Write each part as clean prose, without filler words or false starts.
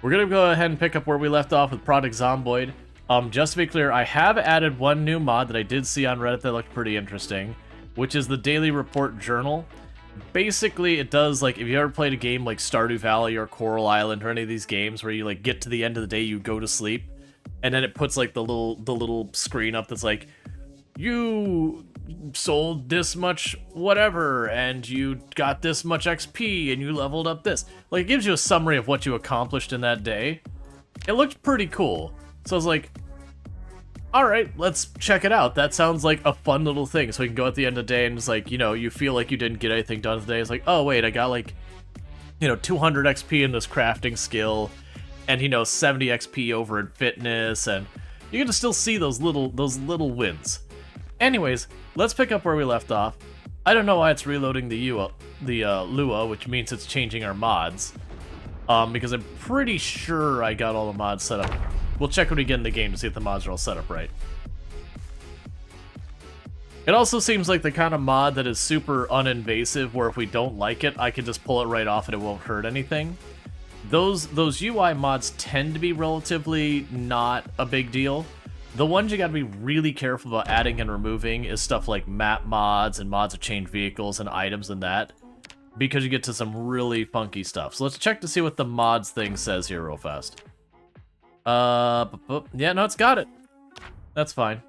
We're going to go ahead and pick up where we left off with Product Zomboid. Just to be clear, I have added one new mod that I did see on Reddit that looked pretty interesting, which is the Daily Report Journal. Basically, it does, like, if you ever played a game like Stardew Valley or Coral Island or any of these games where you, like, get to the end of the day, you go to sleep, and then it puts, like, the little screen up that's like, you sold this much whatever, and you got this much XP, and you leveled up this. Like, it gives you a summary of what you accomplished in that day. It looked pretty cool. So I was like, alright, let's check it out. That sounds like a fun little thing. So you can go at the end of the day and it's like, you know, you feel like you didn't get anything done today. It's like, oh wait, I got like, you know, 200 XP in this crafting skill, and, you know, 70 XP over in fitness, and you get to still see those little wins. Anyways, let's pick up where we left off. I don't know why it's reloading the Lua, which means it's changing our mods. Because I'm pretty sure I got all the mods set up. We'll check when we get in the game to see if the mods are all set up right. It also seems like the kind of mod that is super uninvasive, where if we don't like it, I can just pull it right off and it won't hurt anything. Those UI mods tend to be relatively not a big deal. The ones you gotta be really careful about adding and removing is stuff like map mods and mods of change vehicles and items and that, because you get to some really funky stuff. So let's check to see what the mods thing says here real fast. Yeah, no, it's got it. That's fine.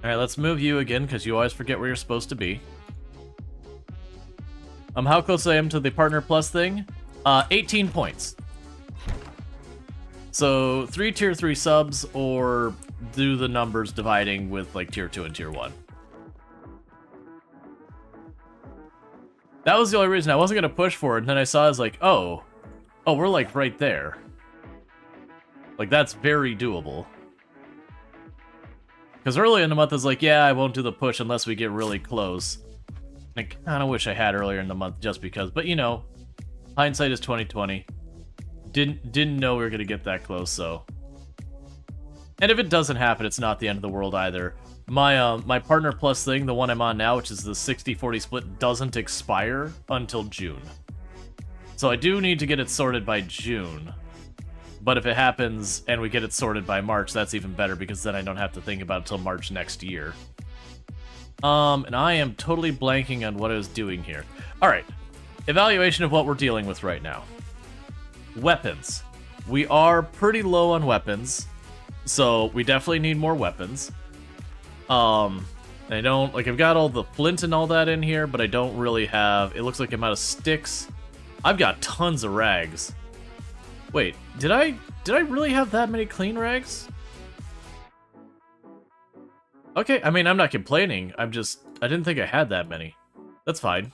Alright, let's move you again, because you always forget where you're supposed to be. How close I am to the Partner Plus thing? 18 points. So, 3 Tier 3 subs, or do the numbers dividing with, like, Tier 2 and Tier 1. That was the only reason I wasn't going to push for it, and then I saw, I was like, oh, we're, like, right there. Like, that's very doable. Because early in the month, I was like, yeah, I won't do the push unless we get really close. I kind of wish I had earlier in the month just because, but, you know, hindsight is 20/20. Didn't know we were going to get that close, so. And if it doesn't happen, it's not the end of the world either. My Partner Plus thing, the one I'm on now, which is the 60-40 split, doesn't expire until June. So I do need to get it sorted by June. But if it happens and we get it sorted by March, that's even better, because then I don't have to think about it until March next year. And I am totally blanking on what I was doing here. Alright, evaluation of what we're dealing with right now. Weapons. We are pretty low on weapons, so we definitely need more weapons. I don't, like, I've got all the flint and all that in here, but I don't really have, it looks like I'm out of sticks. I've got tons of rags. Wait, did I really have that many clean rags? Okay, I mean, I'm not complaining. I didn't think I had that many. That's fine.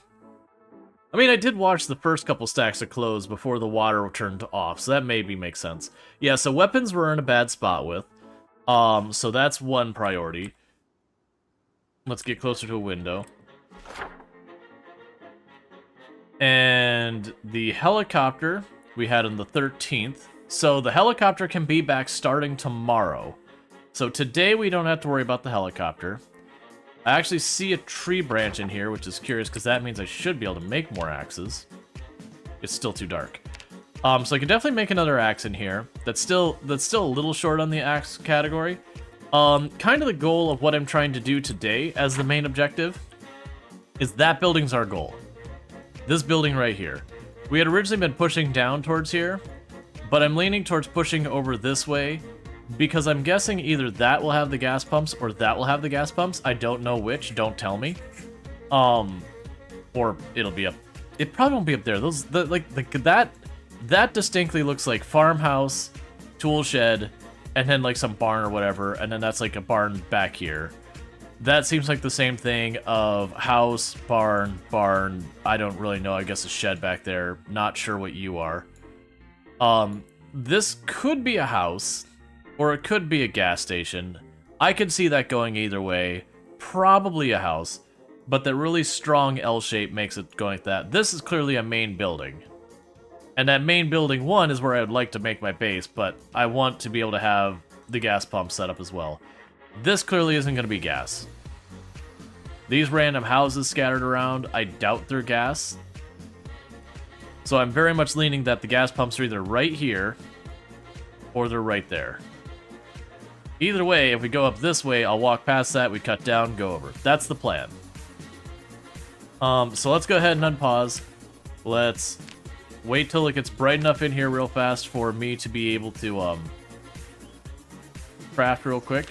I mean, I did wash the first couple stacks of clothes before the water turned off, so that maybe makes sense. Yeah, so weapons we're in a bad spot with. So that's one priority. Let's get closer to a window. And the helicopter we had on the 13th. So the helicopter can be back starting tomorrow. So today we don't have to worry about the helicopter. I actually see a tree branch in here, which is curious, because that means I should be able to make more axes. It's still too dark. So I can definitely make another axe in here. That's still a little short on the axe category. Kind of the goal of what I'm trying to do today as the main objective is that building's our goal. This building right here. We had originally been pushing down towards here, but I'm leaning towards pushing over this way, because I'm guessing either that will have the gas pumps or that will have the gas pumps. I don't know which, don't tell me. Or it'll be up. It probably won't be up there. That distinctly looks like farmhouse, tool shed, and then like some barn or whatever, and then that's like a barn back here. That seems like the same thing of house, barn, I don't really know, I guess a shed back there. Not sure what you are. This could be a house, or it could be a gas station. I could see that going either way. Probably a house, but that really strong L shape makes it going like that. This is clearly a main building. And that main building 1 is where I would like to make my base, but I want to be able to have the gas pump set up as well. This clearly isn't going to be gas. These random houses scattered around, I doubt they're gas. So I'm very much leaning that the gas pumps are either right here, or they're right there. Either way, if we go up this way, I'll walk past that, we cut down, go over. That's the plan. So let's go ahead and unpause. Let's wait till it gets bright enough in here real fast for me to be able to craft real quick.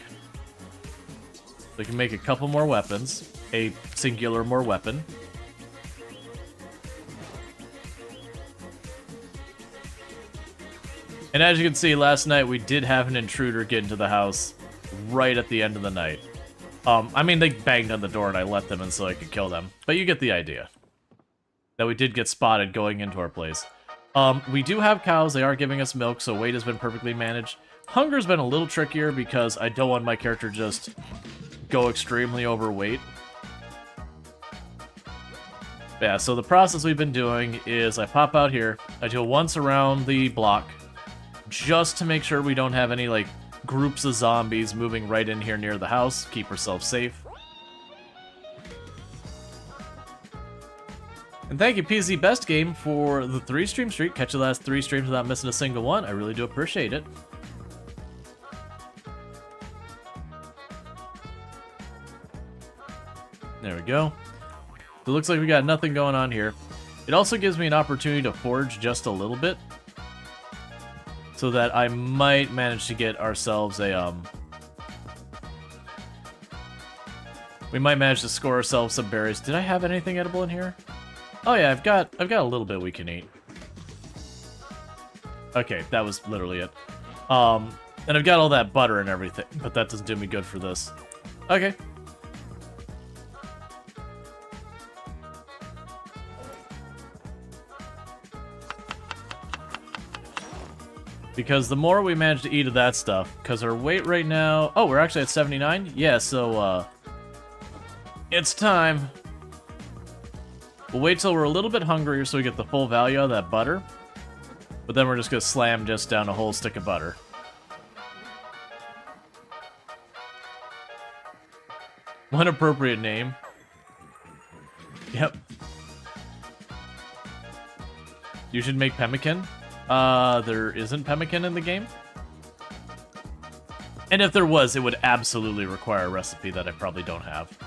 We can make a couple more weapons. A singular more weapon. And as you can see, last night we did have an intruder get into the house right at the end of the night. I mean, they banged on the door and I let them in so I could kill them. But you get the idea. That we did get spotted going into our place. We do have cows. They are giving us milk, so weight has been perfectly managed. Hunger's been a little trickier because I don't want my character just go extremely overweight. Yeah, so the process we've been doing is I pop out here. I do it once around the block. Just to make sure we don't have any, like, groups of zombies moving right in here near the house. Keep ourselves safe. And thank you, PZ Best Game, for the 3-stream streak. Catch the last 3 streams without missing a single one. I really do appreciate it. There we go. So it looks like we got nothing going on here. It also gives me an opportunity to forge just a little bit. So that I might manage to get ourselves a, we might manage to score ourselves some berries. Did I have anything edible in here? Oh yeah, I've got a little bit we can eat. Okay, that was literally it. And I've got all that butter and everything, but that doesn't do me good for this. Okay. Because the more we manage to eat of that stuff, because our weight right now... Oh, we're actually at 79? Yeah, so, it's time. We'll wait till we're a little bit hungrier so we get the full value of that butter. But then we're just gonna slam just down a whole stick of butter. One appropriate name. Yep. You should make pemmican. There isn't pemmican in the game. And if there was, it would absolutely require a recipe that I probably don't have.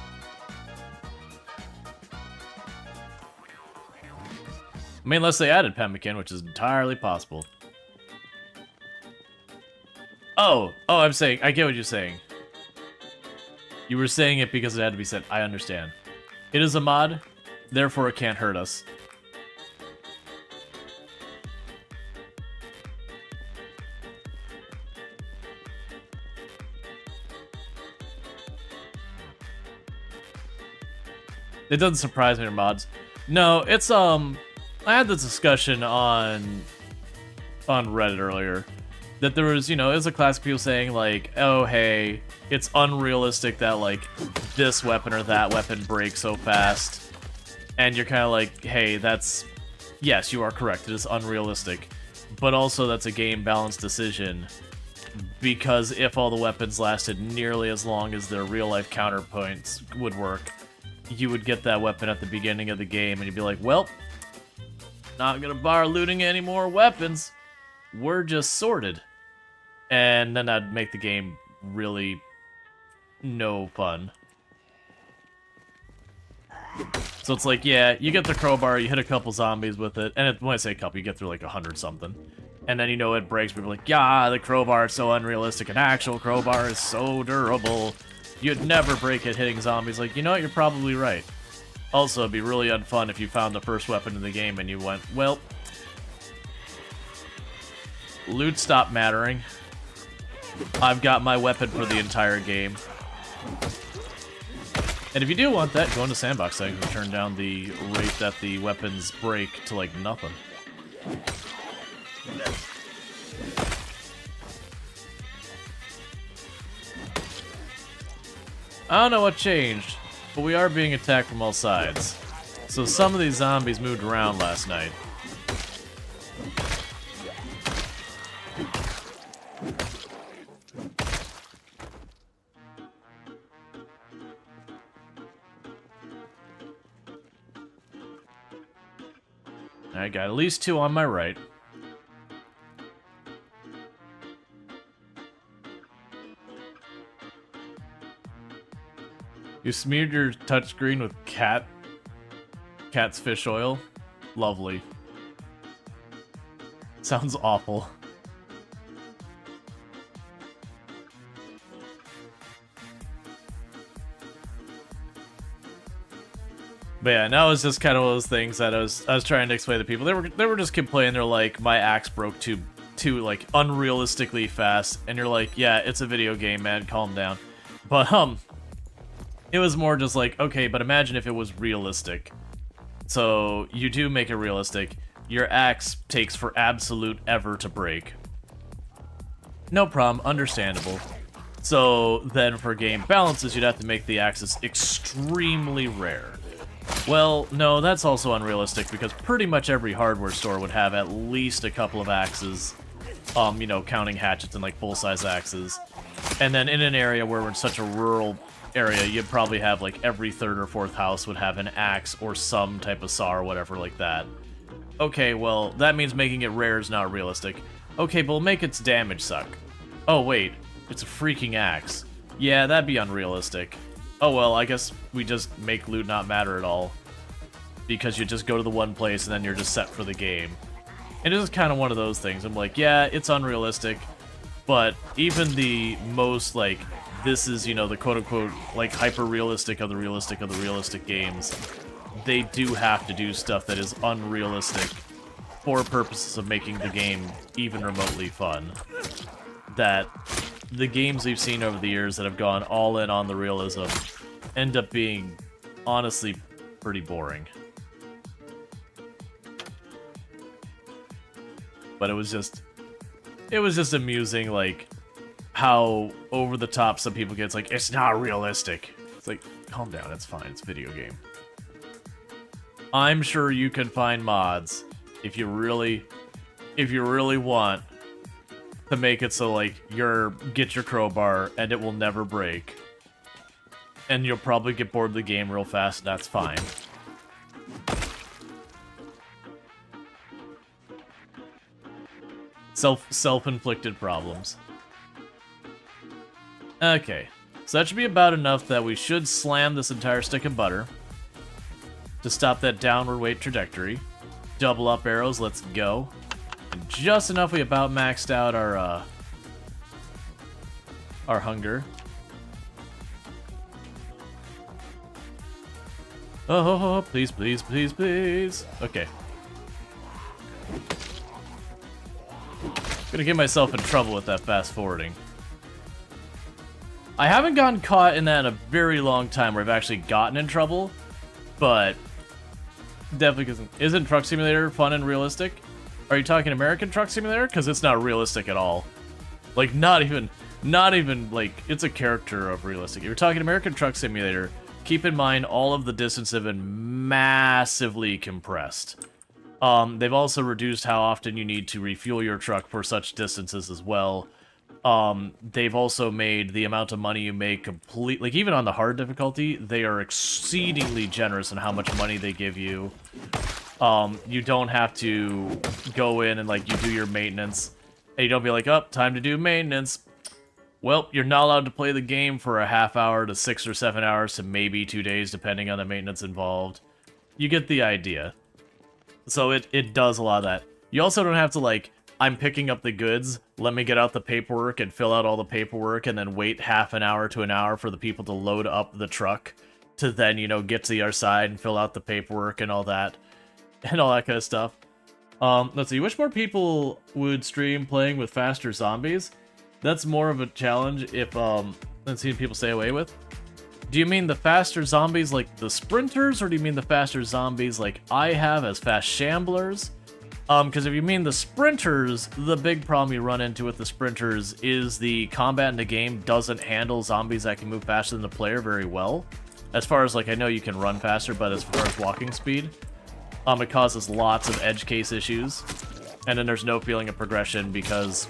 I mean, unless they added pemmican, which is entirely possible. Oh, I'm saying, I get what you're saying. You were saying it because it had to be said. I understand. It is a mod, therefore it can't hurt us. It doesn't surprise me, mods. No, it's, I had this discussion on Reddit earlier. That there was, you know, it was a class of people saying, like, oh, hey, it's unrealistic that, like, this weapon or that weapon breaks so fast. And you're kind of like, hey, that's... Yes, you are correct, it is unrealistic. But also, that's a game balance decision. Because if all the weapons lasted nearly as long as their real-life counterpoints would work, you would get that weapon at the beginning of the game, and you'd be like, well, not gonna bother looting any more weapons. We're just sorted. And then that'd make the game really no fun. So it's like, yeah, you get the crowbar, you hit a couple zombies with it, and when I say a couple, you get through like 100 something. And then, you know, it breaks, people are like, yeah, the crowbar is so unrealistic, an actual crowbar is so durable. You'd never break it hitting zombies. Like, you know what, you're probably right. Also, it'd be really unfun if you found the first weapon in the game and you went, well, loot stopped mattering. I've got my weapon for the entire game. And if you do want that, go into sandbox settings and turn down the rate that the weapons break to, like, nothing. I don't know what changed, but we are being attacked from all sides. So some of these zombies moved around last night. I got at least 2 on my right. You smeared your touchscreen with cat's fish oil? Lovely. Sounds awful. But yeah, now it's just kind of one of those things that I was trying to explain to people. They were just complaining. They're like, my axe broke too like unrealistically fast, and you're like, yeah, it's a video game, man, calm down. But it was more just like, okay, but imagine if it was realistic. So you do make it realistic. Your axe takes for absolute ever to break. No problem, understandable. So then for game balances, you'd have to make the axes extremely rare. Well, no, that's also unrealistic because pretty much every hardware store would have at least a couple of axes, you know, counting hatchets and like full-size axes. And then in an area where we're in such a rural area, you'd probably have like every third or fourth house would have an axe or some type of saw or whatever like that. Okay, well, that means making it rare is not realistic. Okay, but we'll make its damage suck. Oh, wait, it's a freaking axe. Yeah, that'd be unrealistic. Oh well, I guess we just make loot not matter at all. Because you just go to the one place and then you're just set for the game. And it is kind of one of those things. I'm like, yeah, it's unrealistic. But even the most, like, this is, you know, the quote-unquote, like, hyper-realistic of the realistic games, they do have to do stuff that is unrealistic for purposes of making the game even remotely fun. That the games we've seen over the years that have gone all in on the realism end up being, honestly, pretty boring. But it was just amusing, like, how over the top some people get. It's like, it's not realistic. It's like, calm down, it's fine, it's a video game. I'm sure you can find mods if you really want to make it so, like, get your crowbar and it will never break. And you'll probably get bored of the game real fast, that's fine. Self-inflicted problems. Okay, so that should be about enough that we should slam this entire stick of butter to stop that downward weight trajectory. Double up arrows, let's go. And just enough we about maxed out our hunger. Oh, please, please, please, please. Okay. Gonna get myself in trouble with that fast forwarding. I haven't gotten caught in that in a very long time where I've actually gotten in trouble, but definitely isn't Truck Simulator fun and realistic? Are you talking American Truck Simulator? Because it's not realistic at all. Like, not even, like, it's a character of realistic. If you're talking American Truck Simulator, keep in mind all of the distances have been massively compressed. They've also reduced how often you need to refuel your truck for such distances as well. They've also made the amount of money you make complete, like, even on the hard difficulty, they are exceedingly generous in how much money they give you. You don't have to go in and, like, you do your maintenance, and you don't be like, oh, time to do maintenance. Well, you're not allowed to play the game for a half hour to 6 or 7 hours to maybe 2 days, depending on the maintenance involved. You get the idea. So it does a lot of that. You also don't have to, like, I'm picking up the goods, let me get out the paperwork and fill out all the paperwork and then wait half an hour to an hour for the people to load up the truck to then, you know, get to the other side and fill out the paperwork and all that kind of stuff. Let's see, wish more people would stream playing with faster zombies. That's more of a challenge if, than seeing people stay away with. Do you mean the faster zombies like the sprinters, or do you mean the faster zombies like I have as fast shamblers? Because if you mean the sprinters, the big problem you run into with the sprinters is the combat in the game doesn't handle zombies that can move faster than the player very well. As far as, like, I know you can run faster, but as far as walking speed, it causes lots of edge case issues. And then there's no feeling of progression because,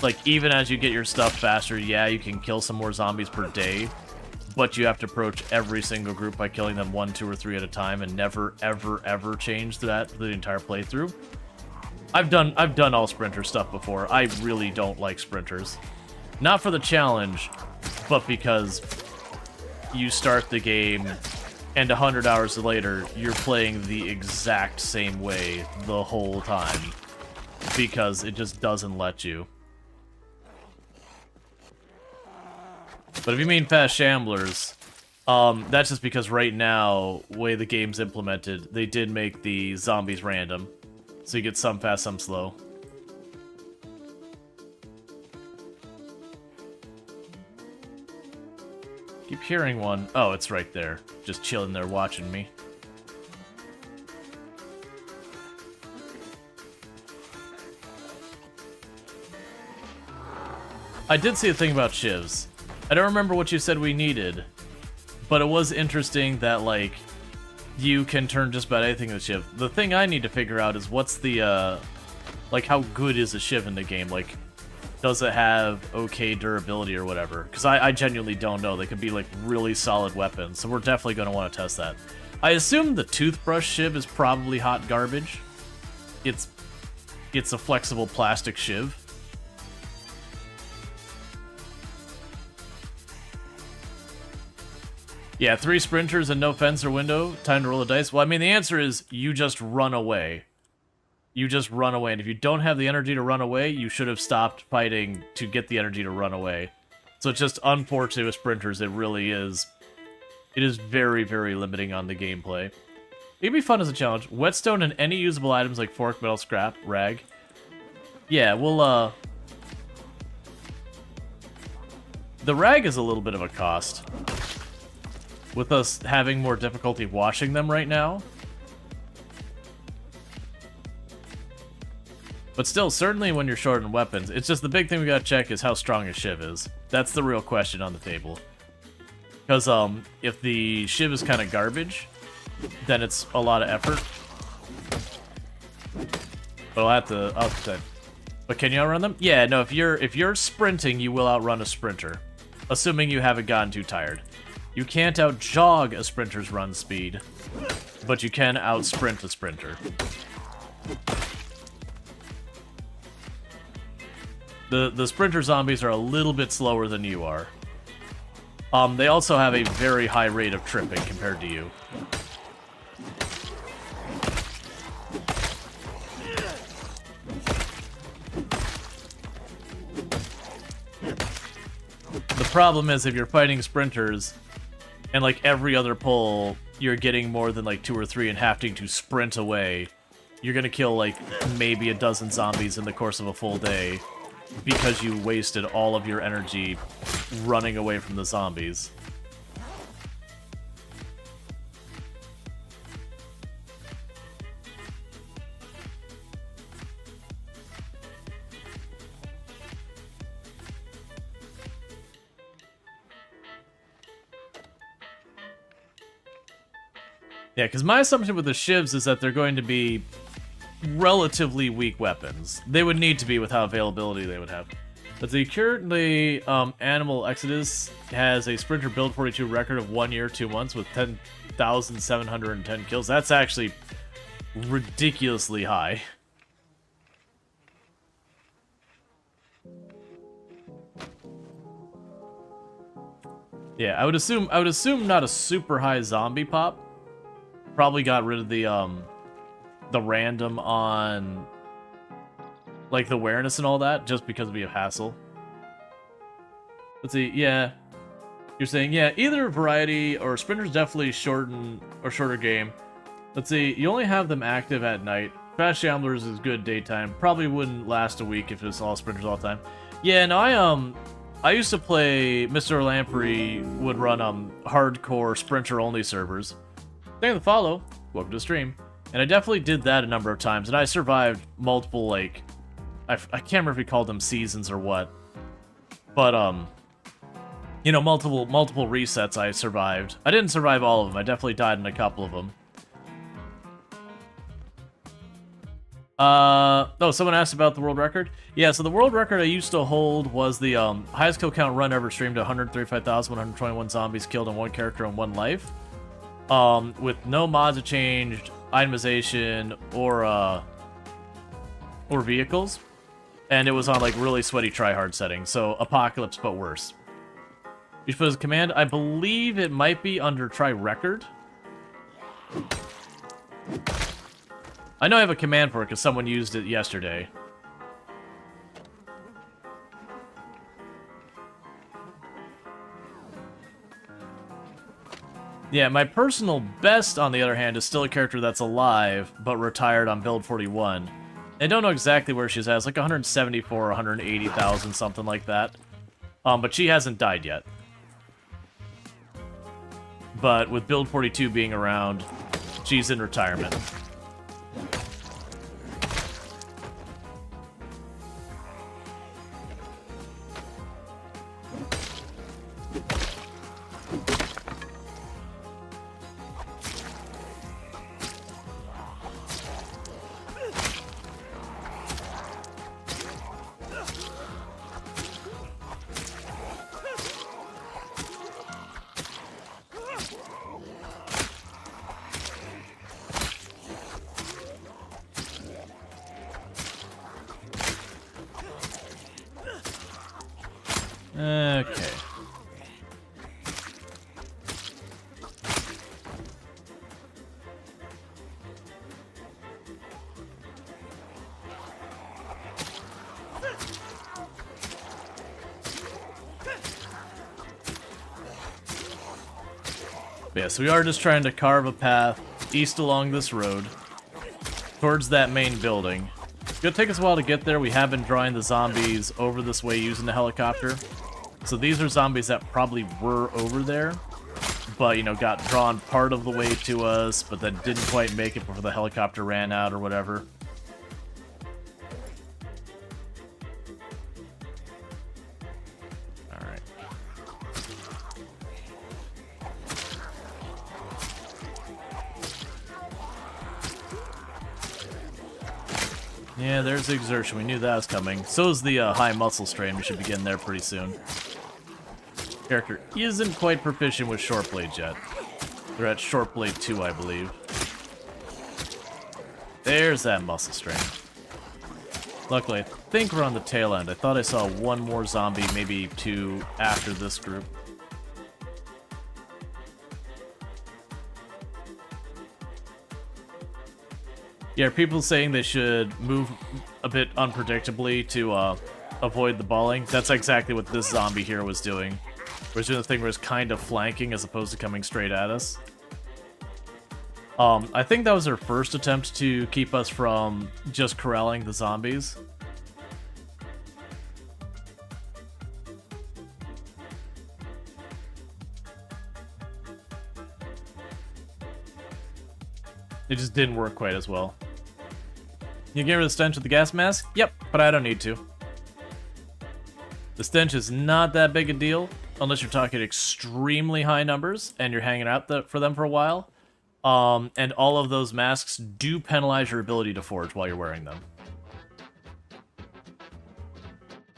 like, even as you get your stuff faster, yeah, you can kill some more zombies per day, but you have to approach every single group by killing them 1, 2, or 3 at a time and never, ever, ever change that for the entire playthrough. I've done all sprinter stuff before. I really don't like sprinters. Not for the challenge, but because you start the game, and 100 hours later, you're playing the exact same way the whole time. Because it just doesn't let you. But if you mean fast shamblers, that's just because right now, the way the game's implemented, they did make the zombies random. So you get some fast, some slow. Keep hearing one. Oh, it's right there. Just chilling there watching me. I did see a thing about shivs. I don't remember what you said we needed, but it was interesting that, like, you can turn just about anything into a shiv. The thing I need to figure out is what's the, like, how good is a shiv in the game? Like, does it have okay durability or whatever? Because I genuinely don't know. They could be, like, really solid weapons, so we're definitely going to want to test that. I assume the toothbrush shiv is probably hot garbage. It's a flexible plastic shiv. Yeah, 3 sprinters and no fence or window. Time to roll the dice. Well, I mean, the answer is you just run away. You just run away. And if you don't have the energy to run away, you should have stopped fighting to get the energy to run away. So it's just unfortunate with sprinters. It really is. It is very, very limiting on the gameplay. It'd be fun as a challenge. Whetstone and any usable items like fork, metal, scrap, rag. Yeah, we'll, the rag is a little bit of a cost. With us having more difficulty washing them right now. But still, certainly when you're short on weapons, it's just the big thing we gotta check is how strong a shiv is. That's the real question on the table. Because, if the shiv is kind of garbage, then it's a lot of effort. But I'll have to... But can you outrun them? Yeah, no, if you're sprinting, you will outrun a sprinter. Assuming you haven't gotten too tired. You can't out-jog a sprinter's run speed, but you can out-sprint a sprinter. The sprinter zombies are a little bit slower than you are. They also have a very high rate of tripping compared to you. The problem is if you're fighting sprinters, and like every other pull, you're getting more than like 2 or 3 and having to sprint away. You're gonna kill like maybe a dozen zombies in the course of a full day because you wasted all of your energy running away from the zombies. Yeah, because my assumption with the shivs is that they're going to be relatively weak weapons. They would need to be with how availability they would have. But the currently Animal Exodus has a Sprinter Build 42 record of 1 year, 2 months with 10,710 kills. That's actually ridiculously high. Yeah, I would assume not a super high zombie pop. Probably got rid of the random on like the awareness and all that just because of the hassle. Let's see, yeah. You're saying, yeah, either variety or sprinters definitely shorter game. Let's see, you only have them active at night. Fast Shamblers is good daytime. Probably wouldn't last a week if it was all sprinters all the time. Yeah, no, I used to play Mr. Lamprey would run hardcore sprinter only servers. Thank you for the follow. Welcome to the stream. And I definitely did that a number of times, and I survived multiple, like, I can't remember if we called them seasons or what. But, you know, multiple resets I survived. I didn't survive all of them. I definitely died in a couple of them. Oh, someone asked about the world record? Yeah, so the world record I used to hold was the highest kill count run ever streamed, 135,121 zombies killed in 1 character in 1 life. With no mods changed, itemization, or vehicles. And it was on, like, really sweaty tryhard settings, so Apocalypse, but worse. You should put his command. I believe it might be under try record. I know I have a command for it because someone used it yesterday. Yeah, my personal best, on the other hand, is still a character that's alive, but retired on build 41. I don't know exactly where she's at. It's like 174, 180,000, something like that. But she hasn't died yet. But with build 42 being around, she's in retirement. Okay. Yeah, so we are just trying to carve a path east along this road towards that main building. It's gonna take us a while to get there. We have been drawing the zombies over this way using the helicopter. So these are zombies that probably were over there, but, you know, got drawn part of the way to us, but then didn't quite make it before the helicopter ran out or whatever. Alright. Yeah, there's the exertion. We knew that was coming. So is the high muscle strain. We should be getting there pretty soon. Character isn't quite proficient with short blades yet. They're at short blade 2, I believe. There's that muscle strain. Luckily, I think we're on the tail end. I thought I saw one more zombie, maybe two, after this group. Yeah, are people saying they should move a bit unpredictably to avoid the balling? That's exactly what this zombie here was doing. We're doing the thing where it's kind of flanking as opposed to coming straight at us. I think that was their first attempt to keep us from just corralling the zombies. It just didn't work quite as well. You get rid of the stench with the gas mask? Yep, but I don't need to. The stench is not that big a deal, unless you're talking extremely high numbers and you're hanging out for them for a while. And all of those masks do penalize your ability to forge while you're wearing them.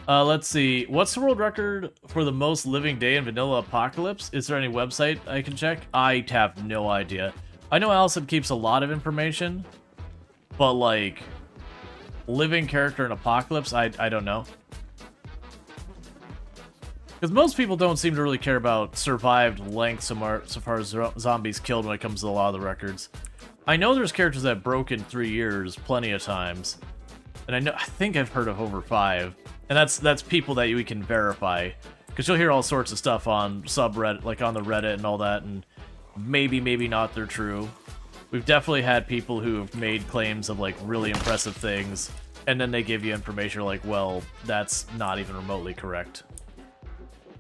Let's see. What's the world record for the most living day in Vanilla Apocalypse? Is there any website I can check? I have no idea. I know Allison keeps a lot of information, but, like, living character in Apocalypse, I don't know. Because most people don't seem to really care about survived length so far as zombies killed when it comes to a lot of the records. I know there's characters that broke in 3 years plenty of times, and I think I've heard of over 5, and that's people that we can verify. Because you'll hear all sorts of stuff on subreddit, like on the Reddit and all that, and maybe not they're true. We've definitely had people who have made claims of, like, really impressive things, and then they give you information like, well, that's not even remotely correct.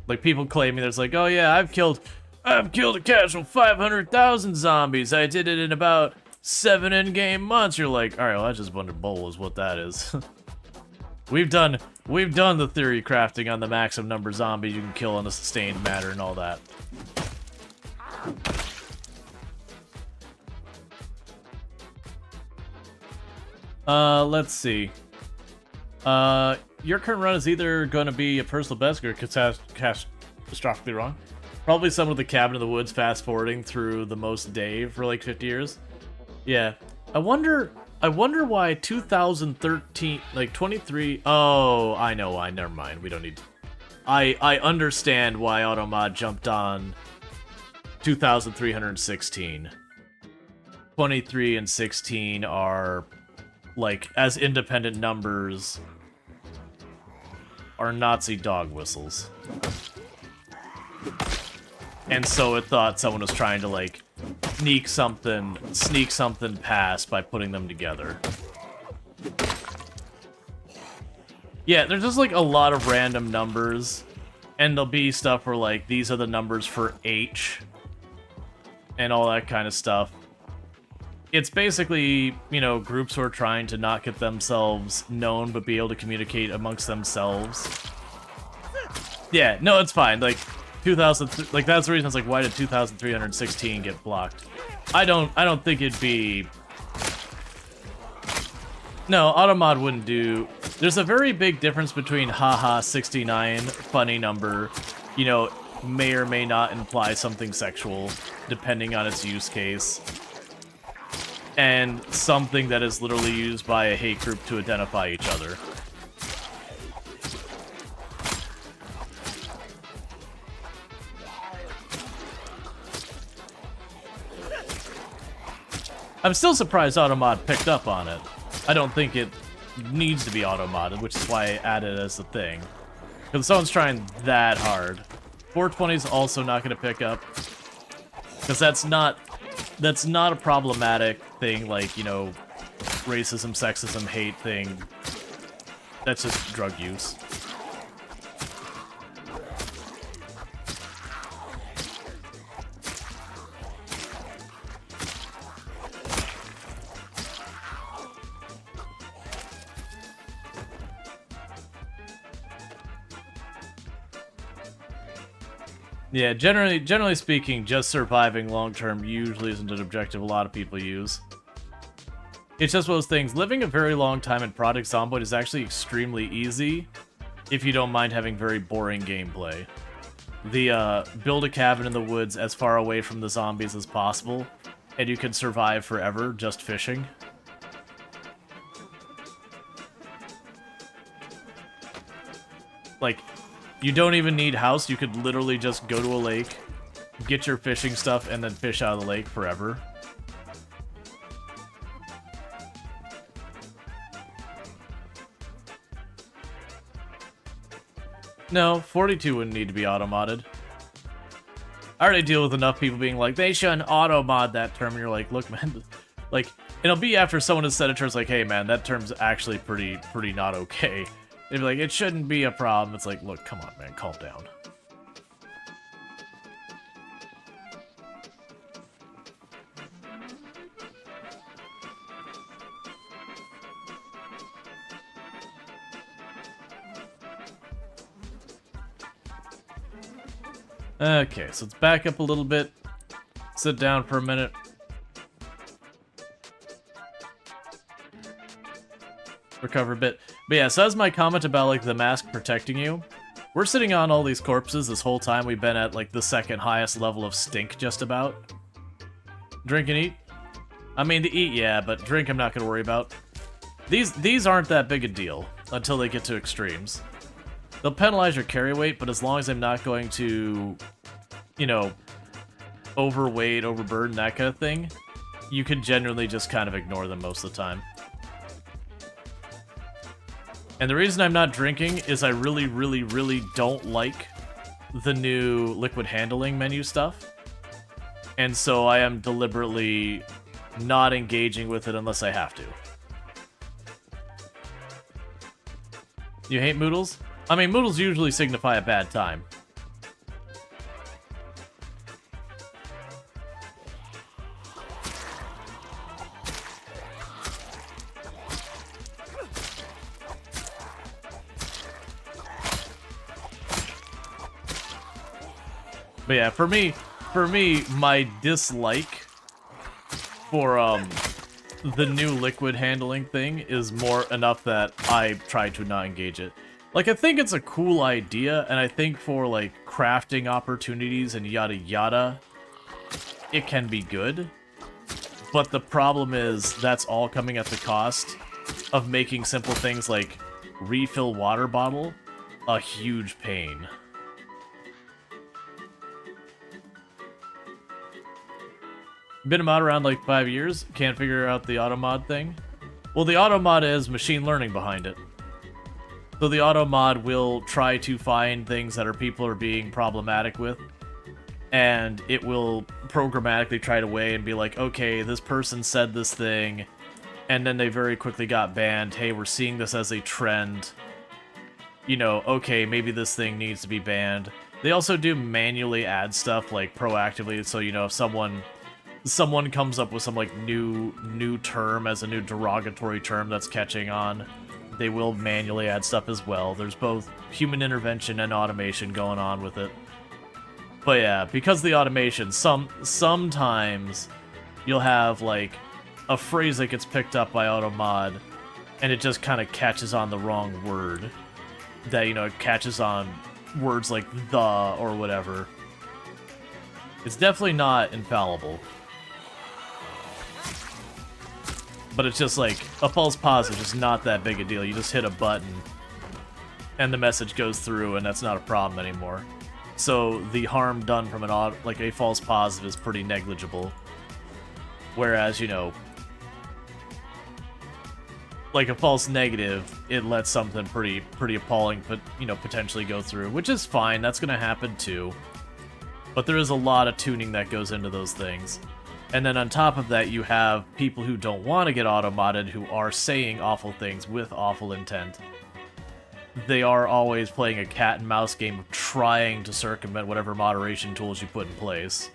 Like, people claiming there's like, oh yeah, I've killed a casual 500,000 zombies. I did it in about 7 in-game months. You're like, alright, well, that's just a bunch of bull is what that is. We've done the theory crafting on the maximum number of zombies you can kill in a sustained manner and all that. Let's see. Your current run is either going to be a personal best or catastrophically wrong. Probably someone with a cabin in the woods fast forwarding through the most day for like 50 years. Yeah. I wonder why 2013, like 23... Oh, I know why. Never mind. We don't need... I understand why Automod jumped on 2,316. 23 and 16 are, like, as independent numbers, are Nazi dog whistles. And so it thought someone was trying to, like, sneak something past by putting them together. Yeah, there's just, like, a lot of random numbers, and there'll be stuff where, like, these are the numbers for H, and all that kind of stuff. It's basically, you know, groups who are trying to not get themselves known, but be able to communicate amongst themselves. Yeah, no, it's fine, like, 2000, like, that's the reason it's like, why did 2,316 get blocked? I don't think it'd be... No, Automod wouldn't do... There's a very big difference between haha 69, funny number, you know, may or may not imply something sexual, depending on its use case, and something that is literally used by a hate group to identify each other. I'm still surprised Automod picked up on it. I don't think it needs to be auto-modded, which is why I added it as a thing. Because someone's trying that hard. 420 is also not going to pick up. Because that's not a problematic thing like, you know, racism, sexism, hate thing. That's just drug use. Yeah, generally speaking, just surviving long-term usually isn't an objective a lot of people use. It's just one of those things. Living a very long time in Project Zomboid is actually extremely easy if you don't mind having very boring gameplay. Build a cabin in the woods as far away from the zombies as possible, and you can survive forever just fishing. Like, you don't even need house, you could literally just go to a lake, get your fishing stuff, and then fish out of the lake forever. No, 42 wouldn't need to be auto-modded. I already deal with enough people being like, they shouldn't auto-mod that term, and you're like, look, man, like, it'll be after someone has said a term, it's like, hey, man, that term's actually pretty not okay. They'd be like, it shouldn't be a problem. It's like, look, come on, man, calm down. Okay, so let's back up a little bit. Sit down for a minute. Recover a bit. But yeah, so that's my comment about, like, the mask protecting you. We're sitting on all these corpses this whole time. We've been at, like, the second highest level of stink, just about. Drink and eat? I mean, to eat, yeah, but drink I'm not going to worry about. These aren't that big a deal until they get to extremes. They'll penalize your carry weight, but as long as I'm not going to, you know, overweight, overburden, that kind of thing, you can generally just kind of ignore them most of the time. And the reason I'm not drinking is I really don't like the new liquid handling menu stuff. And so I am deliberately not engaging with it unless I have to. You hate moodles? I mean, moodles usually signify a bad time. But yeah, for me, my dislike for the new liquid handling thing is more enough that I try to not engage it. Like, I think it's a cool idea, and I think for, like, crafting opportunities and yada yada, it can be good. But the problem is that's all coming at the cost of making simple things like refill water bottle a huge pain. Been a mod around like 5 years, can't figure out the auto mod thing. Well, the auto mod is machine learning behind it. So the auto mod will try to find things that people are being problematic with, and it will programmatically try to weigh and be like, okay, this person said this thing, and then they very quickly got banned. Hey, we're seeing this as a trend. You know, okay, maybe this thing needs to be banned. They also do manually add stuff, like, proactively, so, you know, if someone comes up with some, like, new term as a new derogatory term that's catching on, they will manually add stuff as well. There's both human intervention and automation going on with it. But yeah, because of the automation, sometimes you'll have, like, a phrase that gets picked up by automod, and it just kind of catches on the wrong word. That, you know, it catches on words like the or whatever. It's definitely not infallible. But it's just like, a false positive is not that big a deal. You just hit a button, and the message goes through, and that's not a problem anymore. So the harm done from a false positive is pretty negligible. Whereas, you know, like a false negative, it lets something pretty appalling, but, you know, potentially go through, which is fine. That's going to happen too. But there is a lot of tuning that goes into those things. And then on top of that, you have people who don't want to get auto-modded who are saying awful things with awful intent. They are always playing a cat and mouse game of trying to circumvent whatever moderation tools you put in place.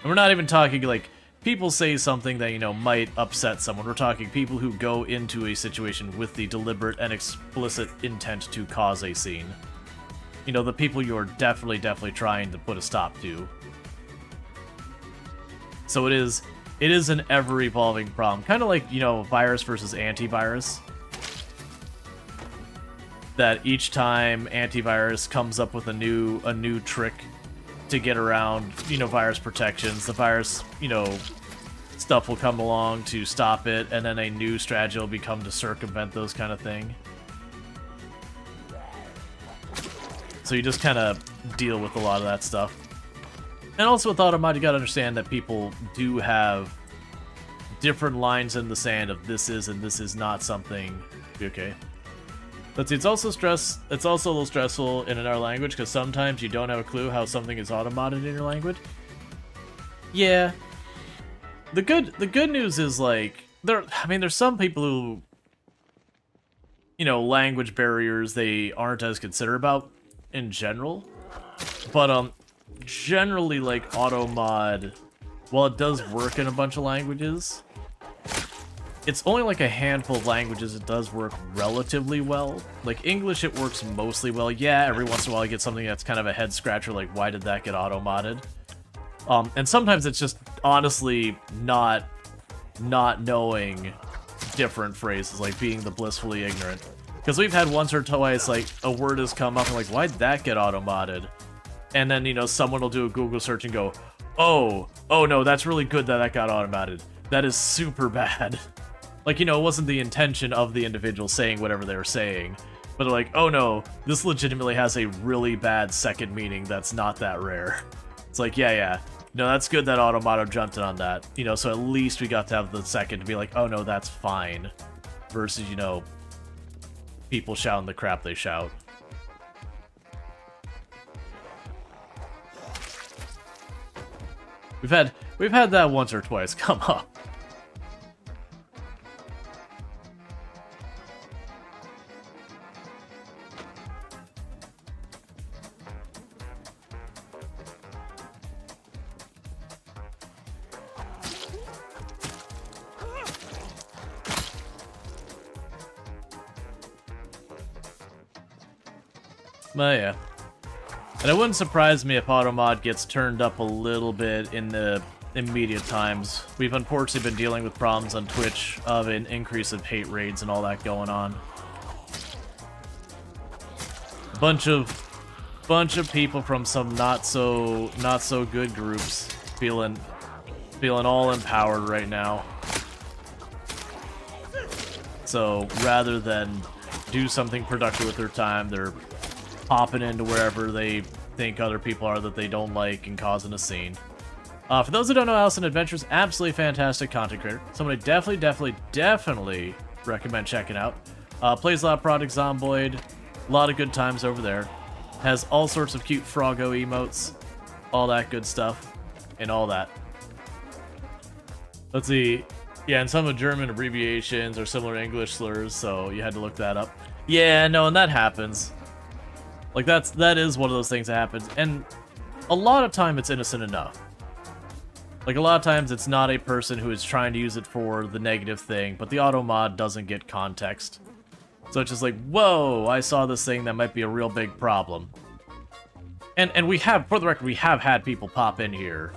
And we're not even talking, like, people say something that, you know, might upset someone. We're talking people who go into a situation with the deliberate and explicit intent to cause a scene. You know, the people you're definitely trying to put a stop to. So it is an ever-evolving problem. Kind of like, you know, virus versus antivirus. That each time antivirus comes up with a new trick to get around, you know, virus protections, the virus, you know, stuff will come along to stop it, and then a new strategy will become to circumvent those kind of thing. So you just kind of deal with a lot of that stuff. And also with automod, you gotta understand that people do have different lines in the sand of this is and this is not something. Okay. Let's see, it's also a little stressful in another language because sometimes you don't have a clue how something is automodded in your language. Yeah. The good news is, like, there's some people who, you know, language barriers they aren't as considerate about in general. But generally, like, automod, while it does work in a bunch of languages, it's only like a handful of languages it does work relatively well. Like English, it works mostly well. Yeah, every once in a while you get something that's kind of a head scratcher, like why did that get auto-modded? And sometimes it's just honestly not knowing different phrases, like being the blissfully ignorant. Because we've had once or twice, like, a word has come up and like, why'd that get auto-modded? And then, you know, someone will do a Google search and go, oh no, that's really good that got auto-modded. That is super bad. Like, you know, it wasn't the intention of the individual saying whatever they were saying, but they're like, oh no, this legitimately has a really bad second meaning that's not that rare. It's like, yeah, no, that's good that Automato jumped in on that. You know, so at least we got to have the second to be like, oh no, that's fine. Versus, you know, people shouting the crap they shout. We've had that once or twice come up. But yeah. And it wouldn't surprise me if Automod gets turned up a little bit in the immediate times. We've unfortunately been dealing with problems on Twitch of an increase of hate raids and all that going on. Bunch of people from some not so good groups feeling all empowered right now. So rather than do something productive with their time. They're popping into wherever they think other people are that they don't like and causing a scene. For those who don't know, Allison Adventures, absolutely fantastic content creator. Someone I definitely recommend checking out. Plays a lot of Product Zomboid, a lot of good times over there. Has all sorts of cute Froggo emotes, all that good stuff, and all that. Let's see. Yeah, and some of German abbreviations or similar English slurs, so you had to look that up. Yeah, no, and that happens. Like, that is one of those things that happens, and a lot of time it's innocent enough. Like, a lot of times it's not a person who is trying to use it for the negative thing, but the auto mod doesn't get context. So it's just like, whoa, I saw this thing that might be a real big problem. And we have, for the record, we have had people pop in here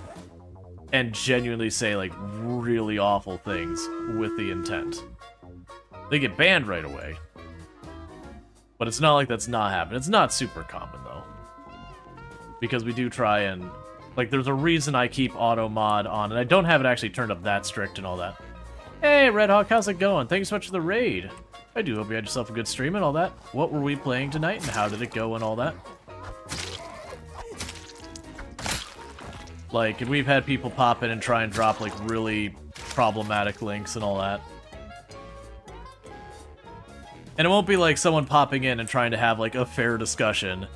and genuinely say, like, really awful things with the intent. They get banned right away. But it's not like that's not happening. It's not super common, though. Because we do try and... Like, there's a reason I keep auto mod on, and I don't have it actually turned up that strict and all that. Hey, Red Hawk, how's it going? Thanks so much for the raid. I do hope you had yourself a good stream and all that. What were we playing tonight, and how did it go and all that? Like, and we've had people pop in and try and drop, like, really problematic links and all that. And it won't be like someone popping in and trying to have, like, a fair discussion.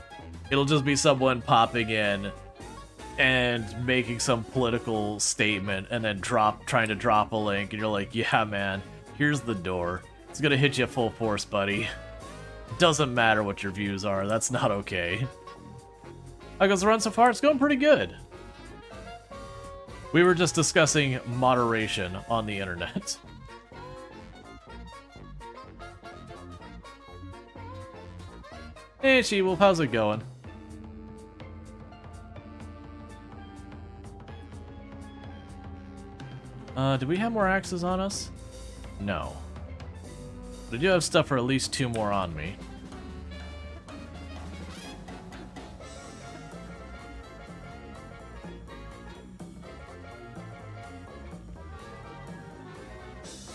It'll just be someone popping in and making some political statement and then trying to drop a link, and you're like, yeah, man, here's the door. It's gonna hit you full force, buddy. Doesn't matter what your views are, that's not okay. How goes the run so far? It's going pretty good. We were just discussing moderation on the internet. Hey, She-Wolf, how's it going? Do we have more axes on us? No. But I do have stuff for at least 2 more on me.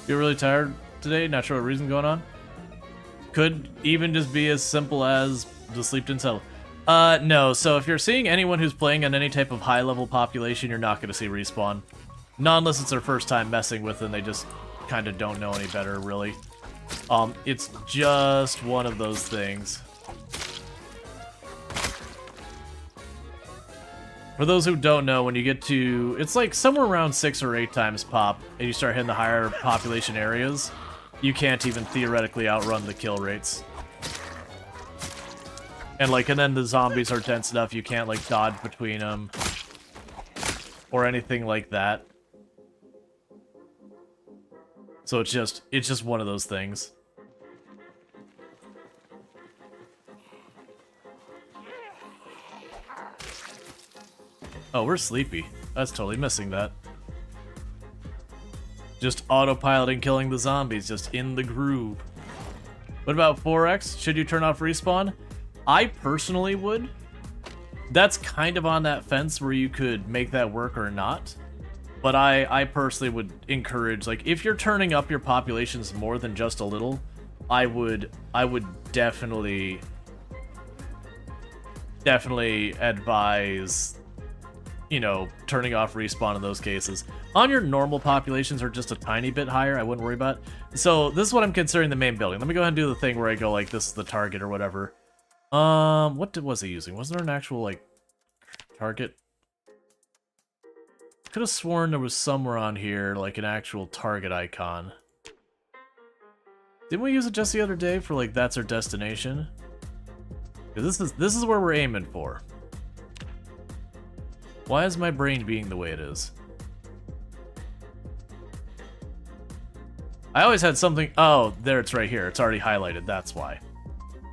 You're really tired today? Not sure what reason going on? Could even just be as simple as the sleep didn't settle. No, so if you're seeing anyone who's playing on any type of high-level population, you're not going to see respawn. Not unless it's their first time messing with it and they just kind of don't know any better, really. It's just one of those things. For those who don't know, when you get to... It's like somewhere around 6 or 8 times pop, and you start hitting the higher population areas, you can't even theoretically outrun the kill rates. And then the zombies are dense enough, you can't, like, dodge between them. Or anything like that. So it's just one of those things. Oh, we're sleepy. That's totally missing that. Just autopiloting killing the zombies, just in the groove. What about 4X? Should you turn off respawn? I personally would. That's kind of on that fence where you could make that work or not. But I personally would encourage, like, if you're turning up your populations more than just a little, I would definitely advise, you know, turning off respawn in those cases. On your normal populations or just a tiny bit higher, I wouldn't worry about it. So this is what I'm considering the main building. Let me go ahead and do the thing where I go like, this is the target or whatever. What was he using? Wasn't there an actual, like, target? Could have sworn there was somewhere on here, like, an actual target icon. Didn't we use it just the other day for, like, that's our destination? Because this is where we're aiming for. Why is my brain being the way it is? I always had something... Oh, there, it's right here. It's already highlighted, that's why.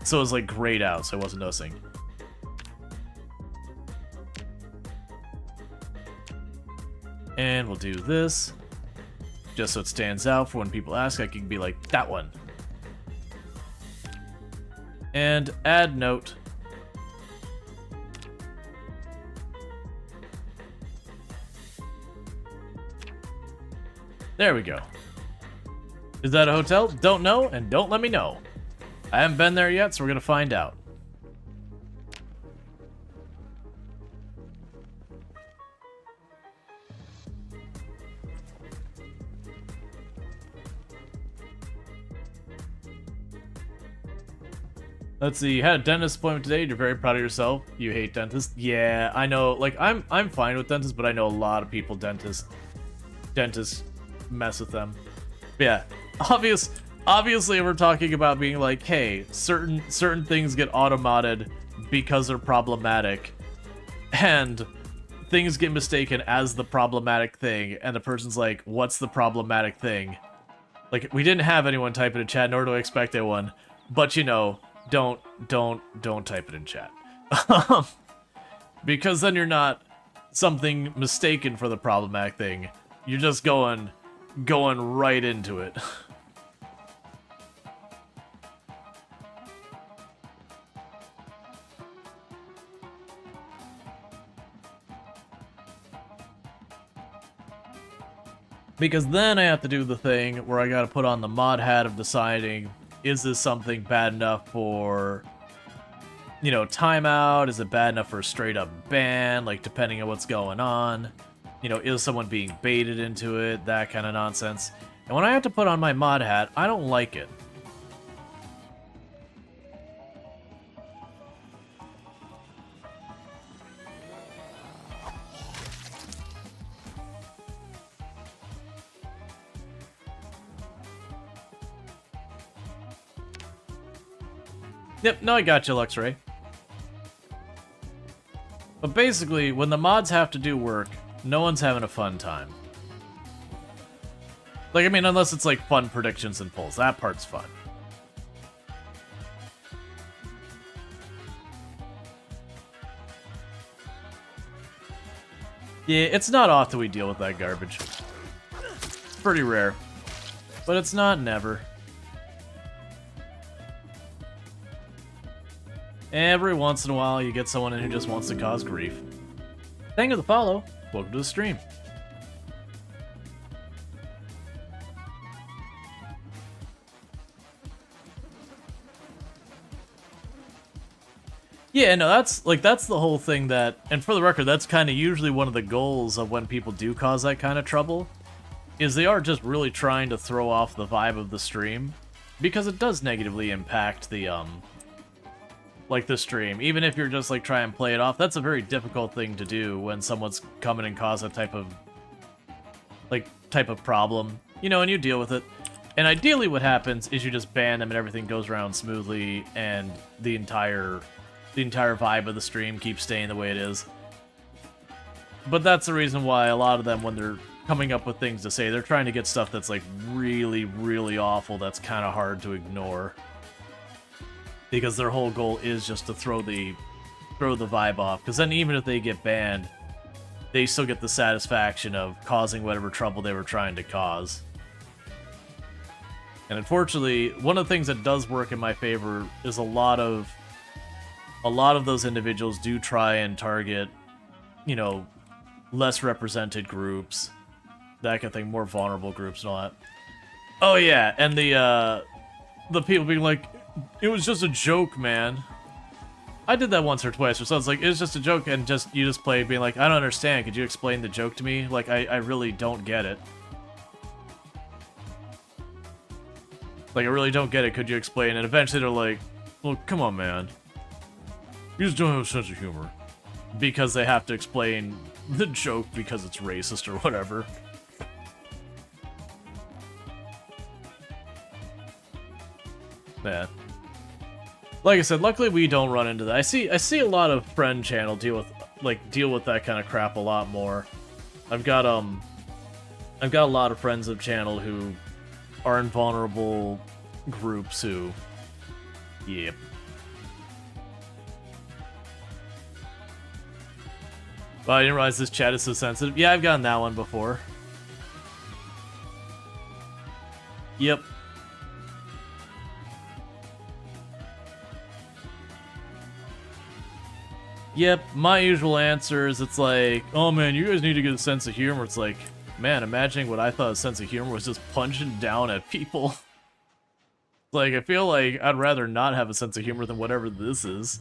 So it was, like, grayed out, so I wasn't noticing. And we'll do this, just so it stands out for when people ask. I can be like, that one. And add note. There we go. Is that a hotel? Don't know, and don't let me know. I haven't been there yet, so we're gonna find out. Let's see, you had a dentist appointment today, you're very proud of yourself. You hate dentists? Yeah, I know, like, I'm fine with dentists, but I know a lot of people dentists mess with them. But yeah, obviously we're talking about being like, hey, certain things get automated because they're problematic, and things get mistaken as the problematic thing, and the person's like, what's the problematic thing? Like, we didn't have anyone type it in chat, nor do I expect anyone, but you know, don't type it in chat. Because then you're not something mistaken for the problematic thing. You're just going right into it. Because then I have to do the thing where I gotta put on the mod hat of deciding, is this something bad enough for, you know, timeout? Is it bad enough for a straight up ban? Like, depending on what's going on. You know, is someone being baited into it? That kind of nonsense. And when I have to put on my mod hat, I don't like it. Yep, no, I got you, Luxray. But basically, when the mods have to do work, no one's having a fun time. Like, I mean, unless it's like fun predictions and polls. That part's fun. Yeah, it's not often we deal with that garbage. It's pretty rare. But it's not never. Every once in a while, you get someone in who just wants to cause grief. Thank you for the follow. Welcome to the stream. Yeah, no, that's the whole thing that, and for the record, that's kind of usually one of the goals of when people do cause that kind of trouble, is they are just really trying to throw off the vibe of the stream, because it does negatively impact the, like, the stream. Even if you're just, like, trying and play it off, that's a very difficult thing to do when someone's coming and cause a type of problem, you know, and you deal with it. And ideally what happens is you just ban them and everything goes around smoothly, and the entire vibe of the stream keeps staying the way it is. But that's the reason why a lot of them, when they're coming up with things to say, they're trying to get stuff that's, like, really, really awful that's kind of hard to ignore. Because their whole goal is just to throw the vibe off. Because then even if they get banned, they still get the satisfaction of causing whatever trouble they were trying to cause. And unfortunately, one of the things that does work in my favor is a lot of those individuals do try and target, you know, less represented groups, that kind of thing, more vulnerable groups and all that. Oh yeah, and the people being like, it was just a joke, man. I did that once or twice, or so it's like, it was just a joke, and you just play being like, I don't understand, could you explain the joke to me? Like, I really don't get it. Like, I really don't get it, could you explain? And eventually they're like, well, come on, man. You just don't have a sense of humor. Because they have to explain the joke because it's racist or whatever. Yeah. Like I said, luckily we don't run into that. I see a lot of friend channel deal with that kind of crap a lot more. I've got a lot of friends of channel who are in vulnerable groups who, yep. Wow, I didn't realize this chat is so sensitive. Yeah, I've gotten that one before. Yep. Yep, my usual answer is it's like, oh man, you guys need to get a sense of humor. It's like, man, imagining what I thought a sense of humor was just punching down at people. Like, I feel like I'd rather not have a sense of humor than whatever this is.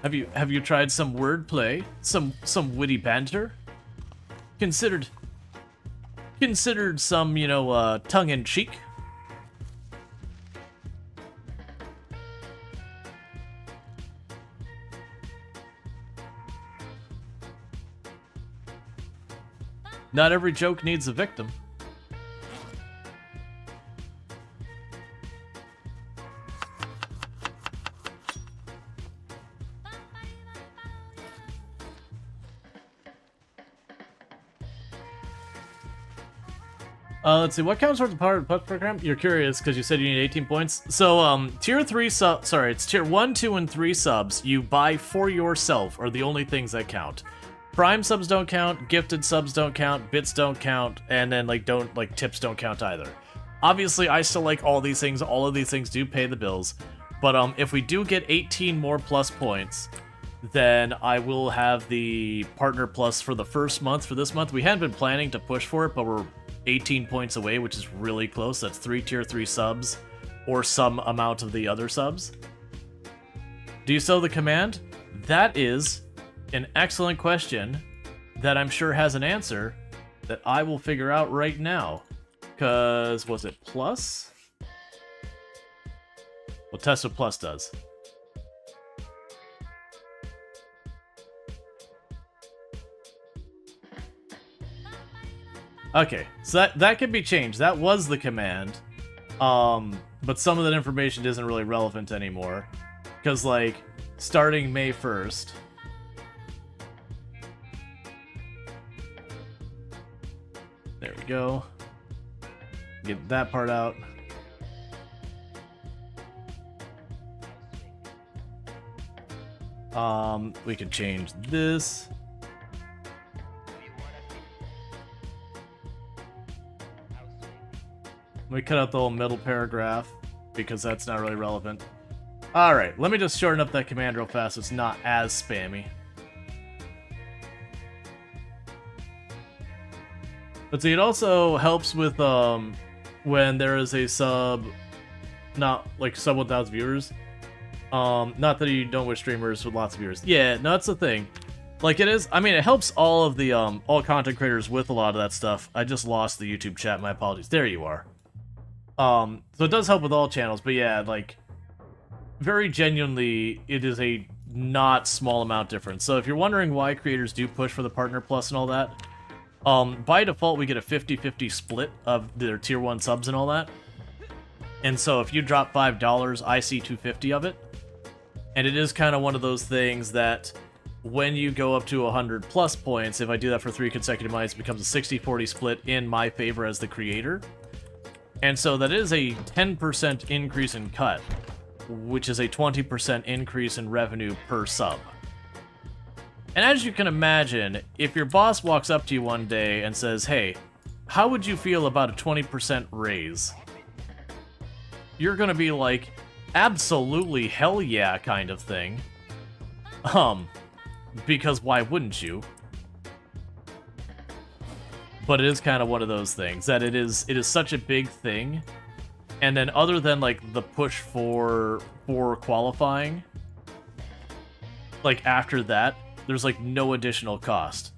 Have you tried some wordplay? Some witty banter? Considered some, you know, tongue-in-cheek? Not every joke needs a victim. Let's see, what counts towards the part of the PUT program? You're curious because you said you need 18 points. So, tier 3 sub, sorry, it's tier 1, 2, and 3 subs you buy for yourself are the only things that count. Prime subs don't count, gifted subs don't count, bits don't count, and then, like, tips don't count either. Obviously, I still like all these things. All of these things do pay the bills. But, if we do get 18 more plus points, then I will have the Partner Plus for the first month. For this month, we hadn't been planning to push for it, but we're 18 points away, which is really close. That's 3 tier 3 subs, or some amount of the other subs. Do you sell the command? That is an excellent question that I'm sure has an answer that I will figure out right now. Because, was it plus? We'll test what plus does. Okay, so that can be changed. That was the command. But some of that information isn't really relevant anymore. Because, like, starting May 1st... There we go. Get that part out. We could change this. We cut out the whole middle paragraph because that's not really relevant. Alright, let me just shorten up that command real fast so it's not as spammy. But see, it also helps with when there is a sub, not like sub 1,000 viewers. Not that you don't wish streamers with lots of viewers. Yeah, no, that's the thing. Like it is, I mean, it helps all of the all content creators with a lot of that stuff. I just lost the YouTube chat. My apologies. There you are. So it does help with all channels, but yeah, like very genuinely, it is a not small amount difference. So if you're wondering why creators do push for the Partner Plus and all that. By default, we get a 50-50 split of their tier 1 subs and all that. And so if you drop $5, I see $250 of it. And it is kind of one of those things that when you go up to 100 plus points, if I do that for 3 consecutive months, it becomes a 60-40 split in my favor as the creator. And so that is a 10% increase in cut, which is a 20% increase in revenue per sub. And as you can imagine, if your boss walks up to you one day and says, hey, how would you feel about a 20% raise? You're gonna be like, absolutely hell yeah kind of thing. Because why wouldn't you? But it is kind of one of those things that it is such a big thing. And then other than like the push for qualifying, like after that, there's like no additional cost.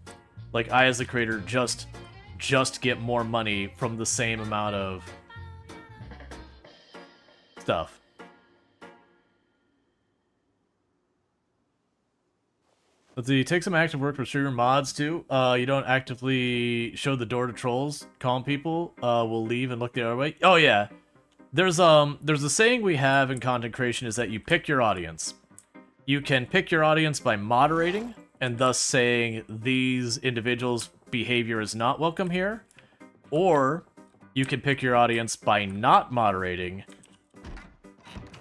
Like I as the creator just get more money from the same amount of stuff. Let's see, take some active work for streamer mods too. You don't actively show the door to trolls, calm people, will leave and look the other way. Oh yeah. There's a saying we have in content creation is that you pick your audience. You can pick your audience by moderating, and thus saying these individuals' behavior is not welcome here. Or you can pick your audience by not moderating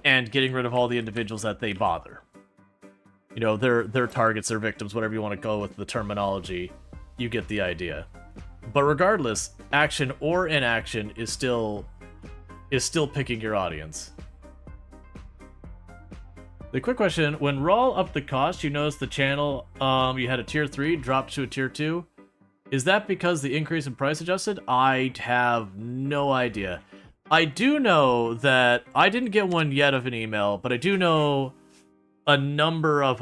and getting rid of all the individuals that they bother. You know, their targets, their victims, whatever you want to go with the terminology, you get the idea. But regardless, action or inaction is still picking your audience. The quick question, when Rual upped the cost, you noticed the channel you had a tier 3 dropped to a tier 2? Is that because the increase in price adjusted? I have no idea. I do know that I didn't get one yet of an email, but I do know a number of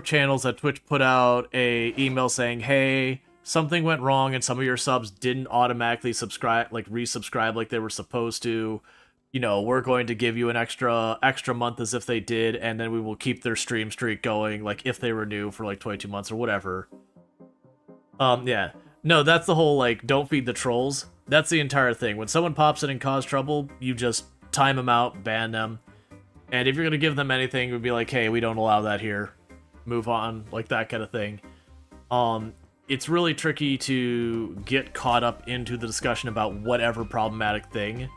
channels that Twitch put out a email saying, "Hey, something went wrong and some of your subs didn't automatically subscribe, like resubscribe like they were supposed to. You know, we're going to give you an extra month as if they did, and then we will keep their stream streak going, like if they renew for like 22 months or whatever." Yeah. No, that's the whole, like, don't feed the trolls. That's the entire thing. When someone pops in and cause trouble, you just time them out, ban them. And if you're going to give them anything, it would be like, hey, we don't allow that here. Move on, like that kind of thing. It's really tricky to get caught up into the discussion about whatever problematic thing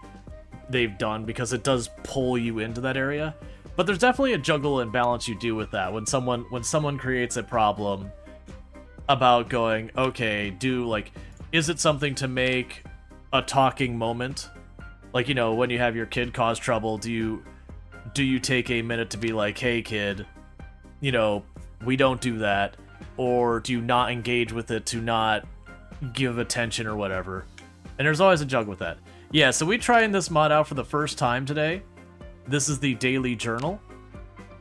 they've done, because it does pull you into that area. But there's definitely a juggle and balance you do with that. When someone creates a problem about going, okay, is it something to make a talking moment? Like, you know, when you have your kid cause trouble, do you take a minute to be like, hey kid, you know, we don't do that? Or do you not engage with it to not give attention or whatever? And there's always a juggle with that. Yeah, so we trying this mod out for the first time today. This is the daily journal.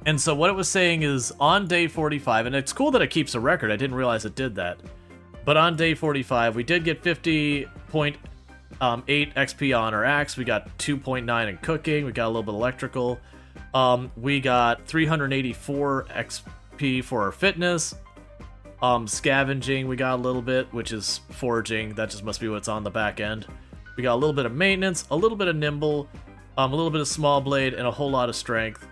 And so what it was saying is, on day 45, and it's cool that it keeps a record, I didn't realize it did that. But on day 45, we did get 50.8 XP on our axe, we got 2.9 in cooking, we got a little bit electrical, we got 384 XP for our fitness, scavenging we got a little bit, which is foraging, that just must be what's on the back end. We got a little bit of maintenance, a little bit of nimble, a little bit of small blade, and a whole lot of strength.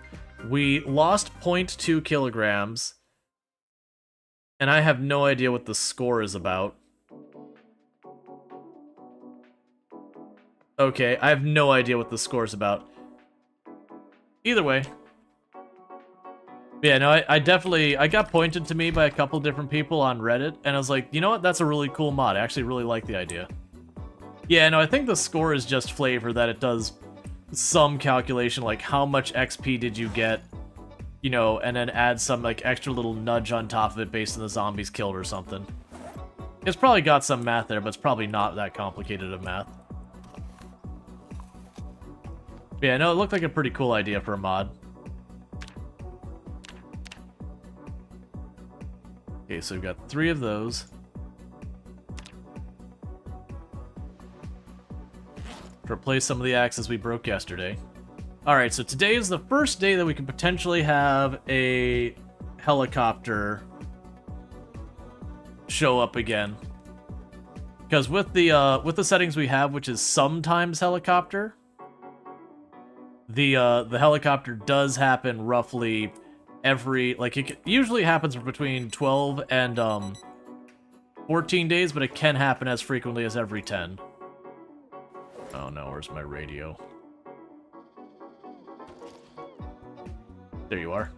We lost 0.2 kilograms, and I have no idea what the score is about. Okay, I have no idea what the score is about. Either way. Yeah, no, I got pointed to me by a couple different people on Reddit, and I was like, you know what, that's a really cool mod. I actually really like the idea. Yeah, no, I think the score is just flavor, that it does some calculation, like how much XP did you get, you know, and then add some like extra little nudge on top of it based on the zombies killed or something. It's probably got some math there, but it's probably not that complicated of math. Yeah, no, it looked like a pretty cool idea for a mod. Okay, so we've got 3 of those. To replace some of the axes we broke yesterday. Alright, so today is the first day that we can potentially have a helicopter show up again. Because with the settings we have, which is sometimes helicopter, the helicopter does happen roughly every, like, it usually happens between 12 and 14 days, but it can happen as frequently as every 10. Oh no, where's my radio? There you are.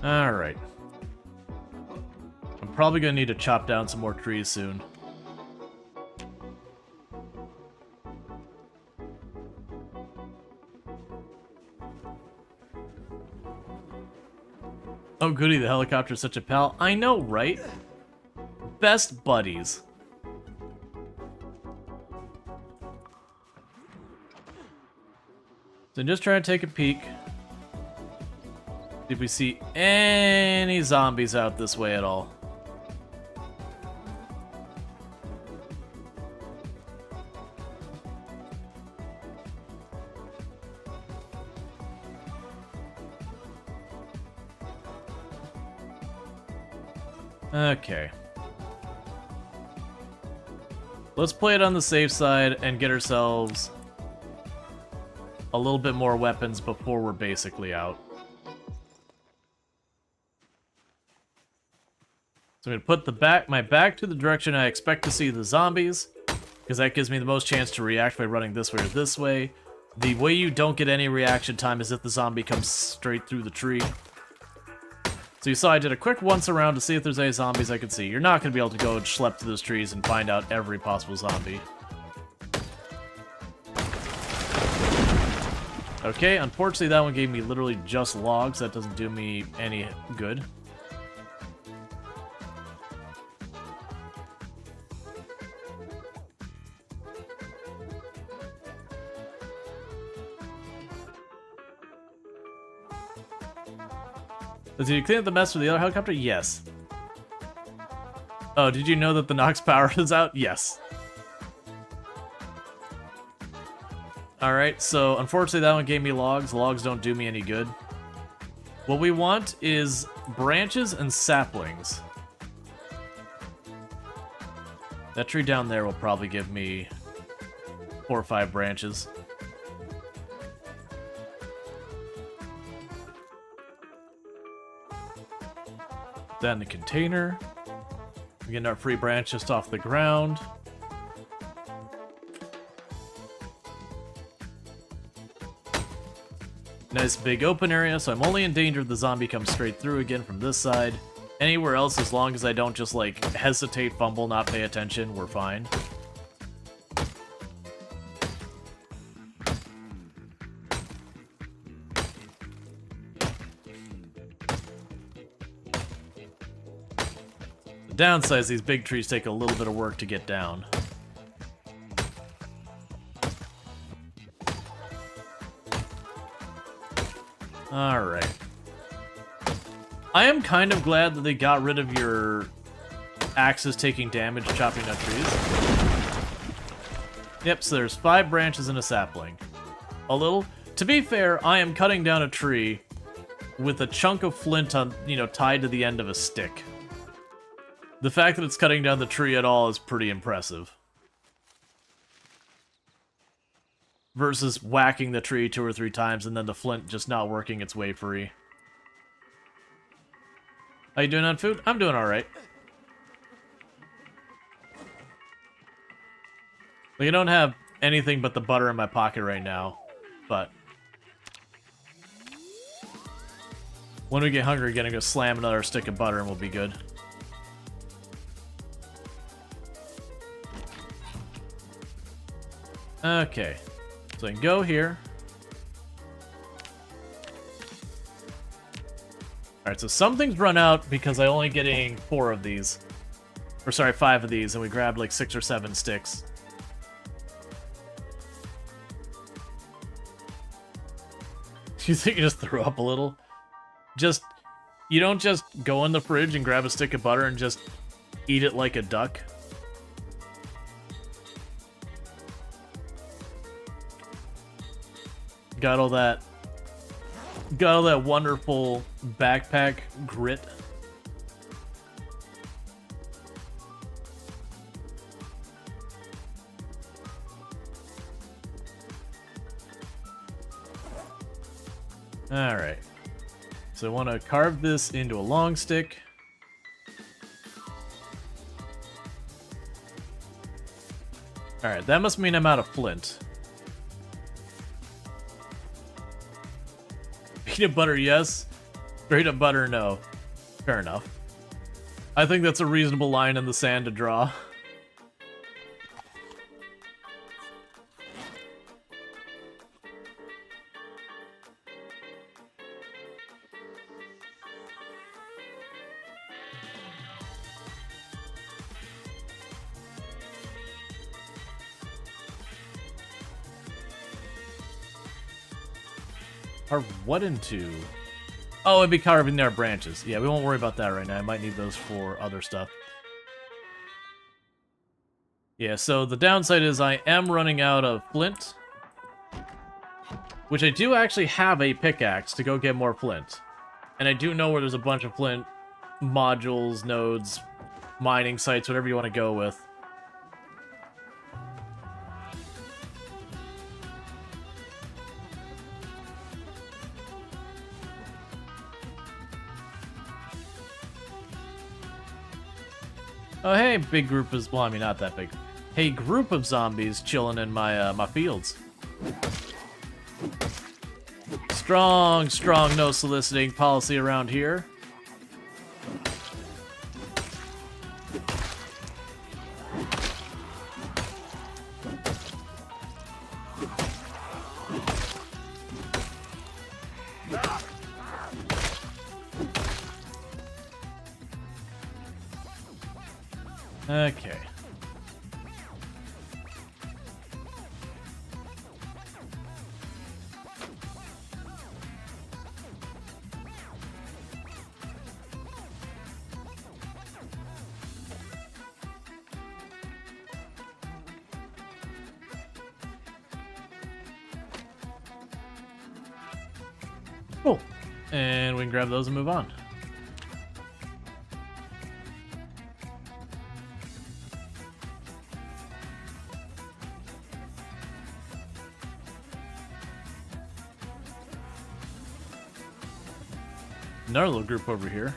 Alright. I'm probably gonna need to chop down some more trees soon. Oh goody, the helicopter's such a pal. I know, right? Best buddies. So I'm just trying to take a peek. See if we see any zombies out this way at all. Okay. Let's play it on the safe side and get ourselves a little bit more weapons before we're basically out. So I'm going to put my back to the direction I expect to see the zombies, because that gives me the most chance to react by running this way or this way. The way you don't get any reaction time is if the zombie comes straight through the tree. So you saw I did a quick once around to see if there's any zombies I could see. You're not going to be able to go and schlep through those trees and find out every possible zombie. Okay, unfortunately that one gave me literally just logs. That doesn't do me any good. Did you clean up the mess with the other helicopter? Yes. Oh, did you know that the Nox power is out? Yes. Alright, so unfortunately that one gave me logs. Logs don't do me any good. What we want is branches and saplings. That tree down there will probably give me 4 or 5 branches. Then the container. We're getting our free branch just off the ground. Nice big open area, so I'm only in danger if the zombie comes straight through again from this side. Anywhere else, as long as I don't just, like, hesitate, fumble, not pay attention, we're fine. The downside is these big trees take a little bit of work to get down. Alright. I am kind of glad that they got rid of your axes taking damage chopping down trees. Yep, so there's 5 branches and a sapling. A little. To be fair, I am cutting down a tree with a chunk of flint on, tied to the end of a stick. The fact that it's cutting down the tree at all is pretty impressive. Versus whacking the tree 2 or 3 times and then the flint just not working its way free. How you doing on food? I'm doing alright. Like, I don't have anything but the butter in my pocket right now, but when we get hungry again, I'm gonna slam another stick of butter and we'll be good. Okay. So I can go here. Alright, so something's run out because I'm only getting 4 of these. Or sorry, 5 of these, and we grabbed like 6 or 7 sticks. You think you just threw up a little? You don't just go in the fridge and grab a stick of butter and just eat it like a duck? Got all that wonderful backpack grit. Alright. So I want to carve this into a long stick. Alright, that must mean I'm out of flint. Peanut butter, yes. Straight up butter, no. Fair enough. I think that's a reasonable line in the sand to draw. Carve what into? Oh, it'd be carving their branches. Yeah, we won't worry about that right now. I might need those for other stuff. Yeah, so the downside is I am running out of flint. Which I do actually have a pickaxe to go get more flint. And I do know where there's a bunch of flint modules, nodes, mining sites, whatever you want to go with. Oh, hey, big group of... Well, I mean, not that big. Hey, group of zombies chilling in my, my fields. Strong no soliciting policy around here. Okay. Cool. And we can grab those and move on. Another little group over here.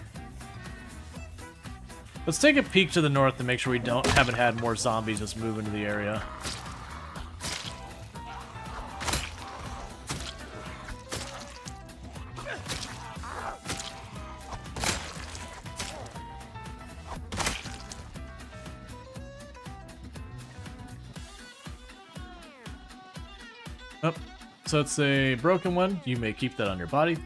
Let's take a peek to the north to make sure we haven't had more zombies just move into the area. Oh, so it's a broken one. You may keep that on your body.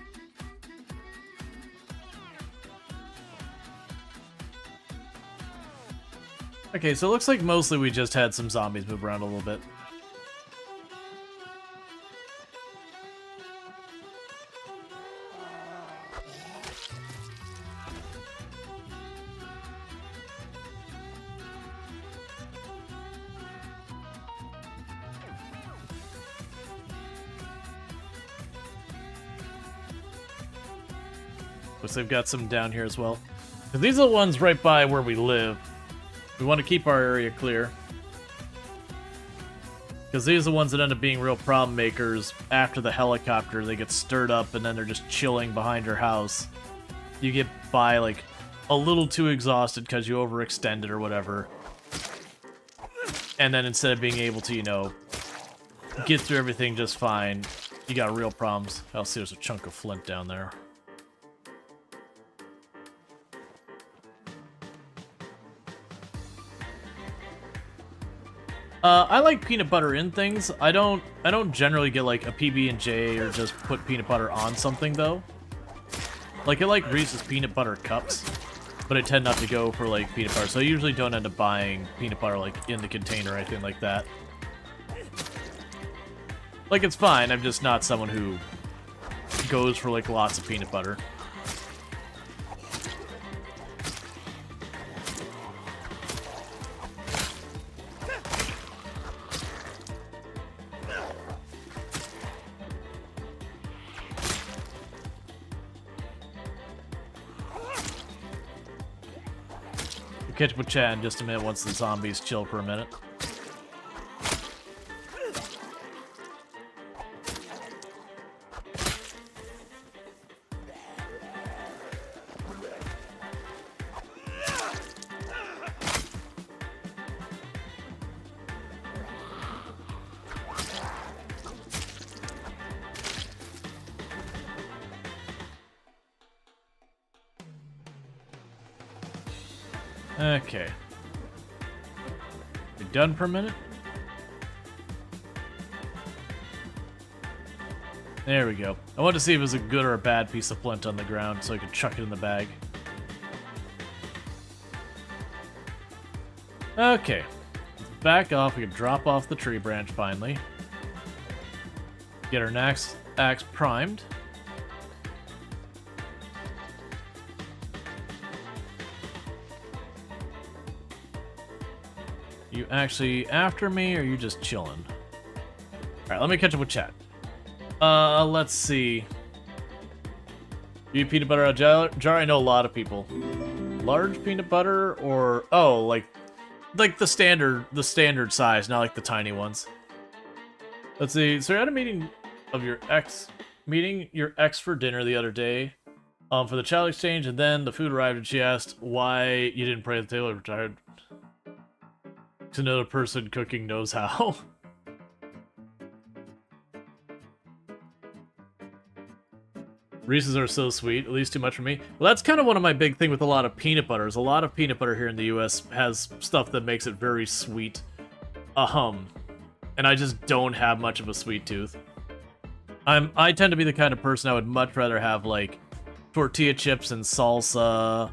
Okay, so it looks like mostly we just had some zombies move around a little bit. Looks like they've got some down here as well. These are the ones right by where we live. We want to keep our area clear. Because these are the ones that end up being real problem makers after the helicopter. They get stirred up and then they're just chilling behind your house. You get by like a little too exhausted because you overextended or whatever. And then instead of being able to, you know, get through everything just fine, you got real problems. I'll see there's a chunk of flint down there. I like peanut butter in things. I don't generally get like a PB&J or just put peanut butter on something though. Like I like Reese's peanut butter cups, but I tend not to go for like peanut butter. So I usually don't end up buying peanut butter like in the container or anything like that. Like it's fine, I'm just not someone who goes for like lots of peanut butter. Catch up with Chad in just a minute once the zombies chill for a minute. Okay. We done for a minute? There we go. I wanted to see if it was a good or a bad piece of flint on the ground so I could chuck it in the bag. Okay. Let's back off. We can drop off the tree branch finally. Get our next axe primed. You actually after me, or are you just chilling? Alright, let me catch up with chat. Let's see. You eat peanut butter out of jar? I know a lot of people. Large peanut butter, or oh, like the standard size, not like the tiny ones. Let's see. So you're at a meeting of your ex, meeting your ex for dinner the other day, for the child exchange, and then the food arrived, and she asked why you didn't pray at the table. Retired. Another person cooking knows how. Reese's are so sweet, at least too much for me. Well, that's kind of one of my big thing with a lot of peanut butters. A lot of peanut butter here in the US has stuff that makes it very sweet. And I just don't have much of a sweet tooth. I tend to be the kind of person I would much rather have like tortilla chips and salsa,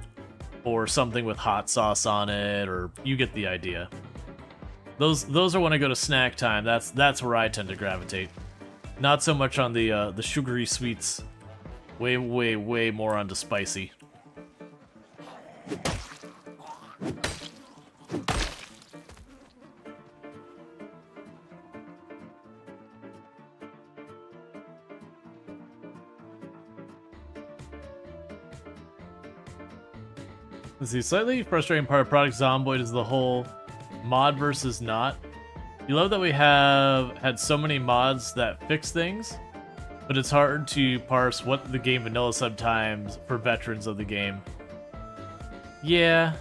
or something with hot sauce on it, or you get the idea. Those are when I go to snack time. That's where I tend to gravitate. Not so much on the sugary sweets. Way more onto spicy. The slightly frustrating part of Product Zomboid is the whole mod versus not. You love that we have had so many mods that fix things, but it's hard to parse what the game vanilla sometimes for veterans of the game. Yeah.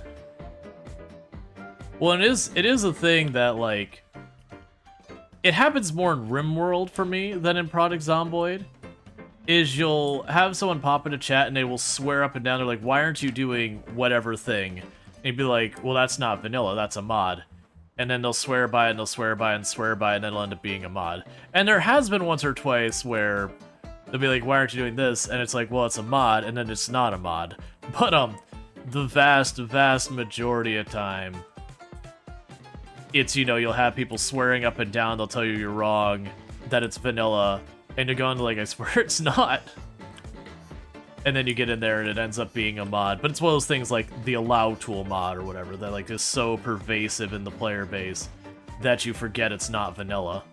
Well, it is a thing that, like, it happens more in RimWorld for me than in Product Zomboid. Is you'll have someone pop into chat and they will swear up and down, they're like, why aren't you doing whatever thing? And you'd be like, well, that's not vanilla, that's a mod. And then they'll swear by it, and they'll swear by it, and swear by it, and then it'll end up being a mod. And there has been once or twice where they'll be like, why aren't you doing this? And it's like, well, it's a mod, and then it's not a mod. But, the vast majority of time, it's, you know, you'll have people swearing up and down, they'll tell you you're wrong, that it's vanilla, and you're going to like, I swear it's not. And then you get in there and it ends up being a mod. But it's one of those things like the allow tool mod or whatever that like is so pervasive in the player base that you forget it's not vanilla.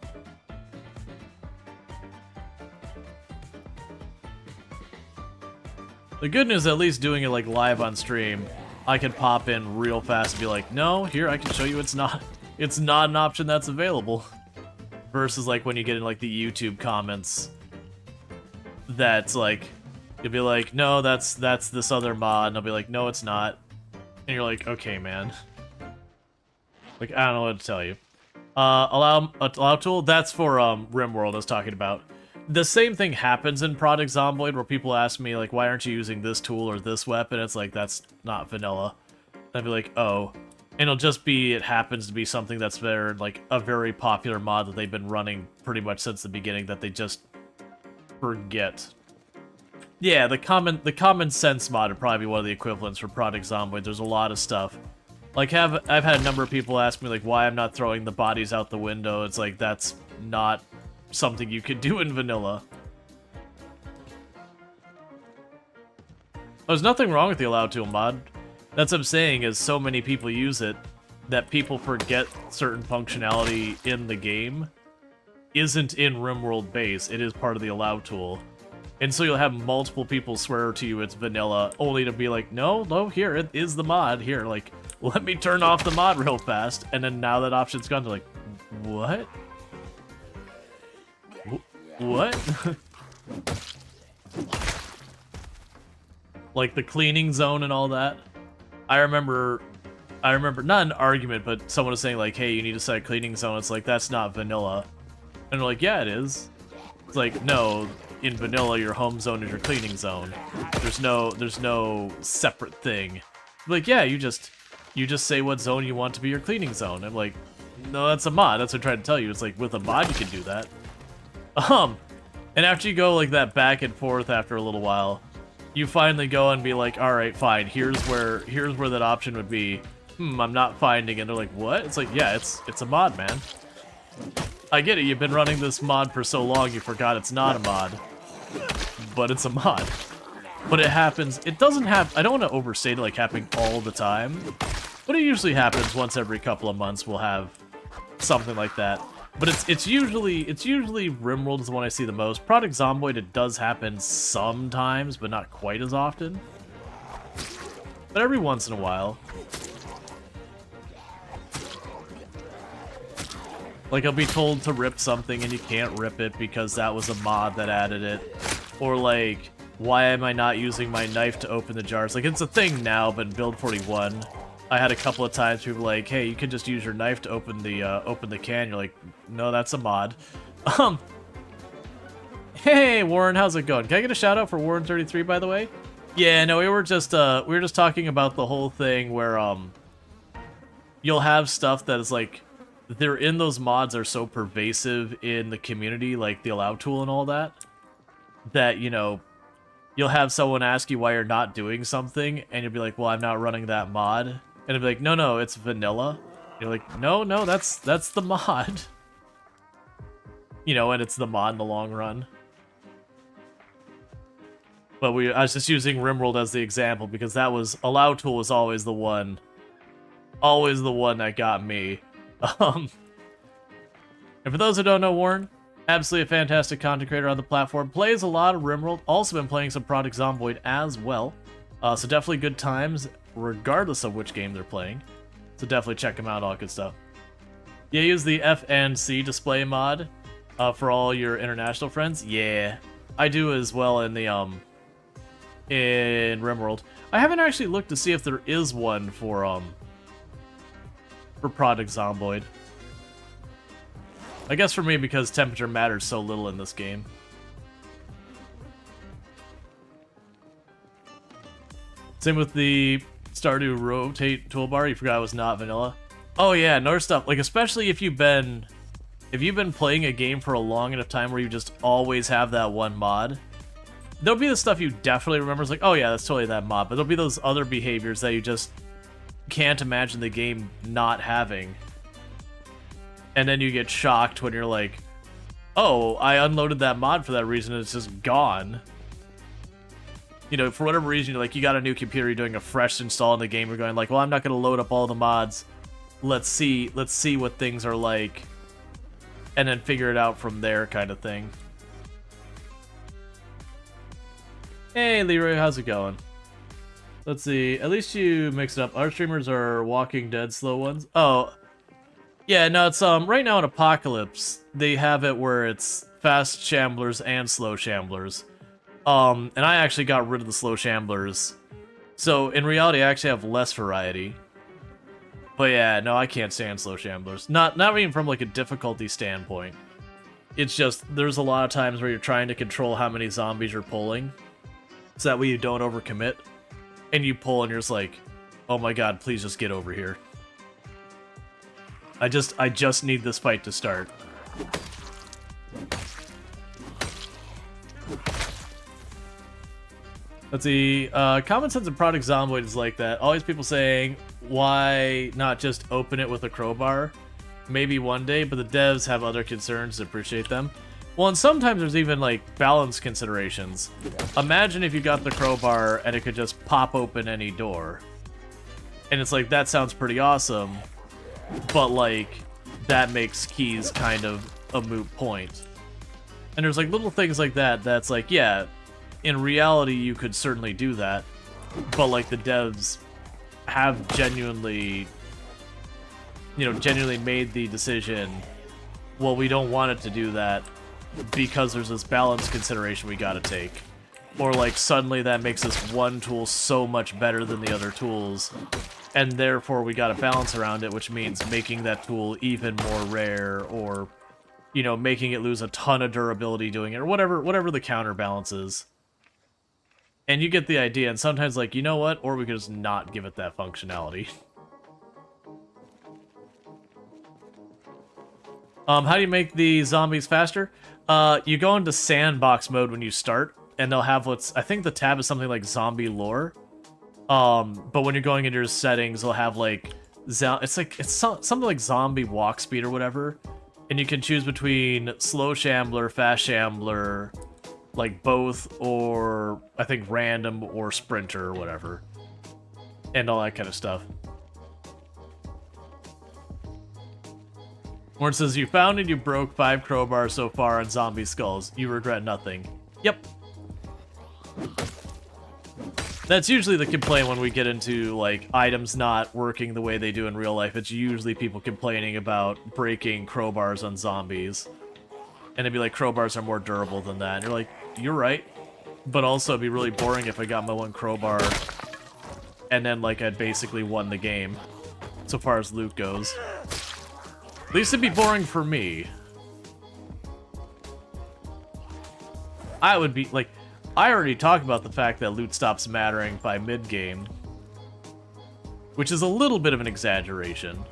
The good news, at least doing it like live on stream, I can pop in real fast and be like, no, here, I can show you it's not an option that's available. Versus like when you get in like the YouTube comments, that's like, you'll be like, no, that's this other mod, and I'll be like, no, it's not. And you're like, okay, man. Like, I don't know what to tell you. Allow tool, that's for RimWorld I was talking about. The same thing happens in Product Zomboid where people ask me like, why aren't you using this tool or this weapon? It's like, that's not vanilla. And I'd be like, oh. And it'll just be, it happens to be something that's there, like a very popular mod that they've been running pretty much since the beginning that they just forget. Yeah, the common sense mod would probably be one of the equivalents for Product Zomboid. There's a lot of stuff. Like, I've had a number of people ask me like why I'm not throwing the bodies out the window. It's like, that's not something you could do in vanilla. There's nothing wrong with the allow tool mod. That's what I'm saying, is so many people use it that people forget certain functionality in the game isn't in RimWorld base, it is part of the allow tool. And so you'll have multiple people swear to you it's vanilla, only to be like, no, here, it is the mod, here, like, let me turn off the mod real fast, and then now that option's gone, they're like, what? What? Like the cleaning zone and all that. I remember, not an argument, but someone was saying like, hey, you need to set a cleaning zone. It's like, that's not vanilla. And they're like, yeah, it is. It's like, no, in vanilla, your home zone is your cleaning zone. There's no separate thing. Like, yeah, you just say what zone you want to be your cleaning zone. I'm like, no, that's a mod. That's what I'm trying to tell you. It's like, with a mod, you can do that. And after you go like that back and forth after a little while, you finally go and be like, all right, fine, here's where that option would be. I'm not finding it. And they're like, what? It's like, yeah, it's a mod, man. I get it, you've been running this mod for so long you forgot it's not a mod. But it's a mod. But it happens, it doesn't have, I don't want to overstate it like happening all the time, but it usually happens once every couple of months we'll have something like that. But it's usually RimWorld is the one I see the most. Product Zomboid, it does happen sometimes, but not quite as often. But every once in a while. Like, I'll be told to rip something and you can't rip it because that was a mod that added it. Or like, why am I not using my knife to open the jars? Like, it's a thing now, but in Build 41, I had a couple of times people like, hey, you can just use your knife to open the can. You're like, no, that's a mod. Hey, Warren, how's it going? Can I get a shout out for Warren33, by the way? Yeah, no, we were just talking about the whole thing where you'll have stuff that is like, they're in those mods are so pervasive in the community, like the allow tool and all that, that, you know, you'll have someone ask you why you're not doing something, and you'll be like, well, I'm not running that mod. And it'll be like, no, no, it's vanilla. You're like, no, no, that's the mod. You know, and it's the mod in the long run. But I was just using RimWorld as the example because that was, allow tool was always the one that got me. And for those who don't know Warren, absolutely a fantastic content creator on the platform, plays a lot of RimWorld, also been playing some Project Zomboid as well. So definitely good times, regardless of which game they're playing. So definitely check them out, all good stuff. Yeah, use the FNC display mod for all your international friends. Yeah, I do as well in the in RimWorld. I haven't actually looked to see if there is one for Project Zomboid. I guess for me, because temperature matters so little in this game. Same with the Stardew Rotate toolbar. You forgot it was not vanilla. Oh yeah, another stuff. Like, especially if you've been playing a game for a long enough time where you just always have that one mod, there'll be the stuff you definitely remember. It's like, oh yeah, that's totally that mod. But there'll be those other behaviors that you just can't imagine the game not having. And then you get shocked when you're like, oh, I unloaded that mod for that reason, and it's just gone. You know, for whatever reason, you're like, you got a new computer, you're doing a fresh install in the game, you're going like, well, I'm not going to load up all the mods. Let's see what things are like, and then figure it out from there, kind of thing. Hey, Leroy, how's it going? Let's see, at least you mix it up. Our streamers are Walking Dead slow ones. Oh, yeah, no, it's, right now in Apocalypse, they have it where it's fast shamblers and slow shamblers. And I actually got rid of the slow shamblers. So, in reality, I actually have less variety. But yeah, no, I can't stand slow shamblers. Not even from, like, a difficulty standpoint. It's just, there's a lot of times where you're trying to control how many zombies you're pulling, so that way you don't overcommit. And you pull and you're just like, oh my god, please just get over here. I just need this fight to start. Let's see, common sense of Project Zomboid is like that. Always people saying, why not just open it with a crowbar? Maybe one day, but the devs have other concerns to appreciate them. Well, and sometimes there's even, like, balance considerations. Imagine if you got the crowbar and it could just pop open any door. And it's like, that sounds pretty awesome, but, like, that makes keys kind of a moot point. And there's, like, little things like that that's like, yeah, in reality you could certainly do that, but, like, the devs have genuinely, you know, genuinely made the decision, well, we don't want it to do that because there's this balance consideration we gotta take. Or, like, suddenly that makes this one tool so much better than the other tools, and therefore we gotta balance around it, which means making that tool even more rare, or, you know, making it lose a ton of durability doing it, or whatever the counterbalance is. And you get the idea, and sometimes, like, you know what? Or we could just not give it that functionality. How do you make the zombies faster? You go into sandbox mode when you start, and they'll have I think the tab is something like zombie lore. But when you're going into your settings, they'll have, like, it's something like zombie walk speed or whatever. And you can choose between slow shambler, fast shambler, like both, or I think random or sprinter or whatever. And all that kind of stuff. Where it says, you found and you broke 5 crowbars so far on zombie skulls. You regret nothing. Yep. That's usually the complaint when we get into, like, items not working the way they do in real life. It's usually people complaining about breaking crowbars on zombies. And they'd be like, crowbars are more durable than that. And you're like, you're right. But also, it'd be really boring if I got my one crowbar and then, like, I'd basically won the game, so far as loot goes. At least it'd be boring for me. I would be, like, I already talked about the fact that loot stops mattering by mid-game, which is a little bit of an exaggeration.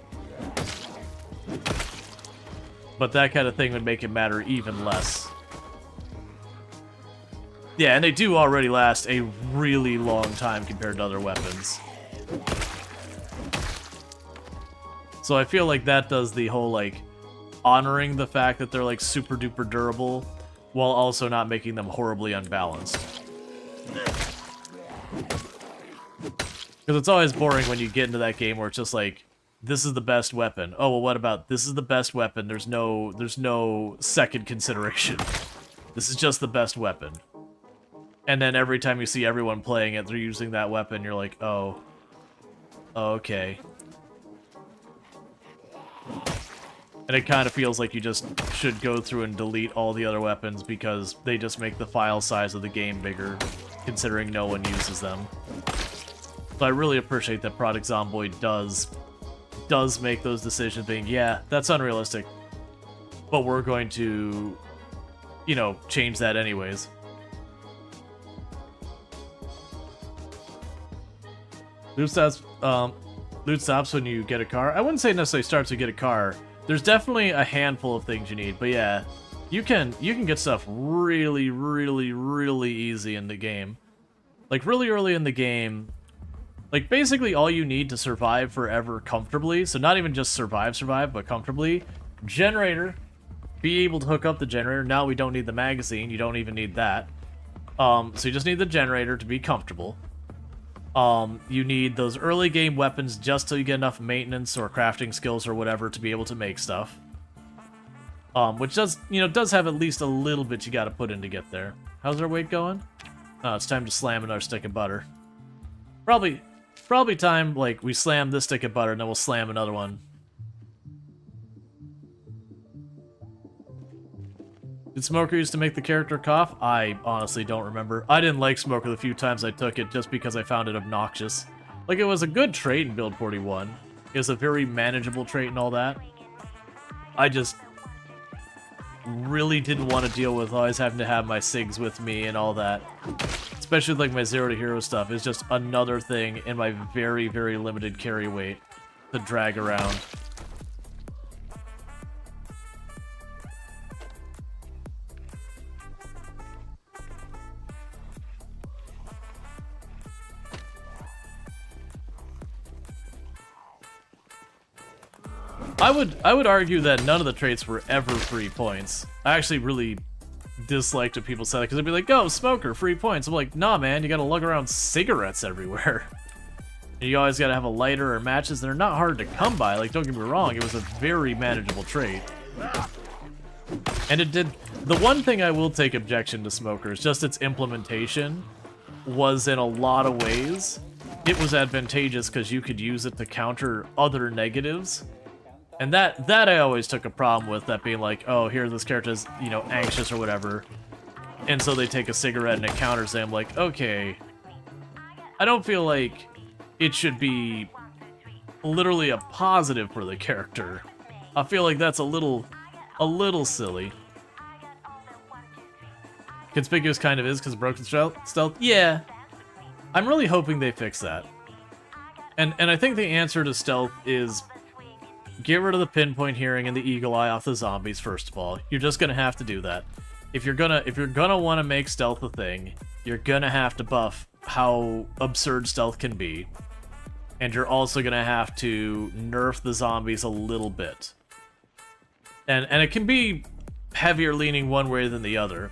But that kind of thing would make it matter even less. Yeah, and they do already last a really long time compared to other weapons. So I feel like that does the whole, like, honoring the fact that they're, like, super duper durable, while also not making them horribly unbalanced. Because it's always boring when you get into that game where it's just like, this is the best weapon. Oh, well, what about this is the best weapon? There's no second consideration. This is just the best weapon. And then every time you see everyone playing it, they're using that weapon, you're like, oh. Okay. And it kind of feels like you just should go through and delete all the other weapons because they just make the file size of the game bigger, considering no one uses them. So I really appreciate that Product Zomboid does make those decisions being, yeah, that's unrealistic, but we're going to, you know, change that anyways. Loot stops when you get a car. I wouldn't say necessarily starts when you get a car. There's definitely a handful of things you need, but yeah, you can get stuff really, really, really easy in the game. Like, really early in the game, like, basically all you need to survive forever comfortably, so not even just survive, but comfortably, generator, be able to hook up the generator. Now we don't need the magazine, you don't even need that. So you just need the generator to be comfortable. You need those early game weapons just till you get enough maintenance or crafting skills or whatever to be able to make stuff. Which does, you know, does have at least a little bit you gotta put in to get there. How's our weight going? Oh, it's time to slam another stick of butter. Probably time, like, we slam this stick of butter and then we'll slam another one. Did Smoker used to make the character cough? I honestly don't remember. I didn't like Smoker the few times I took it just because I found it obnoxious. Like, it was a good trait in Build 41. It was a very manageable trait and all that. I just really didn't want to deal with always having to have my SIGs with me and all that. Especially with, like, my 0 to hero stuff. It's just another thing in my very, very limited carry weight to drag around. I would argue that none of the traits were ever free points. I actually really disliked when people said that, because they'd be like, "Go, Smoker, free points." I'm like, nah, man, you gotta lug around cigarettes everywhere. And you always gotta have a lighter or matches that are not hard to come by. Like, don't get me wrong, it was a very manageable trait. And it did... The one thing I will take objection to Smoker is just its implementation was, in a lot of ways, it was advantageous because you could use it to counter other negatives. And that I always took a problem with, that being like, oh, here this character's, you know, anxious or whatever. And so they take a cigarette and it counters them. Like, okay, I don't feel like it should be literally a positive for the character. I feel like that's a little silly. Conspicuous kind of is because broken stealth. Yeah, I'm really hoping they fix that. And I think the answer to stealth is get rid of the pinpoint hearing and the eagle eye off the zombies. First of all, you're just gonna have to do that. If you're gonna want to make stealth a thing, you're gonna have to buff how absurd stealth can be, and you're also gonna have to nerf the zombies a little bit. And it can be heavier leaning one way than the other.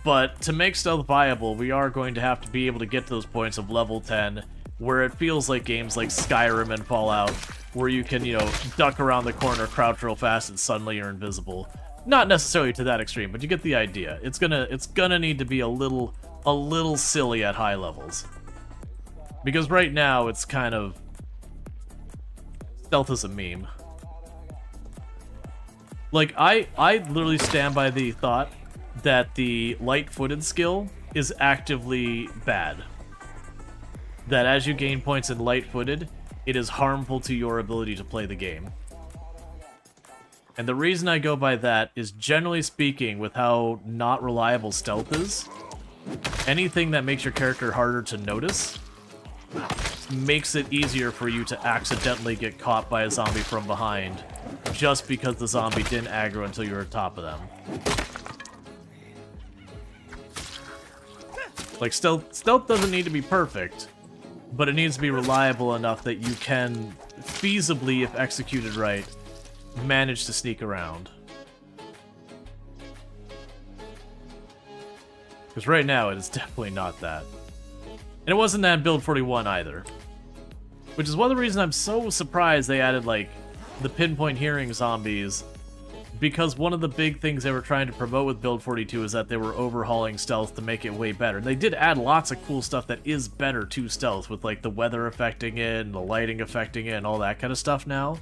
But to make stealth viable, we are going to have to be able to get to those points of level 10, where it feels like games like Skyrim and Fallout, where you can, you know, duck around the corner, crouch real fast, and suddenly you're invisible. Not necessarily to that extreme, but you get the idea. It's gonna need to be a little silly at high levels. Because right now, it's kind of... stealth is a meme. Like, I literally stand by the thought that the light-footed skill is actively bad. That as you gain points in light-footed, it is harmful to your ability to play the game. And the reason I go by that is, generally speaking, with how not reliable stealth is, anything that makes your character harder to notice makes it easier for you to accidentally get caught by a zombie from behind, just because the zombie didn't aggro until you were on top of them. Like, stealth doesn't need to be perfect, but it needs to be reliable enough that you can feasibly, if executed right, manage to sneak around. Because right now, it is definitely not that. And it wasn't that in Build 41 either. Which is one of the reasons I'm so surprised they added, like, the pinpoint hearing zombies. Because one of the big things they were trying to promote with Build 42 is that they were overhauling stealth to make it way better. And they did add lots of cool stuff that is better to stealth, with, like, the weather affecting it, and the lighting affecting it, and all that kind of stuff now.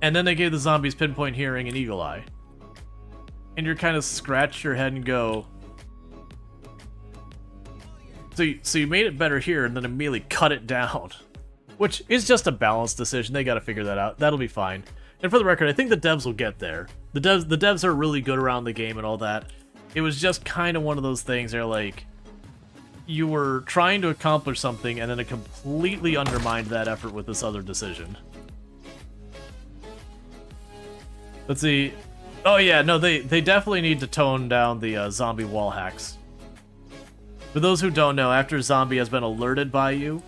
And then they gave the zombies pinpoint hearing and eagle eye. And you're kind of scratch your head and go... So you made it better here, and then immediately cut it down. Which is just a balance decision. They gotta figure that out. That'll be fine. And for the record, I think the devs will get there. The devs are really good around the game and all that. It was just kind of one of those things where, like, you were trying to accomplish something, and then it completely undermined that effort with this other decision. Let's see. Oh yeah, no, they definitely need to tone down the zombie wall hacks. For those who don't know, after a zombie has been alerted by you,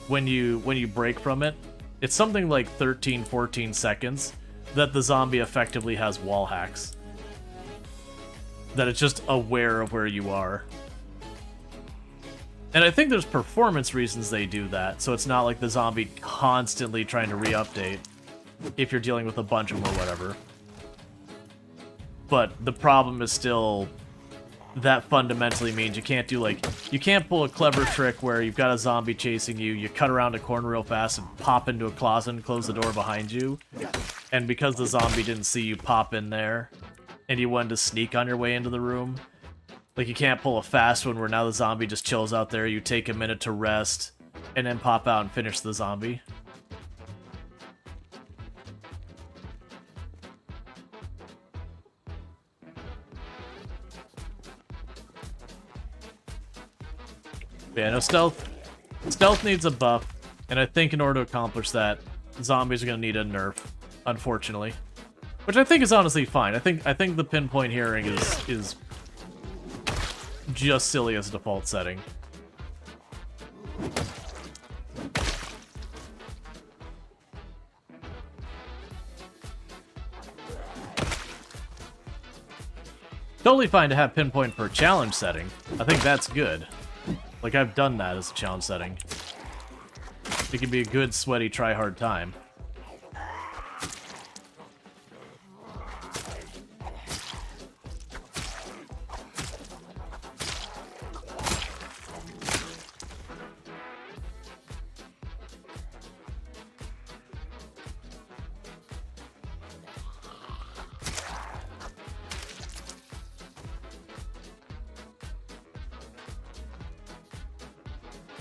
when you break from it, it's something like 13, 14 seconds that the zombie effectively has wall hacks. That it's just aware of where you are. And I think there's performance reasons they do that, so it's not like the zombie constantly trying to re-update if you're dealing with a bunch of them or whatever. But the problem is still... that fundamentally means you can't do, like, you can't pull a clever trick where you've got a zombie chasing you, you cut around a corner real fast and pop into a closet and close the door behind you. And because the zombie didn't see you pop in there, and you wanted to sneak on your way into the room, like, you can't pull a fast one where now the zombie just chills out there, you take a minute to rest, and then pop out and finish the zombie. Yeah, no, stealth needs a buff, and I think in order to accomplish that, zombies are going to need a nerf, unfortunately. Which I think is honestly fine. I think the pinpoint hearing is just silly as a default setting. Totally fine to have pinpoint for a challenge setting. I think that's good. Like, I've done that as a challenge setting. It can be a good, sweaty, try-hard time.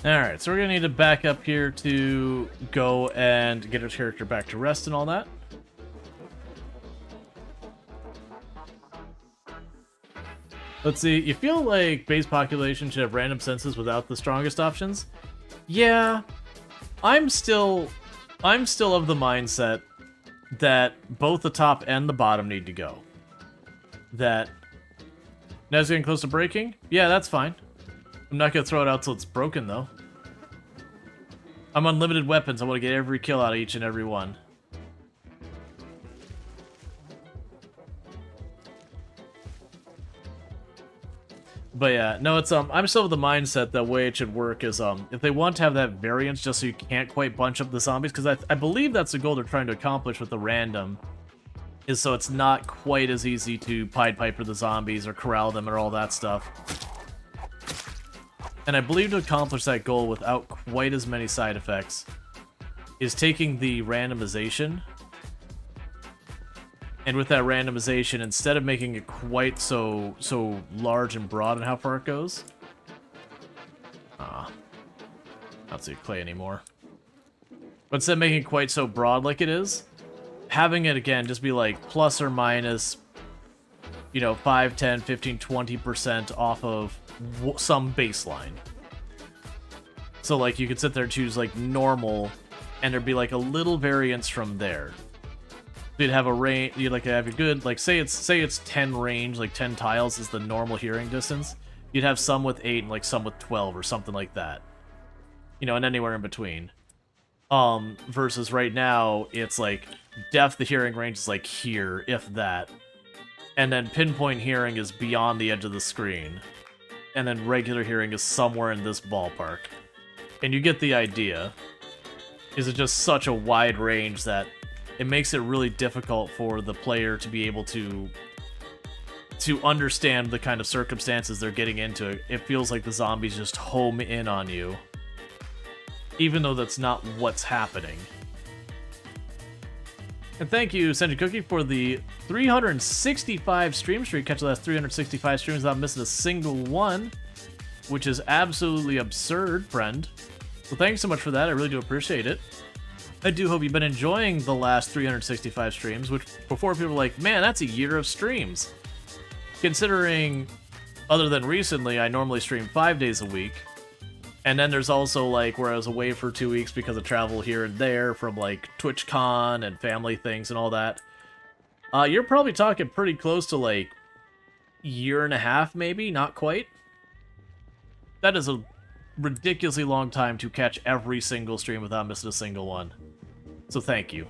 Alright, so we're gonna need to back up here to go and get our character back to rest and all that. Let's see, you feel like base population should have random senses without the strongest options? Yeah, I'm still of the mindset that both the top and the bottom need to go. That... Now it's getting close to breaking? Yeah, that's fine. I'm not gonna throw it out till it's broken, though. I'm unlimited weapons. I want to get every kill out of each and every one. But yeah, no, it's I'm still of the mindset that way it should work is if they want to have that variance just so you can't quite bunch up the zombies, because I believe that's the goal they're trying to accomplish with the random, is so it's not quite as easy to Pied Piper the zombies or corral them or all that stuff. And I believe to accomplish that goal without quite as many side effects is taking the randomization, and with that randomization, instead of making it quite so large and broad in how far it goes, I don't see clay anymore. But instead of making it quite so broad like it is, having it again just be like plus or minus, you know, 5, 10, 15, 20% off of some baseline. So like you could sit there and choose like normal, and there'd be like a little variance from there. You'd have a range, you'd like have a good, like say it's 10 range, like 10 tiles is the normal hearing distance. You'd have some with 8 and like some with 12 or something like that. You know, and anywhere in between. Versus right now, it's like depth of hearing range is like here, if that. And then pinpoint hearing is beyond the edge of the screen. And then regular hearing is somewhere in this ballpark. And you get the idea. Is it just such a wide range that it makes it really difficult for the player to be able to understand the kind of circumstances they're getting into. It feels like the zombies just home in on you. Even though that's not what's happening. And thank you, Senji Cookie, for the 365 stream streak. Catch the last 365 streams without missing a single one. Which is absolutely absurd, friend. So thanks so much for that. I really do appreciate it. I do hope you've been enjoying the last 365 streams, which before people were like, man, that's a year of streams. Considering, other than recently, I normally stream 5 days a week. And then there's also, like, where I was away for 2 weeks because of travel here and there from, like, TwitchCon and family things and all that. You're probably talking pretty close to, like, year and a half, maybe? Not quite. That is a ridiculously long time to catch every single stream without missing a single one. So thank you.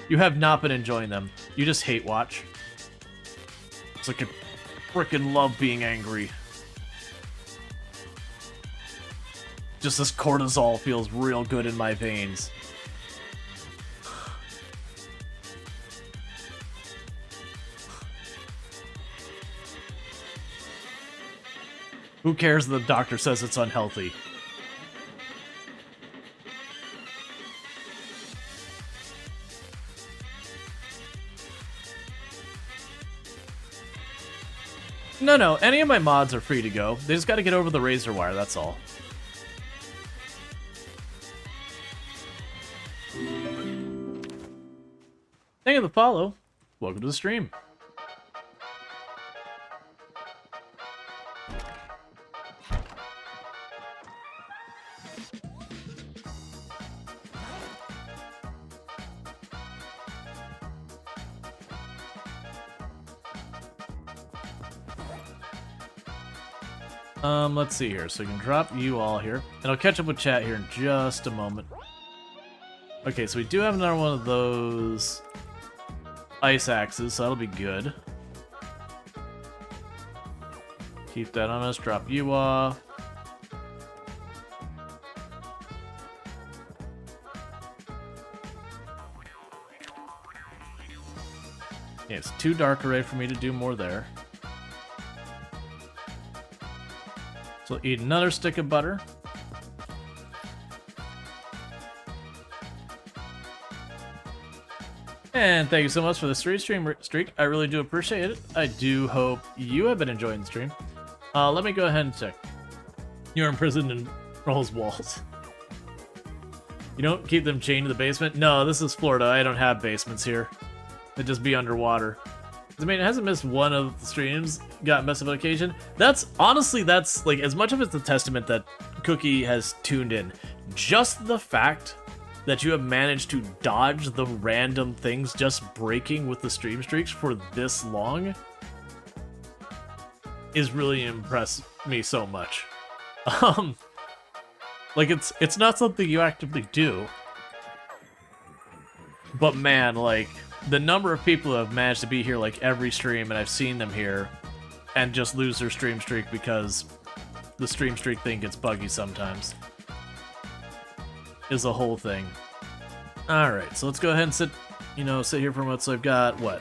You have not been enjoying them. You just hate watch. It's like I frickin' love being angry. Just this cortisol feels real good in my veins. Who cares if the doctor says it's unhealthy? No, any of my mods are free to go. They just gotta get over the razor wire, that's all. Thank you for the follow. Welcome to the stream. Let's see here. So we can drop you all here. And I'll catch up with chat here in just a moment. Okay, so we do have another one of those ice axes, so that'll be good. Keep that on us, drop you off. Yeah, it's too dark already for me to do more there. So eat another stick of butter. And thank you so much for the stream streak. I really do appreciate it. I do hope you have been enjoying the stream. Let me go ahead and check. You're imprisoned in Rual's walls. You don't keep them chained to the basement? No, this is Florida. I don't have basements here. They'd just be underwater. I mean, it hasn't missed one of the streams, got messed up on occasion. Honestly, that's, like, as much of it's a testament that Cookie has tuned in. Just the fact that you have managed to dodge the random things just breaking with the stream streaks for this long is really impressed me so much. Like, it's not something you actively do. But man, like, the number of people who have managed to be here like every stream, and I've seen them here, and just lose their stream streak because the stream streak thing gets buggy sometimes, is a whole thing. Alright, so let's go ahead and sit here for a moment. So I've got, what?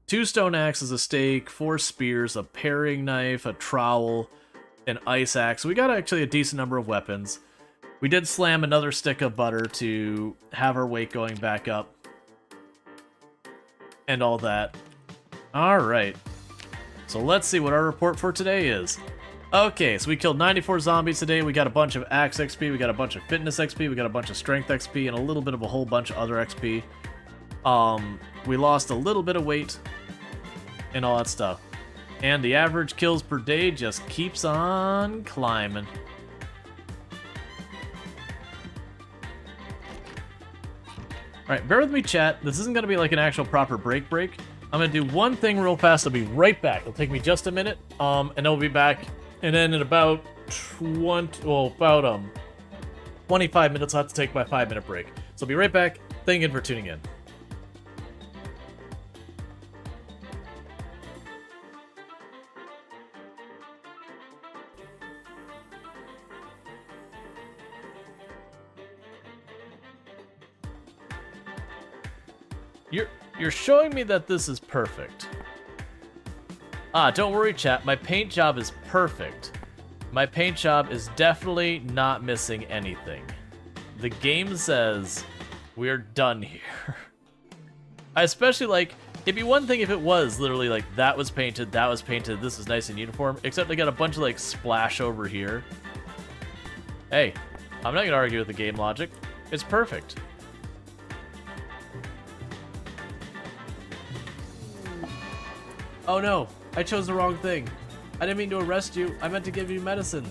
2 stone axes, a stake, 4 spears, a paring knife, a trowel, an ice axe. So we got actually a decent number of weapons. We did slam another stick of butter to have our weight going back up. And all that. Alright. So let's see what our report for today is. Okay, so we killed 94 zombies today. We got a bunch of axe XP, we got a bunch of fitness XP, we got a bunch of strength XP, and a little bit of a whole bunch of other XP. We lost a little bit of weight and all that stuff. And the average kills per day just keeps on climbing. Alright, bear with me, chat. This isn't going to be like an actual proper break. I'm gonna do one thing real fast. I'll be right back. It'll take me just a minute. And I'll be back. And then in about 25 minutes, I'll have to take my 5-minute break. So I'll be right back. Thank you for tuning in. You're showing me that this is perfect. Don't worry, chat. My paint job is perfect. My paint job is definitely not missing anything. The game says we're done here. I especially like, it'd be one thing if it was literally like that was painted, this is nice and uniform, except they got a bunch of like splash over here. Hey, I'm not gonna argue with the game logic. It's perfect. Oh no, I chose the wrong thing. I didn't mean to arrest you. I meant to give you medicine.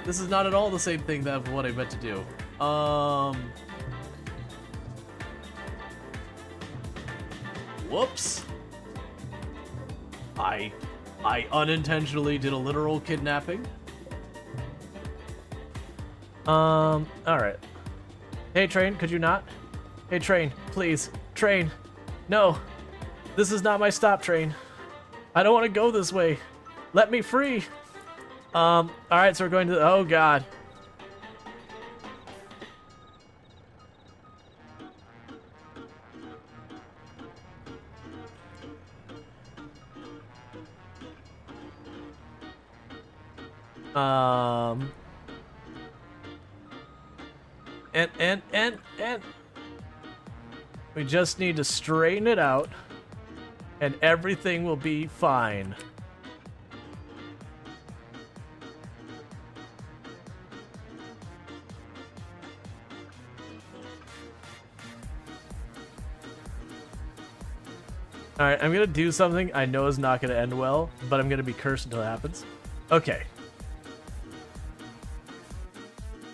This is not at all the same thing that what I meant to do. Whoops. I unintentionally did a literal kidnapping. Alright. Hey, train, could you not? Hey, train, please. Train. No. This is not my stop, train. I don't want to go this way. Let me free. Alright, so we're going to... Oh, God. And we just need to straighten it out and everything will be fine. Alright, I'm gonna do something I know is not gonna end well, but I'm gonna be cursed until it happens. Okay.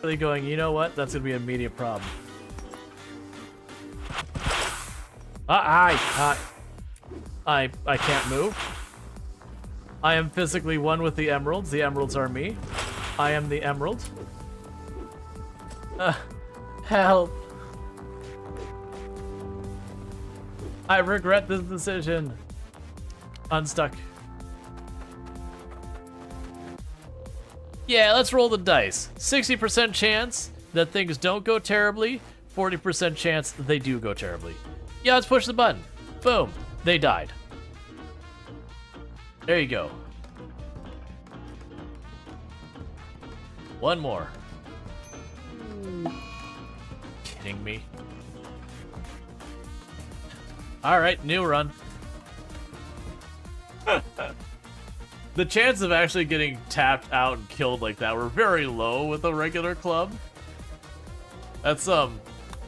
Really going, you know what? That's gonna be an immediate problem. I can't move. I am physically one with the emeralds. The emeralds are me. I am the emerald. Help. I regret this decision. Unstuck. Yeah, let's roll the dice. 60% chance that things don't go terribly. 40% chance that they do go terribly. Yeah, let's push the button. Boom. They died. There you go. One more. Kidding me? Alright, new run. The chance of actually getting tapped out and killed like that were very low with a regular club. That's some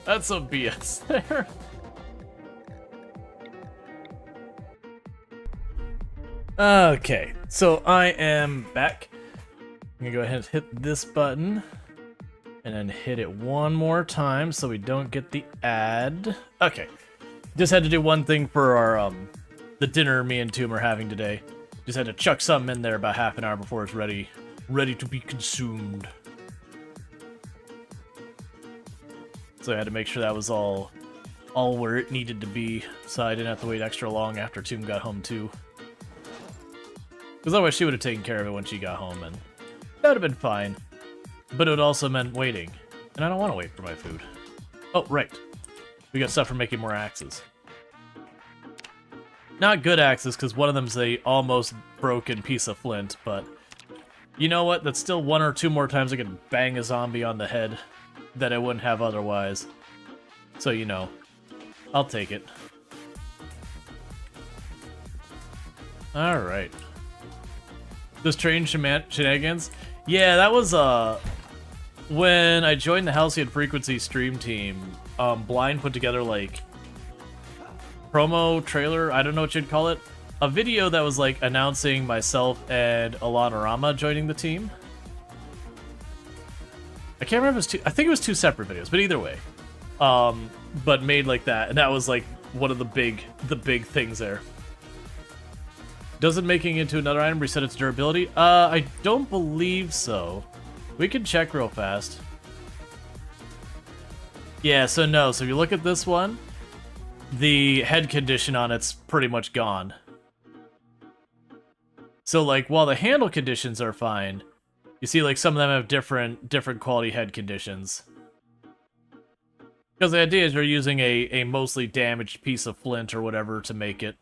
BS there. Okay, so I am back. I'm gonna go ahead and hit this button and then hit it one more time so we don't get the ad. Okay, just had to do one thing for our the dinner me and Toom are having today. Just had to chuck something in there about half an hour before it's ready to be consumed. So I had to make sure that was all where it needed to be, so I didn't have to wait extra long after Toom got home too. Because otherwise she would have taken care of it when she got home, and that would have been fine. But it would also meant waiting. And I don't want to wait for my food. Oh, right. We got stuff for making more axes. Not good axes, because one of them's a almost broken piece of flint, but... You know what? That's still one or two more times I can bang a zombie on the head that I wouldn't have otherwise. So, you know. I'll take it. Alright. This train shenanigans? Yeah, that was, when I joined the Halcyon Frequency stream team, Blind put together, like, promo trailer, I don't know what you'd call it, a video that was, like, announcing myself and Alanorama joining the team. I can't remember if it was I think it was two separate videos, but either way. But made like that, and that was, like, one of the big things there. Does it making it into another item reset its durability? I don't believe so. We can check real fast. Yeah, so no. So if you look at this one, the head condition on it's pretty much gone. So like, while the handle conditions are fine, you see like some of them have different quality head conditions. Because the idea is you're using a mostly damaged piece of flint or whatever to make it.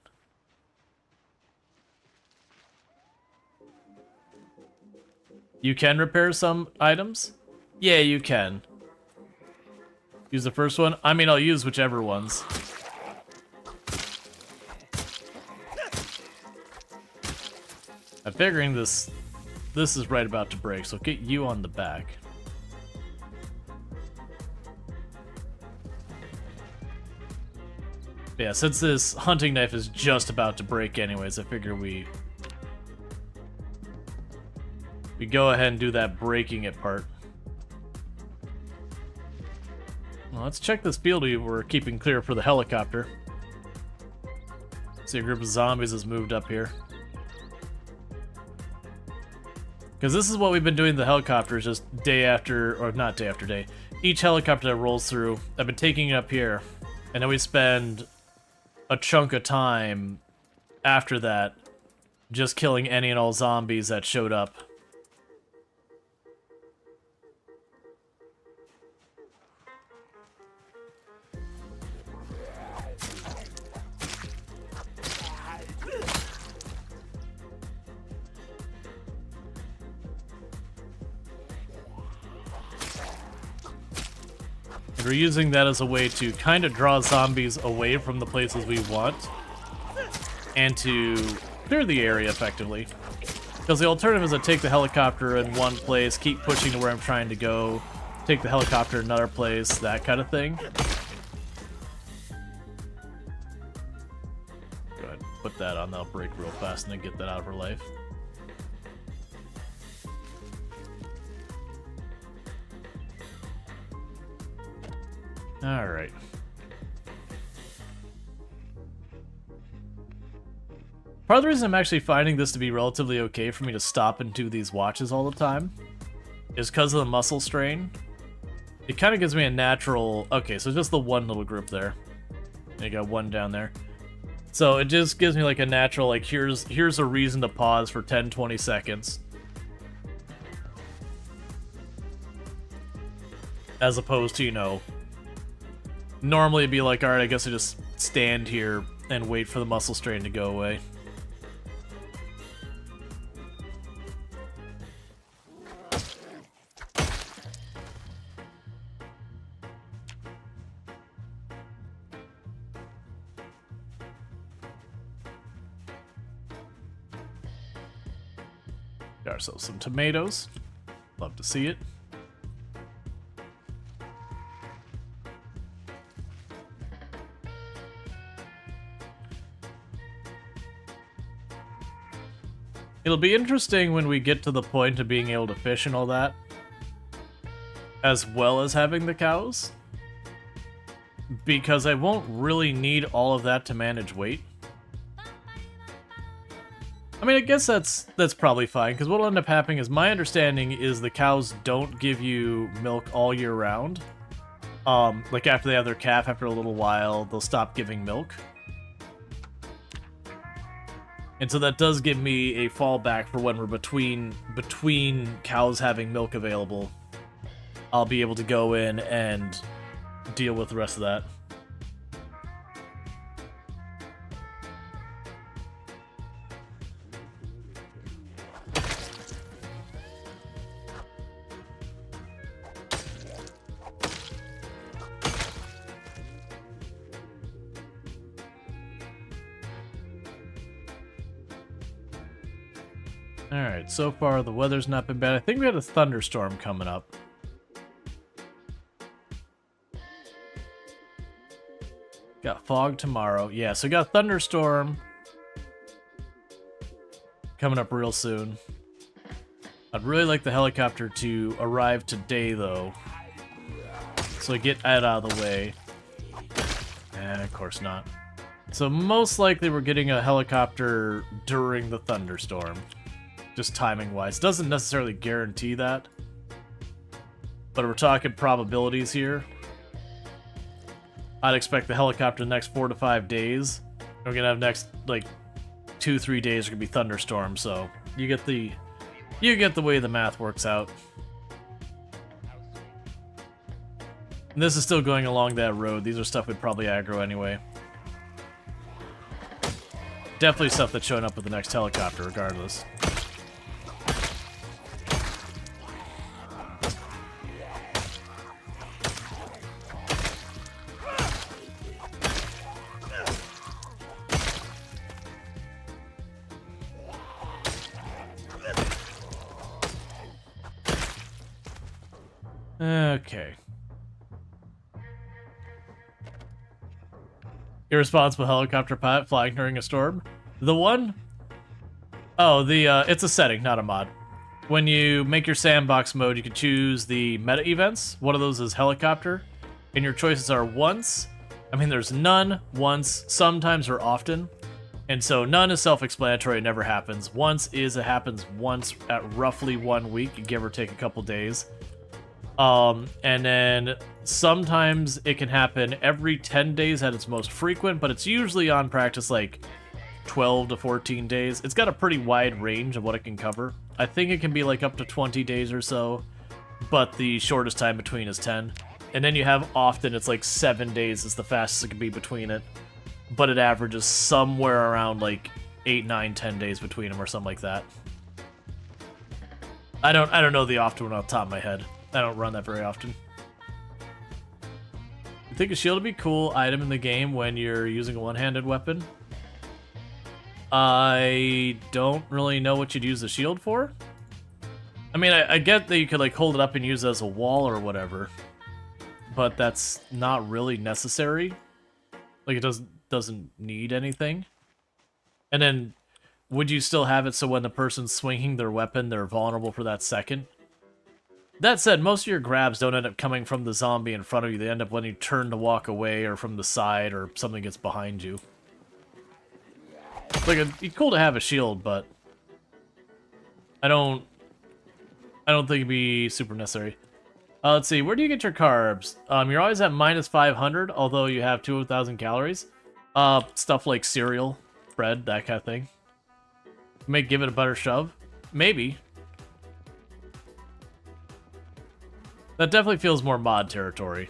You can repair some items? Yeah, you can. Use the first one? I mean, I'll use whichever ones. I'm figuring this is right about to break, so get you on the back. Yeah, since this hunting knife is just about to break anyways, I figure we go ahead and do that breaking it part. Well, let's check this field we're keeping clear for the helicopter. See, a group of zombies has moved up here. Because this is what we've been doing to the helicopters, just day after, or not day after day. Each helicopter that rolls through, I've been taking it up here, and then we spend a chunk of time after that just killing any and all zombies that showed up. And we're using that as a way to kind of draw zombies away from the places we want and to clear the area effectively. Because the alternative is to take the helicopter in one place, keep pushing to where I'm trying to go, take the helicopter in another place, that kind of thing. Go ahead, put that on, that'll break real fast and then get that out of her life. Alright. Part of the reason I'm actually finding this to be relatively okay for me to stop and do these watches all the time is because of the muscle strain. It kind of gives me a natural... Okay, so just the one little group there. You got one down there. So it just gives me like a natural, like, here's a reason to pause for 10-20 seconds. As opposed to, you know... Normally it'd be like, alright, I guess I just stand here and wait for the muscle strain to go away. Got ourselves some tomatoes. Love to see it. It'll be interesting when we get to the point of being able to fish and all that, as well as having the cows, because I won't really need all of that to manage weight. I mean, I guess that's probably fine, because what'll end up happening is, my understanding is the cows don't give you milk all year round. Like after they have their calf, after a little while, they'll stop giving milk. And so that does give me a fallback for when we're between cows having milk available. I'll be able to go in and deal with the rest of that. Alright, so far the weather's not been bad. I think we had a thunderstorm coming up. Got fog tomorrow. Yeah, so we got a thunderstorm coming up real soon. I'd really like the helicopter to arrive today, though, so I get that out of the way. And of course not. So most likely we're getting a helicopter during the thunderstorm. Just timing-wise. Doesn't necessarily guarantee that. But we're talking probabilities here. I'd expect the helicopter the next 4 to 5 days. We're gonna have next, like, 2-3 days are gonna be thunderstorms, so you get the way the math works out. And this is still going along that road. These are stuff we'd probably aggro anyway. Definitely stuff that's showing up with the next helicopter, regardless. Okay. Irresponsible helicopter pilot flying during a storm. The one? Oh, it's a setting, not a mod. When you make your sandbox mode, you can choose the meta events. One of those is helicopter. And your choices are once. I mean, there's none, once, sometimes, or often. And so none is self-explanatory, it never happens. Once is it happens once at roughly 1 week, give or take a couple days. And then sometimes it can happen every 10 days at its most frequent, but it's usually on practice like 12 to 14 days. It's got a pretty wide range of what it can cover. I think it can be like up to 20 days or so, but the shortest time between is 10. And then you have often, it's like 7 days is the fastest it can be between it, but it averages somewhere around like 8, 9, 10 days between them or something like that. I don't know the often one off the top of my head. I don't run that very often. You think a shield would be a cool item in the game when you're using a one-handed weapon? I don't really know what you'd use the shield for. I mean, I get that you could like hold it up and use it as a wall or whatever, but that's not really necessary. Like it doesn't need anything. And then, would you still have it so when the person's swinging their weapon, they're vulnerable for that second? That said, most of your grabs don't end up coming from the zombie in front of you. They end up when you turn to walk away or from the side or something gets behind you. Like, it'd be cool to have a shield, but I don't think it'd be super necessary. Let's see, where do you get your carbs? You're always at minus 500, although you have 2,000 calories. Stuff like cereal, bread, that kind of thing. May give it a better shove? Maybe. That definitely feels more mod territory.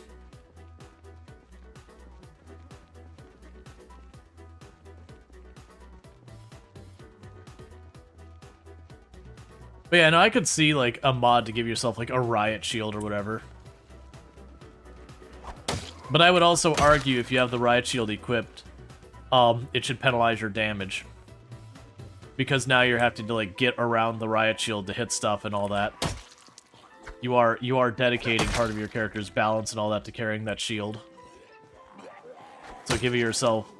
But yeah, no, I could see like a mod to give yourself like a riot shield or whatever. But I would also argue if you have the riot shield equipped, it should penalize your damage. Because now you're having to like get around the riot shield to hit stuff and all that. You are dedicating part of your character's balance and all that to carrying that shield. So give yourself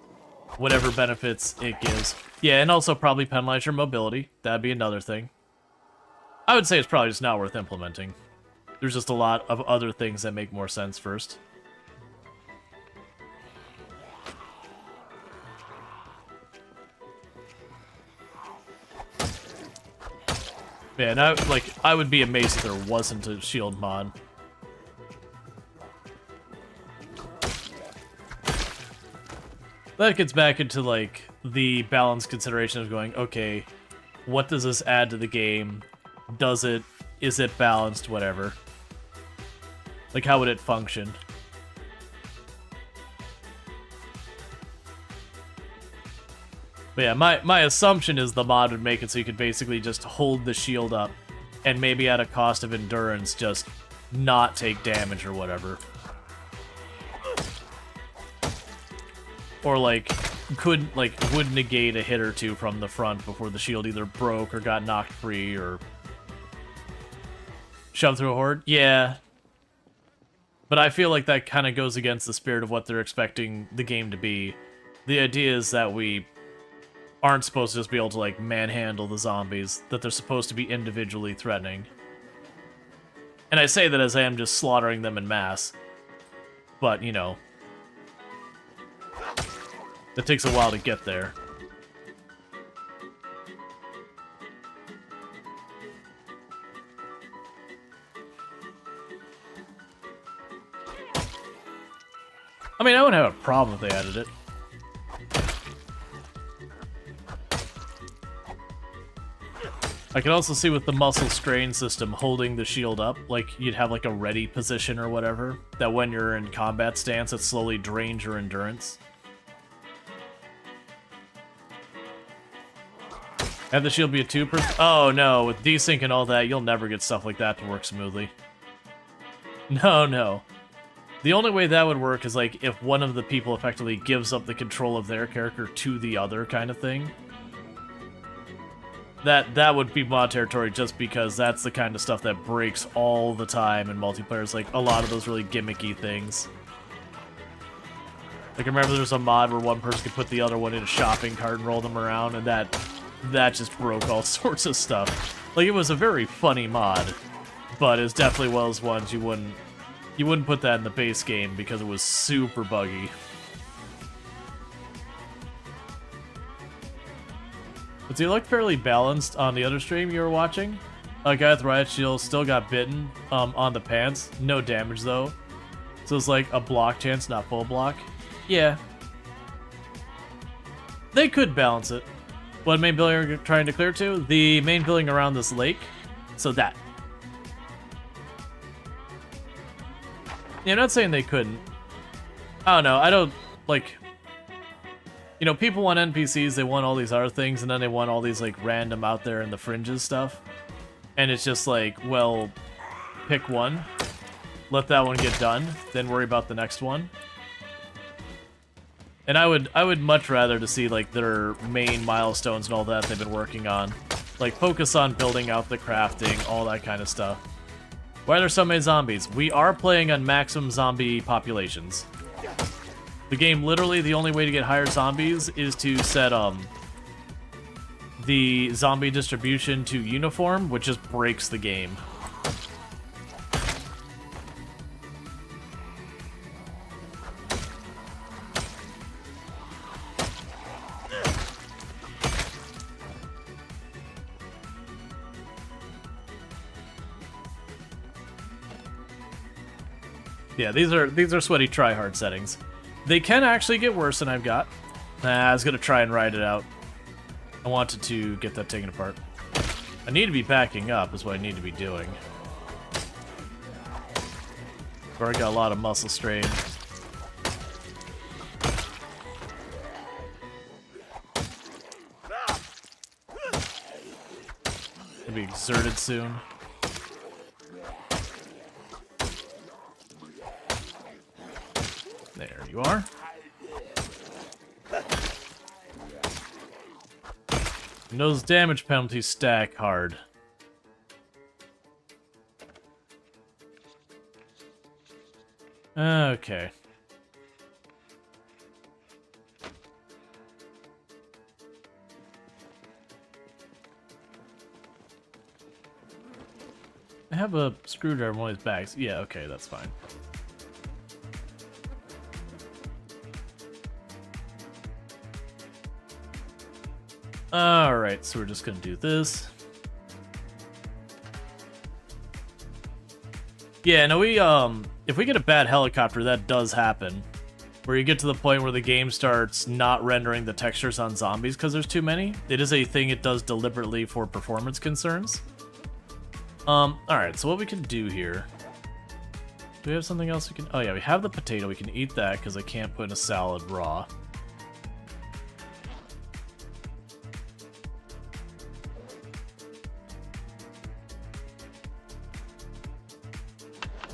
whatever benefits it gives. Yeah, and also probably penalize your mobility. That'd be another thing. I would say it's probably just not worth implementing. There's just a lot of other things that make more sense first. Man, I would be amazed if there wasn't a shield mod. That gets back into like the balance consideration of going, okay, what does this add to the game? Is it balanced, whatever? Like, how would it function? But yeah, my assumption is the mod would make it so you could basically just hold the shield up and maybe at a cost of endurance just not take damage or whatever. Or like would negate a hit or two from the front before the shield either broke or got knocked free or shoved through a horde. Yeah. But I feel like that kind of goes against the spirit of what they're expecting the game to be. The idea is that we aren't supposed to just be able to, like, manhandle the zombies, that they're supposed to be individually threatening. And I say that as I am just slaughtering them en masse. But, you know. It takes a while to get there. I mean, I wouldn't have a problem if they added it. I can also see with the muscle strain system holding the shield up, like you'd have like a ready position or whatever, that when you're in combat stance, it slowly drains your endurance. Have the shield be a 2%? Oh no, with desync and all that, you'll never get stuff like that to work smoothly. No, no. The only way that would work is like if one of the people effectively gives up the control of their character to the other kind of thing. That would be mod territory just because that's the kind of stuff that breaks all the time in multiplayer. It's like a lot of those really gimmicky things. Like I remember there was a mod where one person could put the other one in a shopping cart and roll them around, and that just broke all sorts of stuff. Like it was a very funny mod, but it's definitely one of those ones you wouldn't put that in the base game because it was super buggy. But you look fairly balanced on the other stream you were watching. A guy with riot shield still got bitten on the pants. No damage though. So it's like a block chance, not full block. Yeah. They could balance it. What main building are you trying to clear to? The main building around this lake. So that. Yeah, I'm not saying they couldn't. I don't know. I don't, like... You know, people want NPCs, they want all these other things, and then they want all these, like, random out there in the fringes stuff. And it's just like, well, pick one. Let that one get done, then worry about the next one. And I would much rather to see, like, their main milestones and all that they've been working on. Like, focus on building out the crafting, all that kind of stuff. Why are there so many zombies? We are playing on maximum zombie populations. The game, literally, the only way to get higher zombies is to set, the zombie distribution to uniform, which just breaks the game. Yeah, these are sweaty try-hard settings. They can actually get worse than I've got. I was gonna try and ride it out. I wanted to get that taken apart. I need to be backing up is what I need to be doing. I've already got a lot of muscle strain. Gonna be exerted soon. There you are. And those damage penalties stack hard. Okay. I have a screwdriver in one of these bags. Yeah, okay, that's fine. Alright, so we're just gonna do this. Yeah, no, if we get a bad helicopter, that does happen. Where you get to the point where the game starts not rendering the textures on zombies because there's too many. It is a thing it does deliberately for performance concerns. Alright, so what we can do here... Do we have something else we can... Oh yeah, we have the potato. We can eat that because I can't put in a salad raw.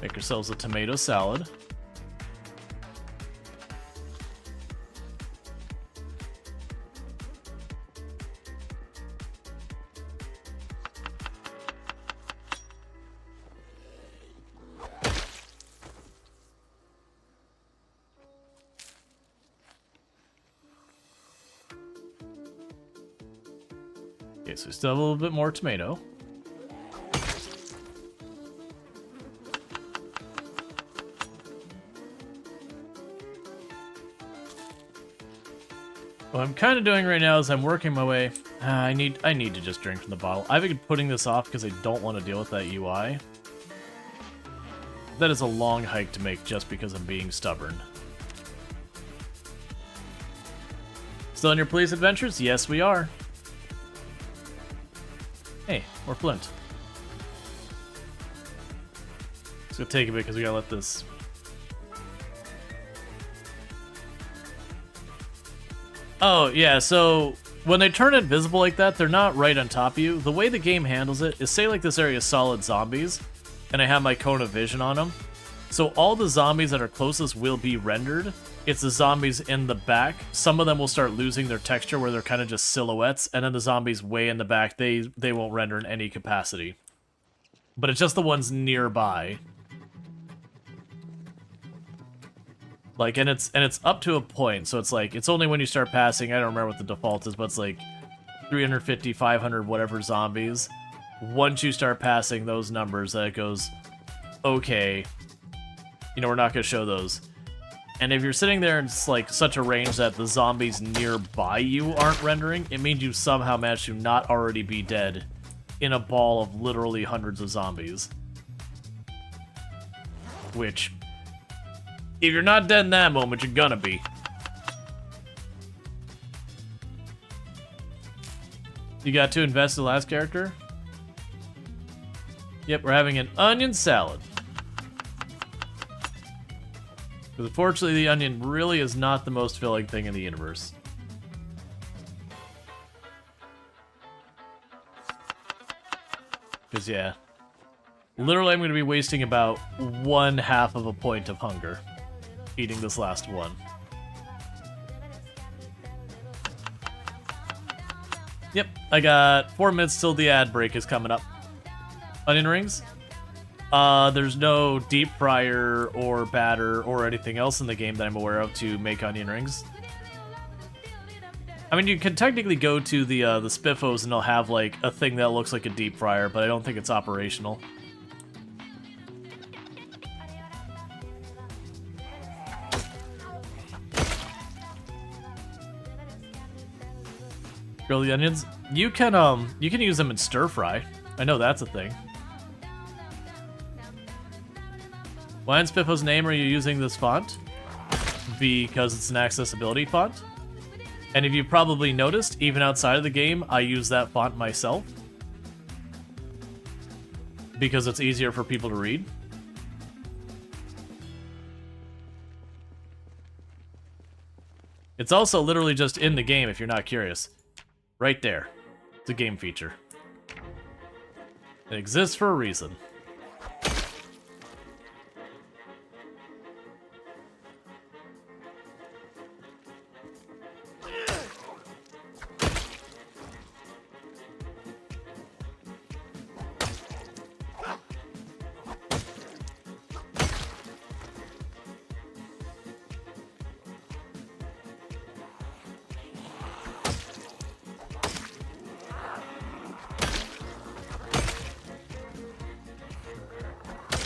Make ourselves a tomato salad. Okay, so we still have a little bit more tomato. What I'm kind of doing right now is I'm working my way. I need to just drink from the bottle. I've been putting this off because I don't want to deal with that UI. That is a long hike to make just because I'm being stubborn. Still on your police adventures? Yes, we are. Hey, more flint. Let's go take a bit because we gotta let this... Oh, yeah, so when they turn invisible like that, they're not right on top of you. The way the game handles it is, say like this area is solid zombies, and I have my cone of vision on them. So all the zombies that are closest will be rendered. It's the zombies in the back. Some of them will start losing their texture where they're kind of just silhouettes, and then the zombies way in the back, they won't render in any capacity. But it's just the ones nearby. Like, and it's up to a point, so it's like, it's only when you start passing, I don't remember what the default is, but it's like 350, 500, whatever zombies. Once you start passing those numbers, that it goes, okay, you know, we're not going to show those. And if you're sitting there and it's like such a range that the zombies nearby you aren't rendering, it means you somehow managed to not already be dead in a ball of literally hundreds of zombies. Which... if you're not dead in that moment, you're gonna be. You got to invest in the last character? Yep, we're having an onion salad. Because unfortunately, the onion really is not the most filling thing in the universe. Because, yeah. Literally, I'm going to be wasting about 1/2 of a point of hunger eating this last one. Yep, I got 4 minutes till the ad break is coming up. Onion rings? There's no deep fryer or batter or anything else in the game that I'm aware of to make onion rings. I mean, you can technically go to the Spiffos and they'll have like a thing that looks like a deep fryer, but I don't think it's operational. Grill the onions. You can use them in stir fry. I know that's a thing. Why in Spiffo's name are you using this font? Because it's an accessibility font. And if you probably noticed, even outside of the game, I use that font myself. Because it's easier for people to read. It's also literally just in the game if you're not curious. Right there. It's a game feature. It exists for a reason.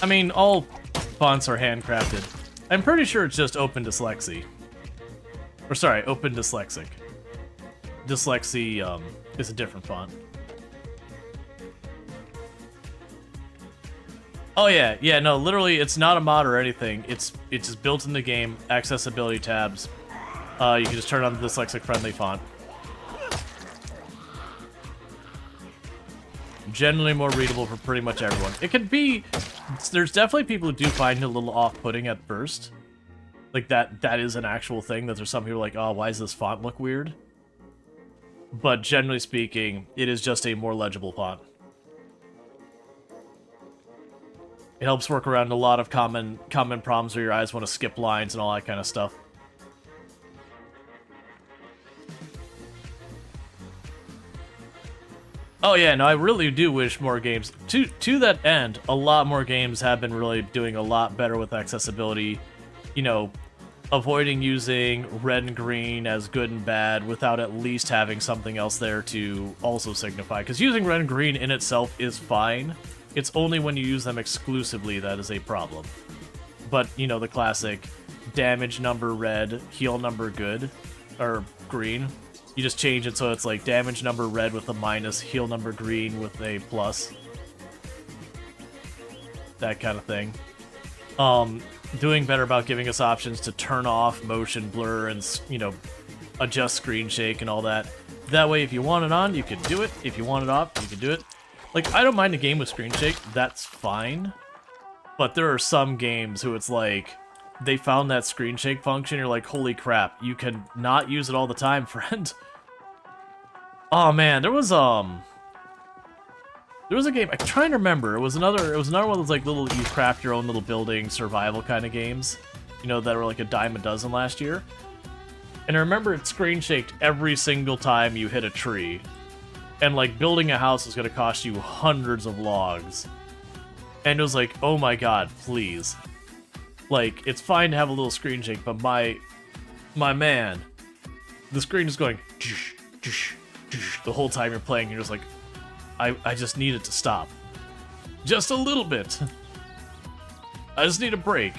I mean, all fonts are handcrafted. I'm pretty sure it's just Open Dyslexy. Or sorry, Open Dyslexic. Dyslexy is a different font. Oh yeah, yeah, no, literally it's not a mod or anything. It's just built in the game, accessibility tabs. You can just turn on the dyslexic friendly font. Generally more readable for pretty much everyone. It can be... there's definitely people who do find it a little off-putting at first. Like, that is an actual thing, that there's some people like, oh, why does this font look weird? But generally speaking, it is just a more legible font. It helps work around a lot of common problems where your eyes want to skip lines and all that kind of stuff. Oh yeah, no, I really do wish more games... To that end, a lot more games have been really doing a lot better with accessibility. You know, avoiding using red and green as good and bad without at least having something else there to also signify. Because using red and green in itself is fine. It's only when you use them exclusively that is a problem. But, you know, the classic damage number red, heal number good. or green. You just change it so it's like damage number red with a minus, heal number green with a plus. That kind of thing. Doing better about giving us options to turn off motion blur and, you know, adjust screen shake and all that. That way, if you want it on, you can do it. If you want it off, you can do it. Like, I don't mind a game with screen shake. That's fine. But there are some games who it's like, they found that screen shake function, you're like, holy crap, you can not use it all the time, friend. Oh man, there was a game, I'm trying to remember, it was another one of those like little, you craft your own little building survival kind of games, you know, that were like a dime a dozen last year. And I remember it screen shaked every single time you hit a tree. And like building a house is gonna cost you hundreds of logs. And it was like, oh my god, please. Like, it's fine to have a little screen shake, but my man, the screen is going the whole time you're playing. You're just like, I just need it to stop. Just a little bit. I just need a break.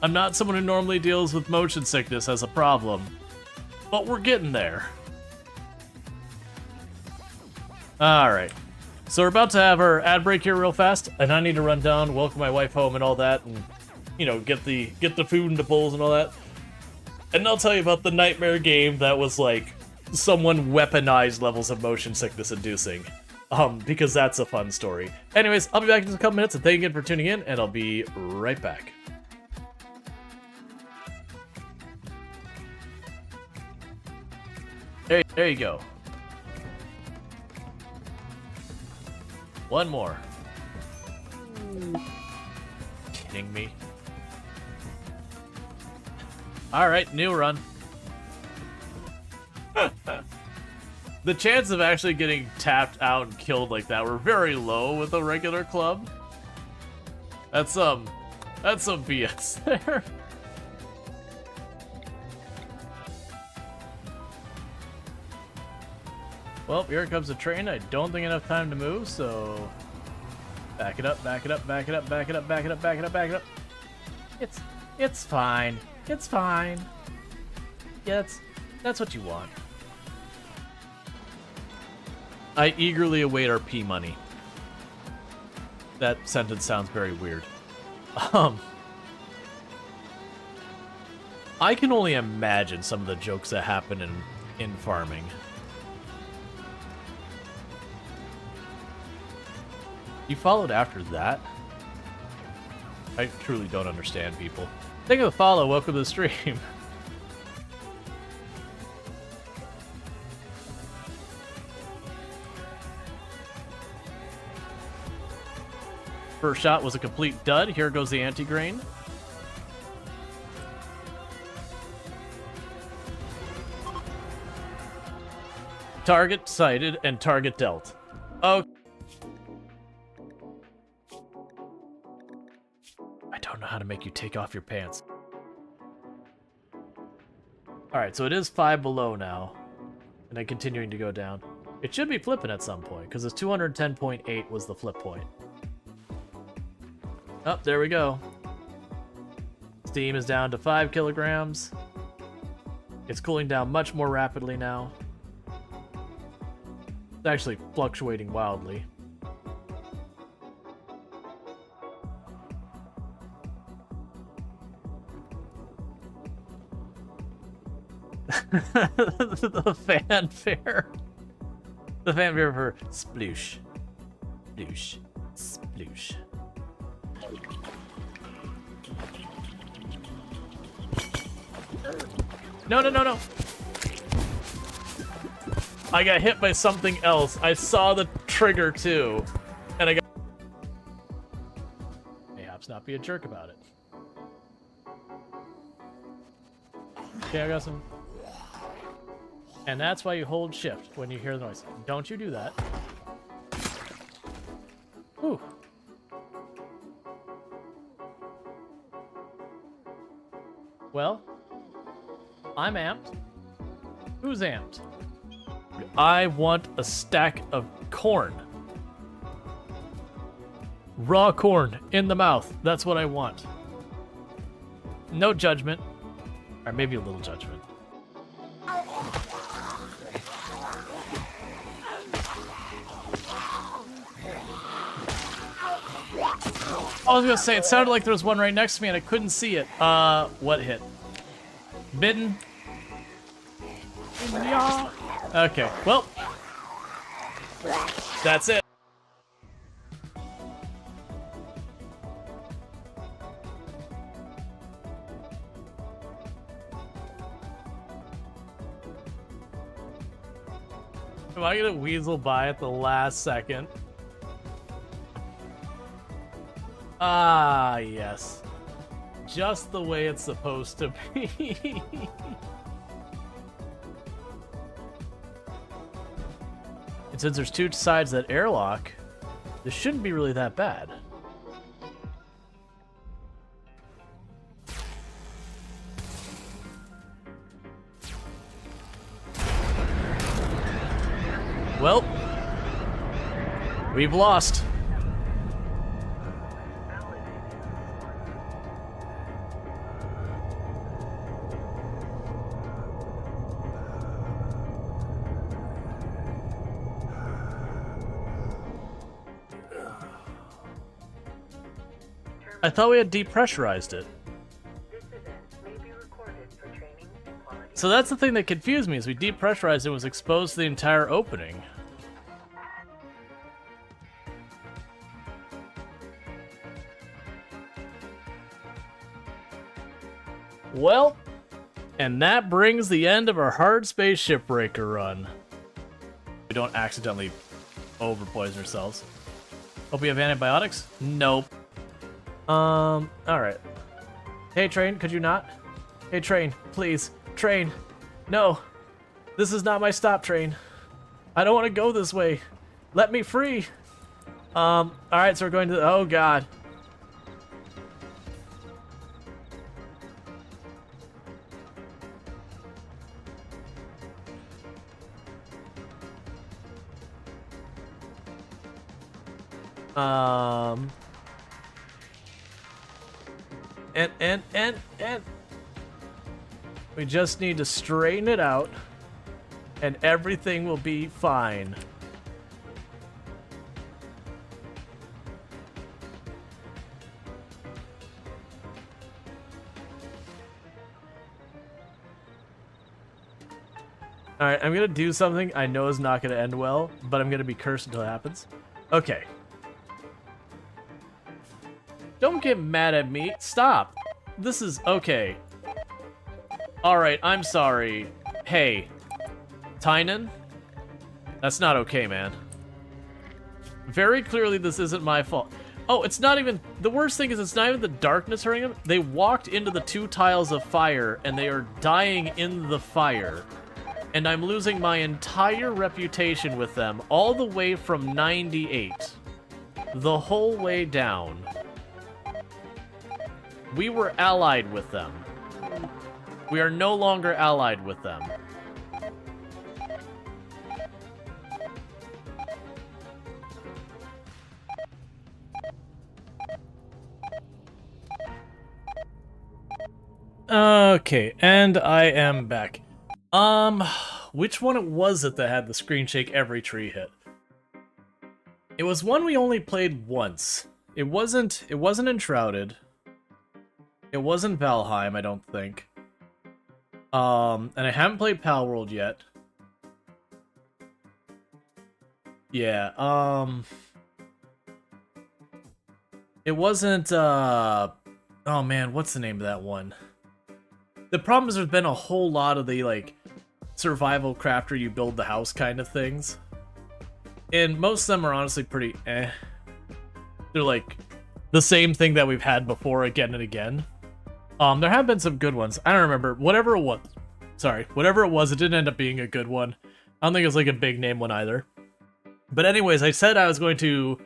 I'm not someone who normally deals with motion sickness as a problem, but we're getting there. Alright. So we're about to have our ad break here real fast, and I need to run down, welcome my wife home and all that, and, you know, get the food into bowls and all that. And I'll tell you about the nightmare game that was like someone weaponized levels of motion sickness inducing. Because that's a fun story. Anyways, I'll be back in just a couple minutes, and thank you again for tuning in, and I'll be right back. There you go. One more. Kidding me? Alright, new run. The chance of actually getting tapped out and killed like that were very low with a regular club. That's some BS there. Well, here comes the train. I don't think enough time to move, so back it up, back it up, back it up, back it up, back it up, back it up, back it up. It's fine. It's fine. Yeah, that's what you want. I eagerly await our P money. That sentence sounds very weird. I can only imagine some of the jokes that happen in farming. You followed after that? I truly don't understand people. Thank you for the follow. Welcome to the stream. First shot was a complete dud. Here goes the anti-grain. Target sighted and target dealt. Okay. I don't know how to make you take off your pants. Alright, so it is 5 below now. And then continuing to go down. It should be flipping at some point, because it's 210.8 was the flip point. Oh, there we go. Steam is down to 5 kilograms. It's cooling down much more rapidly now. It's actually fluctuating wildly. The fanfare. The fanfare for sploosh. Sploosh. Sploosh. No, no, no, no. I got hit by something else. I saw the trigger too. And I got... Mayhaps not be a jerk about it. Okay, I got some... And that's why you hold shift when you hear the noise. Don't you do that. Whew. Well, I'm amped. Who's amped? I want a stack of corn. Raw corn in the mouth. That's what I want. No judgment. Or maybe a little judgment. I was gonna say, it sounded like there was one right next to me and I couldn't see it. What hit? Bitten? Yeah. Okay, well. That's it. Am I gonna weasel by at the last second? Ah, yes. Just the way it's supposed to be. And since there's two sides of that airlock, this shouldn't be really that bad. Well, we've lost. I thought we had depressurized it. So that's the thing that confused me, is we depressurized it, was exposed to the entire opening. Well, and that brings the end of our hard space shipbreaker run. We don't accidentally overpoison ourselves. Hope we have antibiotics? Nope. Alright. Hey, train, could you not? Hey, train, please. Train. No. This is not my stop, train. I don't want to go this way. Let me free. Alright, so we're going to... Oh, God. And we just need to straighten it out and everything will be fine. Alright, I'm gonna do something I know is not gonna end well, but I'm gonna be cursed until it happens. Okay. Don't get mad at me. Stop. This is okay. Alright, I'm sorry. Hey. Tynan? That's not okay, man. Very clearly this isn't my fault. Oh, it's not even... The worst thing is it's not even the darkness hurting them. They walked into the 2 tiles of fire, and they are dying in the fire. And I'm losing my entire reputation with them, all the way from 98. The whole way down. We were allied with them. We are no longer allied with them. Okay, and I am back. Which one was it that had the screen shake every tree hit? It was one we only played once. It wasn't Enshrouded. It wasn't Valheim, I don't think. And I haven't played Palworld yet. Yeah, it wasn't, oh man, what's the name of that one? The problem is there's been a whole lot of the, like, survival crafter you build the house kind of things. And most of them are honestly pretty eh. They're like the same thing that we've had before again and again. There have been some good ones. I don't remember. Whatever it was. Sorry. Whatever it was, it didn't end up being a good one. I don't think it was like a big name one either. But anyways, I said I was going to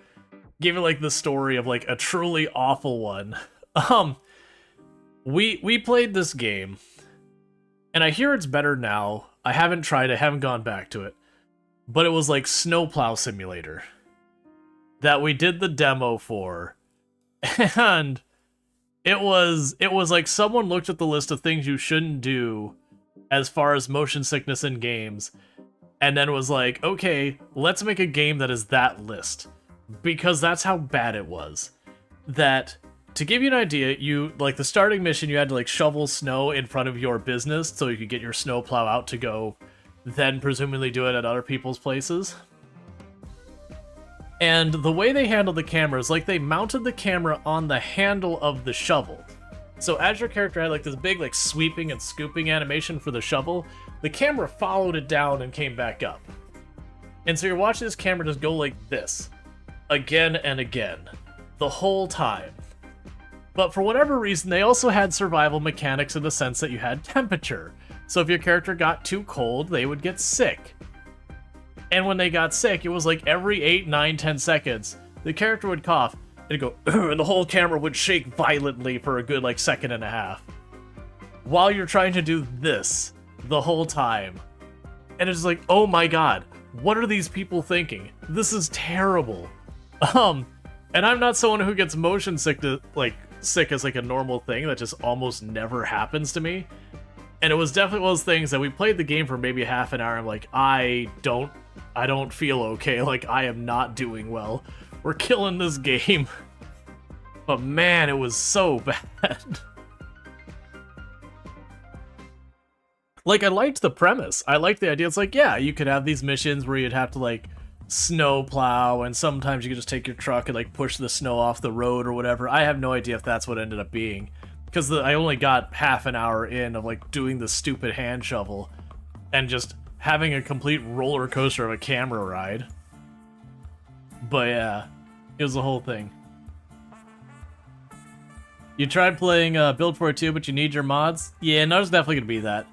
give you like the story of like a truly awful one. We played this game, and I hear it's better now. I haven't tried it, I haven't gone back to it. But it was like Snowplow Simulator that we did the demo for. And it was like someone looked at the list of things you shouldn't do as far as motion sickness in games, and then was like, okay, let's make a game that is that list. Because that's how bad it was. that, to give you an idea, you, like, the starting mission, you had to, like, shovel snow in front of your business so you could get your snowplow out to go then presumably do it at other people's places. And the way they handled the camera is like they mounted the camera on the handle of the shovel. So as your character had like this big like sweeping and scooping animation for the shovel, the camera followed it down and came back up. And so you're watching this camera just go like this, again and again, the whole time. But for whatever reason, they also had survival mechanics in the sense that you had temperature. So if your character got too cold, they would get sick. And when they got sick, it was like every 8, 9, 10 seconds, the character would cough, and it'd go, and the whole camera would shake violently for a good like second and a half. While you're trying to do this the whole time. And it's like, oh my god, what are these people thinking? This is terrible. And I'm not someone who gets motion sick to sick as like a normal thing that just almost never happens to me. And it was definitely one of those things that we played the game for maybe half an hour. I'm like, I don't feel okay. Like, I am not doing well. We're killing this game. But man, it was so bad. Like, I liked the premise. I liked the idea. It's like, yeah, you could have these missions where you'd have to, like, snow plow, and sometimes you could just take your truck and, like, push the snow off the road or whatever. I have no idea if that's what ended up being. Because I only got half an hour in of, like, doing the stupid hand shovel and just having a complete roller coaster of a camera ride. But yeah, it was the whole thing. You tried playing Build 42, but you need your mods? Yeah, no, there's definitely going to be that.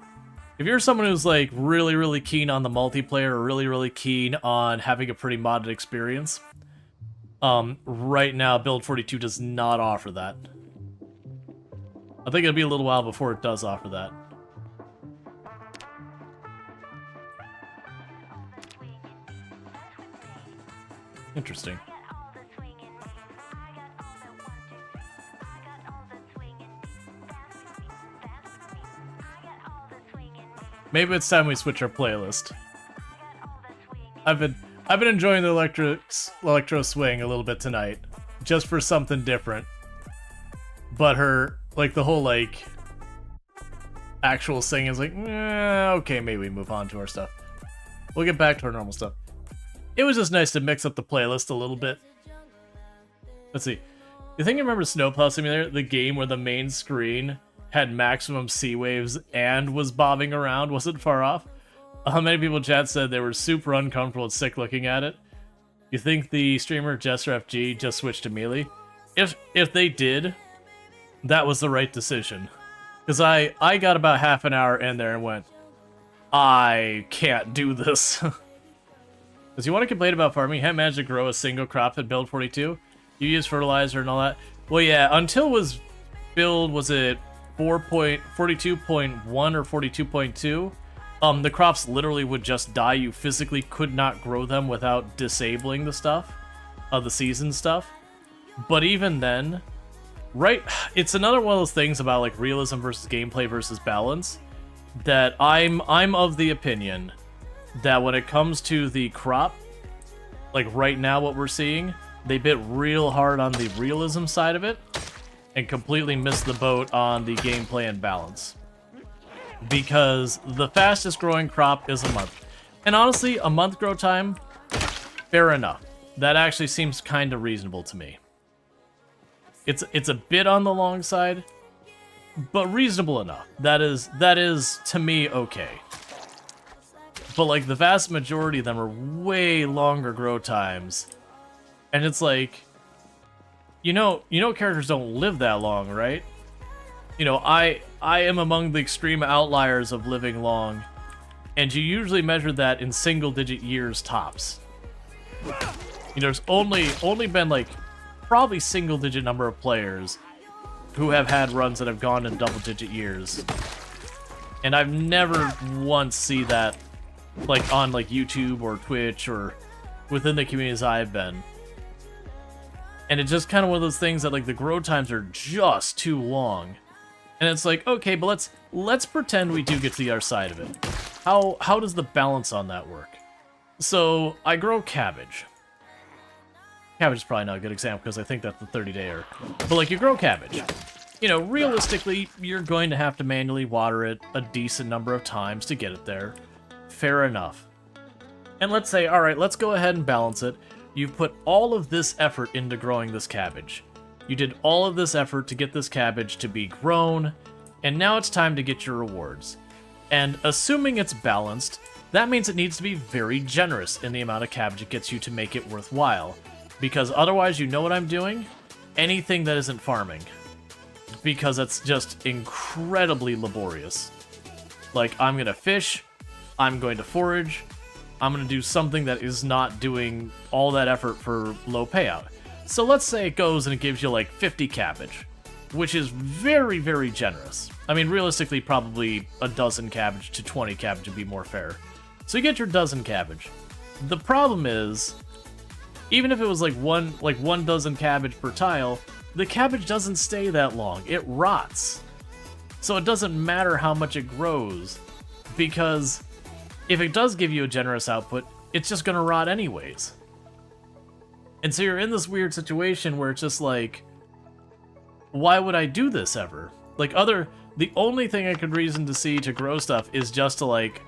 If you're someone who's, like, really, really keen on the multiplayer or really, really keen on having a pretty modded experience, right now, Build 42 does not offer that. I think it'll be a little while before it does offer that. Interesting. Maybe it's time we switch our playlist. I've been enjoying the electro swing a little bit tonight, just for something different. But her, like, the whole, like, actual singing is like, okay, maybe we move on to our stuff. We'll get back to our normal stuff. It was just nice to mix up the playlist a little bit. Let's see. You think you remember Snowplow Simulator, the game where the main screen had maximum sea waves and was bobbing around? Wasn't far off. Many people in chat said they were super uncomfortable and sick looking at it. You think the streamer Jester FG just switched to melee? If they did, that was the right decision. Because I got about half an hour in there and went, I can't do this. Because you want to complain about farming, you haven't managed to grow a single crop at Build 42. You use fertilizer and all that. Well, yeah, until was build, was it 42.1 or 42.2? The crops literally would just die. You physically could not grow them without disabling the stuff, the season stuff. But even then, right, it's another one of those things about like realism versus gameplay versus balance, that I'm of the opinion that when it comes to the crop, like right now what we're seeing, they bit real hard on the realism side of it and completely missed the boat on the gameplay and balance. Because the fastest growing crop is a month. And honestly, a month grow time, fair enough. That actually seems kind of reasonable to me. It's a bit on the long side, but reasonable enough. That is to me okay. But like the vast majority of them are way longer grow times. And it's like, you know characters don't live that long, right? You know, I am among the extreme outliers of living long, and you usually measure that in single-digit years tops. You know, there's only been like probably single-digit number of players who have had runs that have gone in double-digit years, and I've never once seen that like on like YouTube or Twitch or within the communities I've been. And it's just kind of one of those things that like the grow times are just too long. And it's like, okay, but let's pretend we do get to the other side of it. How does the balance on that work? So I grow cabbage. Cabbage is probably not a good example because I think that's the 30-dayer. But like you grow cabbage. You know, realistically, you're going to have to manually water it a decent number of times to get it there. Fair enough. And let's say, all right, let's go ahead and balance it. You've put all of this effort into growing this cabbage. You did all of this effort to get this cabbage to be grown, and now it's time to get your rewards. And assuming it's balanced, that means it needs to be very generous in the amount of cabbage it gets you to make it worthwhile. Because otherwise, you know what I'm doing? Anything that isn't farming. Because it's just incredibly laborious. Like, I'm gonna fish, I'm going to forage, I'm gonna do something that is not doing all that effort for low payout. So let's say it goes and it gives you like 50 cabbage, which is very, very generous. I mean, realistically, probably a dozen cabbage to 20 cabbage would be more fair. So you get your dozen cabbage. The problem is, even if it was like one dozen cabbage per tile, the cabbage doesn't stay that long. It rots. So it doesn't matter how much it grows, because if it does give you a generous output, it's just gonna rot anyways. And so you're in this weird situation where it's just like, why would I do this ever? Like the only thing I could reason to see to grow stuff is just to like,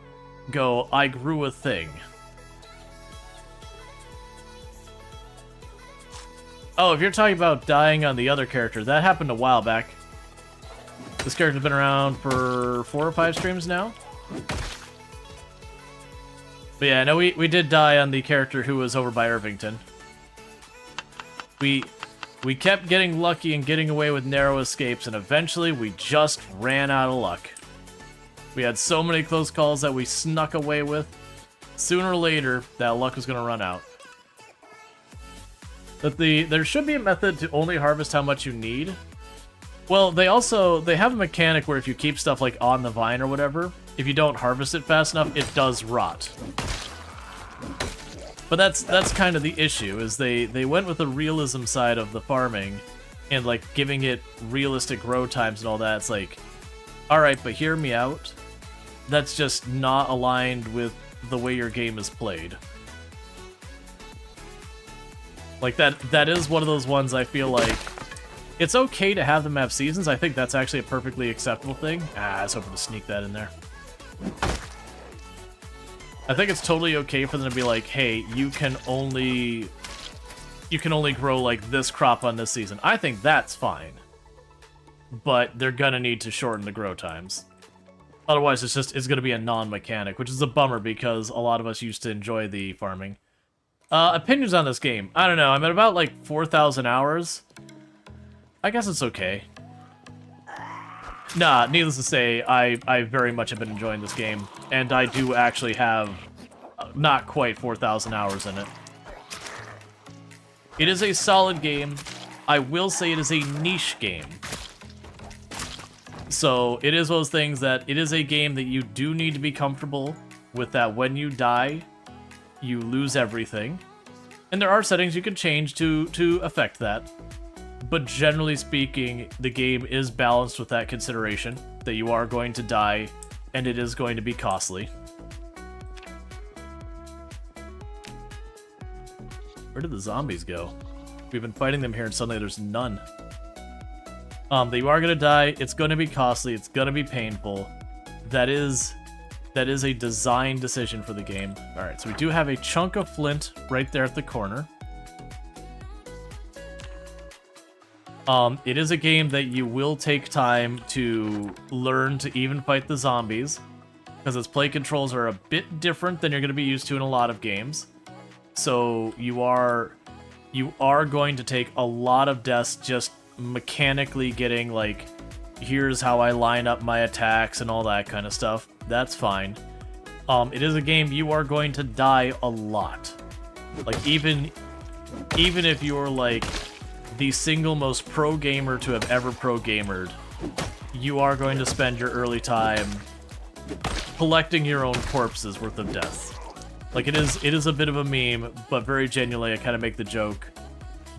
go, I grew a thing. Oh, if you're talking about dying on the other character, that happened a while back. This character's been around for 4 or 5 streams now. But yeah, no, we did die on the character who was over by Irvington. We kept getting lucky and getting away with narrow escapes, and eventually we just ran out of luck. We had so many close calls that we snuck away with. Sooner or later, that luck was going to run out. But there should be a method to only harvest how much you need. Well, they have a mechanic where if you keep stuff like on the vine or whatever, if you don't harvest it fast enough, it does rot. But that's kind of the issue, is they went with the realism side of the farming and like giving it realistic grow times and all that. It's like, all right, but hear me out. That's just not aligned with the way your game is played. Like, that is one of those ones I feel like it's okay to have them have seasons. I think that's actually a perfectly acceptable thing. I was hoping to sneak that in there. I think it's totally okay for them to be like, hey, you can only grow like this crop on this season. I think that's fine. But they're gonna need to shorten the grow times. Otherwise, it's gonna be a non-mechanic, which is a bummer because a lot of us used to enjoy the farming. Opinions on this game. I don't know, I'm at about like 4,000 hours. I guess it's okay. Nah, needless to say, I very much have been enjoying this game, and I do actually have not quite 4,000 hours in it. It is a solid game. I will say it is a niche game. So, it is those things that it is a game that you do need to be comfortable with, that when you die, you lose everything. And there are settings you can change to affect that. But generally speaking, the game is balanced with that consideration, that you are going to die, and it is going to be costly. Where did the zombies go? We've been fighting them here, and suddenly there's none. You are going to die, it's going to be costly, it's going to be painful. That is a design decision for the game. Alright, so we do have a chunk of flint right there at the corner. It is a game that you will take time to learn to even fight the zombies, because its play controls are a bit different than you're going to be used to in a lot of games. So you are going to take a lot of deaths just mechanically getting, like, here's how I line up my attacks and all that kind of stuff. That's fine. It is a game you are going to die a lot. Like, even if you're, like, the single most pro gamer to have ever pro gamered, you are going to spend your early time collecting your own corpses worth of deaths. Like, it is a bit of a meme, but very genuinely I kind of make the joke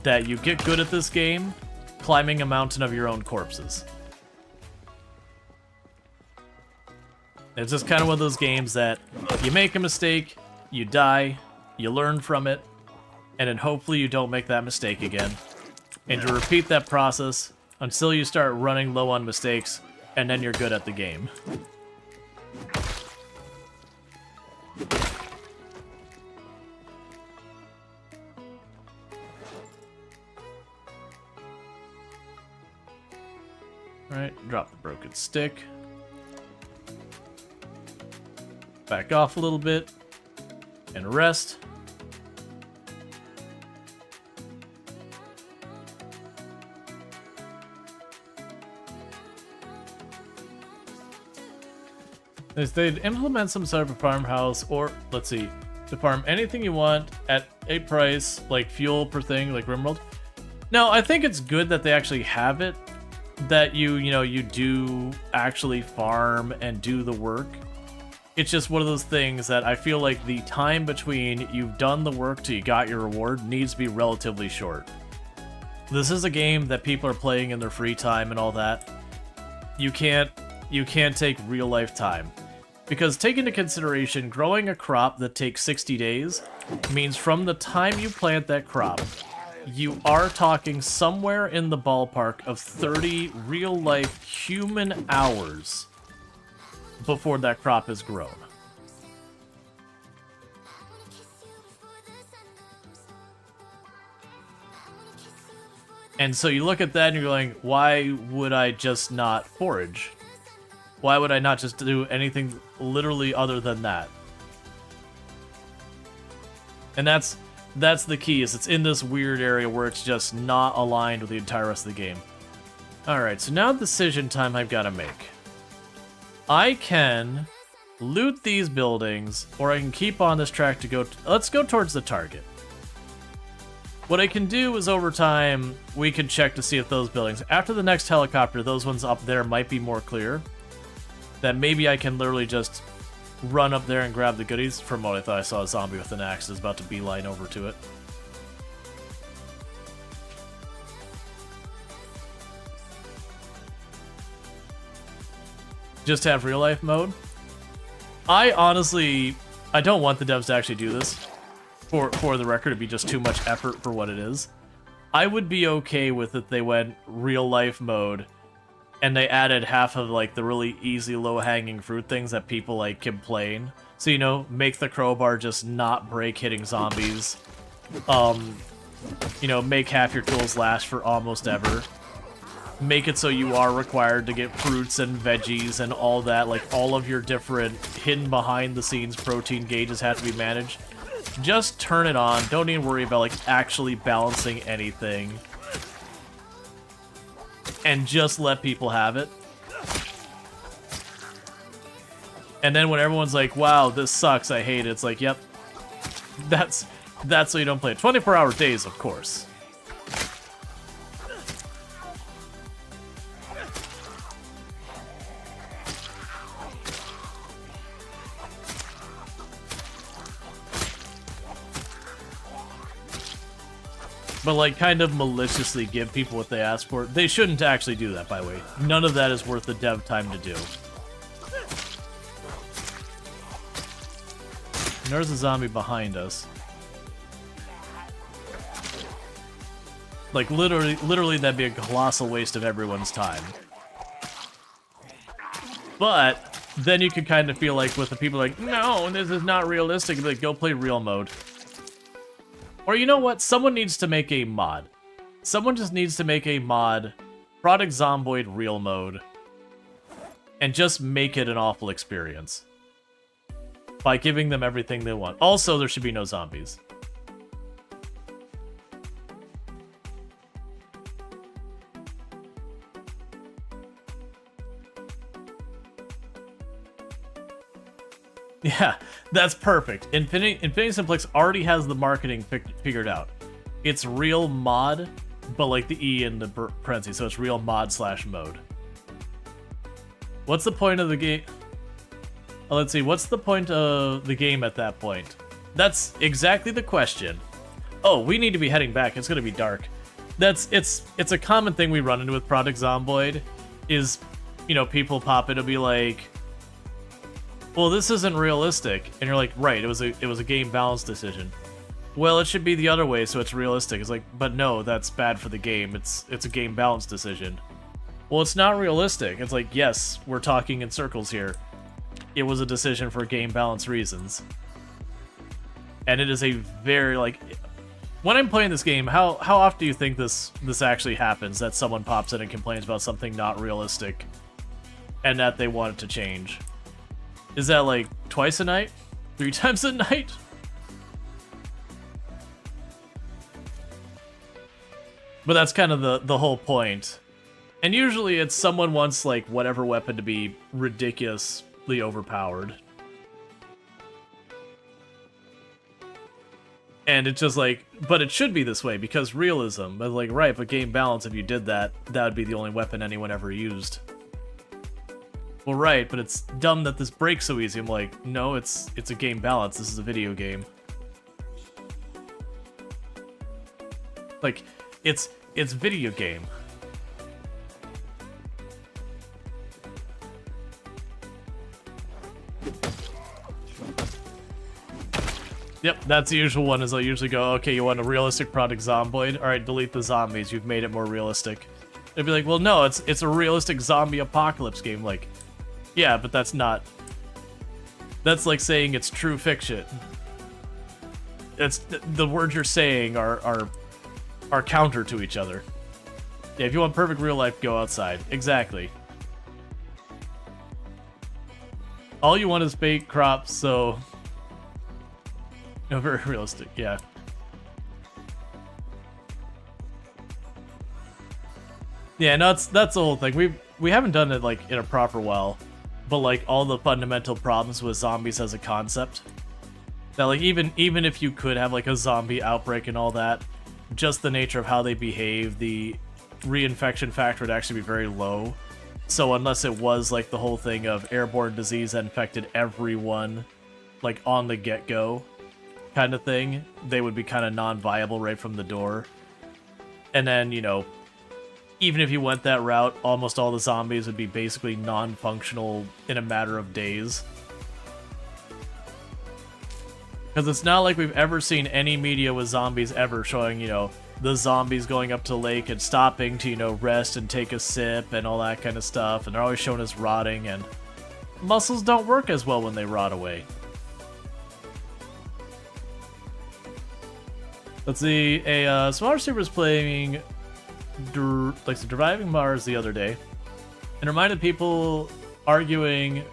that you get good at this game climbing a mountain of your own corpses. It's just kind of one of those games that you make a mistake, you die, you learn from it, and then hopefully you don't make that mistake again. And you repeat that process until you start running low on mistakes, and then you're good at the game. Alright, drop the broken stick. Back off a little bit. And rest. If they'd implement some sort of farmhouse, or, let's see, to farm anything you want at a price, like fuel per thing, like RimWorld. No, I think it's good that they actually have it, that you do actually farm and do the work. It's just one of those things that I feel like the time between you've done the work till you got your reward needs to be relatively short. This is a game that people are playing in their free time and all that. You can't take real life time. Because take into consideration, growing a crop that takes 60 days means from the time you plant that crop, you are talking somewhere in the ballpark of 30 real-life human hours before that crop is grown. And so you look at that and you're going, why would I just not forage? Why would I not just do anything literally other than that? And that's the key, is it's in this weird area where it's just not aligned with the entire rest of the game. Alright, so now decision time I've got to make. I can loot these buildings, or I can keep on this track to go... Let's go towards the target. What I can do is over time, we can check to see if those buildings... After the next helicopter, those ones up there might be more clear. That maybe I can literally just run up there and grab the goodies. For a moment, I thought I saw a zombie with an axe. I was about to beeline over to it. Just have real life mode. I honestly, I don't want the devs to actually do this. For the record, it'd be just too much effort for what it is. I would be okay with it. They went real life mode, and they added half of like the really easy low-hanging fruit things that people like complain. So, make the crowbar just not break hitting zombies. Make half your tools last for almost ever. Make it so you are required to get fruits and veggies and all that. Like, all of your different hidden behind-the-scenes protein gauges have to be managed. Just turn it on. Don't even worry about, like, actually balancing anything. And just let people have it. And then when everyone's like, wow, this sucks, I hate it, it's like, yep. That's why you don't play it. 24-hour days, of course. But, like, kind of maliciously give people what they ask for. They shouldn't actually do that, by the way. None of that is worth the dev time to do. And there's a zombie behind us. Like, literally that'd be a colossal waste of everyone's time. But then you could kind of feel like with the people like, no, this is not realistic. You'd be like, go play real mode. Or you know what? Someone needs to make a mod. Someone just needs to make a mod, Product Zomboid real mode, and just make it an awful experience. By giving them everything they want. Also, there should be no zombies. Yeah, that's perfect. Infinity Simplex already has the marketing figured out. It's real mod, but like the E in the parentheses, so it's real mod/mode. What's the point of the game? Let's see, what's the point of the game at that point? That's exactly the question. Oh, we need to be heading back. It's gonna be dark. It's a common thing we run into with Product Zomboid, is, people pop in and be like, well, this isn't realistic, and you're like, right, it was a game balance decision. Well, it should be the other way, so it's realistic. It's like, but no, that's bad for the game. It's a game balance decision. Well, it's not realistic. It's like, yes, we're talking in circles here. It was a decision for game balance reasons. And it is a very, like... When I'm playing this game, how often do you think this actually happens? That someone pops in and complains about something not realistic, and that they want it to change? Is that like twice a night? 3 times a night? But that's kind of the whole point. And usually it's someone wants like whatever weapon to be ridiculously overpowered. And it's just like, but it should be this way because realism. But like, right, but game balance, if you did that, that would be the only weapon anyone ever used. Well, right, but it's dumb that this breaks so easy. I'm like, no, it's a game balance. This is a video game. Like, it's video game. Yep, that's the usual one, is I usually go, okay, you want a realistic product Zomboid? Alright, delete the zombies, you've made it more realistic. They'd be like, well, no, it's a realistic zombie apocalypse game. Like, yeah, but that's not... That's like saying it's true fiction. It's the words you're saying are counter to each other. Yeah, if you want perfect real life, go outside. Exactly. All you want is fake crops, so... No, very realistic, yeah. Yeah, no, that's the whole thing. We haven't done it like in a proper while, but like all the fundamental problems with zombies as a concept. That like even if you could have like a zombie outbreak and all that, just the nature of how they behave, the reinfection factor would actually be very low. So unless it was like the whole thing of airborne disease that infected everyone, like on the get-go, kind of thing, they would be kind of non-viable right from the door. And then, you know, even if you went that route, almost all the zombies would be basically non-functional in a matter of days. Because it's not like we've ever seen any media with zombies ever showing, you know, the zombies going up to the lake and stopping to, you know, rest and take a sip and all that kind of stuff. And they're always shown as rotting, and muscles don't work as well when they rot away. Let's see, a smaller streamer was playing Surviving Mars the other day, and reminded people arguing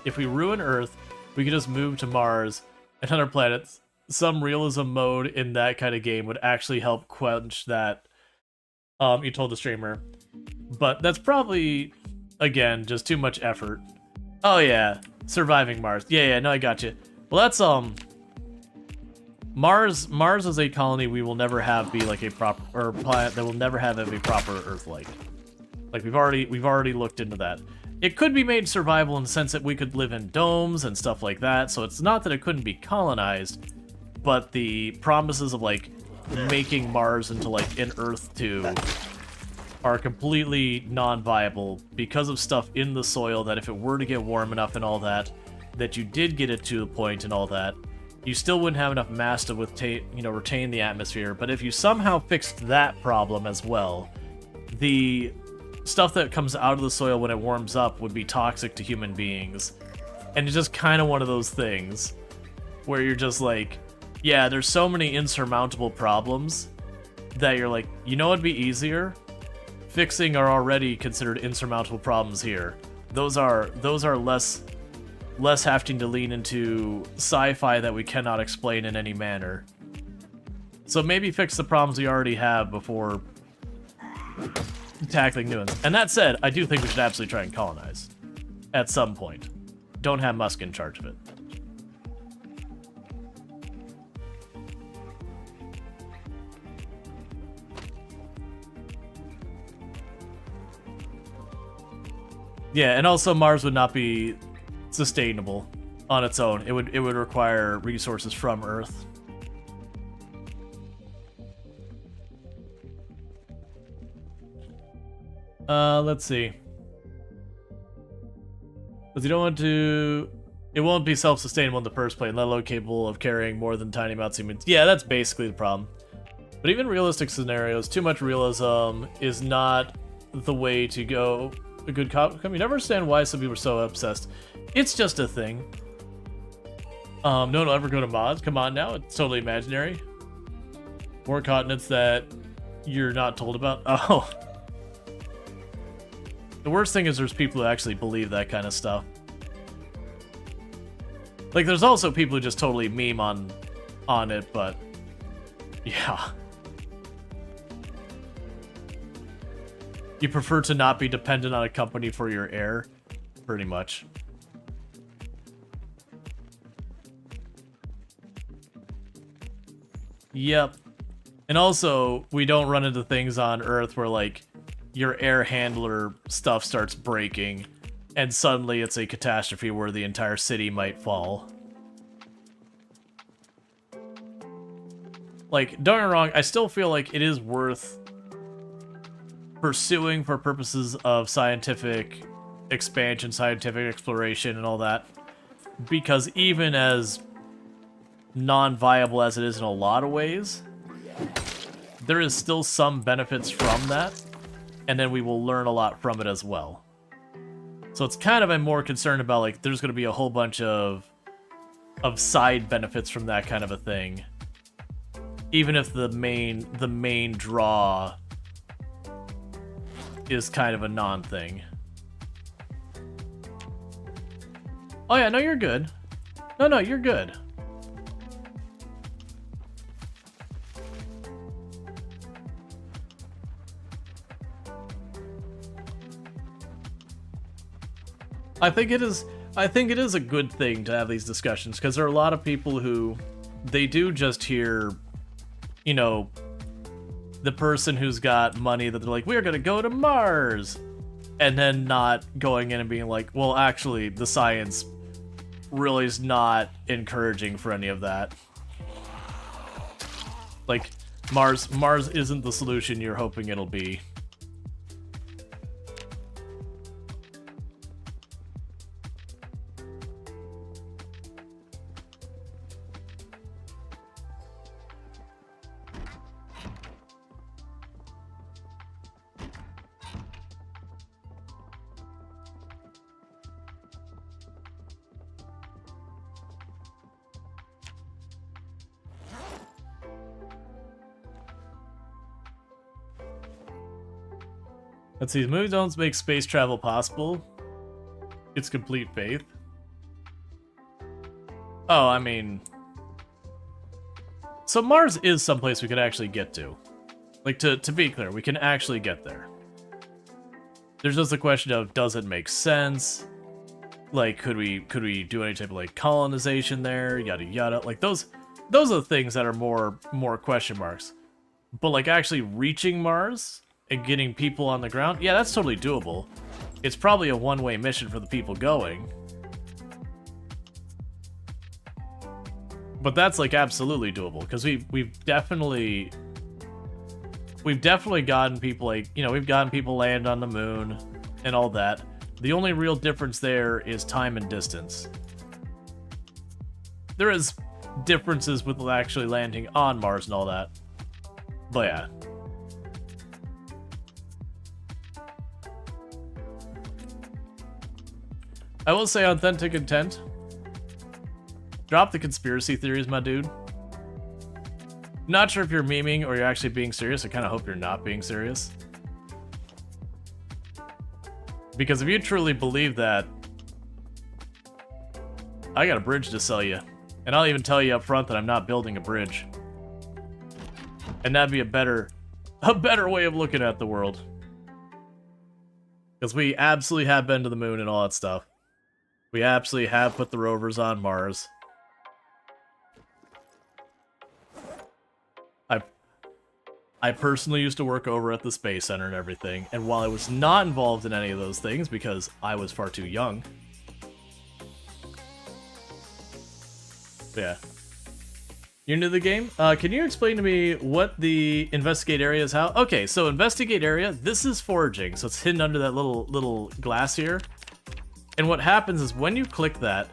if we ruin Earth, we could just move to Mars and other planets. Some realism mode in that kind of game would actually help quench that, you told the streamer. But that's probably, again, just too much effort. Oh yeah, Surviving Mars. Yeah, no, I got you. Well, that's, Mars is a colony we will never have be like a proper, or planet that will never have a proper Earth-like. Like we've already looked into that. It could be made survivable in the sense that we could live in domes and stuff like that, so it's not that it couldn't be colonized, but the promises of like making Mars into like an Earth 2 are completely non-viable because of stuff in the soil that if it were to get warm enough and all that, that you did get it to the point and all that, you still wouldn't have enough mass to retain the atmosphere. But if you somehow fixed that problem as well, the stuff that comes out of the soil when it warms up would be toxic to human beings. And it's just kind of one of those things where you're just like, yeah, there's so many insurmountable problems that you're like, you know what'd be easier? Fixing our already considered insurmountable problems here. Those are less having to lean into sci-fi that we cannot explain in any manner. So maybe fix the problems we already have before tackling new ones. And that said, I do think we should absolutely try and colonize. At some point. Don't have Musk in charge of it. Yeah, and also Mars would not be sustainable on its own. It would require resources from Earth. Let's see. Because you don't want to It won't be self-sustainable in the first place, let alone capable of carrying more than tiny amounts of humans. Yeah, that's basically the problem. But even realistic scenarios, too much realism is not the way to go. A good cop. You never understand why some people are so obsessed. It's just a thing. No one will ever go to mods. Come on now, it's totally imaginary. More continents that you're not told about. Oh. The worst thing is there's people who actually believe that kind of stuff. Like, there's also people who just totally meme on it, but yeah. You prefer to not be dependent on a company for your air? Pretty much. Yep. And also, we don't run into things on Earth where, like, your air handler stuff starts breaking, and suddenly it's a catastrophe where the entire city might fall. Like, don't get me wrong, I still feel like it is worth pursuing for purposes of scientific expansion, scientific exploration, and all that. Because even as non-viable as it is in a lot of ways, there is still some benefits from that, and then we will learn a lot from it as well. So it's kind of, I'm more concerned about, like, there's going to be a whole bunch of side benefits from that kind of a thing, even if the main draw is kind of a non-thing. Oh yeah, no, you're good. No, you're good. I think it is a good thing to have these discussions, because there are a lot of people who, they do just hear, you know, the person who's got money that they're like, we're gonna go to Mars, and then not going in and being like, well, actually, the science really is not encouraging for any of that. Like, Mars isn't the solution you're hoping it'll be. Let's see, movies don't make space travel possible. It's complete faith. Oh, I mean... So Mars is someplace we could actually get to. Like, to be clear, we can actually get there. There's just the question of, does it make sense? Like, could we do any type of, like, colonization there? Yada yada. Like, those are the things that are more question marks. But, like, actually reaching Mars and getting people on the ground, yeah, that's totally doable. It's probably a one-way mission for the people going. But that's, like, absolutely doable, because we've definitely gotten people, like, you know, we've gotten people land on the moon and all that. The only real difference there is time and distance. There is differences with actually landing on Mars and all that. But yeah. I will say authentic intent. Drop the conspiracy theories, my dude. Not sure if you're memeing or you're actually being serious. I kind of hope you're not being serious. Because if you truly believe that, I got a bridge to sell you. And I'll even tell you up front that I'm not building a bridge. And that'd be a better way of looking at the world. Because we absolutely have been to the moon and all that stuff. We absolutely have put the rovers on Mars. I personally used to work over at the Space Center and everything, and while I was not involved in any of those things because I was far too young. Yeah. You're new to the game? Can you explain to me what the investigate area is? How? Okay, so investigate area, this is foraging, so it's hidden under that little glass here. And what happens is when you click that,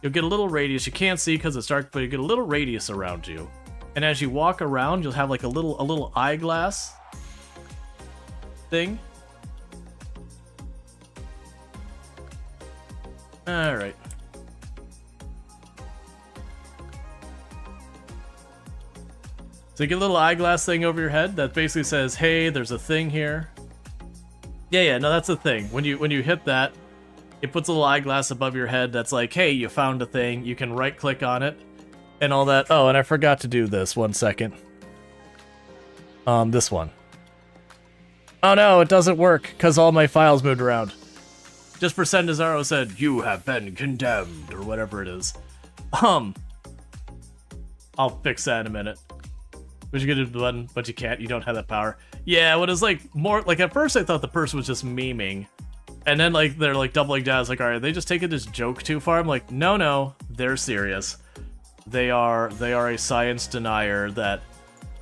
you'll get a little radius. You can't see because it's dark, but you get a little radius around you. And as you walk around, you'll have like a little eyeglass thing. All right. So you get a little eyeglass thing over your head that basically says, "Hey, there's a thing here." Yeah, no, that's the thing. When you hit that, it puts a little eyeglass above your head that's like, "Hey, you found a thing." You can right-click on it and all that. Oh, and I forgot to do this. 1 second. This one. Oh no, it doesn't work because all my files moved around. Just for Sendazaro said, "You have been condemned," or whatever it is. I'll fix that in a minute. But you get to the button, but you can't. You don't have that power. Yeah, what is like more like at first I thought the person was just memeing, and then like they're like doubling down. It's like, all right, they just taking this joke too far. I'm like, no, they're serious. They are a science denier that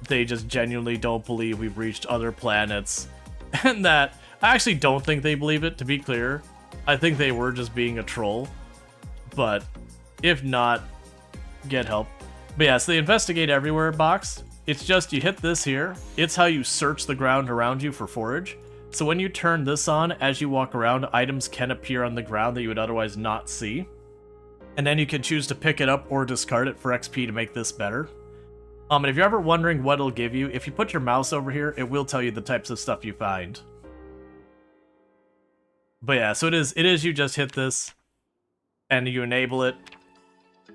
they just genuinely don't believe we've reached other planets, and that I actually don't think they believe it. To be clear, I think they were just being a troll. But if not, get help. But yeah, so the investigate everywhere box. It's just, you hit this here, it's how you search the ground around you for forage. So when you turn this on, as you walk around, items can appear on the ground that you would otherwise not see. And then you can choose to pick it up or discard it for XP to make this better. And if you're ever wondering what it'll give you, if you put your mouse over here, it will tell you the types of stuff you find. But yeah, so it is you just hit this, and you enable it.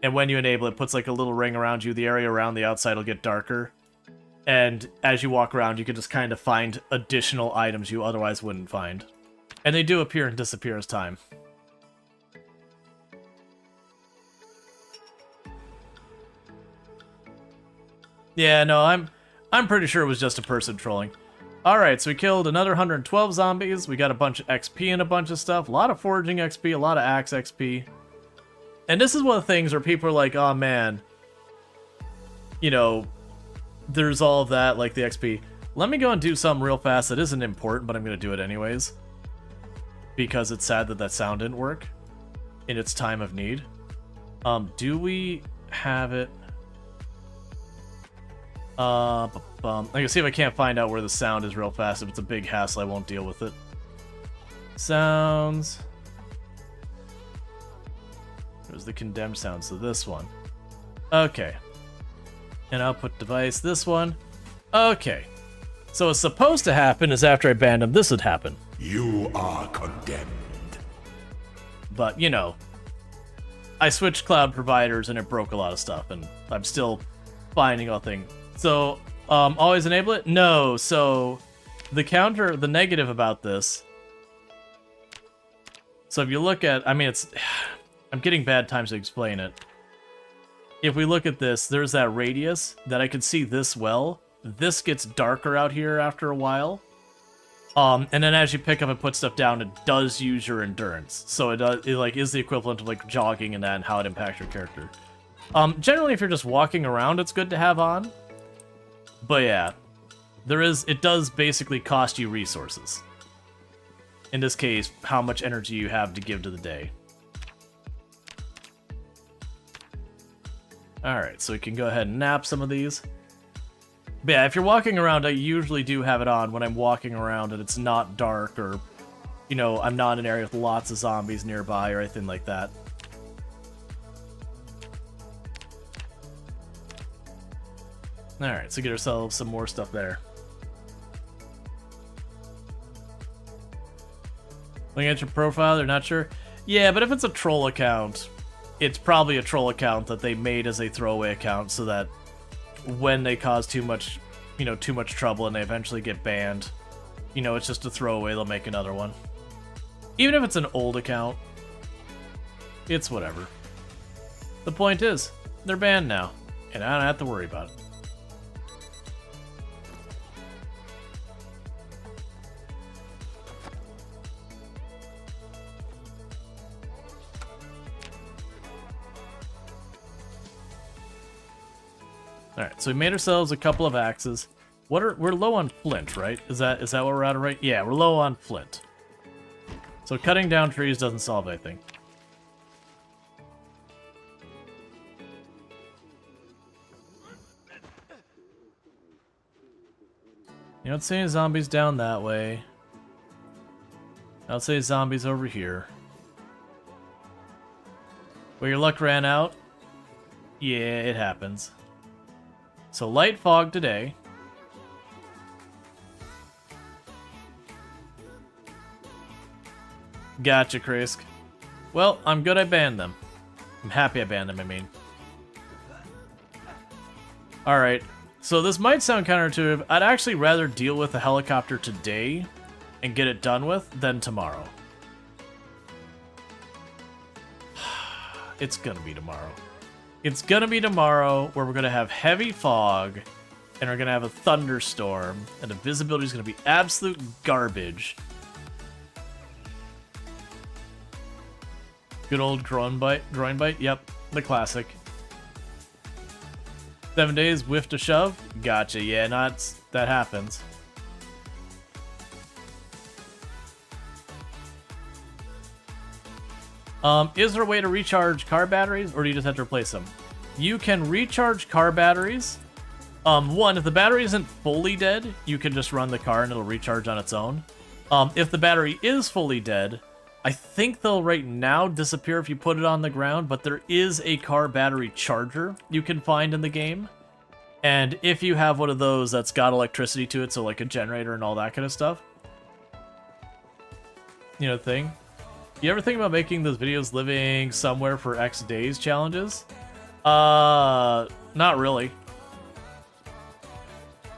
And when you enable it, it puts like a little ring around you. The area around the outside will get darker. And as you walk around, you can just kind of find additional items you otherwise wouldn't find. And they do appear and disappear as time. Yeah, no, I'm pretty sure it was just a person trolling. Alright, so we killed another 112 zombies. We got a bunch of XP and a bunch of stuff. A lot of foraging XP, a lot of axe XP. And this is one of the things where people are like, oh man, you know, there's all of that, like the XP. Let me go and do something real fast that isn't important, but I'm going to do it anyways. Because it's sad that that sound didn't work in its time of need. Do we have it? I can see if I can't find out where the sound is real fast. If it's a big hassle, I won't deal with it. Sounds. There's the condemned sound, so this one. Okay. And output device, this one. Okay. So what's supposed to happen is after I banned him, this would happen. You are condemned. But, you know, I switched cloud providers and it broke a lot of stuff, and I'm still finding all things. So, always enable it? No, so the counter, the negative about this. So if you look at, I mean, it's, I'm getting bad times to explain it. If we look at this, there's that radius that I can see this well. This gets darker out here after a while. And then as you pick up and put stuff down, it does use your endurance. So it like is the equivalent of like jogging and that and how it impacts your character. Generally, if you're just walking around, it's good to have on. But yeah, it does basically cost you resources. In this case, how much energy you have to give to the day. Alright, so we can go ahead and nap some of these. But yeah, if you're walking around, I usually do have it on when I'm walking around and it's not dark or, you know, I'm not in an area with lots of zombies nearby or anything like that. Alright, so get ourselves some more stuff there. Looking at your profile, they're not sure? Yeah, but if it's a troll account, it's probably a troll account that they made as a throwaway account so that when they cause too much, you know, too much trouble and they eventually get banned, you know, it's just a throwaway, they'll make another one. Even if it's an old account, it's whatever. The point is, they're banned now, and I don't have to worry about it. Alright, so we made ourselves a couple of axes. We're low on flint, right? Is that what we're at, right? Yeah, we're low on flint. So cutting down trees doesn't solve anything. You don't see any zombies down that way. I don't see any zombies over here. Well, your luck ran out. Yeah, it happens. So light fog today. Gotcha, Krisk. Well, I'm good I banned them. I'm happy I banned them, I mean. Alright, so this might sound counterintuitive. I'd actually rather deal with the helicopter today and get it done with than tomorrow. It's gonna be tomorrow. It's gonna be tomorrow where we're gonna have heavy fog and we're gonna have a thunderstorm and the visibility is gonna be absolute garbage. Good old groin bite, yep, the classic. 7 days, whiff to shove? Gotcha, yeah, that happens. Is there a way to recharge car batteries, or do you just have to replace them? You can recharge car batteries. One, if the battery isn't fully dead, you can just run the car and it'll recharge on its own. If the battery is fully dead, I think they'll right now disappear if you put it on the ground, but there is a car battery charger you can find in the game. And if you have one of those that's got electricity to it, so like a generator and all that kind of stuff, you know, thing. You ever think about making those videos living somewhere for X days challenges? Not really.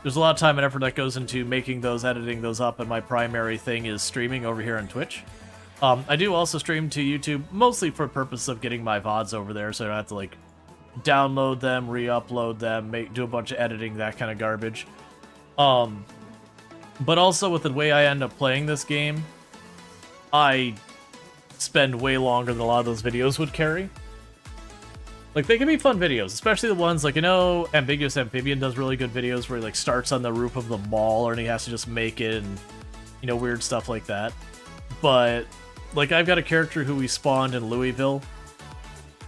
There's a lot of time and effort that goes into making those, editing those up, and my primary thing is streaming over here on Twitch. I do also stream to YouTube, mostly for the purpose of getting my VODs over there, so I don't have to, like, download them, re-upload them, do a bunch of editing, that kind of garbage. But also with the way I end up playing this game, I spend way longer than a lot of those videos would carry. Like, they can be fun videos, especially the ones, like, you know, Ambiguous Amphibian does really good videos where he, like, starts on the roof of the mall and he has to just make it and, you know, weird stuff like that. But, like, I've got a character who we spawned in Louisville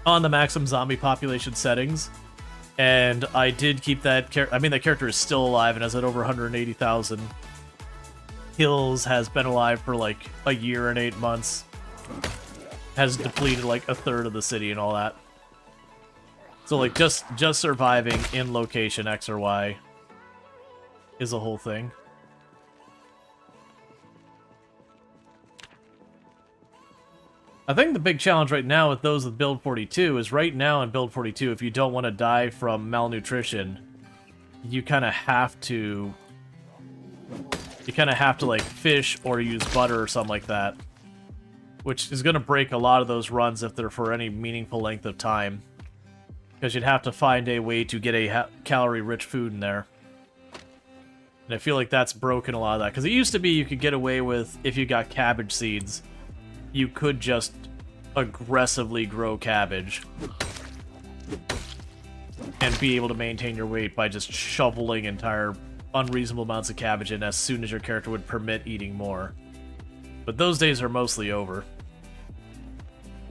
on the maximum zombie population settings, and I did keep that character. I mean, that character is still alive and has at over 180,000 kills, has been alive for, like, a year and 8 months. Has depleted like a third of the city and all that. So like just surviving in location X or Y is a whole thing. I think the big challenge right now with those with build 42 is right now in build 42, if you don't want to die from malnutrition, you kind of have to like fish or use butter or something like that. Which is going to break a lot of those runs if they're for any meaningful length of time. Because you'd have to find a way to get a calorie-rich food in there. And I feel like that's broken a lot of that. Because it used to be you could get away with, if you got cabbage seeds, you could just aggressively grow cabbage. And be able to maintain your weight by just shoveling entire unreasonable amounts of cabbage in as soon as your character would permit eating more. But those days are mostly over.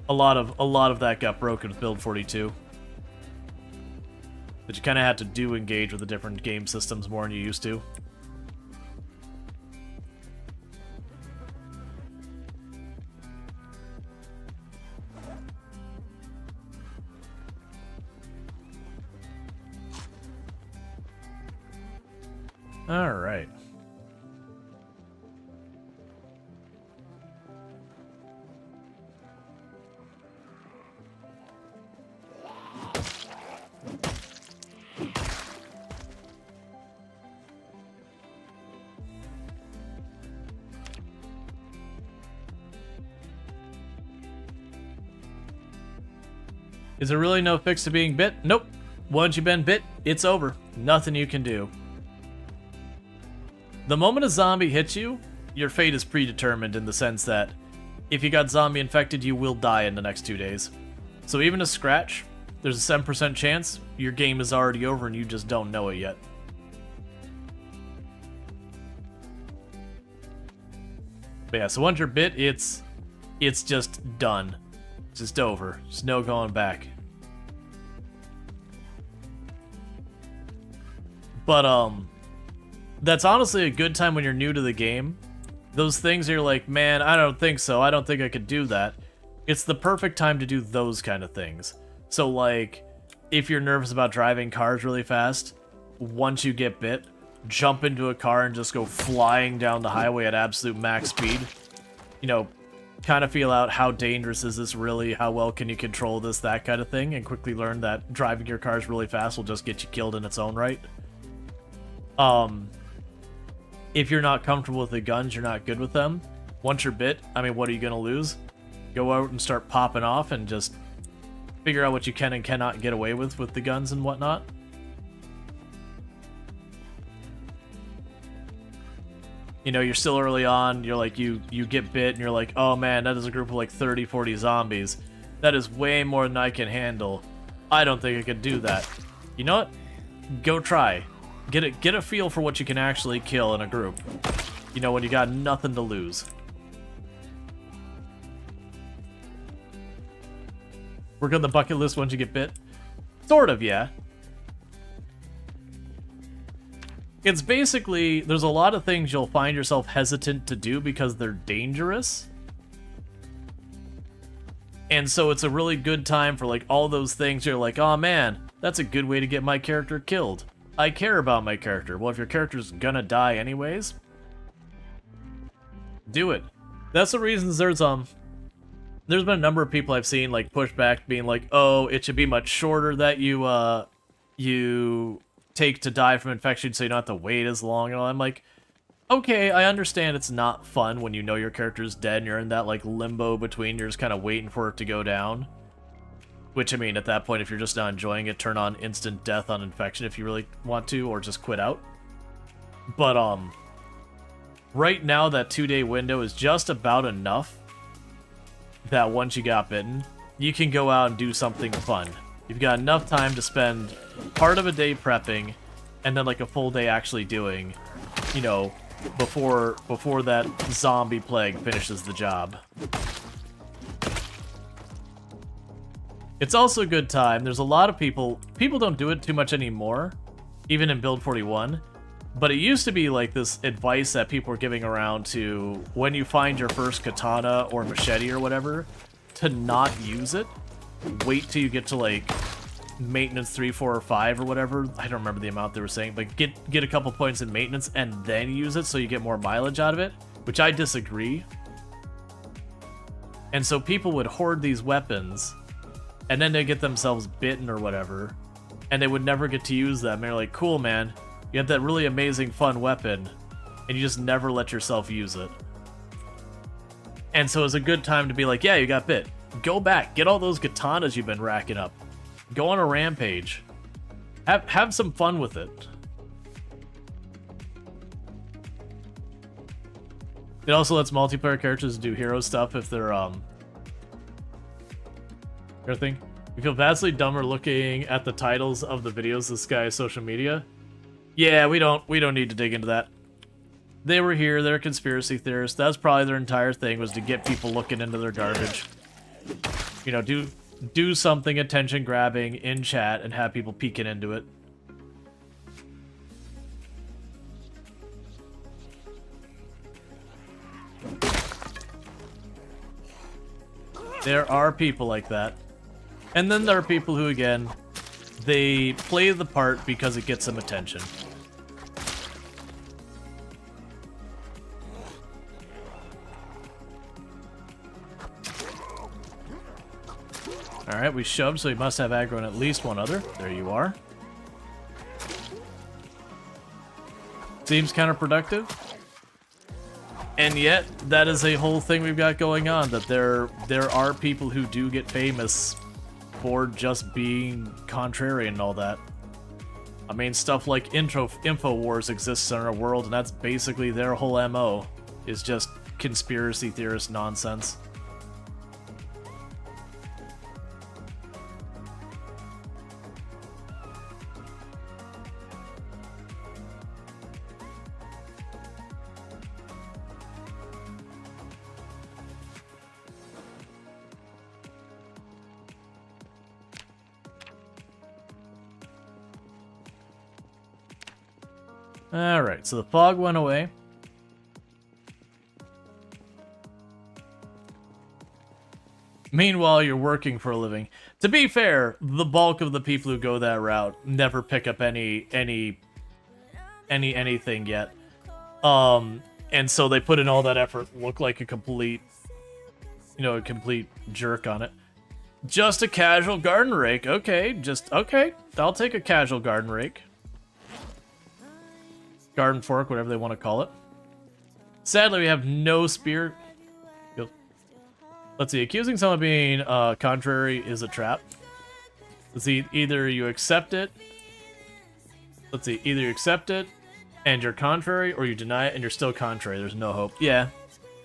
A lot of that got broken with build 42. But you kind of had to engage with the different game systems more than you used to. All right. Is there really no fix to being bit? Nope. Once you've been bit, it's over. Nothing you can do. The moment a zombie hits you, your fate is predetermined in the sense that if you got zombie infected, you will die in the next 2 days. So even a scratch, there's a 7% chance your game is already over and you just don't know it yet. But yeah, so once you're bit, it's just done. It's just over. There's no going back. But That's honestly a good time when you're new to the game. Those things you're like, man, I don't think so. I don't think I could do that. It's the perfect time to do those kind of things. So like, if you're nervous about driving cars really fast, once you get bit, jump into a car and just go flying down the highway at absolute max speed. You know, kind of feel out how dangerous is this really, how well can you control this, that kind of thing, and quickly learn that driving your cars really fast will just get you killed in its own right. If you're not comfortable with the guns, you're not good with them, once you're bit, I mean, what are you going to lose? Go out and start popping off and just figure out what you can and cannot get away with the guns and whatnot. You know, you're still early on, you're like, you get bit, and you're like, oh man, that is a group of like 30, 40 zombies. That is way more than I can handle. I don't think I could do that. You know what? Go try. Get a feel for what you can actually kill in a group. You know, when you got nothing to lose. Work on the bucket list once you get bit? Sort of, yeah. It's basically, there's a lot of things you'll find yourself hesitant to do because they're dangerous. And so it's a really good time for like all those things you're like, oh man, that's a good way to get my character killed. I care about my character. Well, if your character's gonna die anyways, do it. That's the reasons there's been a number of people I've seen like push back being like, oh, it should be much shorter that you take to die from infection so you don't have to wait as long. And I'm like, okay, I understand it's not fun when you know your character's dead and you're in that like limbo between, you're just kind of waiting for it to go down. Which, I mean, at that point, if you're just not enjoying it, turn on instant death on infection if you really want to, or just quit out. But, right now, that 2-day window is just about enough that once you got bitten, you can go out and do something fun. You've got enough time to spend part of a day prepping, and then like a full day actually doing, you know, before that zombie plague finishes the job. It's also a good time. There's a lot of people don't do it too much anymore, even in Build 41, but it used to be like this advice that people were giving around to when you find your first katana or machete or whatever, to not use it. Wait till you get to like maintenance 3, 4, or 5 or whatever. I don't remember the amount they were saying, but get a couple points in maintenance and then use it so you get more mileage out of it, which I disagree. And so people would hoard these weapons, and then they get themselves bitten or whatever, and they would never get to use them. They're like, cool, man, you have that really amazing, fun weapon, and you just never let yourself use it. And so it's a good time to be like, yeah, you got bit. Go back, get all those katanas you've been racking up. Go on a rampage. Have some fun with it. It also lets multiplayer characters do hero stuff if they're everything. We feel vastly dumber looking at the titles of the videos this guy's social media. Yeah, we don't need to dig into that. They were here, they're conspiracy theorists. That's probably their entire thing, was to get people looking into their garbage. You know, do something attention grabbing in chat and have people peeking into it. There are people like that. And then there are people who, again, they play the part because it gets them attention. Alright, we shoved, so he must have aggro on at least one other. There you are. Seems counterproductive. And yet, that is a whole thing we've got going on, that there are people who do get famous for just being contrarian and all that. I mean, stuff like InfoWars exists in our world, and that's basically their whole MO, is just conspiracy theorist nonsense. Alright, so the fog went away. Meanwhile, you're working for a living. To be fair, the bulk of the people who go that route never pick up anything yet. And so they put in all that effort, look like a complete, a complete jerk on it. Just a casual garden rake. Okay, okay. I'll take a casual garden rake. Garden fork, whatever they want to call it. Sadly, we have no spear. Let's see, accusing someone of being contrary is a trap. Let's see, either you accept it. Let's see, either you accept it and you're contrary, or you deny it and you're still contrary. There's no hope. Yeah.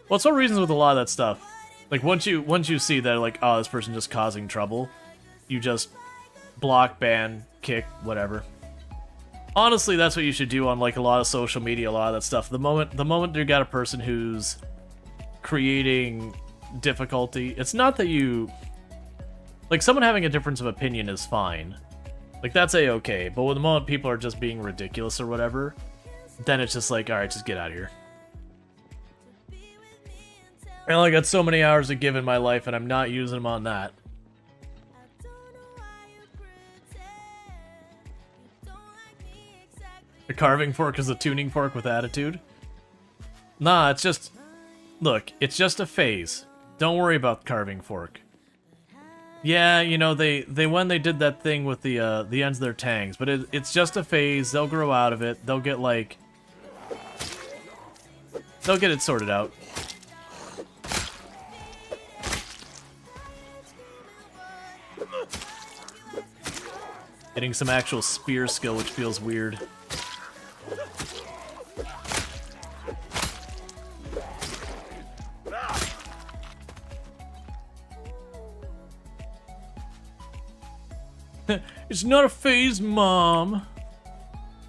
Well, it's one reasons with a lot of that stuff. Like, once you see that, like, oh, this person just causing trouble, you just block, ban, kick, whatever. Honestly, that's what you should do on, like, a lot of social media, a lot of that stuff. The moment you got a person who's creating difficulty, it's not that you... Like, someone having a difference of opinion is fine. Like, that's a-okay. But when the moment people are just being ridiculous or whatever, then it's just like, alright, just get out of here. I only got so many hours to give in my life, and I'm not using them on that. A carving fork is a tuning fork with attitude? Nah, it's just... Look, it's just a phase. Don't worry about the carving fork. Yeah, you know, they when they did that thing with the ends of their tangs, but it's just a phase. They'll grow out of it. They'll get, like... They'll get it sorted out. Getting some actual spear skill, which feels weird. It's not a phase, Mom.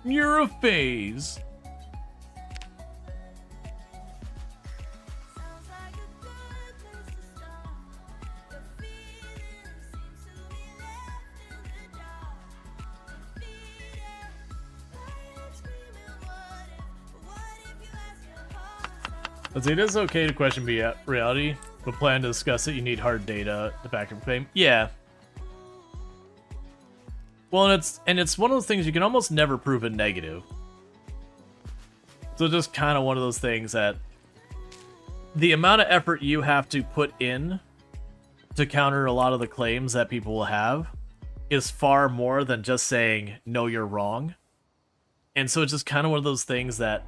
You're a phase. Let's see, it is okay to question reality, but plan to discuss it. You need hard data to back your claim. Yeah. Well, and it's one of those things you can almost never prove a negative. So just kind of one of those things that the amount of effort you have to put in to counter a lot of the claims that people will have is far more than just saying, no, you're wrong. And so it's just kind of one of those things that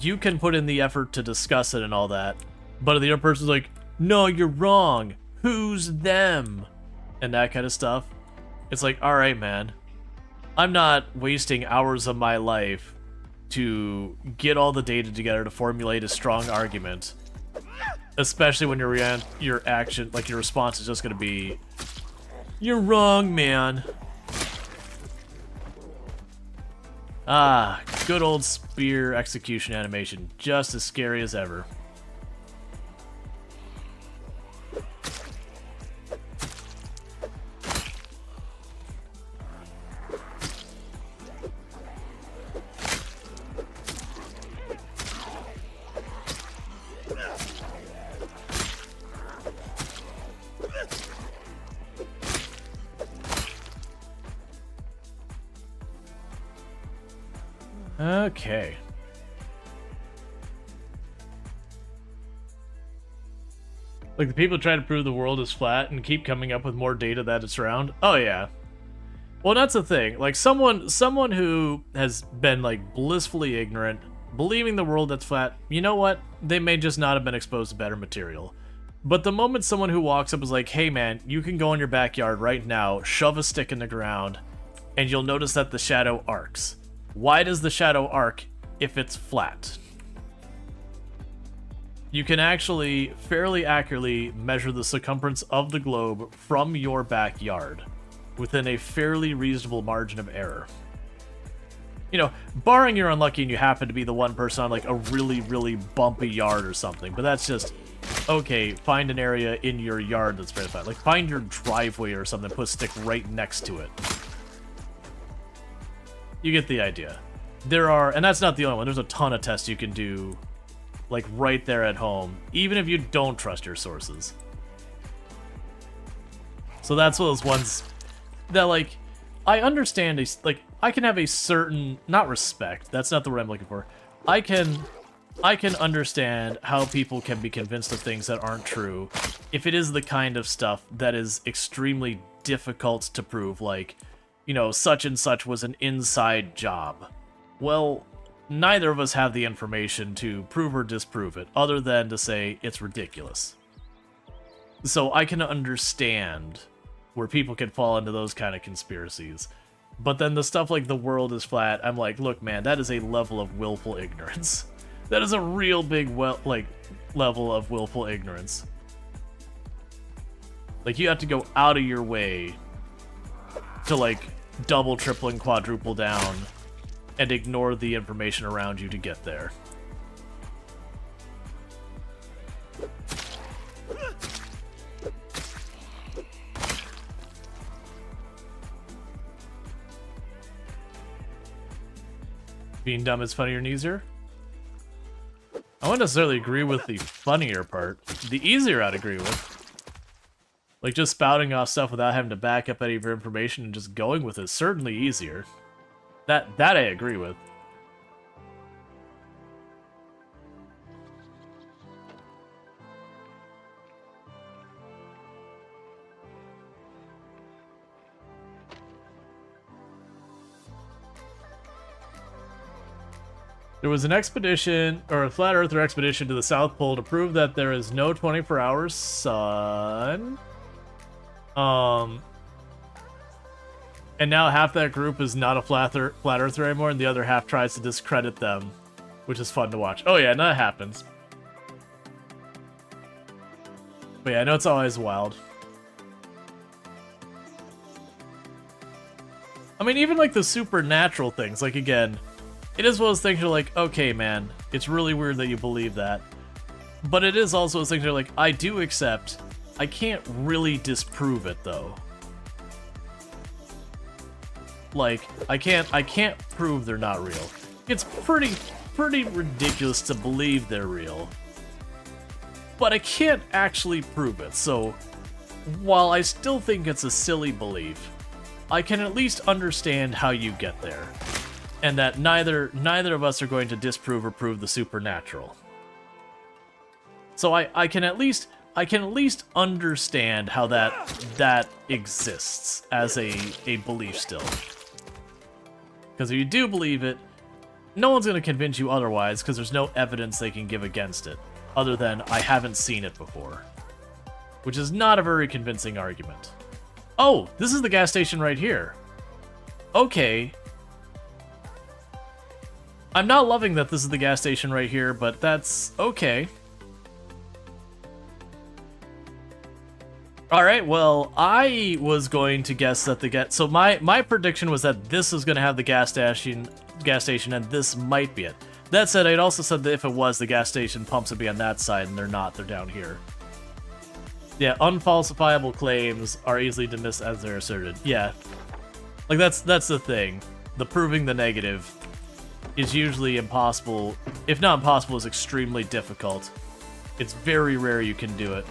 you can put in the effort to discuss it and all that, but the other person's like, no, you're wrong. Who's them? And that kind of stuff. It's like, alright, man. I'm not wasting hours of my life to get all the data together to formulate a strong argument. Especially when your action, like your response is just gonna be, you're wrong, man. Ah, good old spear execution animation. Just as scary as ever. Okay. Like the people try to prove the world is flat and keep coming up with more data that it's round. Oh yeah. Well, that's the thing. Like someone who has been like blissfully ignorant, believing the world that's flat, you know what? They may just not have been exposed to better material. But the moment someone who walks up is like, hey man, you can go in your backyard right now, shove a stick in the ground, and you'll notice that the shadow arcs. Why does the shadow arc if it's flat? You can actually fairly accurately measure the circumference of the globe from your backyard within a fairly reasonable margin of error. You know, barring you're unlucky and you happen to be the one person on like a really, really bumpy yard or something, but that's just, okay, find an area in your yard that's very flat. Like find your driveway or something, put a stick right next to it. You get the idea. there are, and that's not the only one, there's a ton of tests you can do, like, right there at home, even if you don't trust your sources. So that's one of those ones that, like, I understand, like, I can have a certain, not respect, that's not the word I'm looking for. I can understand how people can be convinced of things that aren't true if it is the kind of stuff that is extremely difficult to prove, like, you know, such and such was an inside job. Well, neither of us have the information to prove or disprove it, other than to say it's ridiculous. So I can understand where people can fall into those kind of conspiracies. But then the stuff like the world is flat, I'm like, look, man, that is a level of willful ignorance. That is a real big, level of willful ignorance. Like, you have to go out of your way to, like, double, triple, and quadruple down and ignore the information around you to get there. Being dumb is funnier and easier? I wouldn't necessarily agree with the funnier part. The easier I'd agree with. Like, just spouting off stuff without having to back up any of your information and just going with it is certainly easier. That I agree with. There was an expedition, or a flat earther expedition to the South Pole to prove that there is no 24-hour sun. And now half that group is not a flat earther anymore, and the other half tries to discredit them, which is fun to watch. Oh yeah, that happens. But yeah, I know it's always wild. I mean, even like the supernatural things, like again, it is one of those things you're like, okay, man, it's really weird that you believe that. But it is also those things you're like, I do accept, I can't really disprove it though. Like, I can't prove they're not real. It's pretty ridiculous to believe they're real. But I can't actually prove it, so while I still think it's a silly belief, I can at least understand how you get there. And that neither of us are going to disprove or prove the supernatural. So I can at least understand how that exists as a belief still. Because if you do believe it, no one's going to convince you otherwise, because there's no evidence they can give against it, other than I haven't seen it before. Which is not a very convincing argument. Oh, this is the gas station right here. Okay. I'm not loving that this is the gas station right here, but that's okay. Alright, well, I was going to guess that so my prediction was that this was going to have the gas station, and this might be it. That said, I'd also said that if it was, the gas station pumps would be on that side, and they're not, they're down here. Yeah, unfalsifiable claims are easily dismissed as they're asserted. Yeah. Like, that's the thing. The proving the negative is usually impossible. If not impossible, is extremely difficult. It's very rare you can do it.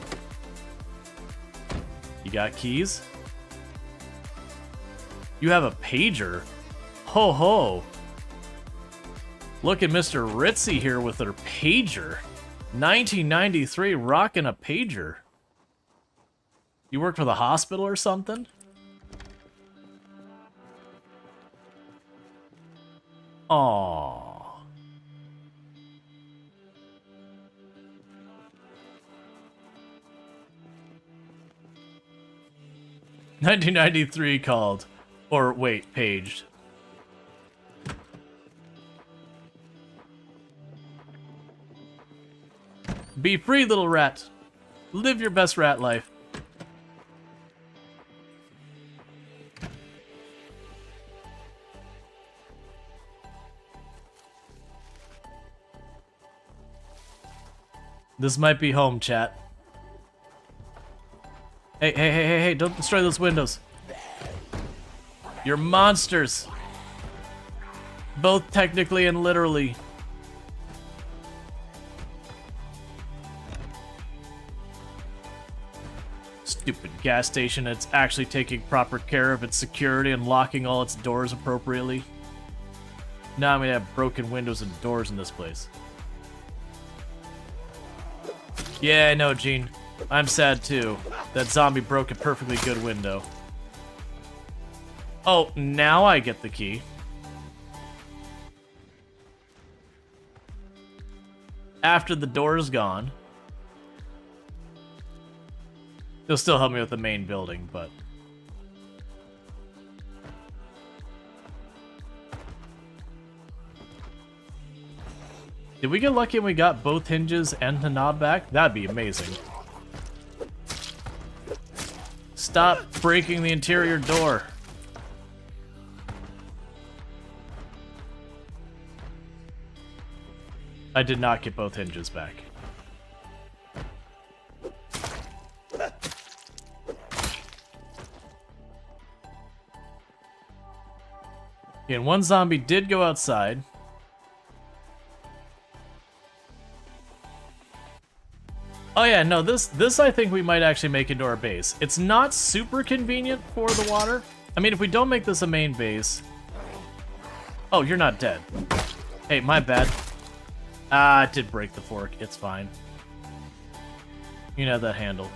You got keys? You have a pager? Ho ho! Look at Mr. Ritzy here with their pager. 1993, rocking a pager. You work for the hospital or something? Aww. 1993 called. Or wait, paged. Be free, little rat. Live your best rat life. This might be home, chat. Hey, don't destroy those windows. You're monsters. Both technically and literally. Stupid gas station. It's actually taking proper care of its security and locking all its doors appropriately. Now I'm gonna have broken windows and doors in this place. Yeah, I know, Gene. I'm sad too. That zombie broke a perfectly good window. Oh, now I get the key. After the door is gone. They'll still help me with the main building, but... Did we get lucky and we got both hinges and the knob back? That'd be amazing. Stop breaking the interior door. I did not get both hinges back. And one zombie did go outside. Oh yeah, no, this I think we might actually make into our base. It's not super convenient for the water. I mean, if we don't make this a main base... Oh, you're not dead. Hey, my bad. Ah, it did break the fork. It's fine. You can have that handle.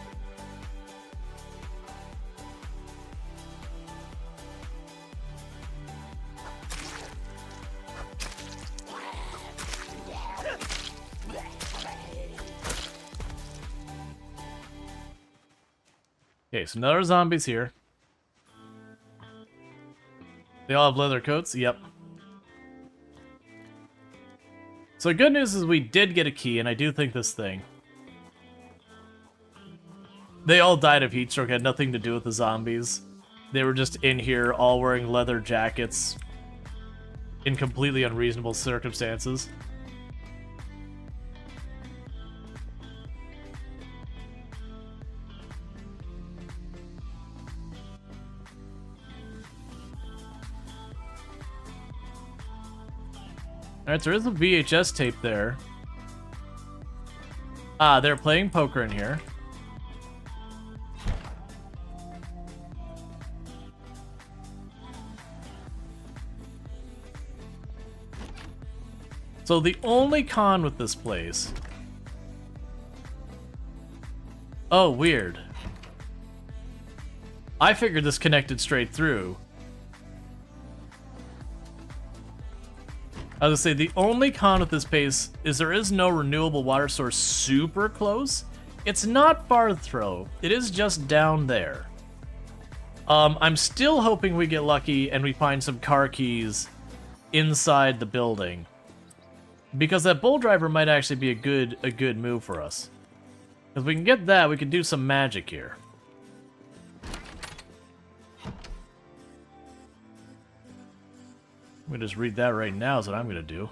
Okay, so another zombies here. They all have leather coats? Yep. So good news is we did get a key, and I do think this thing. They all died of heat stroke, had nothing to do with the zombies. They were just in here, all wearing leather jackets, in completely unreasonable circumstances. Alright, so there is a VHS tape there. Ah, they're playing poker in here. So the only con with this place... Oh, weird. I figured this connected straight through. I was gonna say, the only con with this base is there is no renewable water source super close. It's not far throw. It is just down there. I'm still hoping we get lucky and we find some car keys inside the building. Because that bull driver might actually be a good move for us. If we can get that, we can do some magic here. I'm gonna just read that right now is what I'm gonna do.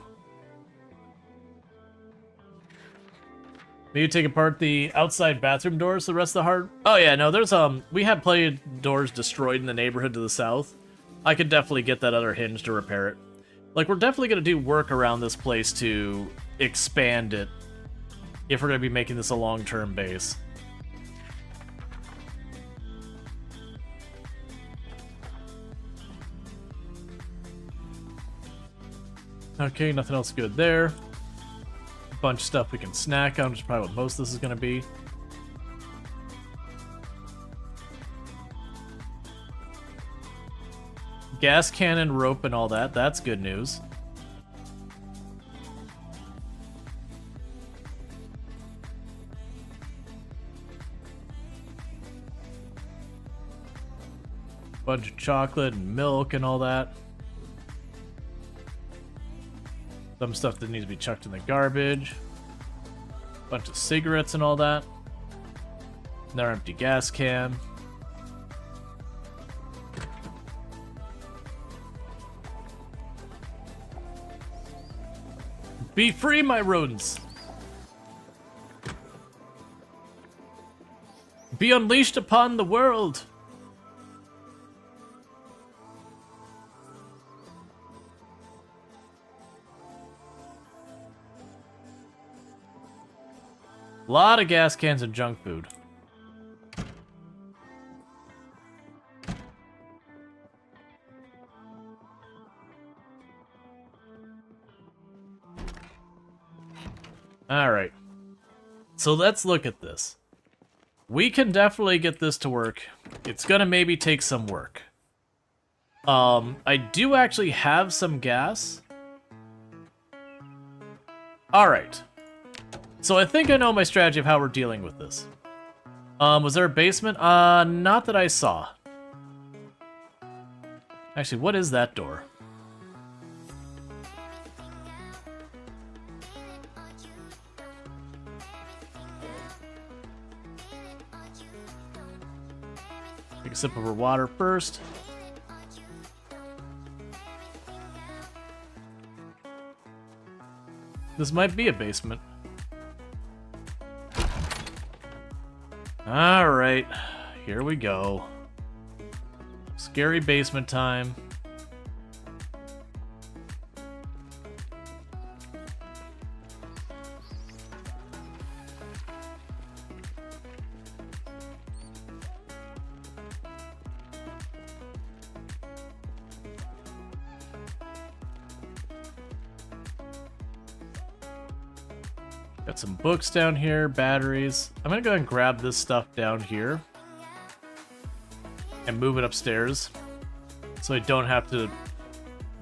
Maybe take apart the outside bathroom doors, the rest of the hard... Oh yeah, no, there's, we had plenty of doors destroyed in the neighborhood to the south. I could definitely get that other hinge to repair it. Like, we're definitely gonna do work around this place to expand it if we're gonna be making this a long-term base. Okay, nothing else good there. Bunch of stuff we can snack on, which is probably what most of this is going to be. Gas cannon, rope, and all that. That's good news. Bunch of chocolate and milk and all that. Some stuff that needs to be chucked in the garbage. Bunch of cigarettes and all that. Another empty gas can. Be free, my rodents! Be unleashed upon the world! lot of gas cans and junk food. Alright. So let's look at this. We can definitely get this to work. It's gonna maybe take some work. I do actually have some gas. Alright. So I think I know my strategy of how we're dealing with this. Was there a basement? Not that I saw. Actually, what is that door? Take a sip of our water first. This might be a basement. Alright, here we go. Scary basement time. Got some books down here, batteries. I'm gonna go ahead and grab this stuff down here and move it upstairs so I don't have to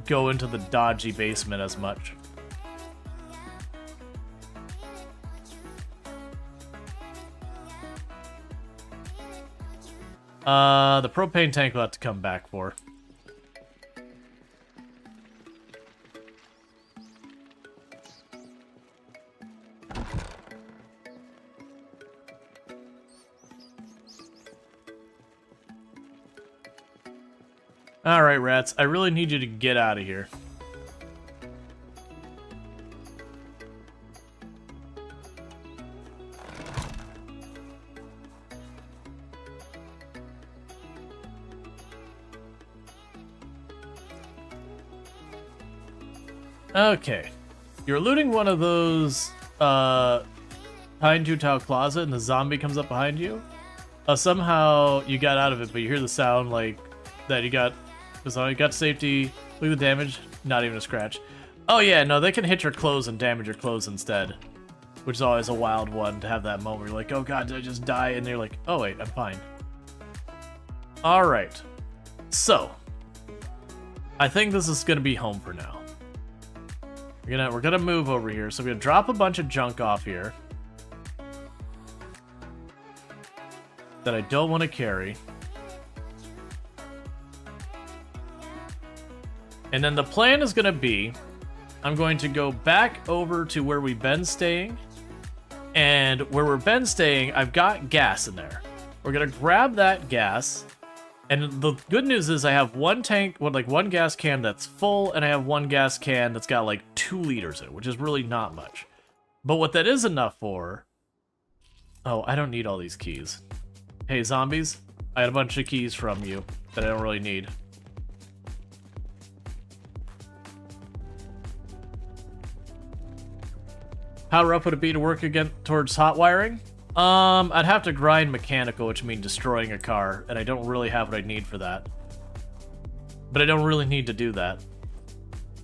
go into the dodgy basement as much. The propane tank will have to come back for. Alright, rats. I really need you to get out of here. Okay. You're looting one of those, Pine Tile Closet and the zombie comes up behind you. Somehow you got out of it, but you hear the sound, like, that you got... So you got safety, look at the damage, not even a scratch. Oh yeah, no, they can hit your clothes and damage your clothes instead. Which is always a wild one to have that moment where you're like, oh god, did I just die? And you're like, oh wait, I'm fine. Alright. So, I think this is gonna be home for now. We're gonna move over here, so we're gonna drop a bunch of junk off here. That I don't want to carry. And then the plan is going to be, I'm going to go back over to where we've been staying. And where we've been staying, I've got gas in there. We're going to grab that gas. And the good news is I have one tank, one gas can that's full, and I have one gas can that's got like 2 liters in it, which is really not much. But what that is enough for... Oh, I don't need all these keys. Hey, zombies, I had a bunch of keys from you that I don't really need. How rough would it be to work again towards hot wiring? I'd have to grind mechanical, which means destroying a car, and I don't really have what I need for that. But I don't really need to do that.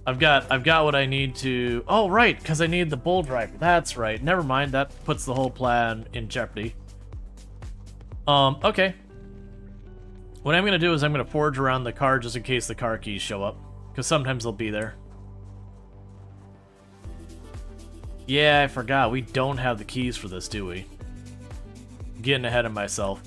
I've got what I need to... Oh, right, because I need the bull driver. That's right. Never mind, that puts the whole plan in jeopardy. Okay. What I'm going to do is I'm going to forge around the car just in case the car keys show up. Because sometimes they'll be there. Yeah, I forgot. We don't have the keys for this, do we? I'm getting ahead of myself.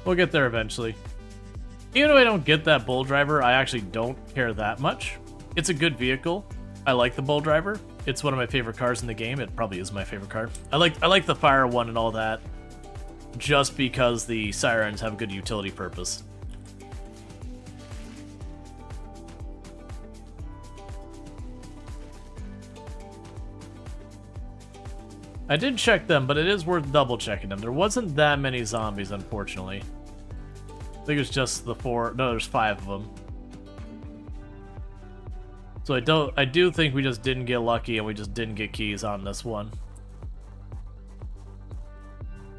We'll get there eventually. Even though I don't get that bull driver, I actually don't care that much. It's a good vehicle. I like the bull driver. It's one of my favorite cars in the game. It probably is my favorite car. I like the fire one and all that, just because the sirens have a good utility purpose. I did check them, but it is worth double checking them. There wasn't that many zombies, unfortunately. I think it's just the 4. No, there's 5 of them. So I do think we just didn't get lucky and we just didn't get keys on this one.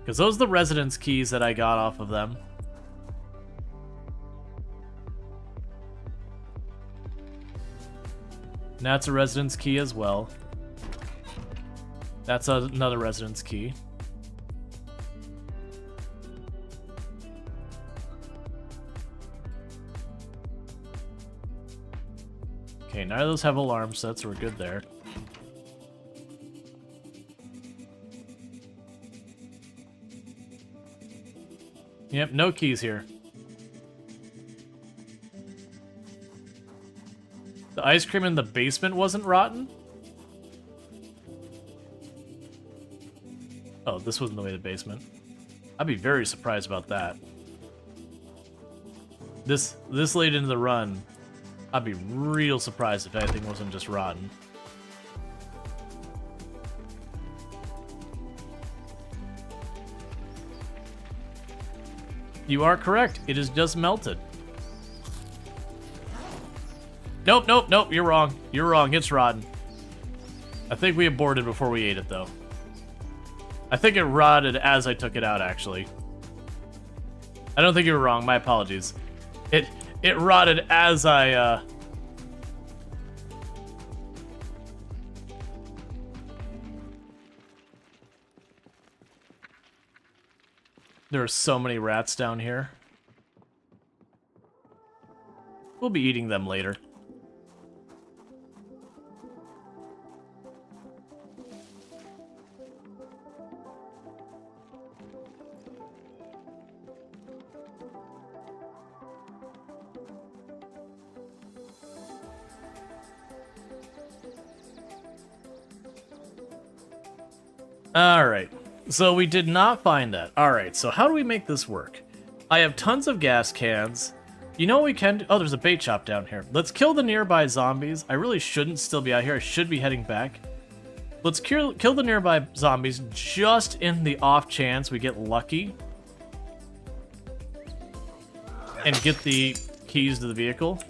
Because those are the residence keys that I got off of them. And that's a residence key as well. That's another residence key. Okay, none of those have alarm sets, so we're good there. Yep, no keys here. The ice cream in the basement wasn't rotten? Oh, this wasn't the way to the basement. I'd be very surprised about that. This late into the run, I'd be real surprised if anything wasn't just rotten. You are correct. It is just melted. Nope, nope, nope. You're wrong. You're wrong. It's rotten. I think we aborted before we ate it, though. I think it rotted as I took it out, actually. I don't think you were wrong. My apologies. It rotted as I, There are so many rats down here. We'll be eating them later. Alright, so we did not find that. Alright, so how do we make this work? I have tons of gas cans. You know what we can do? Oh, there's a bait shop down here. Let's kill the nearby zombies. I really shouldn't still be out here. I should be heading back. Let's kill the nearby zombies just in the off chance we get lucky. And get the keys to the vehicle.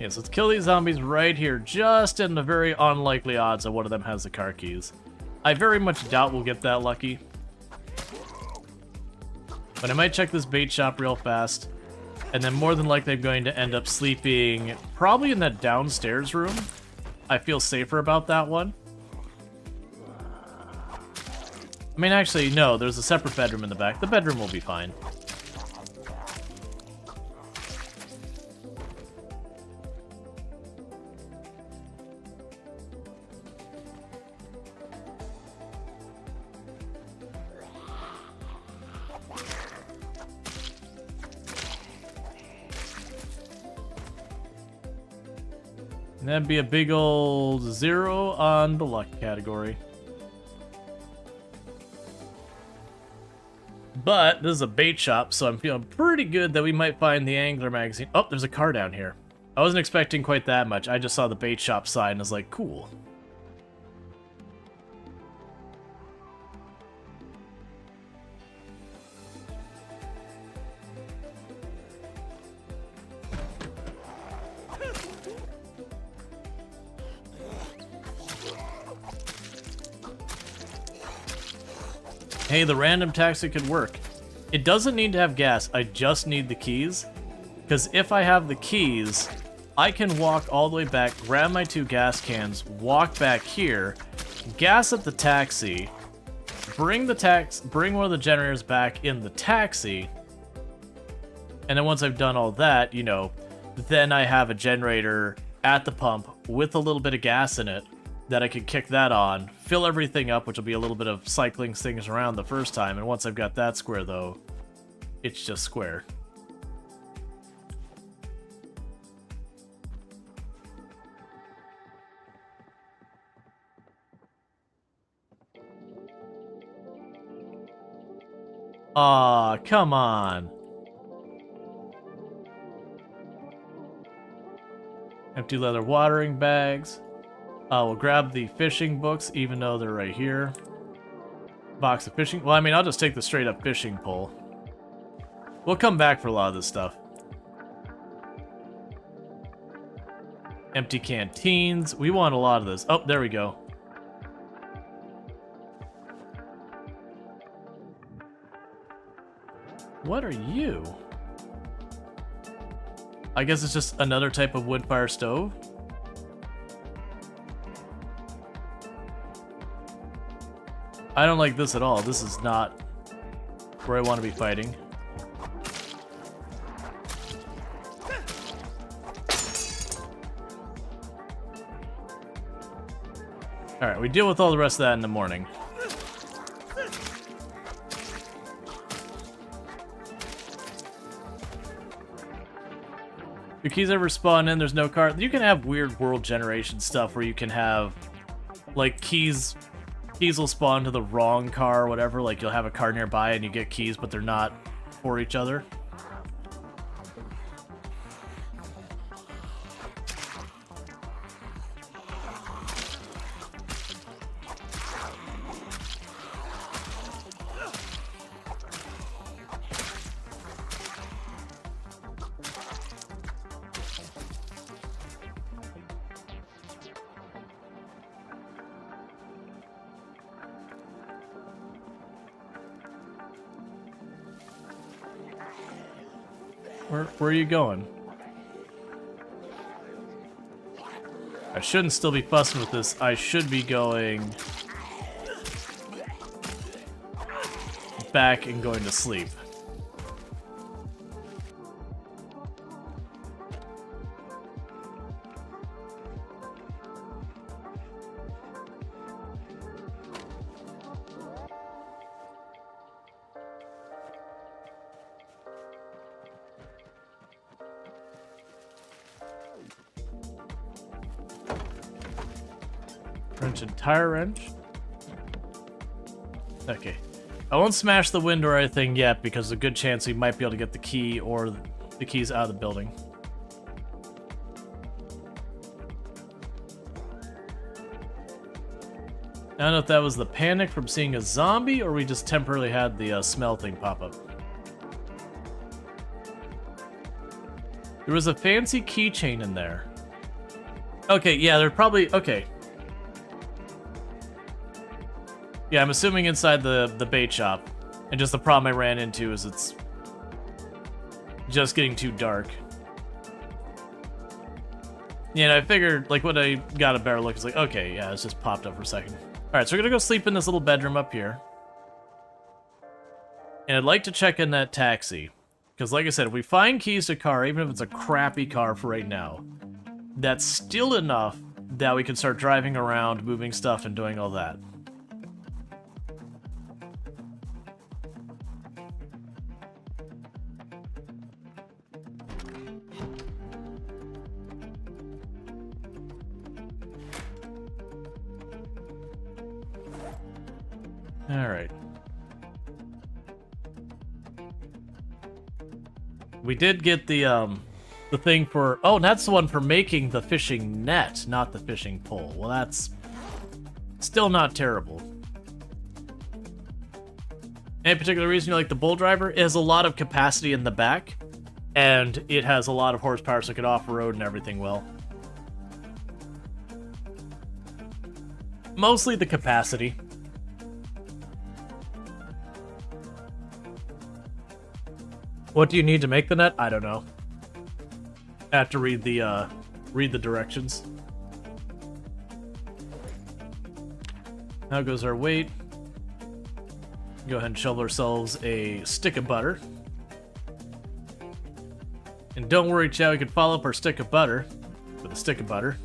Yes, let's kill these zombies right here, just in the very unlikely odds that one of them has the car keys. I very much doubt we'll get that lucky. But I might check this bait shop real fast. And then more than likely I'm going to end up sleeping probably in that downstairs room. I feel safer about that one. I mean, actually, no, there's a separate bedroom in the back. The bedroom will be fine. And that'd be a big old 0 on the luck category. But this is a bait shop, so I'm feeling pretty good that we might find the Angler magazine. Oh, there's a car down here. I wasn't expecting quite that much. I just saw the bait shop sign and was like, cool. Hey, the random taxi could work. It doesn't need to have gas, I just need the keys. Because if I have the keys, I can walk all the way back, grab my 2 gas cans, walk back here, gas up the taxi, bring one of the generators back in the taxi, and then once I've done all that, you know, then I have a generator at the pump with a little bit of gas in it, that I can kick that on, fill everything up, which will be a little bit of cycling things around the first time, and once I've got that square, though, it's just square. Aw, come on. Empty leather watering bags. We'll grab the fishing books, even though they're right here. Box of fishing. Well, I mean, I'll just take the straight up fishing pole. We'll come back for a lot of this stuff. Empty canteens. We want a lot of this. Oh, there we go. What are you? I guess it's just another type of wood fire stove. I don't like this at all. This is not where I want to be fighting. Alright, we deal with all the rest of that in the morning. Your keys ever spawn in, there's no car. You can have weird world generation stuff where you can have, like, keys will spawn to the wrong car or whatever. Like, you'll have a car nearby and you get keys, but they're not for each other. Where are you going? I shouldn't still be fussing with this. I should be going back and going to sleep. Wrench and tire wrench. Okay. I won't smash the window or anything yet because there's a good chance we might be able to get the key or the keys out of the building. I don't know if that was the panic from seeing a zombie or we just temporarily had the smell thing pop up. There was a fancy keychain in there. Okay, yeah, they're probably... Okay. Yeah, I'm assuming inside the bait shop. And just the problem I ran into is it's just getting too dark. Yeah, and I figured, like, when I got a better look, it's like, okay, yeah, it's just popped up for a second. Alright, so we're gonna go sleep in this little bedroom up here. And I'd like to check in that taxi. Because, like I said, if we find keys to a car, even if it's a crappy car for right now, that's still enough that we can start driving around, moving stuff, and doing all that. Alright. We did get the thing for... Oh, that's the one for making the fishing net, not the fishing pole. Well, that's still not terrible. Any particular reason you like the bull driver? It has a lot of capacity in the back, and it has a lot of horsepower, so it can off-road and everything well. Mostly the capacity. What do you need to make the net? I don't know. I have to read the directions. Now goes our weight. Go ahead and shovel ourselves a stick of butter. And don't worry, Chow, we can follow up our stick of butter with a stick of butter.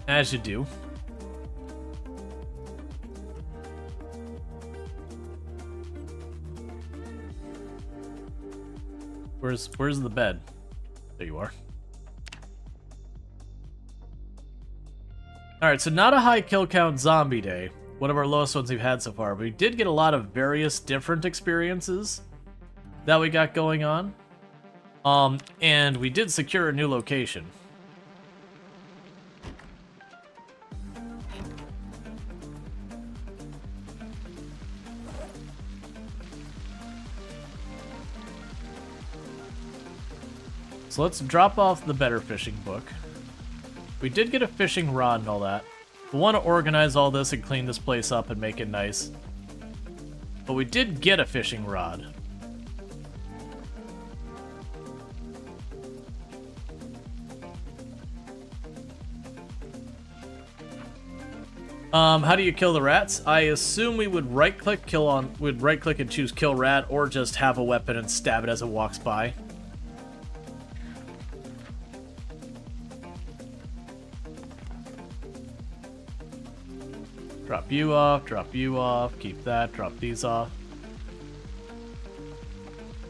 As you do. Where's the bed? There you are. Alright, so not a high kill count zombie day. One of our lowest ones we've had so far. But we did get a lot of various different experiences that we got going on. And we did secure a new location. So let's drop off the better fishing book. We did get a fishing rod and all that. We want to organize all this and clean this place up and make it nice. But we did get a fishing rod. How do you kill the rats? I assume we would right-click and choose kill rat, or just have a weapon and stab it as it walks by. Drop you off, keep that, drop these off.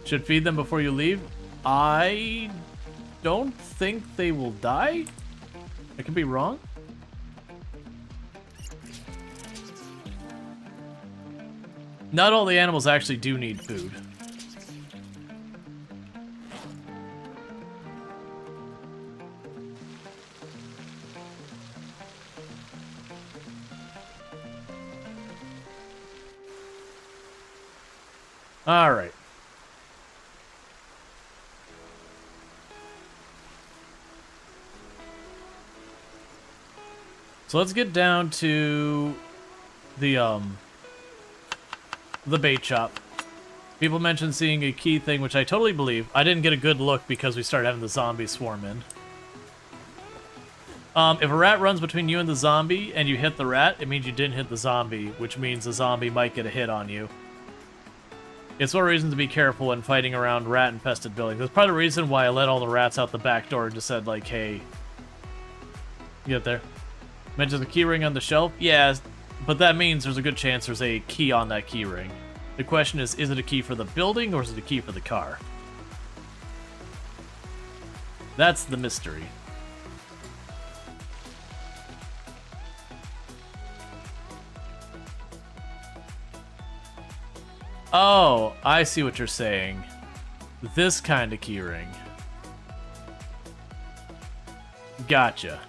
Should feed them before you leave? I don't think they will die. I could be wrong. Not all the animals actually do need food. All right. So let's get down to the bait shop. People mentioned seeing a key thing, which I totally believe. I didn't get a good look because we started having the zombies swarm in. If a rat runs between you and the zombie and you hit the rat, it means you didn't hit the zombie, which means the zombie might get a hit on you. It's one reason to be careful when fighting around rat-infested buildings. That's probably the reason why I let all the rats out the back door and just said, like, hey, get there. Mentions the key ring on the shelf? Yeah, but that means there's a good chance there's a key on that key ring. The question is it a key for the building or is it a key for the car? That's the mystery. Oh, I see what you're saying. This kind of keyring. Gotcha.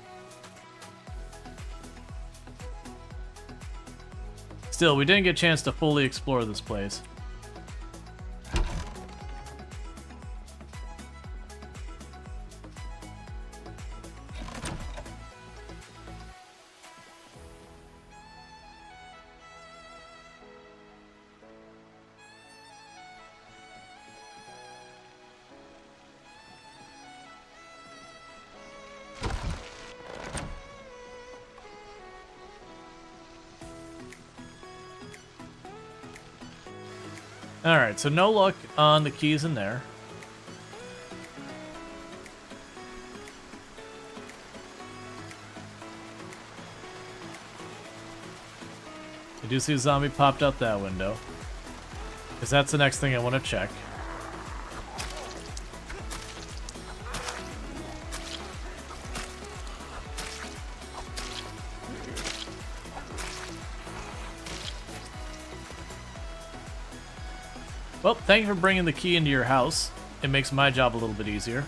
Still, we didn't get a chance to fully explore this place. Alright, so no luck on the keys in there. I do see a zombie popped out that window. Because that's the next thing I want to check. Well, thank you for bringing the key into your house. It makes my job a little bit easier.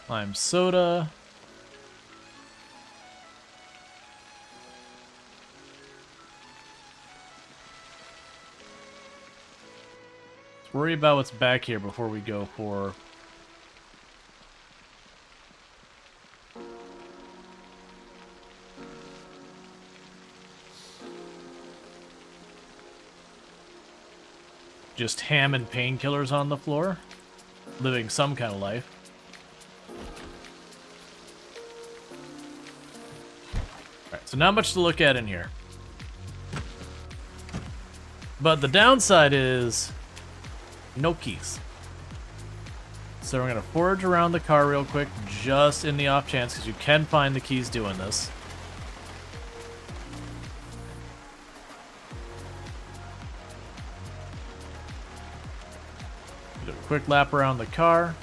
Lime soda. Let's worry about what's back here before we go for... just ham and painkillers on the floor. Living some kind of life. So not much to look at in here. But the downside is no keys. So we're going to forage around the car real quick, just in the off chance, because you can find the keys doing this. Do a quick lap around the car.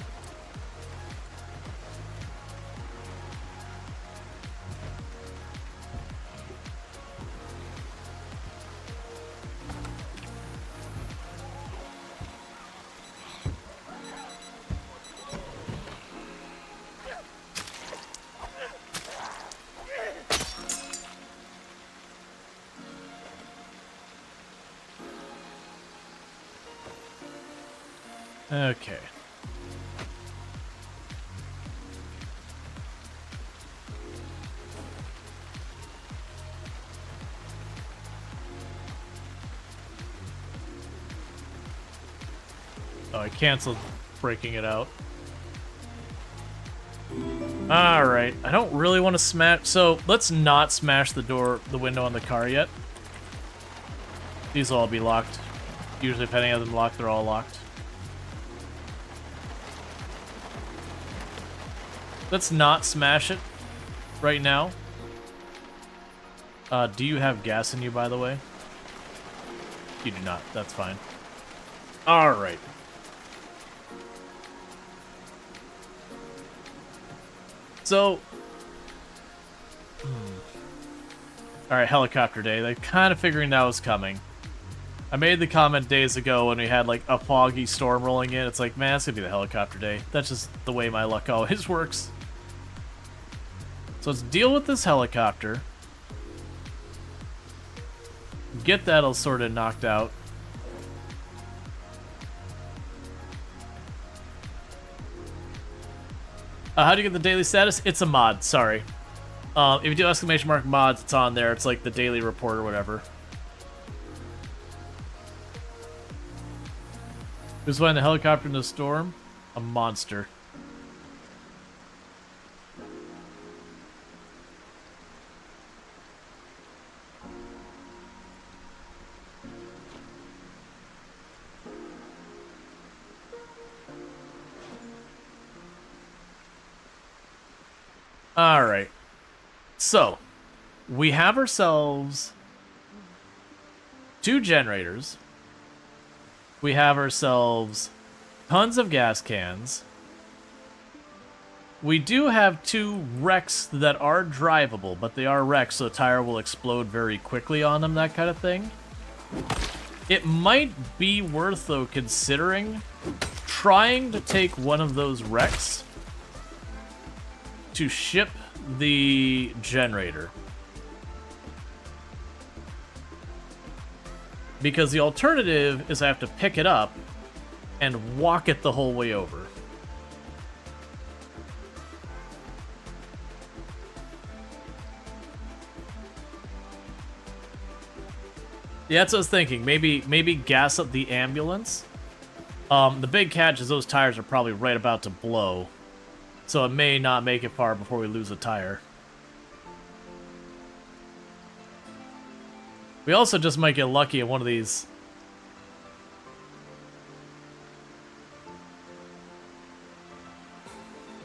Okay. Oh, I canceled breaking it out. Alright, I don't really want to smash... So, let's not smash the window on the car yet. These will all be locked. Usually if any of them locked, they're all locked. Let's not smash it right now. Do you have gas in you, by the way? You do not. That's fine. Alright. So... Alright, helicopter day. They're kind of figuring that was coming. I made the comment days ago when we had, like, a foggy storm rolling in. It's like, man, it's gonna be the helicopter day. That's just the way my luck always works. So let's deal with this helicopter. Get that all sort of knocked out. How do you get the daily status? It's a mod, sorry. If you do exclamation mark mods, it's on there. It's like the daily report or whatever. Who's flying the helicopter in the storm? A monster. Alright. So, we have ourselves 2 generators. We have ourselves tons of gas cans. We do have 2 wrecks that are drivable, but they are wrecks, so the tire will explode very quickly on them, that kind of thing. It might be worth, though, considering trying to take one of those wrecks to ship the generator. Because the alternative is I have to pick it up and walk it the whole way over. Yeah, that's what I was thinking. Maybe gas up the ambulance. The big catch is those tires are probably right about to blow. So it may not make it far before we lose a tire. We also just might get lucky at one of these.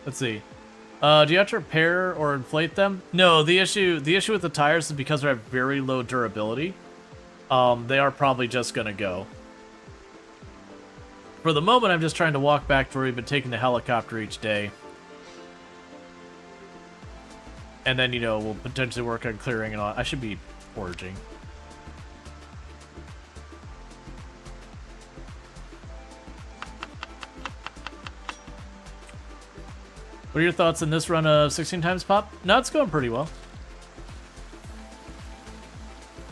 Let's see. Do you have to repair or inflate them? No, the issue with the tires is because they have very low durability. They are probably just gonna go. For the moment, I'm just trying to walk back to where we've been taking the helicopter each day. And then, you know, we'll potentially work on clearing and all. I should be foraging. What are your thoughts on this run of 16 times pop? No, it's going pretty well.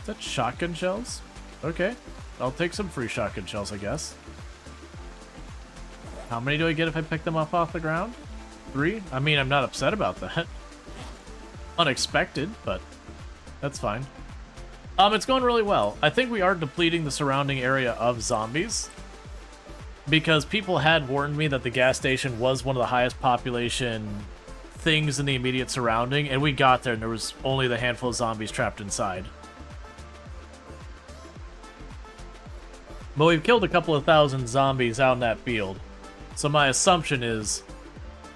Is that shotgun shells? Okay. I'll take some free shotgun shells, I guess. How many do I get if I pick them up off the ground? 3? I mean, I'm not upset about that. Unexpected, but that's fine. It's going really well. I think we are depleting the surrounding area of zombies. Because people had warned me that the gas station was one of the highest population things in the immediate surrounding, and we got there and there was only the handful of zombies trapped inside. But we've killed a couple of thousand zombies out in that field, so my assumption is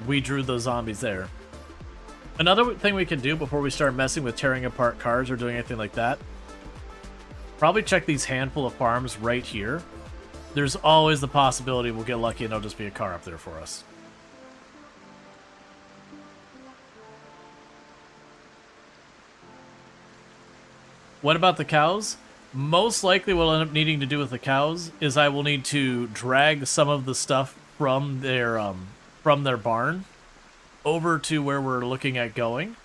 we drew those zombies there. Another thing we can do before we start messing with tearing apart cars or doing anything like that, probably check these handful of farms right here. There's always the possibility we'll get lucky and there'll just be a car up there for us. What about the cows? Most likely what I'll end up needing to do with the cows is I will need to drag some of the stuff from their barn over to where we're looking at going.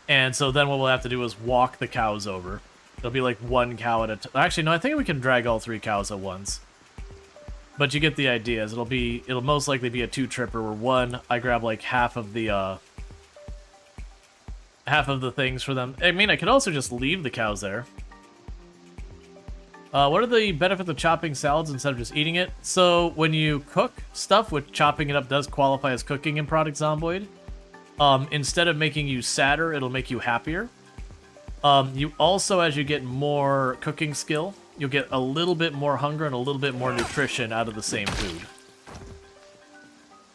And so then what we'll have to do is walk the cows over. It'll be like one cow at a time. Actually, no, I think we can drag all 3 cows at once. But you get the idea. It'll most likely be a 2-tripper where one, I grab like half of the things for them. I mean, I could also just leave the cows there. What are the benefits of chopping salads instead of just eating it? So when you cook stuff, which chopping it up does qualify as cooking in Product Zomboid, instead of making you sadder, it'll make you happier. You also, as you get more cooking skill, you'll get a little bit more hunger and a little bit more nutrition out of the same food.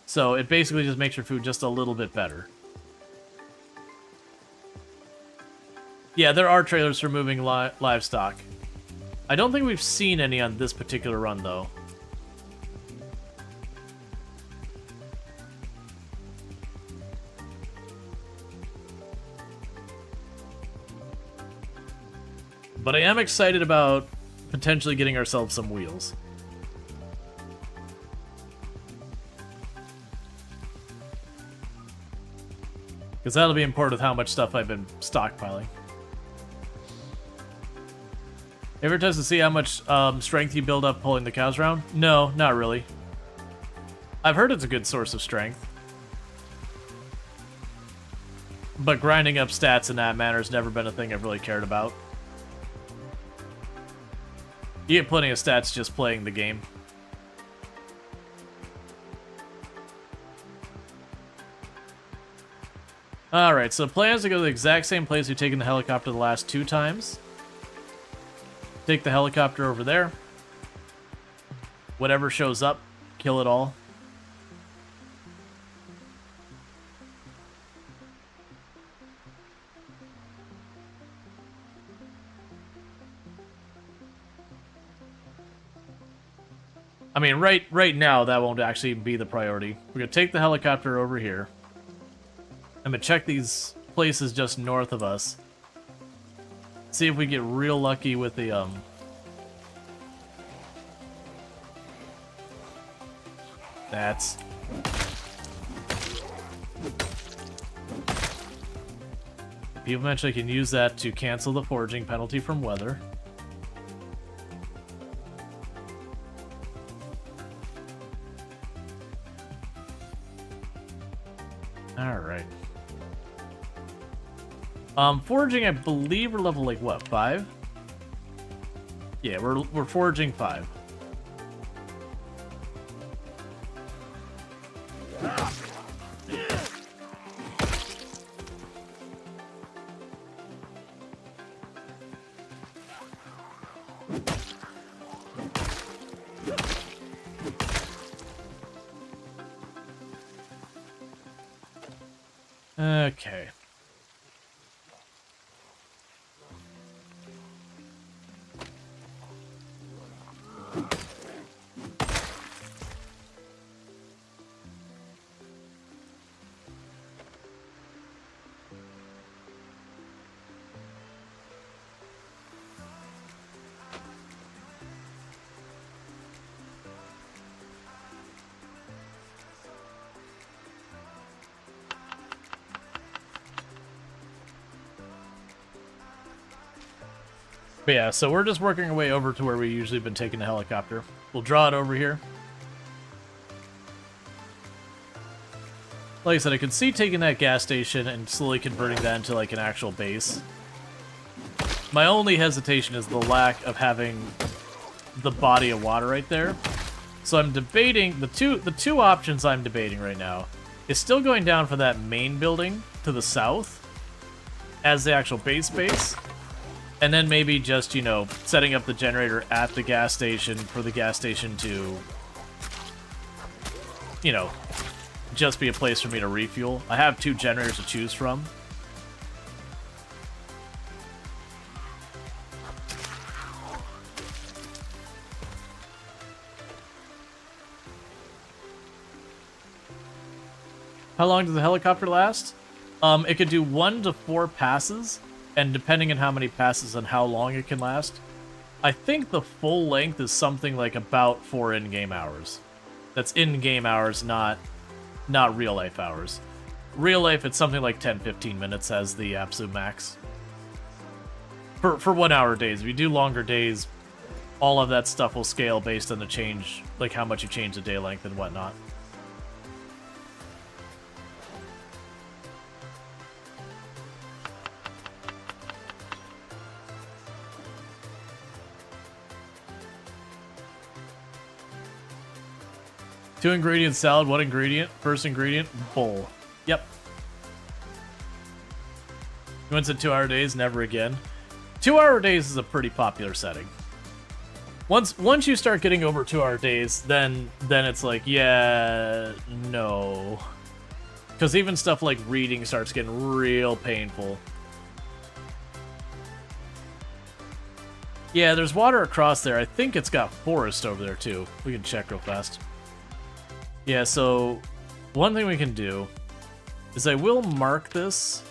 So it basically just makes your food just a little bit better. Yeah, there are trailers for moving livestock. I don't think we've seen any on this particular run, though. But I am excited about potentially getting ourselves some wheels. Because that'll be important with how much stuff I've been stockpiling. Ever test to see how much strength you build up pulling the cows around? No, not really. I've heard it's a good source of strength. But grinding up stats in that manner has never been a thing I've really cared about. You get plenty of stats just playing the game. Alright, so plans to go to the exact same place we've taken the helicopter the last 2 times. Take the helicopter over there. Whatever shows up, kill it all. I mean, right now, that won't actually be the priority. We're going to take the helicopter over here. I'm going to check these places just north of us. See if we get real lucky with the, That's... People mentioned I can use that to cancel the foraging penalty from weather. Alright. Foraging, I believe we're level, like, what, 5? Yeah, we're foraging 5. Okay. But yeah, so we're just working our way over to where we usually been taking the helicopter. We'll draw it over here. Like I said, I could see taking that gas station and slowly converting that into like an actual base. My only hesitation is the lack of having the body of water right there. So I'm debating the two options I'm debating right now is still going down for that main building to the south as the actual base. And then maybe just, you know, setting up the generator at the gas station for the gas station to, you know, just be a place for me to refuel. I have 2 generators to choose from. How long does the helicopter last? It could do 1 to 4 passes, and depending on how many passes and how long it can last, I think the full length is something like about 4 in-game hours. That's in-game hours, not real-life hours. Real life, it's something like 10-15 minutes as the absolute max. For 1 hour days. If you do longer days, all of that stuff will scale based on the change, like how much you change the day length and whatnot. Two ingredient salad, 1 ingredient. First ingredient, bowl. Yep. You went to 2 hour days, never again. 2 hour days is a pretty popular setting. Once you start getting over 2 hour days, then it's like, yeah, no. Because even stuff like reading starts getting real painful. Yeah, there's water across there. I think it's got forest over there too. We can check real fast. Yeah, so one thing we can do is I will mark this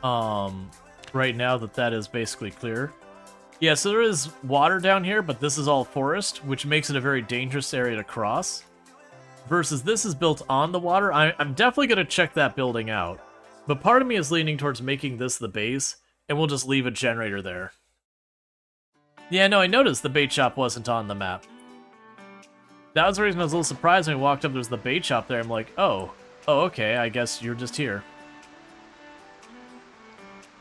right now that is basically clear. Yeah, so there is water down here, but this is all forest, which makes it a very dangerous area to cross. Versus this is built on the water. I'm definitely going to check that building out. But part of me is leaning towards making this the base, and we'll just leave a generator there. Yeah, no, I noticed the bait shop wasn't on the map. That was the reason I was a little surprised when we walked up. There's the bait shop there. I'm like, oh, okay. I guess you're just here.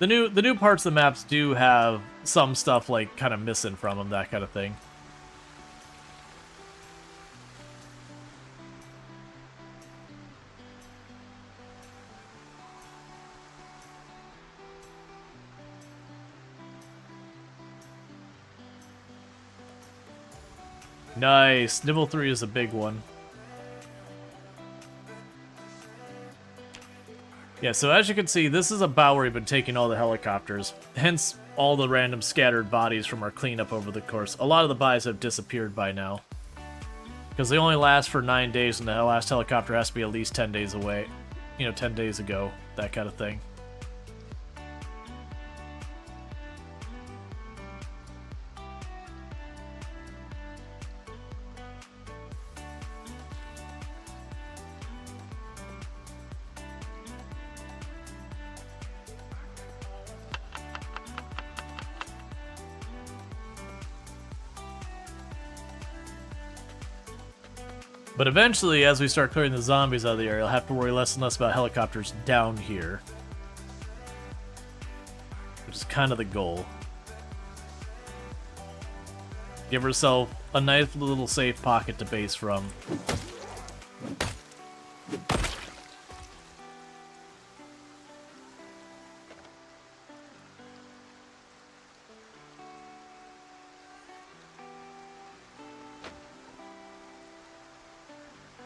The new parts of the maps do have some stuff like kind of missing from them, that kind of thing. Nice. Nibble 3 is a big one. Yeah, so as you can see, this is about where we've been taking all the helicopters. Hence, all the random scattered bodies from our cleanup over the course. A lot of the bodies have disappeared by now. Because they only last for 9 days, and the last helicopter has to be at least 10 days away. You know, 10 days ago. That kind of thing. But eventually, as we start clearing the zombies out of the area, I'll have to worry less and less about helicopters down here. Which is kind of the goal. Give herself a nice little safe pocket to base from.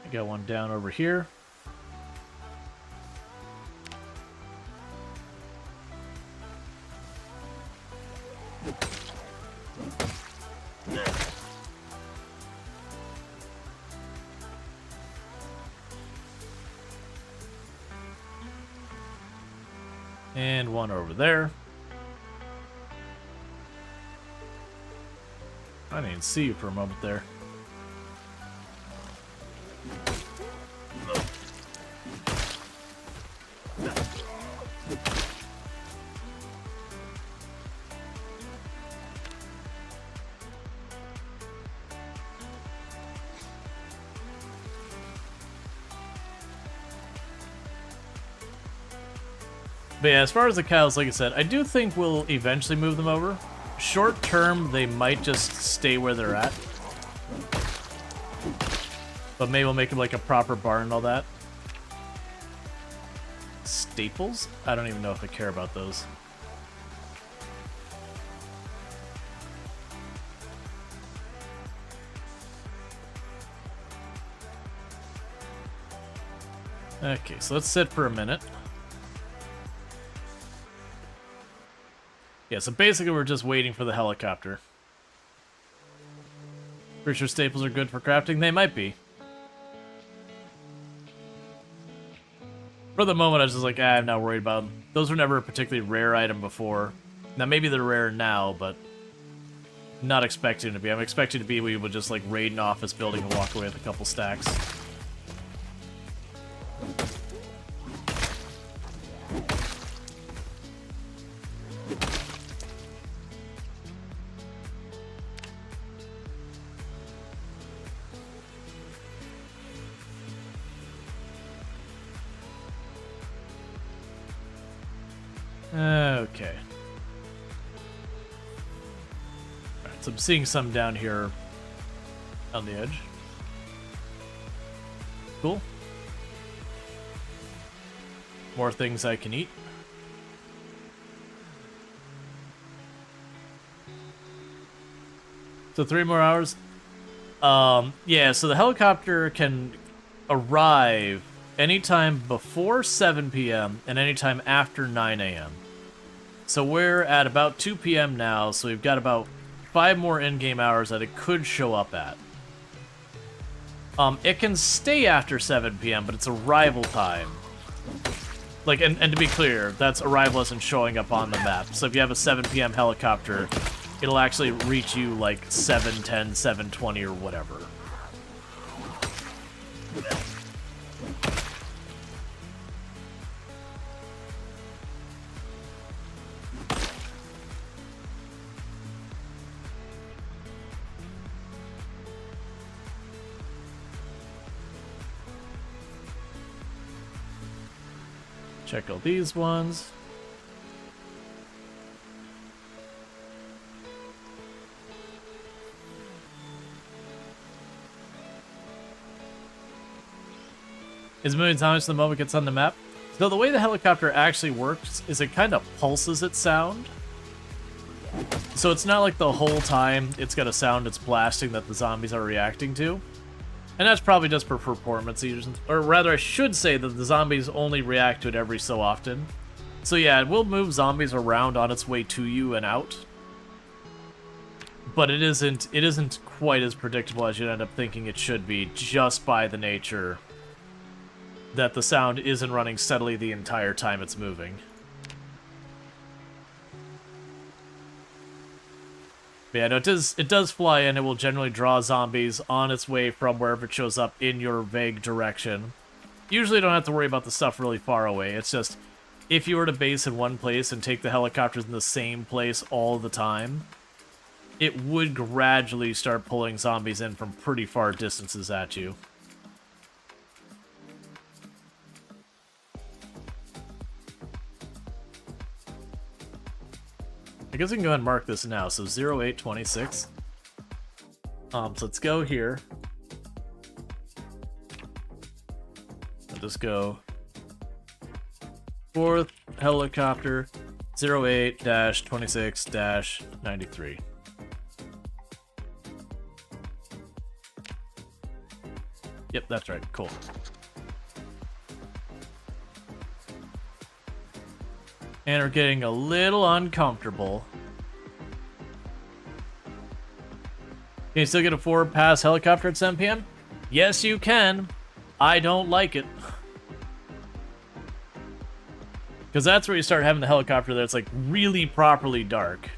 I got one down over here. And one over there. I didn't even see you for a moment there. But yeah, as far as the cows, like I said, I do think we'll eventually move them over. Short term, they might just stay where they're at. But maybe we'll make him like a proper barn and all that. Staples? I don't even know if I care about those. Okay, so let's sit for a minute. Yeah, so basically we're just waiting for the helicopter. Pretty sure staples are good for crafting? They might be. For the moment, I was just like, I'm not worried about them. Those were never a particularly rare item before. Now, maybe they're rare now, but not expecting to be. I'm expecting to be we would just, like, raid an office building and walk away with a couple stacks. Okay. Alright, so I'm seeing some down here on the edge. Cool. More things I can eat. So 3 more hours? Yeah, so the helicopter can arrive anytime before 7 p.m. and anytime after 9 a.m. So we're at about 2 p.m. now, so we've got about 5 more in-game hours that it could show up at. It can stay after 7 p.m., but it's arrival time. Like, and to be clear, that's arrival isn't showing up on the map. So if you have a 7 p.m. helicopter, it'll actually reach you like 7:10, 7:20, or whatever. Check all these ones. Is moving zombies the moment it gets on the map? So the way the helicopter actually works is it kind of pulses its sound. So it's not like the whole time it's got a sound it's blasting that the zombies are reacting to. And that's probably just for performance reasons. Or rather, I should say that the zombies only react to it every so often. So yeah, it will move zombies around on its way to you and out. But it isn't quite as predictable as you'd end up thinking it should be, just by the nature that the sound isn't running steadily the entire time it's moving. But yeah, no, it does fly in. It will generally draw zombies on its way from wherever it shows up in your vague direction. Usually you don't have to worry about the stuff really far away. It's just, if you were to base in one place and take the helicopters in the same place all the time, it would gradually start pulling zombies in from pretty far distances at you. I guess we can go ahead and mark this now. So 0826. So let's go here. I'll just go 4th helicopter 08-26-93. Yep, that's right. Cool. And we're getting a little uncomfortable. Can you still get a 4-pass helicopter at 7 p.m.? Yes, you can. I don't like it. Because that's where you start having the helicopter that's like really properly dark.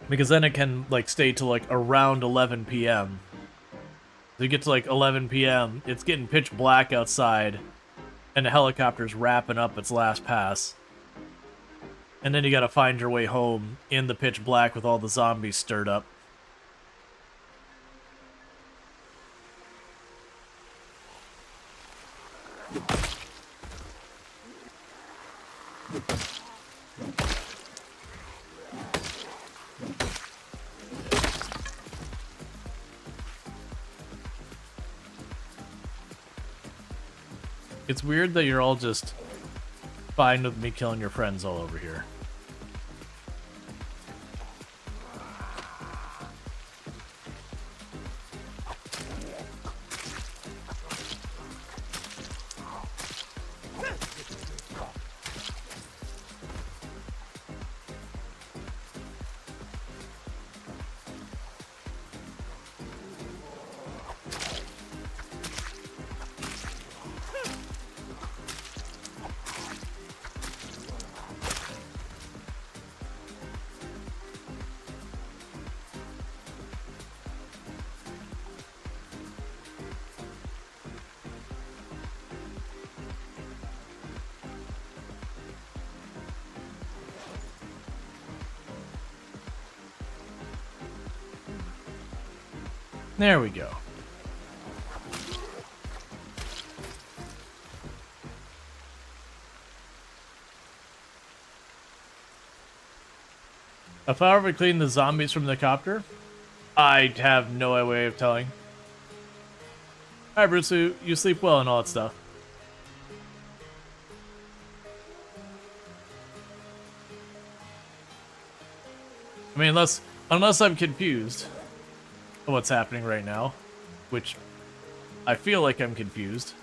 Because then it can like stay till like around 11 p.m. So you get to like 11 p.m., it's getting pitch black outside, and the helicopter's wrapping up its last pass. And then you gotta find your way home in the pitch black with all the zombies stirred up. It's weird that you're all just fine with me killing your friends all over here. There we go. If I ever clean the zombies from the copter, I have no way of telling. Alright, Bruce, you sleep well and all that stuff. I mean, unless I'm confused of what's happening right now, which I feel like I'm confused.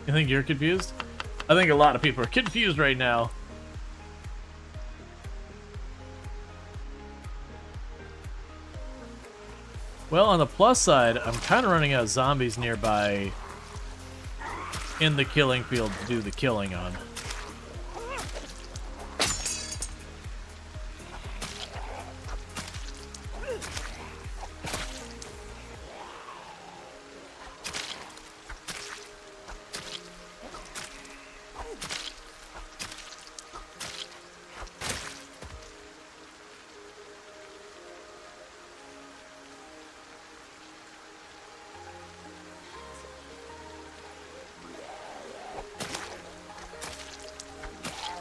You think you're confused? I think a lot of people are confused right now. Well, on the plus side, I'm kind of running out of zombies nearby in the killing field to do the killing on.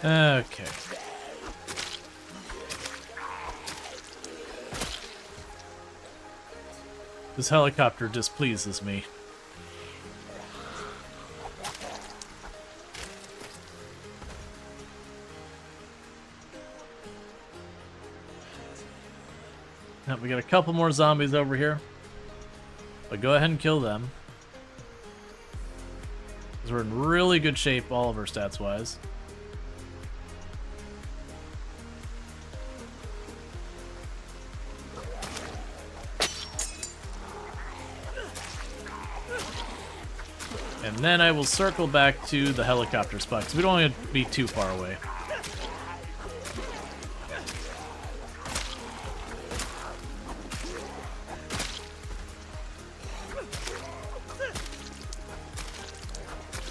Okay. This helicopter displeases me. Now, we got a couple more zombies over here. But go ahead and kill them. Because we're in really good shape, all of our stats-wise. And then I will circle back to the helicopter spot, because we don't want to be too far away.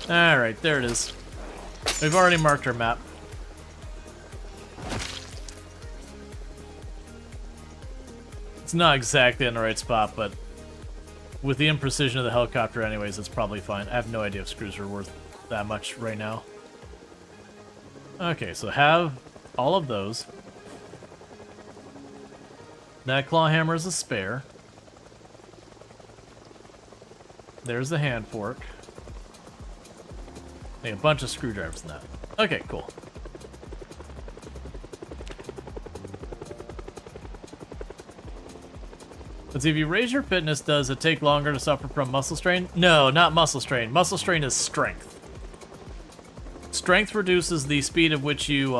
Alright, there it is. We've already marked our map. It's not exactly in the right spot, but with the imprecision of the helicopter anyways, it's probably fine. I have no idea if screws are worth that much right now. Okay, so have all of those. That claw hammer is a spare. There's the hand fork. And a bunch of screwdrivers in that. Okay, cool. Let's see, if you raise your fitness, does it take longer to suffer from muscle strain? No, not muscle strain. Muscle strain is strength. Strength reduces the speed at which you,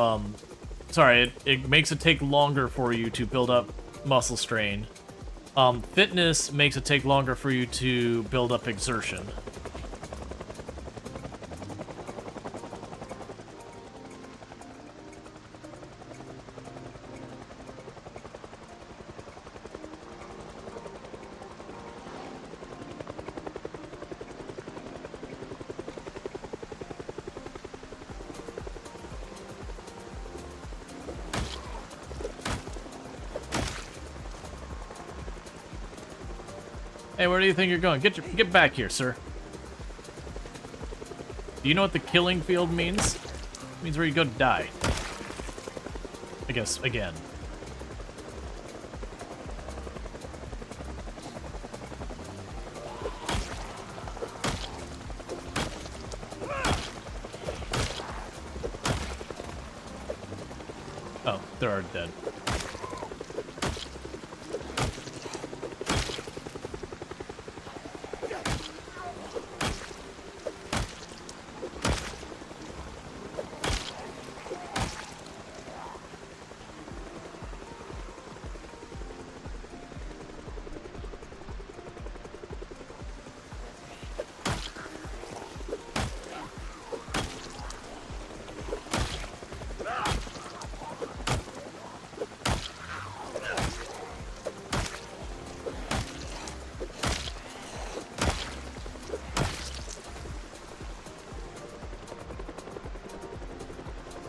it makes it take longer for you to build up muscle strain. Fitness makes it take longer for you to build up exertion. Hey, where do you think you're going? Get back here, sir. Do you know what the killing field means? It means where you go to die. I guess, again. Oh, they're already dead.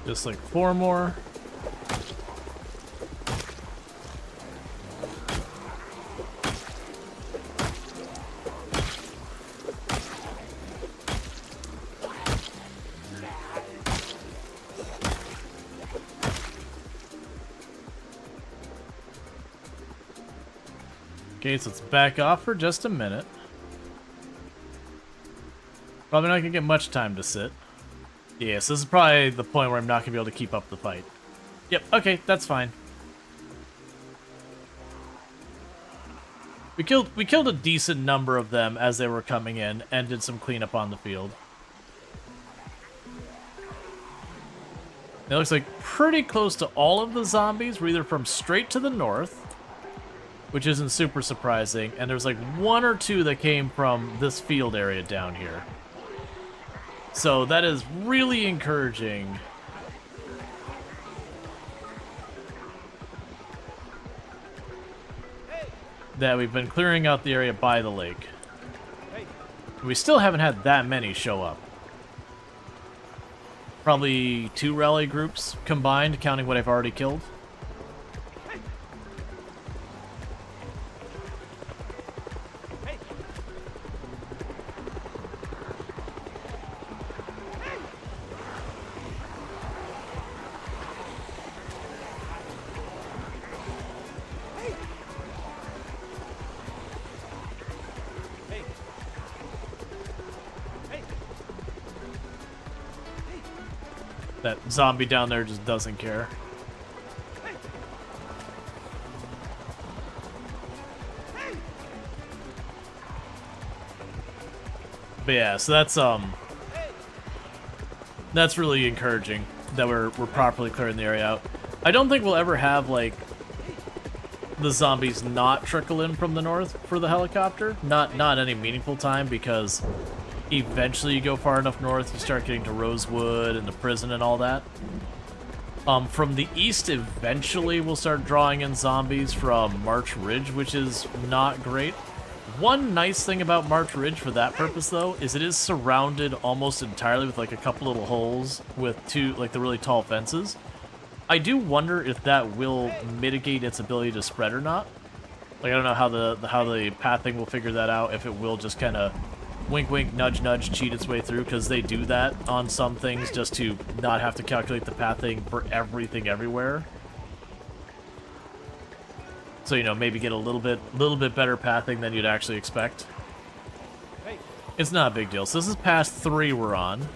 Just like 4 more. Okay, so let's back off for just a minute. Probably not gonna get much time to sit. Yes, this is probably the point where I'm not gonna be able to keep up the fight. Yep, okay, that's fine. We killed a decent number of them as they were coming in and did some cleanup on the field. It looks like pretty close to all of the zombies were either from straight to the north, which isn't super surprising, and there's like 1 or 2 that came from this field area down here. So that is really encouraging. That we've been clearing out the area by the lake. We still haven't had that many show up. Probably 2 rally groups combined, counting what I've already killed. That zombie down there just doesn't care. But yeah, so that's really encouraging that we're properly clearing the area out. I don't think we'll ever have like the zombies not trickle in from the north for the helicopter. Not any meaningful time, because eventually you go far enough north, you start getting to Rosewood and the prison and all that. From the east, eventually we'll start drawing in zombies from March Ridge, which is not great. One nice thing about March Ridge for that purpose, though, is it is surrounded almost entirely with like a couple little holes with 2, like the really tall fences. I do wonder if that will mitigate its ability to spread or not. Like, I don't know how the pathing will figure that out, if it will just kind of wink, wink, nudge, nudge, cheat its way through, because they do that on some things just to not have to calculate the pathing for everything everywhere. So, you know, maybe get a little bit better pathing than you'd actually expect. It's not a big deal. So this is pass 3 we're on.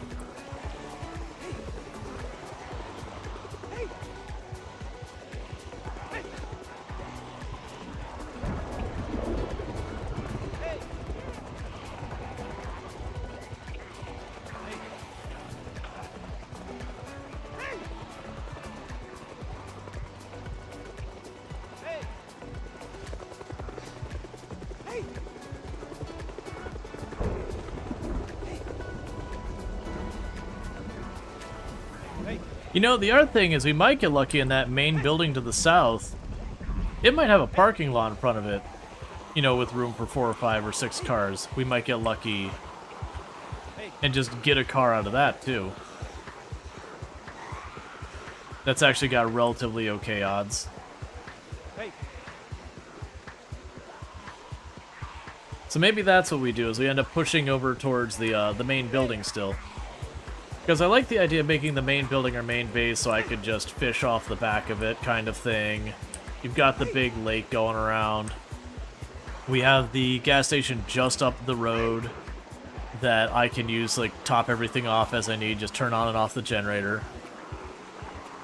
You know, the other thing is we might get lucky in that main building to the south. It might have a parking lot in front of it, you know, with room for 4 or 5 or 6 cars. We might get lucky and just get a car out of that, too. That's actually got relatively okay odds. So maybe that's what we do, is we end up pushing over towards the main building still. Because I like the idea of making the main building our main base so I could just fish off the back of it kind of thing. You've got the big lake going around. We have the gas station just up the road that I can use, like, top everything off as I need, just turn on and off the generator.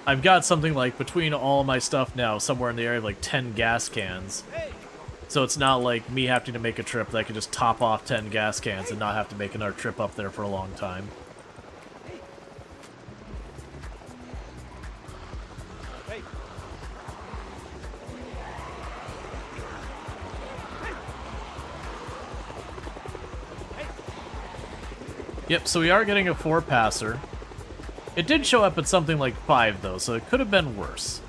I've got something like, between all my stuff now, somewhere in the area of like 10 gas cans. So it's not like me having to make a trip that I can just top off 10 gas cans and not have to make another trip up there for a long time. Yep, so we are getting a 4-passer. It did show up at something like 5, though, so it could have been worse.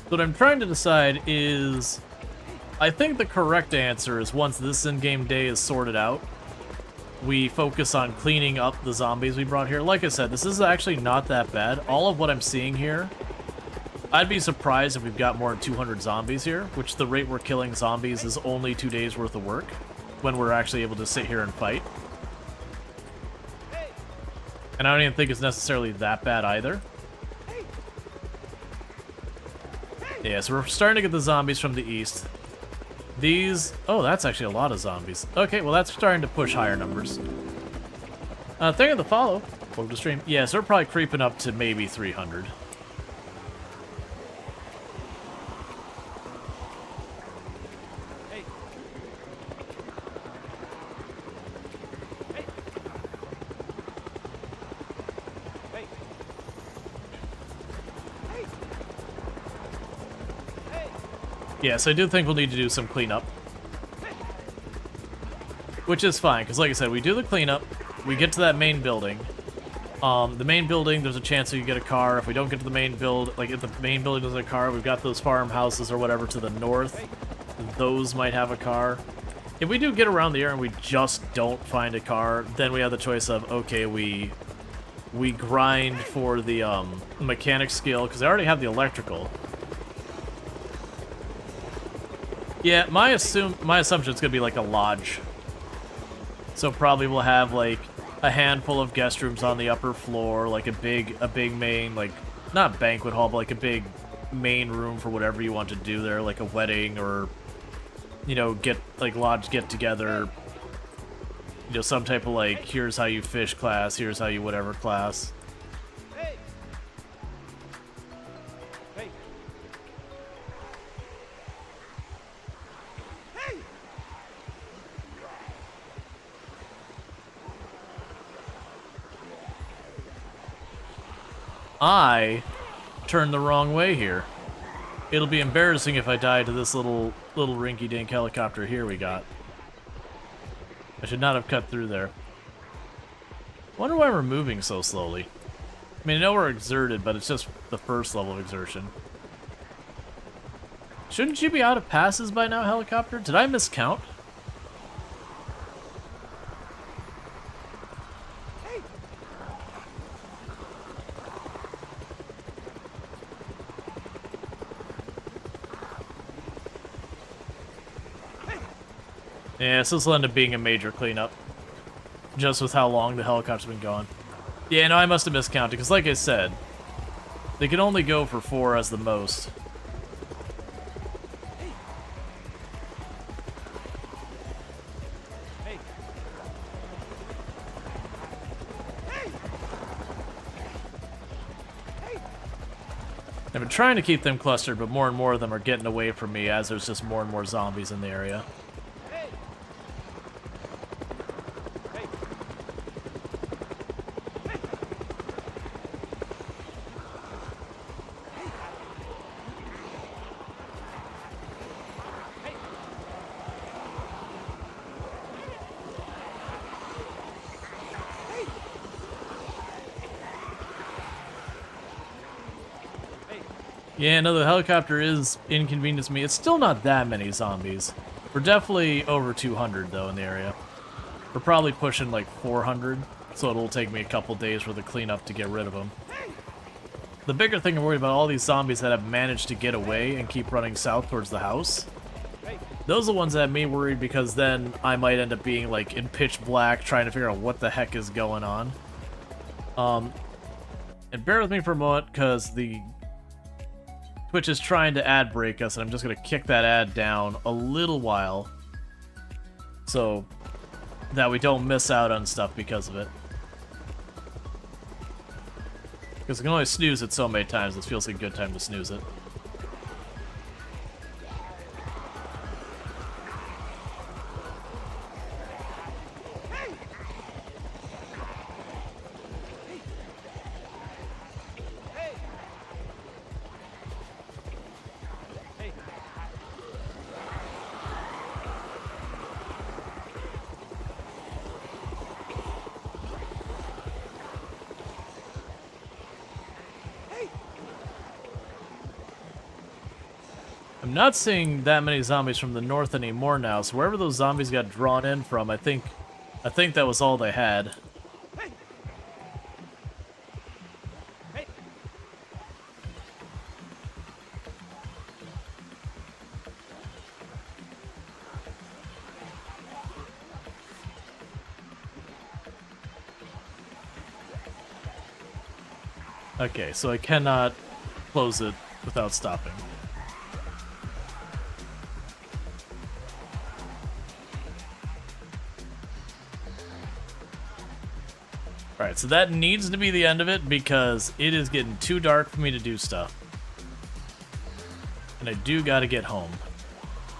What I'm trying to decide is... I think the correct answer is once this in-game day is sorted out, we focus on cleaning up the zombies we brought here. Like I said, this is actually not that bad. All of what I'm seeing here, I'd be surprised if we've got more than 200 zombies here, which the rate we're killing zombies is only 2 days worth of work when we're actually able to sit here and fight. And I don't even think it's necessarily that bad either. Yeah, so we're starting to get the zombies from the east. These... Oh, that's actually a lot of zombies. Okay, well, that's starting to push higher numbers. Thank you for the follow. Welcome to stream. Yeah, so we're probably creeping up to maybe 300. Yes, I do think we'll need to do some cleanup. Which is fine, because like I said, we do the cleanup, we get to that main building. The main building, there's a chance we can get a car. If we don't get to the main build, like if the main building doesn't have a car, we've got those farmhouses or whatever to the north. Those might have a car. If we do get around the area and we just don't find a car, then we have the choice of, okay, we grind for the mechanic skill, because I already have the electrical. Yeah, my assumption is gonna be like a lodge. So probably we'll have like a handful of guest rooms on the upper floor, like a big main, like not banquet hall, but like a big main room for whatever you want to do there, like a wedding or, you know, lodge get together. You know, some type of like, here's how you fish class, here's how you whatever class. I turned the wrong way here. It'll be embarrassing if I die to this little rinky-dink helicopter here we got. I should not have cut through there. Wonder why we're moving so slowly. I mean, I know we're exerted, but it's just the first level of exertion. Shouldn't you be out of passes by now, helicopter? Did I miscount? Yeah, so this will end up being a major cleanup. Just with how long the helicopter's been going. Yeah, no, I must have miscounted, because like I said, they can only go for 4 as the most. I've been trying to keep them clustered, but more and more of them are getting away from me as there's just more and more zombies in the area. Yeah, no, the helicopter is inconvenienced me. It's still not that many zombies. We're definitely over 200, though, in the area. We're probably pushing, like, 400, so it'll take me a couple days for the cleanup to get rid of them. The bigger thing I'm worried about, all these zombies that have managed to get away and keep running south towards the house. Those are the ones that have me worried, because then I might end up being, like, in pitch black, trying to figure out what the heck is going on. And bear with me for a moment, because the Twitch is trying to ad break us, and I'm just going to kick that ad down a little while, so that we don't miss out on stuff because of it. Because I can only snooze it so many times, this feels like a good time to snooze it. I'm not seeing that many zombies from the north anymore now, so wherever those zombies got drawn in from, I think that was all they had. Okay, so I cannot close it without stopping. Alright, so that needs to be the end of it, because it is getting too dark for me to do stuff. And I do gotta get home.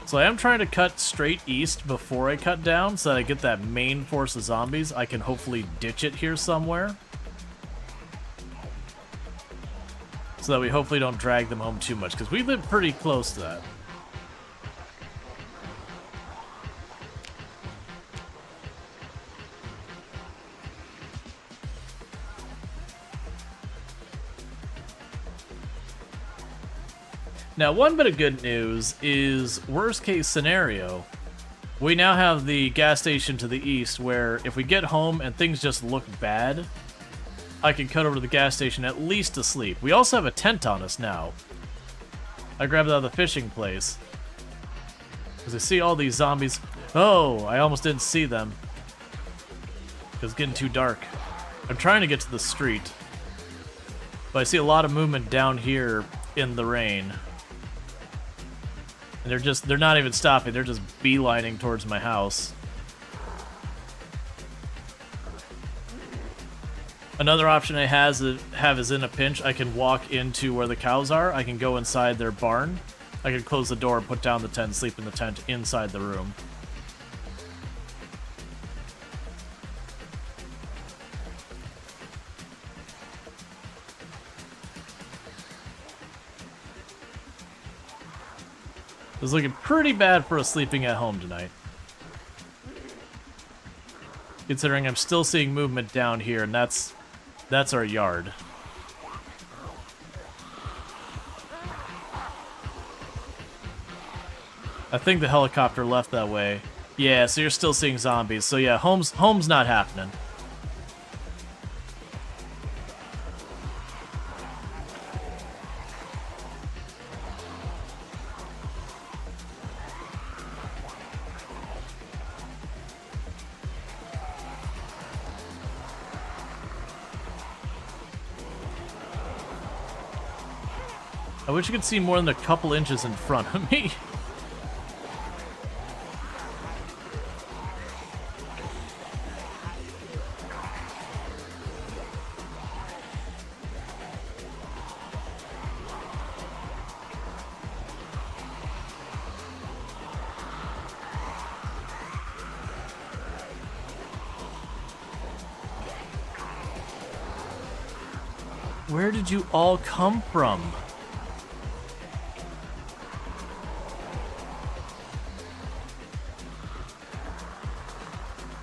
So I am trying to cut straight east before I cut down, so that I get that main force of zombies. I can hopefully ditch it here somewhere, so that we hopefully don't drag them home too much, because we live pretty close to that. Now, one bit of good news is, worst case scenario, we now have the gas station to the east, where if we get home and things just look bad, I can cut over to the gas station at least to sleep. We also have a tent on us now. I grabbed it out of the fishing place, because I see all these zombies. Oh, I almost didn't see them, because it's getting too dark. I'm trying to get to the street, but I see a lot of movement down here in the rain. And they're not even stopping, they're just beelining towards my house. Another option I have is, in a pinch, I can walk into where the cows are. I can go inside their barn. I can close the door, put down the tent, sleep in the tent inside the room. It was looking pretty bad for us sleeping at home tonight, considering I'm still seeing movement down here, and that's our yard. I think the helicopter left that way. Yeah, so you're still seeing zombies. So yeah, home's not happening. I wish you could see more than a couple inches in front of me. Where did you all come from?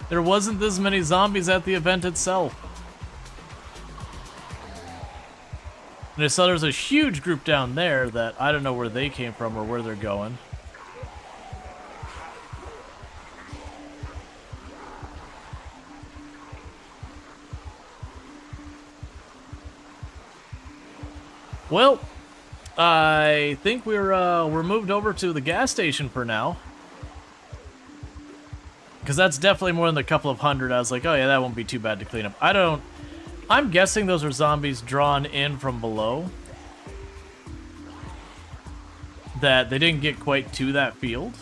There wasn't this many zombies at the event itself. And I saw there was a huge group down there that I don't know where they came from or where they're going. Well, I think we're moved over to the gas station for now. Because that's definitely more than the couple of hundred. I was like, oh yeah, that won't be too bad to clean up. I'm guessing those are zombies drawn in from below. That they didn't get quite to that field.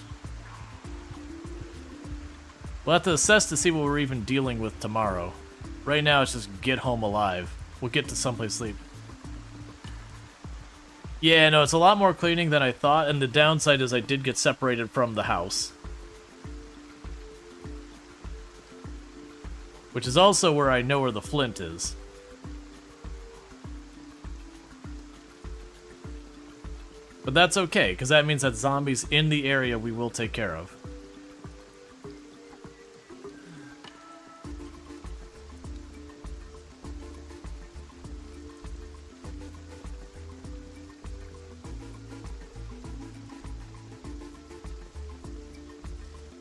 We'll have to assess to see what we're even dealing with tomorrow. Right now, it's just get home alive. We'll get to someplace sleep. Yeah, no, it's a lot more cleaning than I thought, and the downside is I did get separated from the house. Which is also where I know where the flint is. But that's okay, because that means that zombies in the area we will take care of.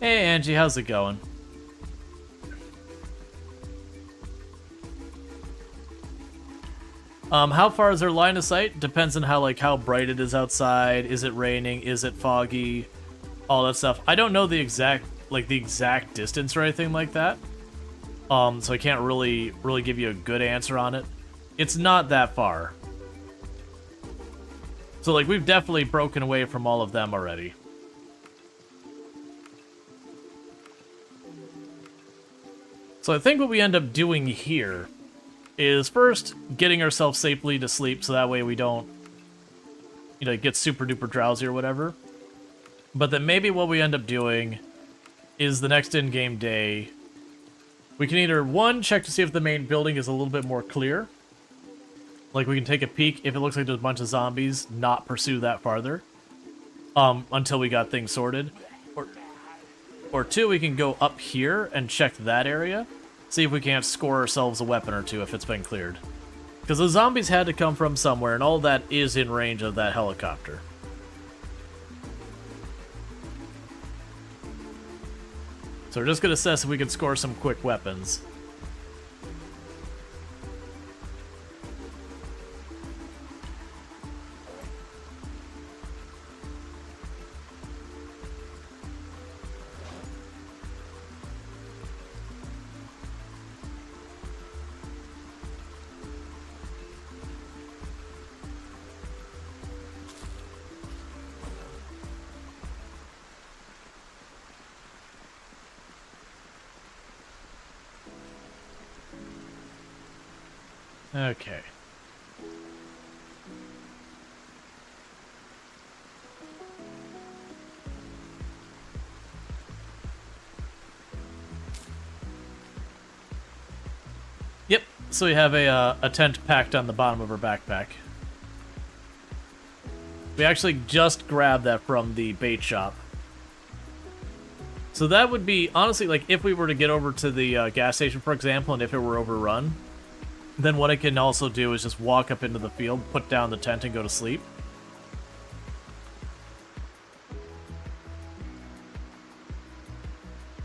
Hey Angie, how's it going? How far is their line of sight? Depends on how bright it is outside. Is it raining? Is it foggy? All that stuff. I don't know the exact distance or anything like that. So I can't really give you a good answer on it. It's not that far. So we've definitely broken away from all of them already. So I think what we end up doing here is first getting ourselves safely to sleep so that way we don't, get super duper drowsy or whatever. But then maybe what we end up doing is the next in-game day, we can either, one, check to see if the main building is a little bit more clear. We can take a peek. If it looks like there's a bunch of zombies, not pursue that farther. Until we got things sorted. Or two, we can go up here and check that area. See if we can't score ourselves a weapon or two if it's been cleared. Because the zombies had to come from somewhere, and all that is in range of that helicopter. So we're just going to assess if we can score some quick weapons. Okay. Yep, so we have a tent packed on the bottom of her backpack. We actually just grabbed that from the bait shop. So that would be, honestly, if we were to get over to the gas station, for example, and if it were overrun, then what I can also do is just walk up into the field, put down the tent, and go to sleep.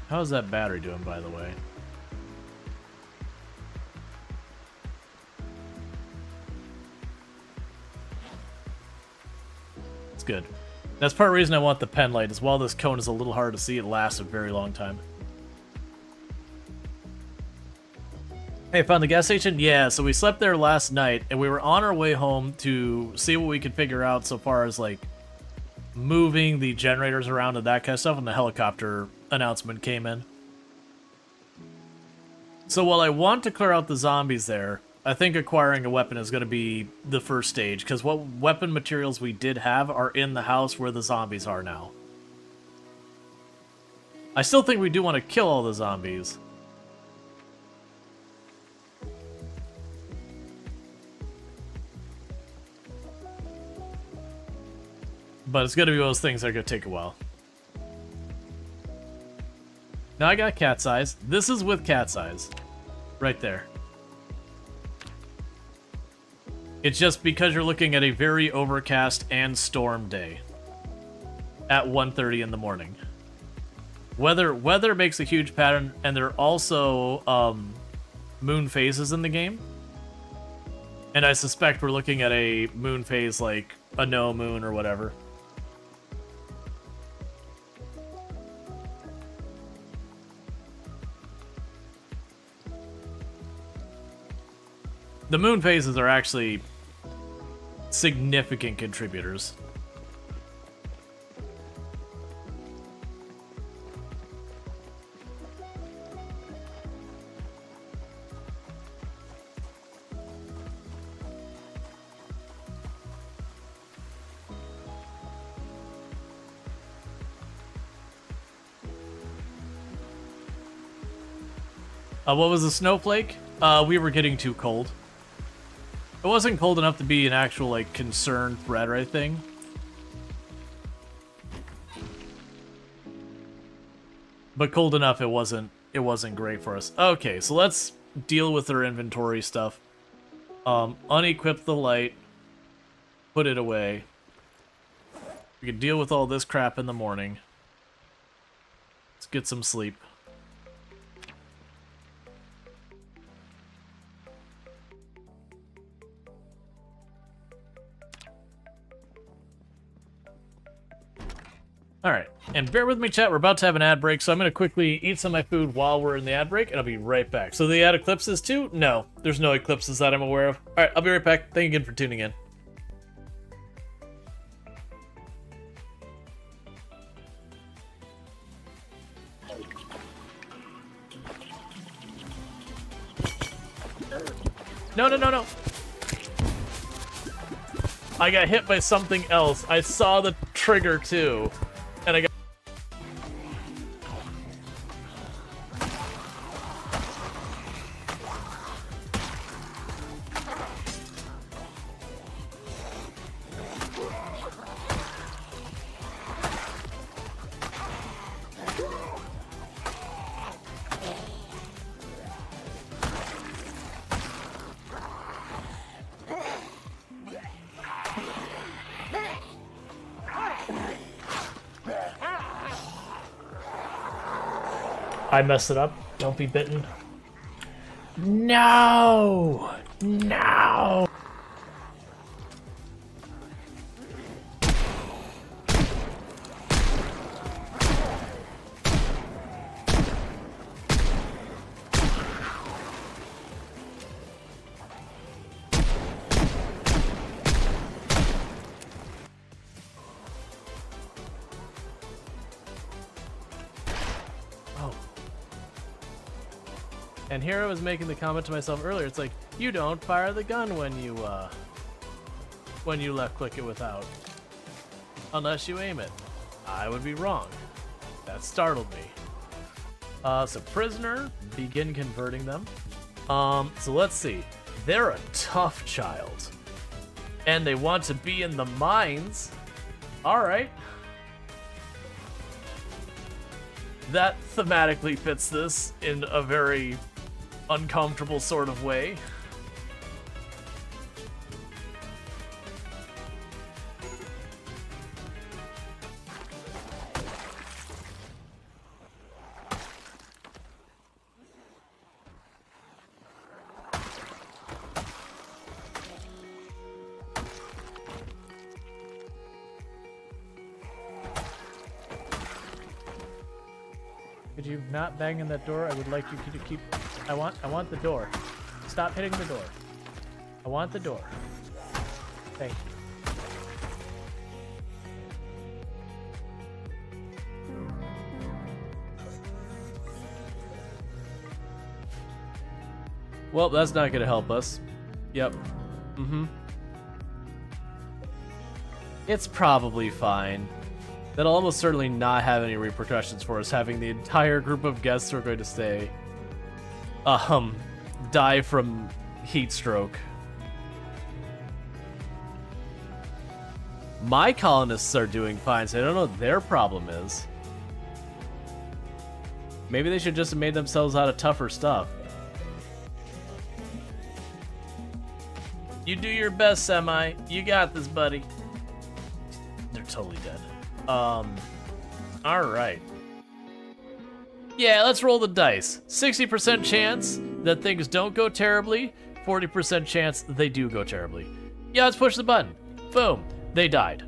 How's that battery doing, by the way? It's good. That's part of the reason I want the pen light, is while this cone is a little hard to see, it lasts a very long time. Hey, found the gas station? Yeah, so we slept there last night, and we were on our way home to see what we could figure out so far as, moving the generators around and that kind of stuff, and the helicopter announcement came in. So while I want to clear out the zombies there, I think acquiring a weapon is going to be the first stage, because what weapon materials we did have are in the house where the zombies are now. I still think we do want to kill all the zombies. But it's going to be one of those things that are going to take a while. Now I got cat's eyes. This is with cat's eyes. Right there. It's just because you're looking at a very overcast and storm day. At 1:30 in the morning. Weather makes a huge pattern, and there are also moon phases in the game. And I suspect we're looking at a moon phase like a no moon or whatever. The moon phases are actually significant contributors. What was the snowflake? We were getting too cold. It wasn't cold enough to be an actual, like, concern threat or anything. But cold enough it wasn't great for us. Okay, so let's deal with our inventory stuff. Unequip the light. Put it away. We can deal with all this crap in the morning. Let's get some sleep. Alright, and bear with me, chat, we're about to have an ad break, so I'm going to quickly eat some of my food while we're in the ad break, and I'll be right back. So they add eclipses too? No, there's no eclipses that I'm aware of. Alright, I'll be right back. Thank you again for tuning in. No, no, no, no! I got hit by something else. I saw the trigger too. And I got... I messed it up. Don't be bitten. No! No! And here I was making the comment to myself earlier, it's like, you don't fire the gun when you left click it without. Unless you aim it. I would be wrong. That startled me. So prisoner, begin converting them. So let's see. They're a tough child. And they want to be in the mines. Alright. That thematically fits this in a very uncomfortable sort of way. Could you not bang in that door? I would like you to keep... I want the door. Stop hitting the door. I want the door. Thank you. Well, that's not gonna help us. Yep. Mm-hmm. It's probably fine. That'll almost certainly not have any repercussions for us, having the entire group of guests who are going to stay die from heat stroke. My colonists are doing fine, so I don't know what their problem is. Maybe they should just have made themselves out of tougher stuff. You do your best, Semi. You got this, buddy. They're totally dead. Alright. Yeah, let's roll the dice. 60% chance that things don't go terribly, 40% chance they do go terribly. Yeah, let's push the button. Boom. They died.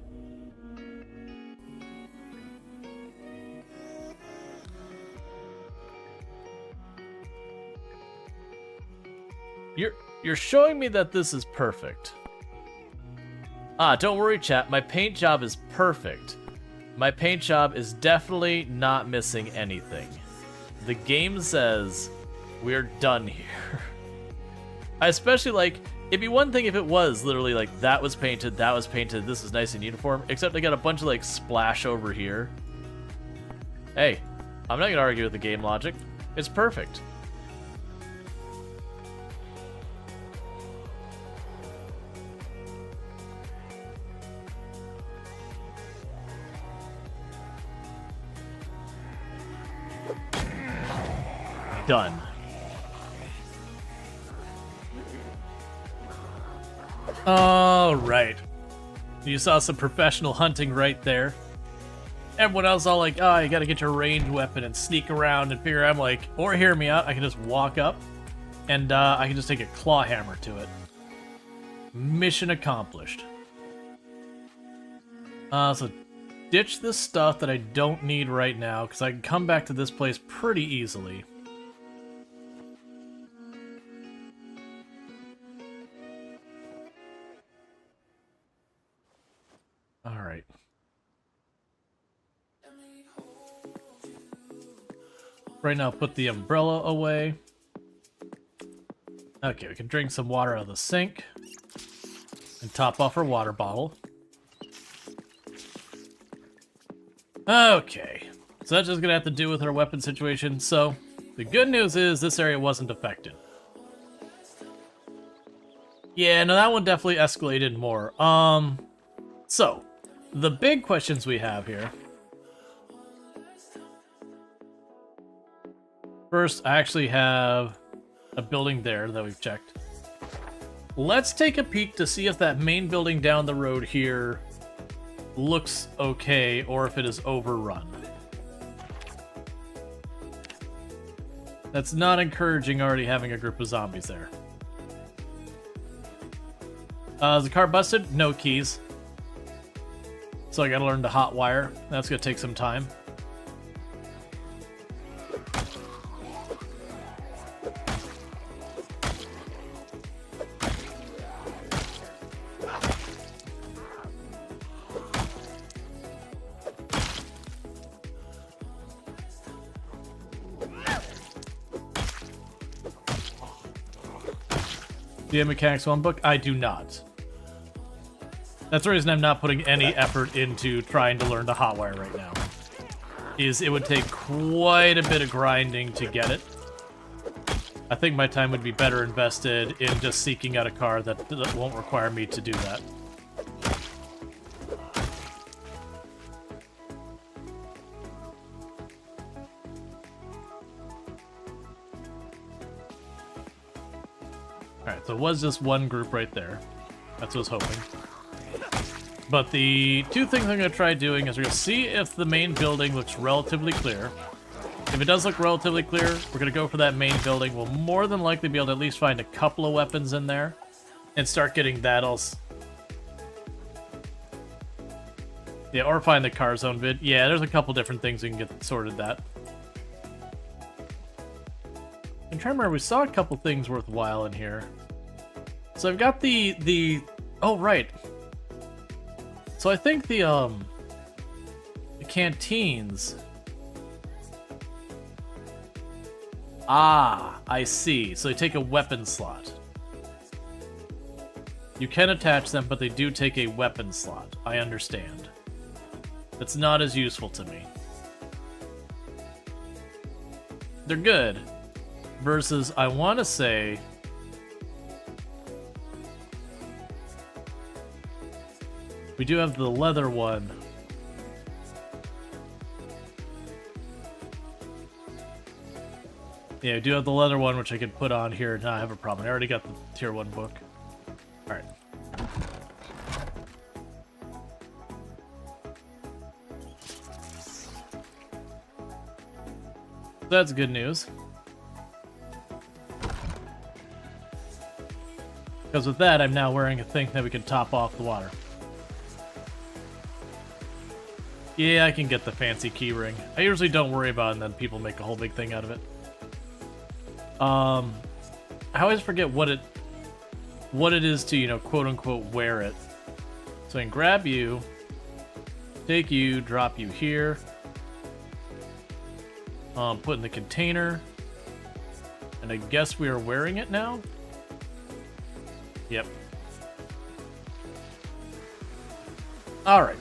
You're showing me that this is perfect. Ah, don't worry, chat. My paint job is perfect. My paint job is definitely not missing anything. The game says we're done here. I especially like, it'd be one thing if it was literally like that was painted, this is nice and uniform, except I got a bunch of like splash over here. Hey, I'm not gonna argue with the game logic. It's perfect. Done. All right. You saw some professional hunting right there. Everyone else all like, oh, you gotta get your ranged weapon and sneak around and figure. I'm like, or hear me out, I can just walk up and I can just take a claw hammer to it. Mission accomplished. So ditch this stuff that I don't need right now because I can come back to this place pretty easily. All right. Right now, put the umbrella away. Okay, we can drink some water out of the sink and top off our water bottle. Okay, so that's just gonna have to do with our weapon situation. So the good news is this area wasn't affected. Yeah, no, that one definitely escalated more. So the big questions we have here. First, I actually have a building there that we've checked. Let's take a peek to see if that main building down the road here looks okay or if it is overrun. That's not encouraging already having a group of zombies there. Is the car busted? No keys. So I gotta learn to hotwire. That's gonna take some time. Do you have Mechanics 1 book? I do not. That's the reason I'm not putting any effort into trying to learn to hotwire right now. It would take quite a bit of grinding to get it. I think my time would be better invested in just seeking out a car that won't require me to do that. Alright, so it was just one group right there. That's what I was hoping. But the two things I'm going to try doing is we're going to see if the main building looks relatively clear. If it does look relatively clear, we're going to go for that main building. We'll more than likely be able to at least find a couple of weapons in there and start getting that else. Yeah, or find the car zone vid. Yeah, there's a couple different things we can get sorted that. I'm trying to remember, we saw a couple things worthwhile in here. So I've got the oh, right. So I think the canteens. Ah, I see. So they take a weapon slot. You can attach them, but they do take a weapon slot. I understand. That's not as useful to me. They're good. Versus, I want to say... we do have the leather one. Yeah, we do have the leather one, which I can put on here and not have a problem. I already got the tier 1 book. Alright. That's good news. Because with that, I'm now wearing a thing that we can top off the water. Yeah, I can get the fancy key ring. I usually don't worry about it, and then people make a whole big thing out of it. I always forget what it is to, you know, quote-unquote wear it. So I can grab you, take you, drop you here. Put in the container. And I guess we are wearing it now? Yep. Alright.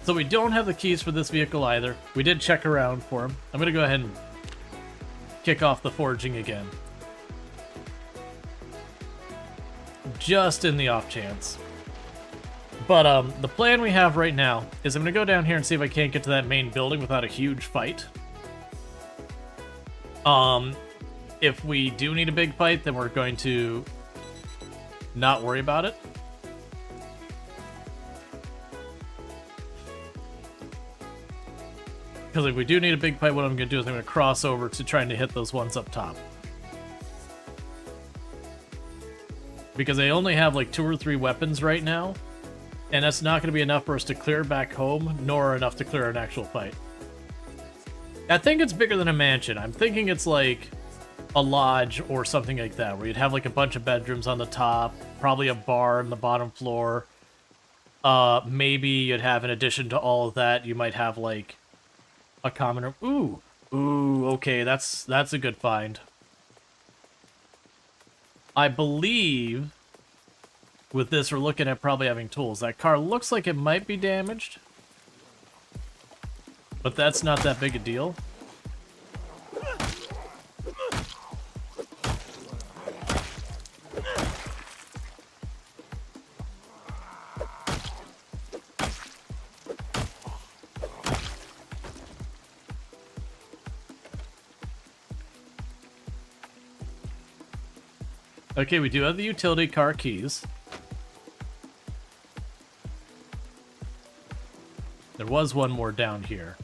So we don't have the keys for this vehicle either. We did check around for them. I'm going to go ahead and kick off the forging again. Just in the off chance. But the plan we have right now is I'm going to go down here and see if I can't get to that main building without a huge fight. If we do need a big fight, then we're going to not worry about it. Because if we do need a big fight, what I'm going to do is I'm going to cross over to trying to hit those ones up top. Because I only have like 2 or 3 weapons right now, and that's not going to be enough for us to clear back home, nor enough to clear an actual fight. I think it's bigger than a mansion. I'm thinking it's like a lodge or something like that, where you'd have like a bunch of bedrooms on the top, probably a bar on the bottom floor. Maybe you'd have, in addition to all of that, you might have like a common room. Ooh, okay, that's a good find. I believe with this we're looking at probably having tools. That car looks like it might be damaged, but that's not that big a deal. Okay, we do have the utility car keys. There was one more down here.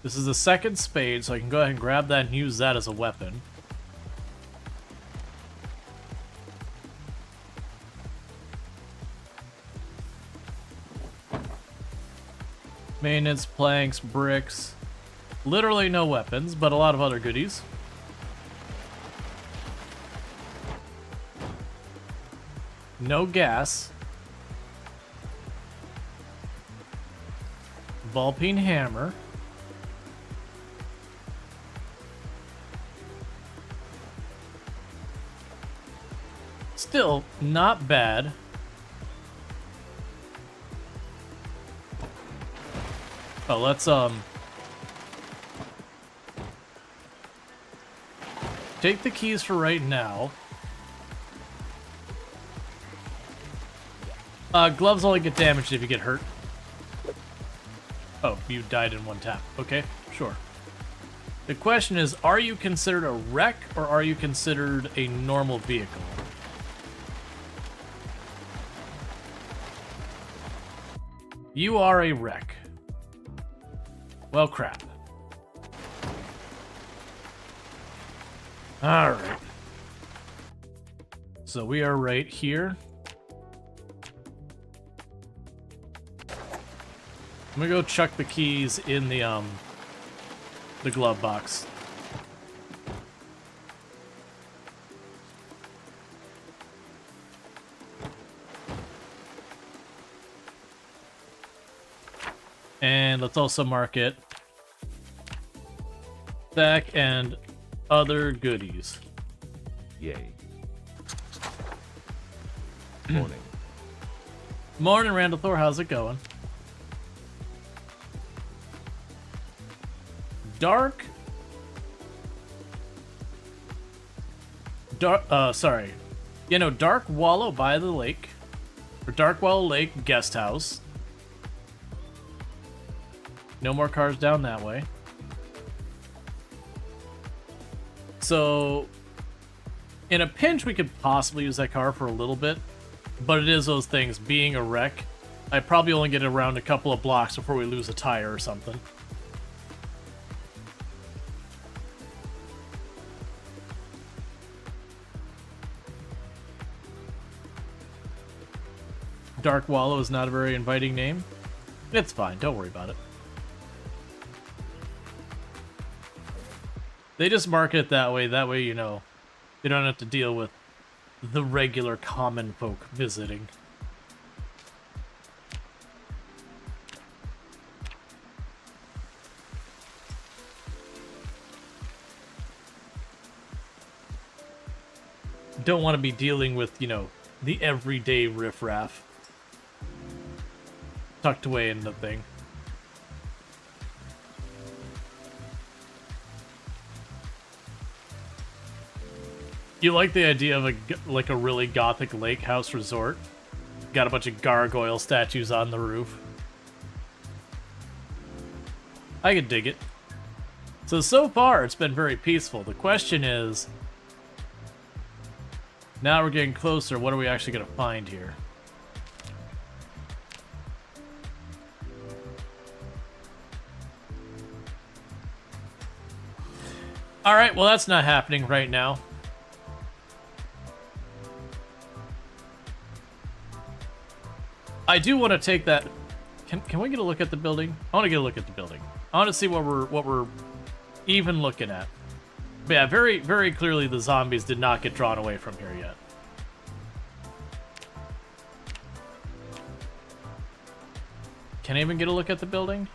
This is the second spade, so I can go ahead and grab that and use that as a weapon. Maintenance, planks, bricks. Literally no weapons, but a lot of other goodies. No gas. Ball peen hammer. Still not bad. Oh, let's take the keys for right now. Gloves only get damaged if you get hurt. Oh, you died in one tap. Okay, sure. The question is, are you considered a wreck or are you considered a normal vehicle? You are a wreck. Well, crap. Alright. So we are right here. I'm gonna go chuck the keys in the glove box. And let's also mark it stack and other goodies. Yay. Morning. Morning, Randall Thor. How's it going? Dark, sorry. You know, Dark Wallow by the lake, or Dark Wallow Lake guest house. No more cars down that way. So, in a pinch, we could possibly use that car for a little bit, but it is those things. Being a wreck, I probably only get around a couple of blocks before we lose a tire or something. Dark Wallow is not a very inviting name. It's fine, don't worry about it. They just market it that way, you know, you don't have to deal with the regular common folk visiting. Don't want to be dealing with, you know, the everyday riffraff tucked away in the thing. You like the idea of a really gothic lake house resort? Got a bunch of gargoyle statues on the roof. I could dig it. So far it's been very peaceful. The question is, now we're getting closer, what are we actually going to find here? Alright, well that's not happening right now. I do want to take that... Can we get a look at the building? I want to get a look at the building. I want to see what we're even looking at. But yeah, very, very clearly the zombies did not get drawn away from here yet. Can I even get a look at the building?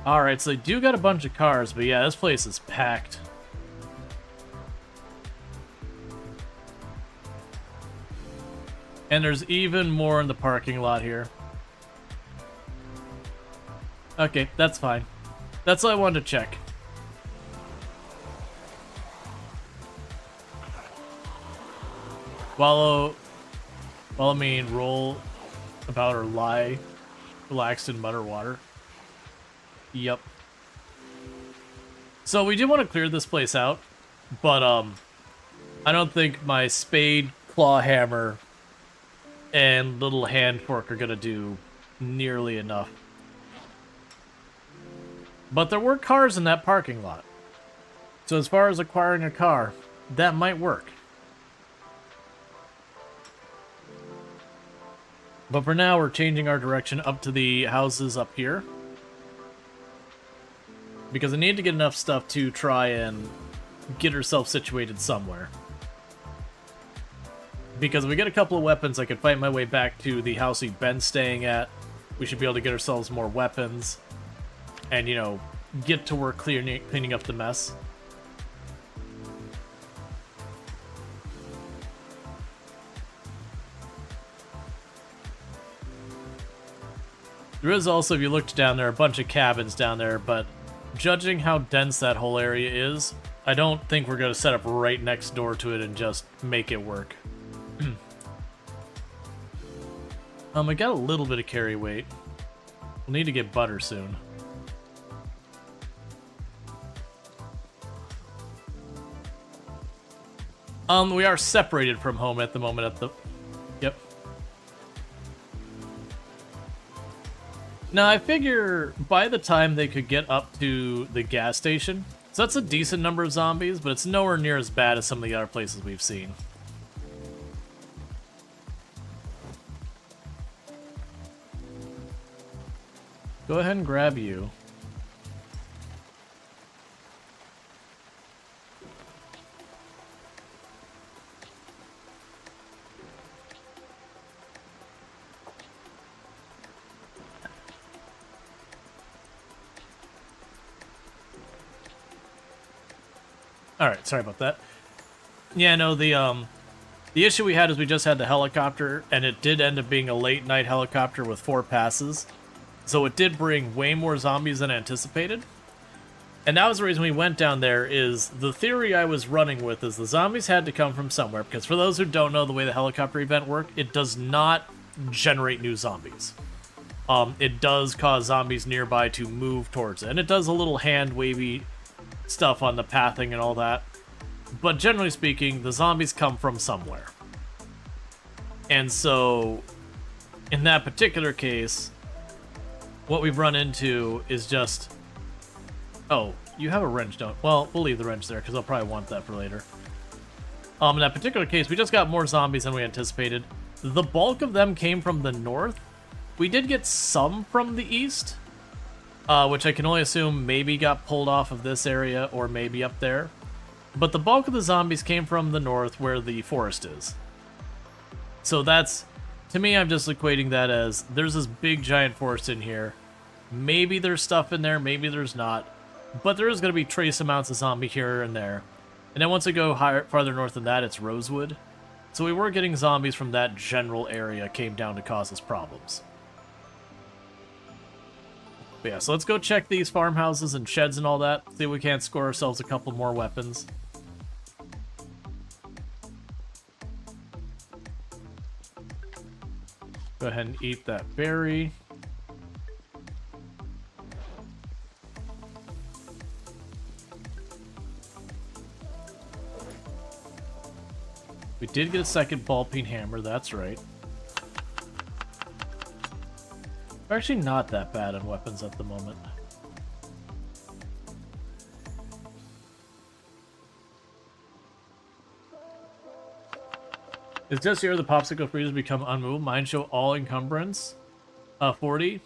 Alright, so they do got a bunch of cars, but yeah, this place is packed. And there's even more in the parking lot here. Okay, that's fine. That's all I wanted to check. Wallow mean roll about or lie relaxed in mud or water. Yep. So we do want to clear this place out, but I don't think my spade, claw hammer, and little hand fork are gonna do nearly enough. But there were cars in that parking lot. So as far as acquiring a car, that might work. But for now, we're changing our direction up to the houses up here. Because I need to get enough stuff to try and get ourselves situated somewhere. Because if we get a couple of weapons, I could fight my way back to the house we've been staying at. We should be able to get ourselves more weapons. And, you know, get to work cleaning up the mess. There is also, if you looked down there, a bunch of cabins down there, but judging how dense that whole area is, I don't think we're going to set up right next door to it and just make it work. I got a little bit of carry weight. We'll need to get butter soon. We are separated from home at the moment at the... Yep. Now, I figure by the time they could get up to the gas station, so that's a decent number of zombies, but it's nowhere near as bad as some of the other places we've seen. Go ahead and grab you. Alright, sorry about that. Yeah, no, the issue we had is we just had the helicopter, and it did end up being a late night helicopter with 4 passes. So it did bring way more zombies than anticipated. And that was the reason we went down there, is the theory I was running with is the zombies had to come from somewhere, because for those who don't know the way the helicopter event worked, it does not generate new zombies. It does cause zombies nearby to move towards it, and it does a little hand wavy stuff on the pathing and all that. But generally speaking, the zombies come from somewhere. And so, in that particular case, what we've run into is just... Oh, you have a wrench, don't... Well, we'll leave the wrench there, because I'll probably want that for later. In that particular case, we just got more zombies than we anticipated. the bulk of them came from the north. We did get some from the east, which I can only assume maybe got pulled off of this area or maybe up there. But the bulk of the zombies came from the north where the forest is. So that's, to me, I'm just equating that as there's this big giant forest in here. Maybe there's stuff in there, maybe there's not. But there is going to be trace amounts of zombie here and there. And then once we go farther north than that, it's Rosewood. So we were getting zombies from that general area came down to cause us problems. But yeah, so let's go check these farmhouses and sheds and all that. See if we can't score ourselves a couple more weapons. Go ahead and eat that berry. We did get a second ball peen hammer, that's right. We're actually not that bad on weapons at the moment. It's just here the popsicle freezers become unmovable. Mine show all encumbrance, 40,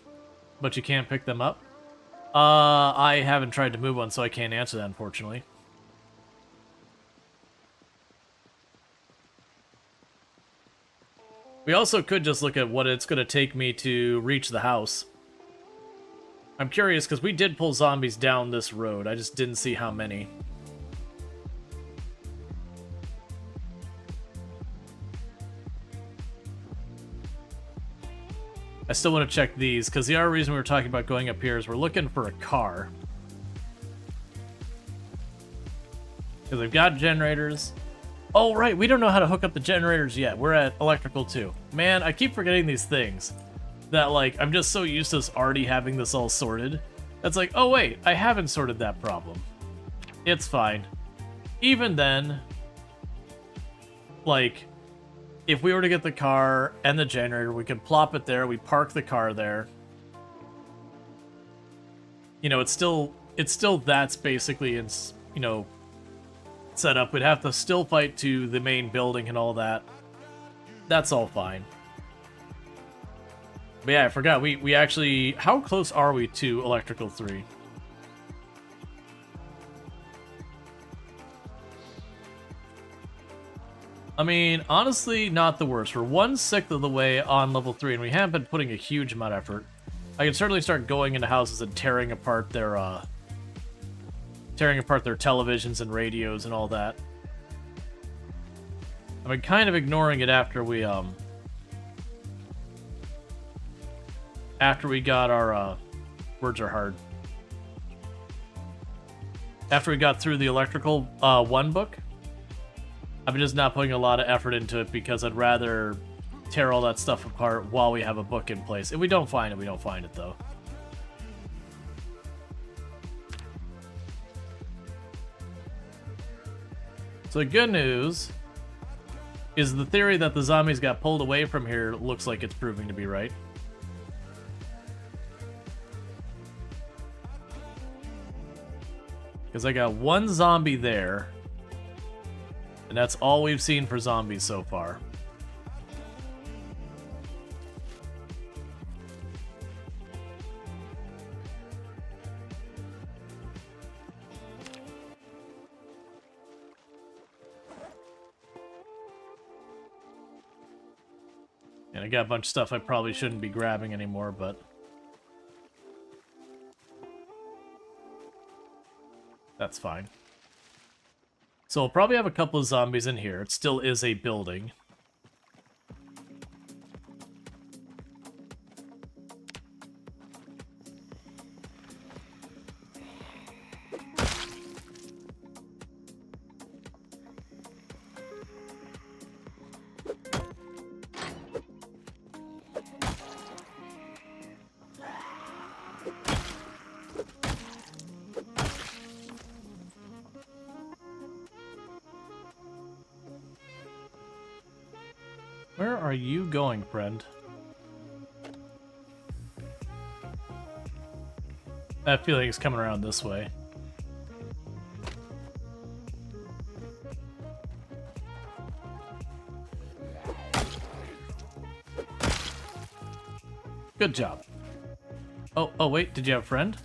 but you can't pick them up. I haven't tried to move one, so I can't answer that, unfortunately. We also could just look at what it's going to take me to reach the house. I'm curious, because we did pull zombies down this road. I just didn't see how many. I still want to check these, because the other reason we were talking about going up here is we're looking for a car. Because they've got generators. Oh, right, we don't know how to hook up the generators yet. We're at electrical 2. Man, I keep forgetting these things. That, like, I'm just so used to us already having this all sorted. That's like, oh, wait, I haven't sorted that problem. It's fine. Even then, like, if we were to get the car and the generator, we could plop it there, we park the car there. You know, it's still that's basically, you know, set up. We'd have to still fight to the main building and all that. That's all fine. But yeah, I forgot, we actually, how close are we to electrical 3? I mean, honestly, not the worst. We're 1/6 of the way on level 3, and we haven't been putting a huge amount of effort. I can certainly start going into houses and tearing apart their televisions and radios and all that. I've been kind of ignoring it after we got our words are hard. After we got through the electrical 1 book. I've been just not putting a lot of effort into it because I'd rather tear all that stuff apart while we have a book in place. If we don't find it, we don't find it, though. So the good news is the theory that the zombies got pulled away from here looks like it's proving to be right. Because I got one zombie there. And that's all we've seen for zombies so far. And I got a bunch of stuff I probably shouldn't be grabbing anymore, but that's fine. So we'll probably have a couple of zombies in here. It still is a building. Where are you going, friend? That feeling is coming around this way. Good job. Oh, wait, did you have a friend?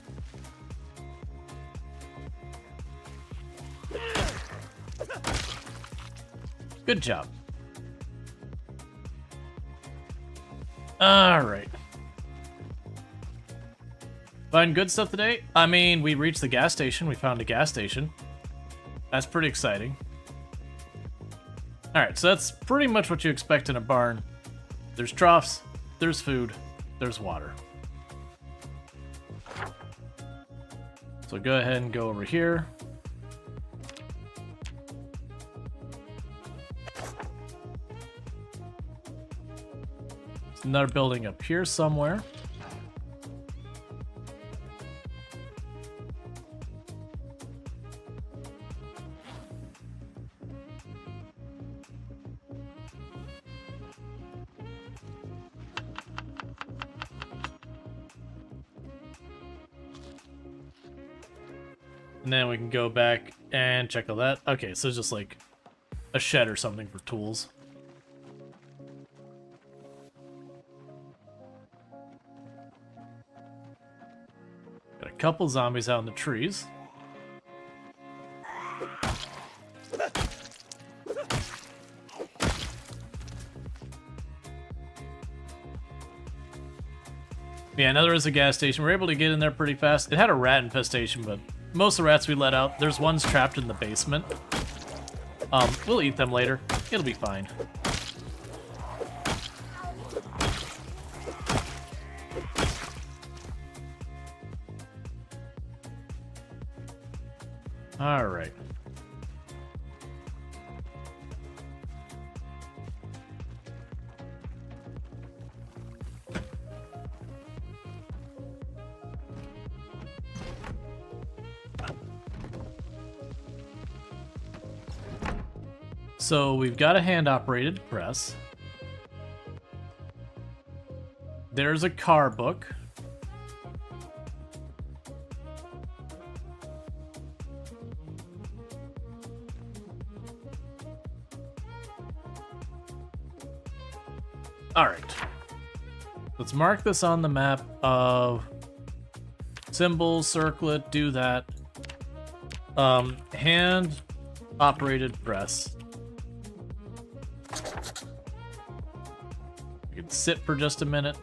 Good job. Alright. Find good stuff today? I mean, we reached the gas station. We found a gas station. That's pretty exciting. Alright, so that's pretty much what you expect in a barn. There's troughs, there's food, there's water. So go ahead and go over here. There's another building up here somewhere. And then we can go back and check all that. Okay, so it's just like a shed or something for tools. Got a couple zombies out in the trees. Yeah, now there is a gas station. We're able to get in there pretty fast. It had a rat infestation, but most of the rats we let out, there's ones trapped in the basement. We'll eat them later. It'll be fine. All right. So we've got a hand-operated press. There's a car book. All right. Let's mark this on the map of symbols, circle it, do that. Hand-operated press. We can sit for just a minute.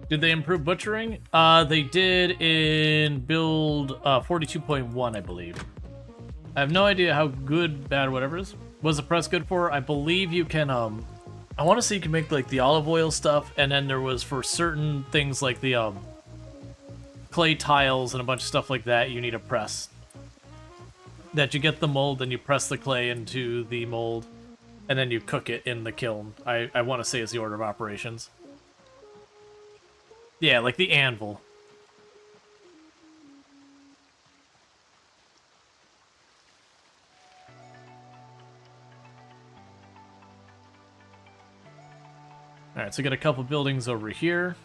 Did they improve butchering? They did in build 42.1, I believe. I have no idea how good, bad, whatever it is. Was the press good for? I believe you can, I want to say you can make, like, the olive oil stuff, and then there was for certain things like the, clay tiles and a bunch of stuff like that, you need a press. That you get the mold, and you press the clay into the mold, and then you cook it in the kiln. I want to say is the order of operations. Yeah, like the anvil. Alright, so we got a couple buildings over here.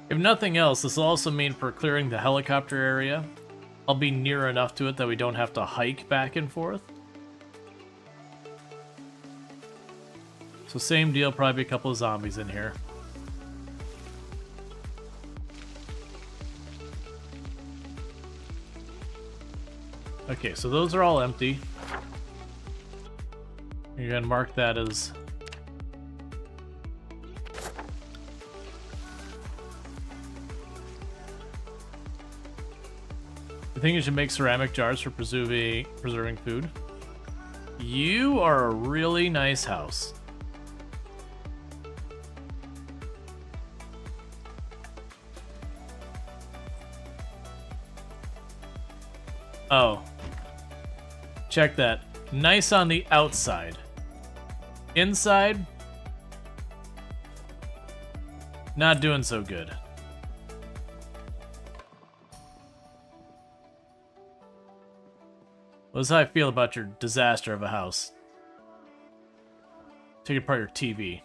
If nothing else, this will also mean for clearing the helicopter area, I'll be near enough to it that we don't have to hike back and forth. So same deal, probably a couple of zombies in here. Okay, so those are all empty. You're gonna mark that as... I think you should make ceramic jars for preserving food. You are a really nice house. Oh. Check that. Nice on the outside. Inside, not doing so good. Well, this is how I feel about your disaster of a house. Take apart your TV.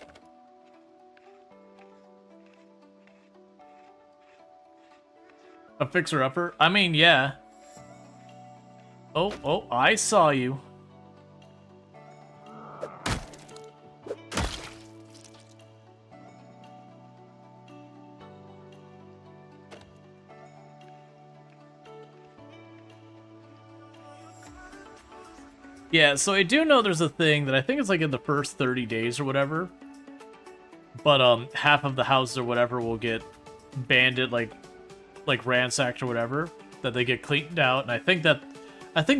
A fixer-upper? I mean, yeah. Oh, I saw you. Yeah, so I do know there's a thing that I think it's like in the first 30 days or whatever. But half of the houses or whatever will get banded, like ransacked or whatever, that they get cleaned out, and I think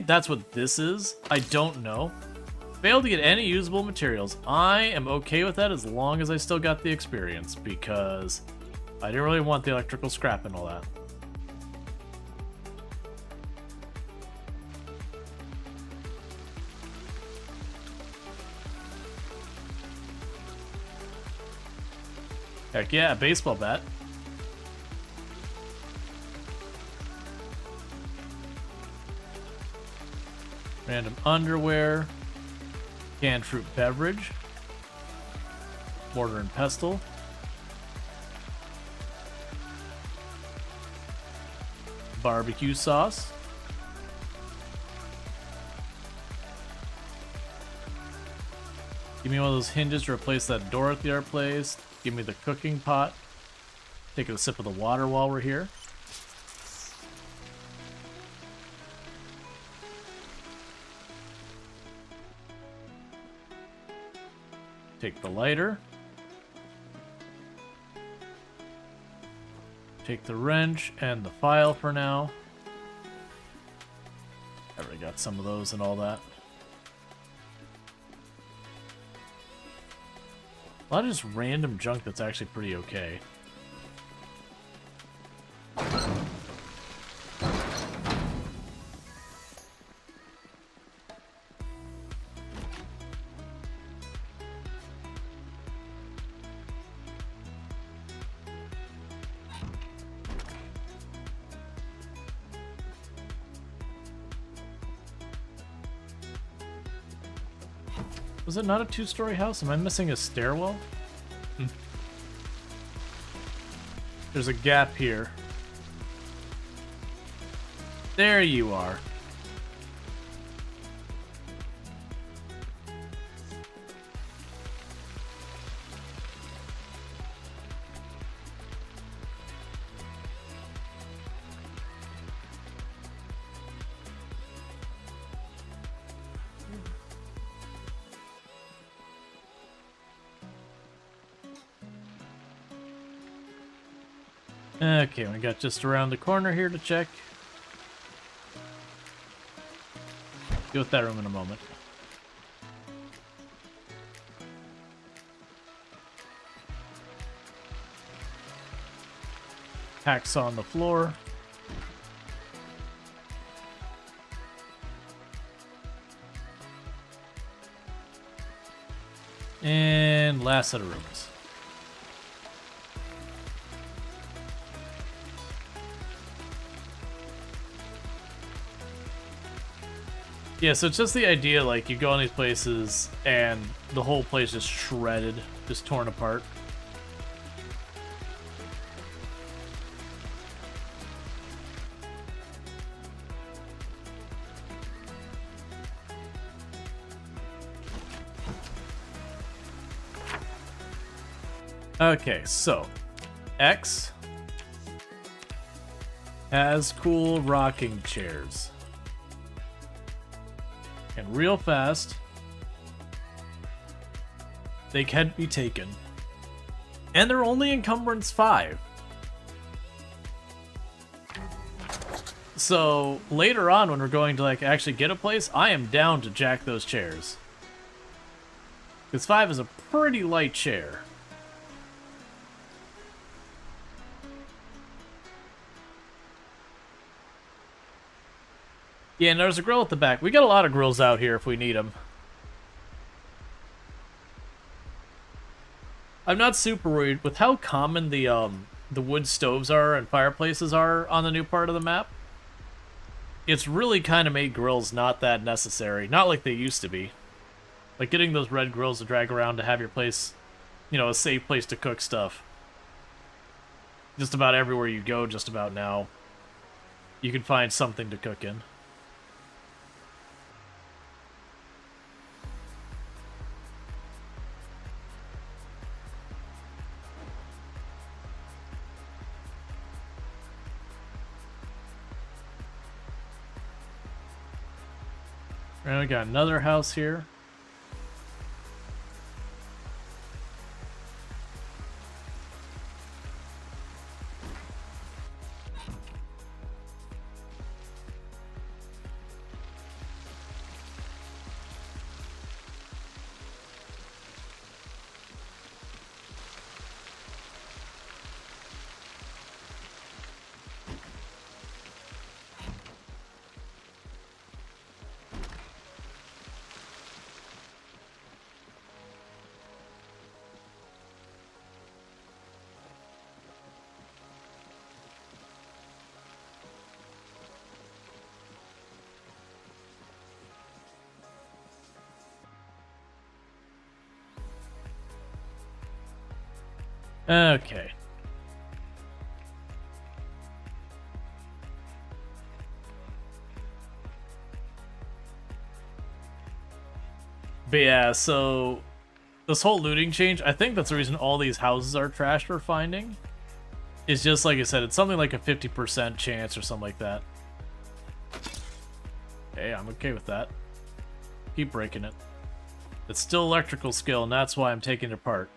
that's what this is. I don't know. Failed to get any usable materials. I am okay with that as long as I still got the experience, because I didn't really want the electrical scrap and all that. Heck yeah, a baseball bat. Random underwear. Canned fruit beverage. Mortar and pestle. Barbecue sauce. Give me one of those hinges to replace that door at the art place. Give me the cooking pot. Take a sip of the water while we're here. Take the lighter. Take the wrench and the file for now. I already got some of those and all that. A lot of just random junk that's actually pretty okay. Was it not a two-story house? Am I missing a stairwell? There's a gap here. There you are. Okay, we got just around the corner here to check. Deal with that room in a moment. Hacksaw on the floor. And last set of rooms. Yeah, so it's just the idea, like, you go in these places, and the whole place is shredded, just torn apart. Okay, so, X has cool rocking chairs. And real fast, they can be taken. And they're only encumbrance 5. So later on when we're going to like actually get a place, I am down to jack those chairs. Because 5 is a pretty light chair. Yeah, and there's a grill at the back. We got a lot of grills out here if we need them. I'm not super worried with how common the wood stoves are and fireplaces are on the new part of the map. It's really kind of made grills not that necessary. Not like they used to be. Like getting those red grills to drag around to have your place, you know, a safe place to cook stuff. Just about everywhere you go just about now. you can find something to cook in. And we got another house here. Okay. But yeah, so this whole looting change, I think that's the reason all these houses are trashed for finding. It's just, like I said, it's something like a 50% chance or something like that. Hey, I'm okay with that. Keep breaking it. It's still electrical skill, and that's why I'm taking it apart.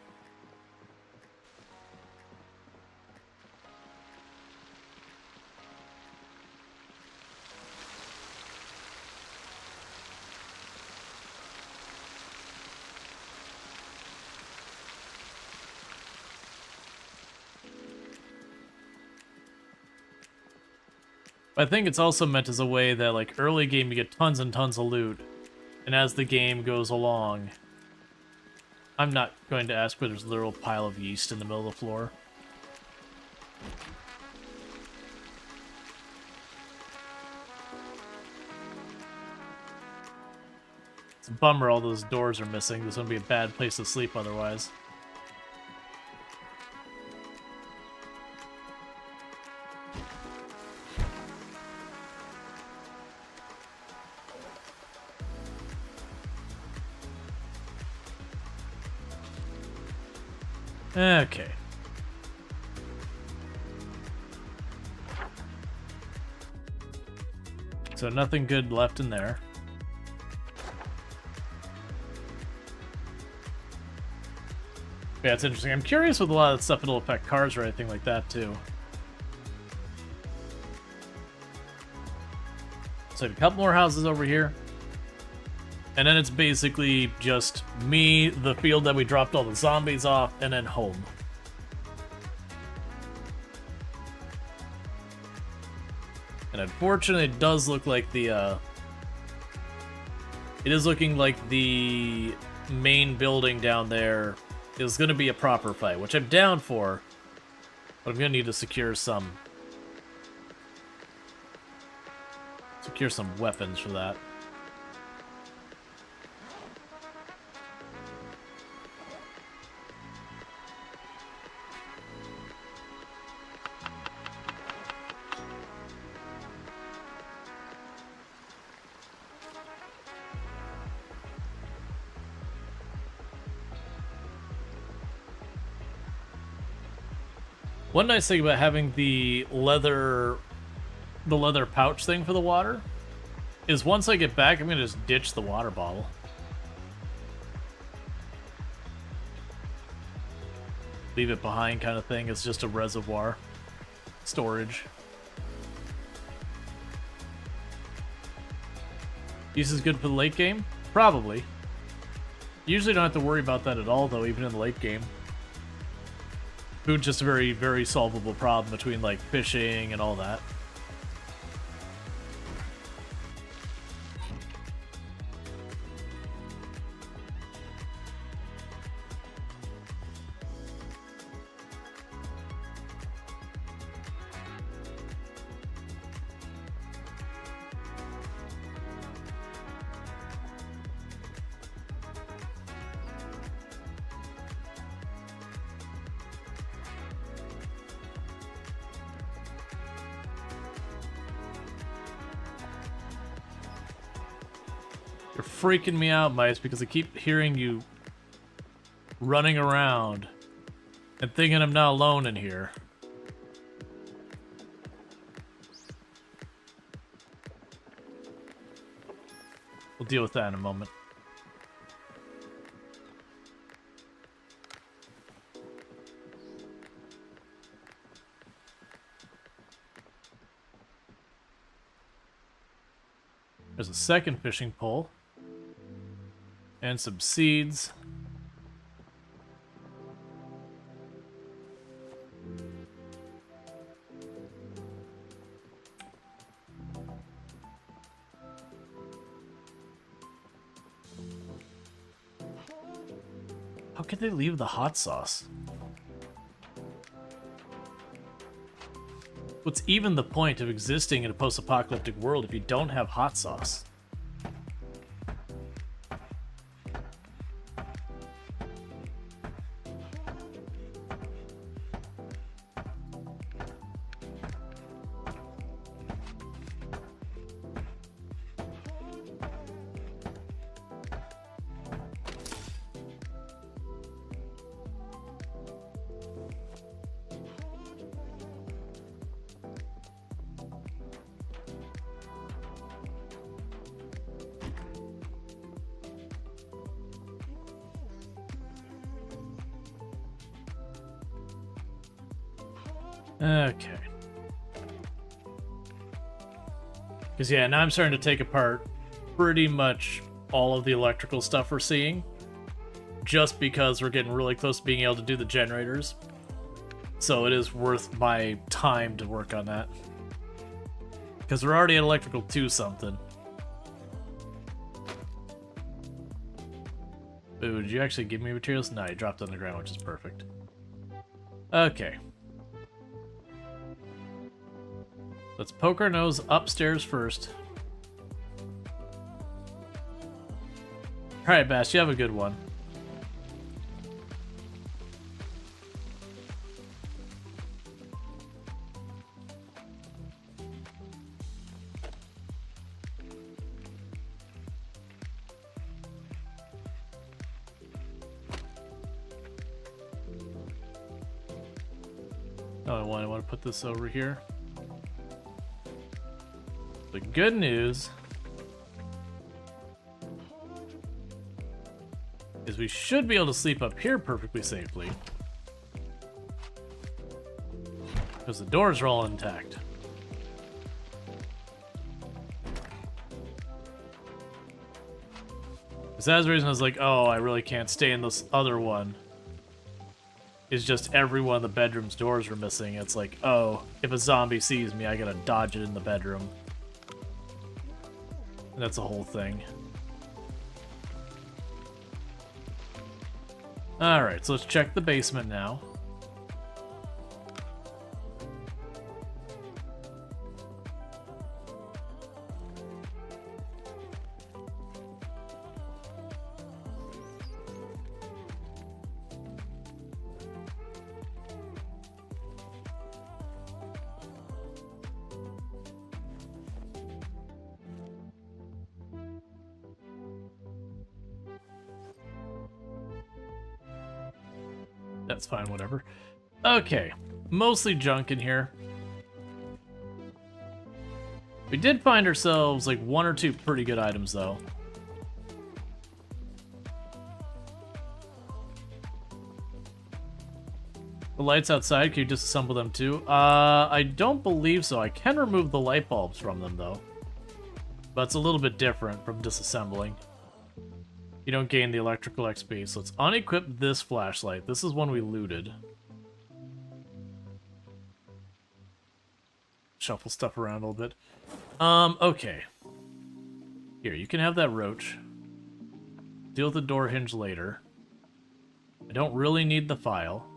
I think it's also meant as a way that, like, early game you get tons and tons of loot, and as the game goes along, I'm not going to ask where there's a literal pile of yeast in the middle of the floor. It's a bummer all those doors are missing. This would be a bad place to sleep otherwise. Okay. So nothing good left in there. Yeah, it's interesting. I'm curious with a lot of stuff it'll affect cars or anything like that too. So a couple more houses over here. And then it's basically just me, the field that we dropped all the zombies off, and then home. And unfortunately, it does look like the, it is looking like the main building down there is going to be a proper fight, which I'm down for, but I'm going to need to secure some weapons for that. One nice thing about having the leather pouch thing for the water is once I get back, I'm gonna just ditch the water bottle. Leave it behind kind of thing. It's just a reservoir. Storage. Use is good for the late game? Probably. Usually don't have to worry about that at all though, even in the late game. Food's just a very, very solvable problem between, like, fishing and all that. You're freaking me out, mice, because I keep hearing you running around and thinking I'm not alone in here. We'll deal with that in a moment. There's a second fishing pole. And some seeds. How could they leave the hot sauce? What's even the point of existing in a post-apocalyptic world if you don't have hot sauce? Okay. Because, yeah, now I'm starting to take apart pretty much all of the electrical stuff we're seeing. Just because we're getting really close to being able to do the generators. So it is worth my time to work on that. Because we're already at electrical 2 something. Ooh, did you actually give me materials? No, you dropped on the ground, which is perfect. Okay. Let's poke our nose upstairs first. Alright, Bass, you have a good one. Oh, I want to put this over here. The good news is we should be able to sleep up here perfectly safely. Because the doors are all intact. Because that's the reason I was like, oh, I really can't stay in this other one. Is just every one of the bedroom's doors are missing. It's like, oh, if a zombie sees me, I gotta dodge it in the bedroom. And that's a whole thing. Alright, so let's check the basement now. That's fine, whatever. Okay, mostly junk in here. We did find ourselves like 1 or 2 pretty good items, though. The lights outside, can you disassemble them too? I don't believe so. I can remove the light bulbs from them, though. But it's a little bit different from disassembling. You don't gain the electrical XP, so let's unequip this flashlight. This is one we looted. Shuffle stuff around a little bit. Okay. Here, you can have that roach. Deal with the door hinge later. I don't really need the file.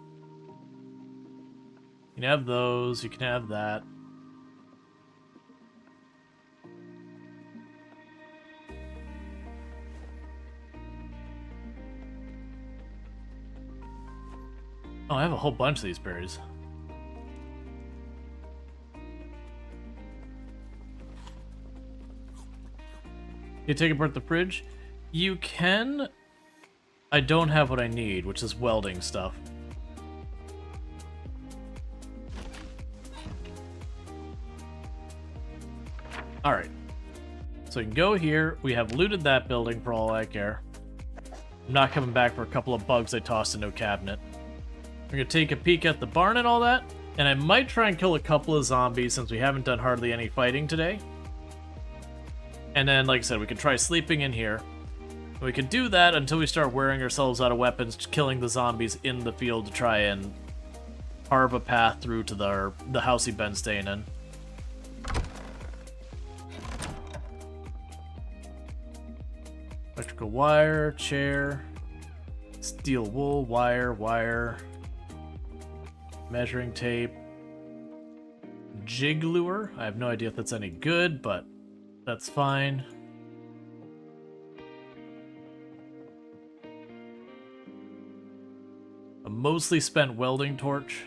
You can have those, you can have that. Oh, I have a whole bunch of these berries. You take apart the fridge? You can. I don't have what I need, which is welding stuff. Alright. So we can go here. We have looted that building for all I care. I'm not coming back for a couple of bugs I tossed into a cabinet. We're going to take a peek at the barn and all that. And I might try and kill a couple of zombies since we haven't done hardly any fighting today. And then, like I said, we could try sleeping in here. We could do that until we start wearing ourselves out of weapons, killing the zombies in the field to try and carve a path through to the house he's been staying in. Electrical wire, chair, steel wool, wire, measuring tape, jig lure. I have no idea if that's any good, but that's fine. A mostly spent welding torch.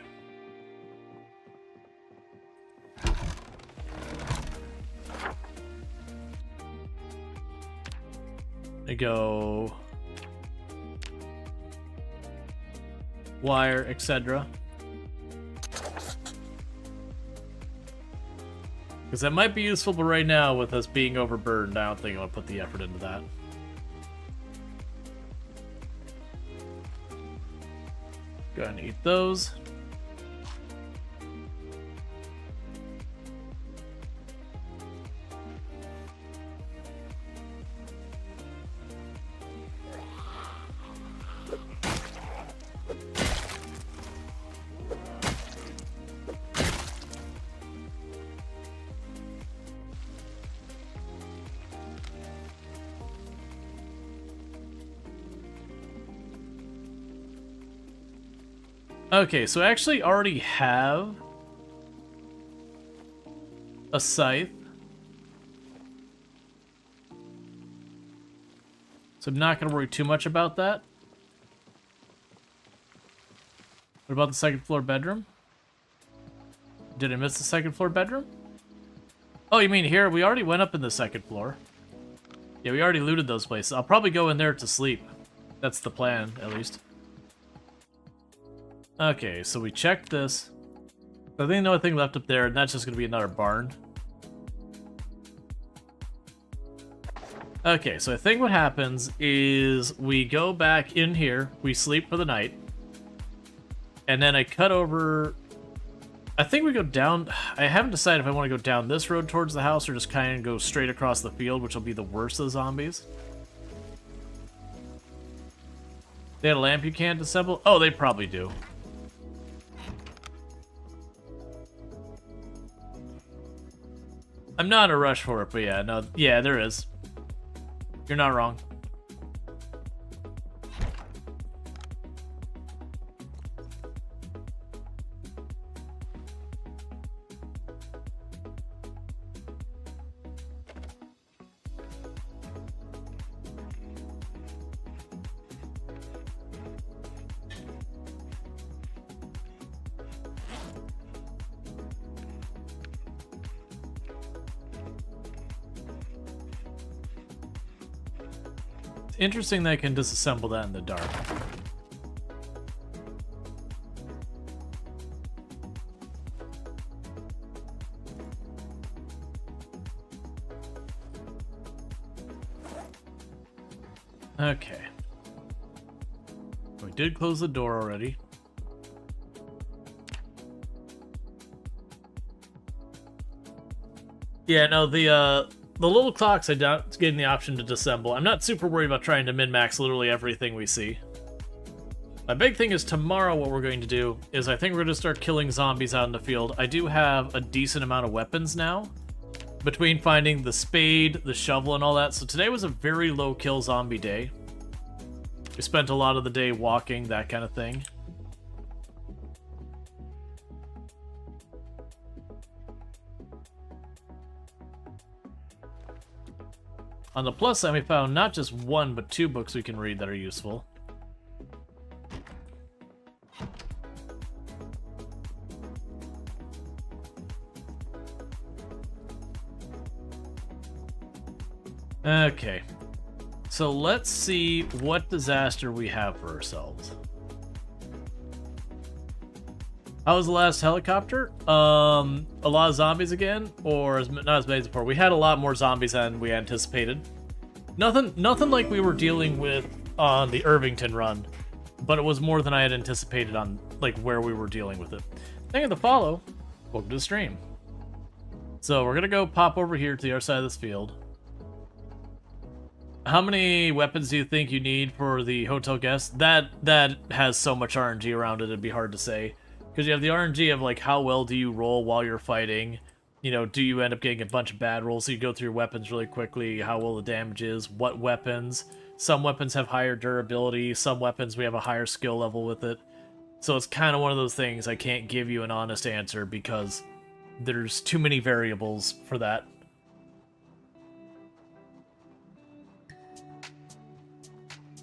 I go wire, etc. Because that might be useful, but right now, with us being overburdened, I don't think I'm going to put the effort into that. Go ahead and eat those. Okay, so I actually already have a scythe. So I'm not going to worry too much about that. What about the second floor bedroom? Did I miss the second floor bedroom? Oh, you mean here? We already went up in the second floor. Yeah, we already looted those places. I'll probably go in there to sleep. That's the plan, at least. Okay, so we checked this. I think the only thing left up there, and that's just going to be another barn. Okay, so I think what happens is we go back in here, we sleep for the night, and then I cut over... I think we go down... I haven't decided if I want to go down this road towards the house or just kind of go straight across the field, which will be the worst of the zombies. They had a lamp you can't disassemble? Oh, they probably do. I'm not in a rush for it, but yeah, no, yeah, there is. You're not wrong. Interesting that I can disassemble that in the dark. Okay. We did close the door already. Yeah, no, the little clocks I doubt getting the option to disassemble. I'm not super worried about trying to min-max literally everything we see. My big thing is tomorrow what we're going to do is I think we're going to start killing zombies out in the field. I do have a decent amount of weapons now, between finding the spade, the shovel, and all that. So today was a very low kill zombie day. We spent a lot of the day walking, that kind of thing. On the plus side, we found not just one, but 2 books we can read that are useful. Okay. So let's see what disaster we have for ourselves. How was the last helicopter? A lot of zombies again, or not as many as before. We had a lot more zombies than we anticipated. Nothing like we were dealing with on the Irvington run, but it was more than I had anticipated on like where we were dealing with it. Thank you to follow. Welcome to the stream. So we're gonna go pop over here to the other side of this field. How many weapons do you think you need for the hotel guest? That has so much RNG around it, it'd be hard to say. Because you have the RNG of, like, how well do you roll while you're fighting? You know, do you end up getting a bunch of bad rolls? So you go through your weapons really quickly, how well the damage is, what weapons. Some weapons have higher durability, some weapons we have a higher skill level with it. So it's kind of one of those things I can't give you an honest answer because there's too many variables for that.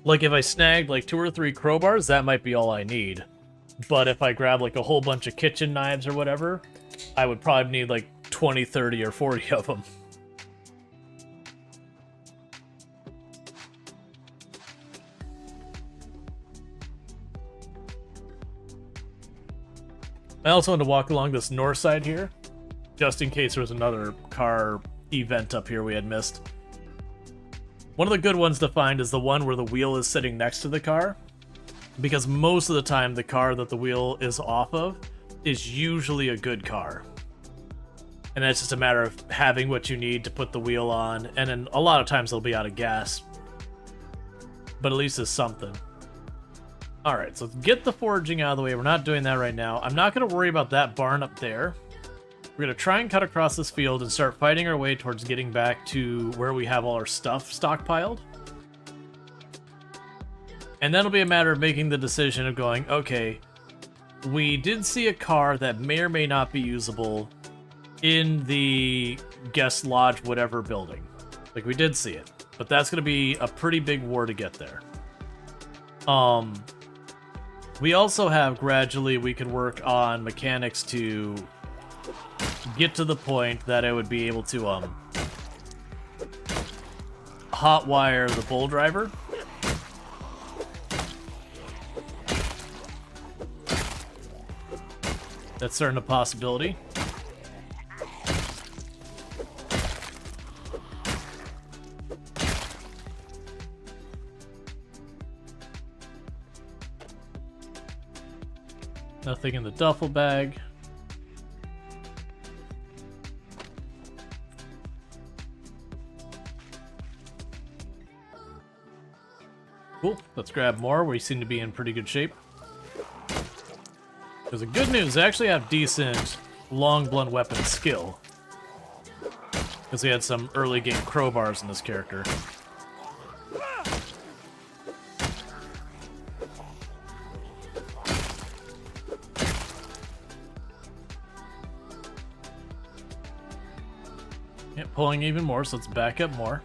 Like, if I snagged, like, 2 or 3 crowbars, that might be all I need. But if I grab, like, a whole bunch of kitchen knives or whatever, I would probably need, like, 20, 30, or 40 of them. I also want to walk along this north side here, just in case there was another car event up here we had missed. One of the good ones to find is the one where the wheel is sitting next to the car, because most of the time the car that the wheel is off of is usually a good car. And it's just a matter of having what you need to put the wheel on, and then a lot of times they'll be out of gas. But at least it's something. Alright, so let's get the foraging out of the way. We're not doing that right now. I'm not going to worry about that barn up there. We're going to try and cut across this field and start fighting our way towards getting back to where we have all our stuff stockpiled. And then it'll be a matter of making the decision of going, okay, we did see a car that may or may not be usable in the guest lodge whatever building. Like, we did see it. But that's going to be a pretty big war to get there. We also have gradually we can work on mechanics to get to the point that I would be able to hotwire the bull driver. That's certainly a possibility. Nothing in the duffel bag. Cool, let's grab more. We seem to be in pretty good shape. Because the good news, I actually have decent long blunt weapon skill. Because we had some early game crowbars in this character. Yep, pulling even more, so let's back up more.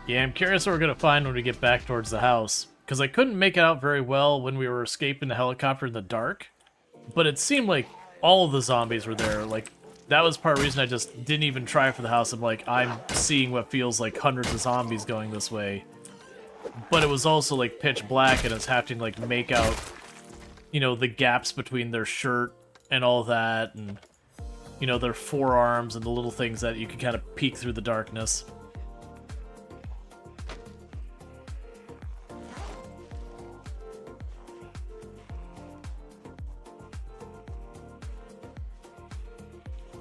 Yeah, I'm curious what we're going to find when we get back towards the house. Because I couldn't make it out very well when we were escaping the helicopter in the dark. But it seemed like all of the zombies were there. Like, that was part of the reason I just didn't even try for the house. I'm like, I'm seeing what feels like hundreds of zombies going this way. But it was also, like, pitch black, and it's having to, like, make out, you know, the gaps between their shirt and all that. And, you know, their forearms and the little things that you can kind of peek through the darkness.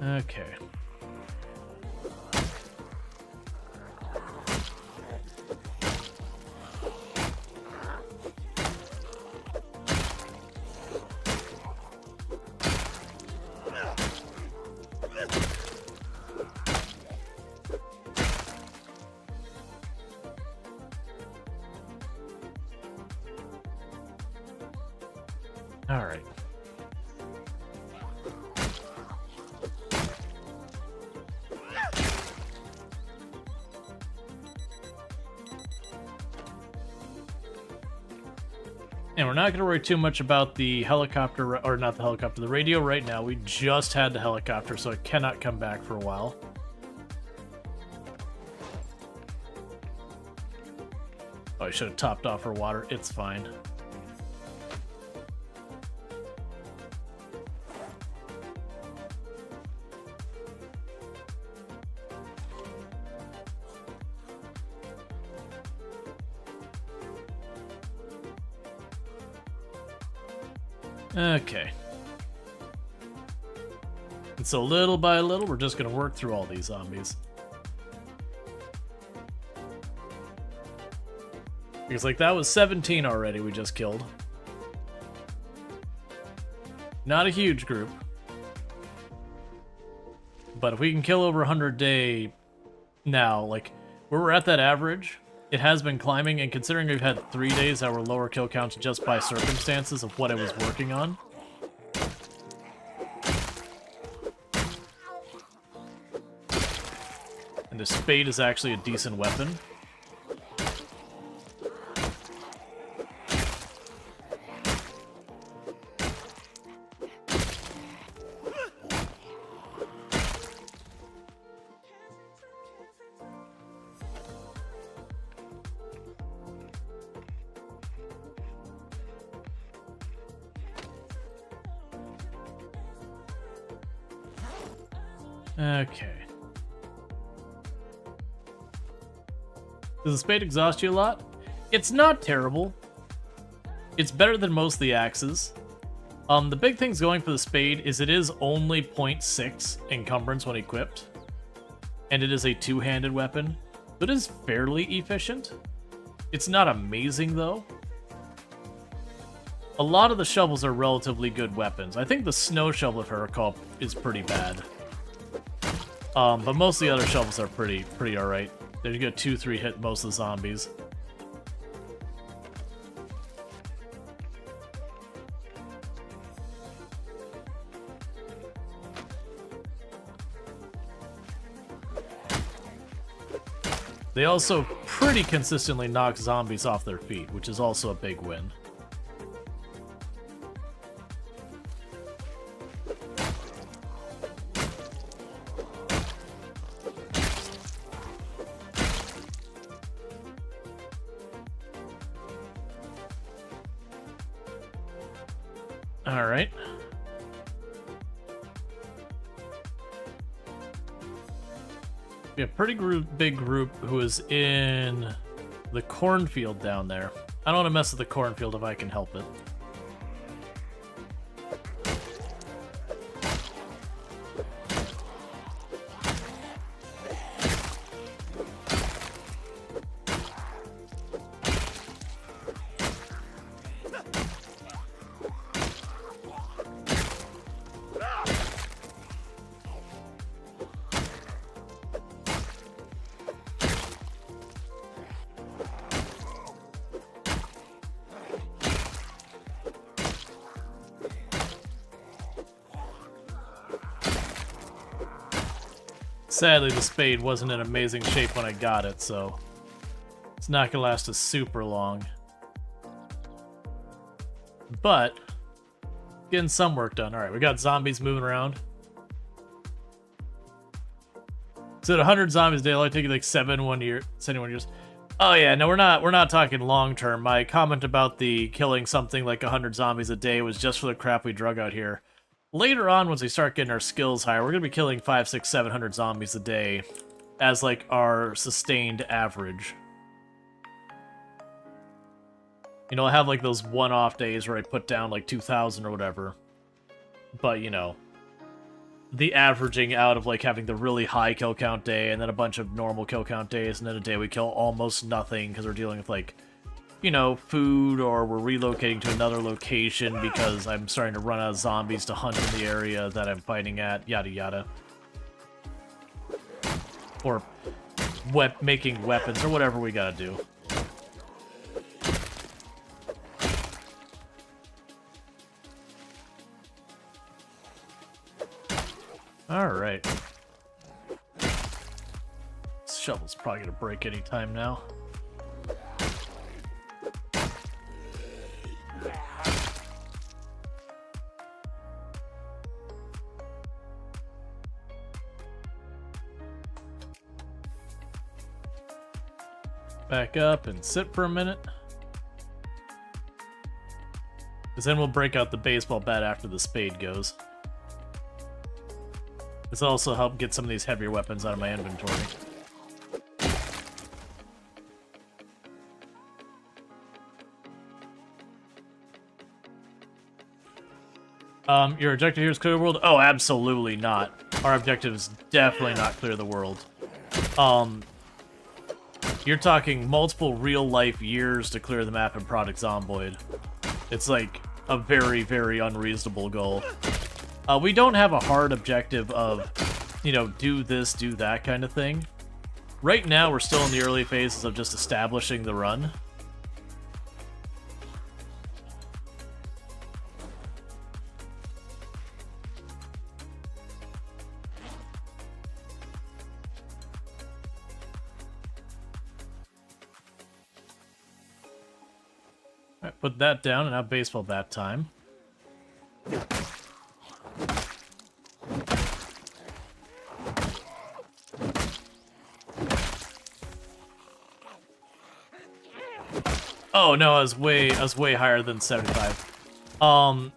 Okay. All right. And we're not going to worry too much about the helicopter, or not the helicopter, the radio right now. We just had the helicopter, so it cannot come back for a while. Oh, I should have topped off her water. It's fine. Okay. And so little by little, we're just going to work through all these zombies. Because, like, that was 17 already we just killed. Not a huge group. But if we can kill over 100 a day now, like, where we're at that average, it has been climbing, and considering we've had 3 days that were lower kill counts just by circumstances of what I was working on. And the spade is actually a decent weapon. Okay. Does the spade exhaust you a lot? It's not terrible. It's better than most of the axes. The big things going for the spade is it is only 0.6 encumbrance when equipped. And it is a two-handed weapon. So it is fairly efficient. It's not amazing, though. A lot of the shovels are relatively good weapons. I think the snow shovel, if I recall, is pretty bad. But most of the other shovels are pretty alright. They get 2-3 hit most of the zombies. They also pretty consistently knock zombies off their feet, which is also a big win. Alright. We have a pretty big group who is in the cornfield down there. I don't want to mess with the cornfield if I can help it. Sadly, the spade wasn't in amazing shape when I got it, so it's not gonna last us super long. But getting some work done. Alright, we got zombies moving around. So at 100 zombies a day, it'll only take you like 71 years. Oh yeah, no, we're not talking long term. My comment about the killing something like 100 zombies a day was just for the crap we drug out here. Later on, once we start getting our skills higher, we're going to be killing 500, 600, 700 zombies a day as, like, our sustained average. You know, I have, like, those one-off days where I put down, like, 2,000 or whatever. But, you know, the averaging out of, like, having the really high kill count day and then a bunch of normal kill count days and then a day we kill almost nothing because we're dealing with, like, you know, food, or we're relocating to another location because I'm starting to run out of zombies to hunt in the area that I'm fighting at, yada yada. Or making weapons, or whatever we gotta do. Alright. This shovel's probably gonna break any time now. Back up and sit for a minute. Because then we'll break out the baseball bat after the spade goes. This will also help get some of these heavier weapons out of my inventory. Your objective here is clear the world? Oh, absolutely not. Our objective is definitely not clear the world. You're talking multiple real-life years to clear the map in Product Zomboid. It's like a very, very unreasonable goal. We don't have a hard objective of, you know, do this, do that kind of thing. Right now, we're still in the early phases of just establishing the run. Alright, put that down and now baseball bat time. Oh no, I was way higher than 75.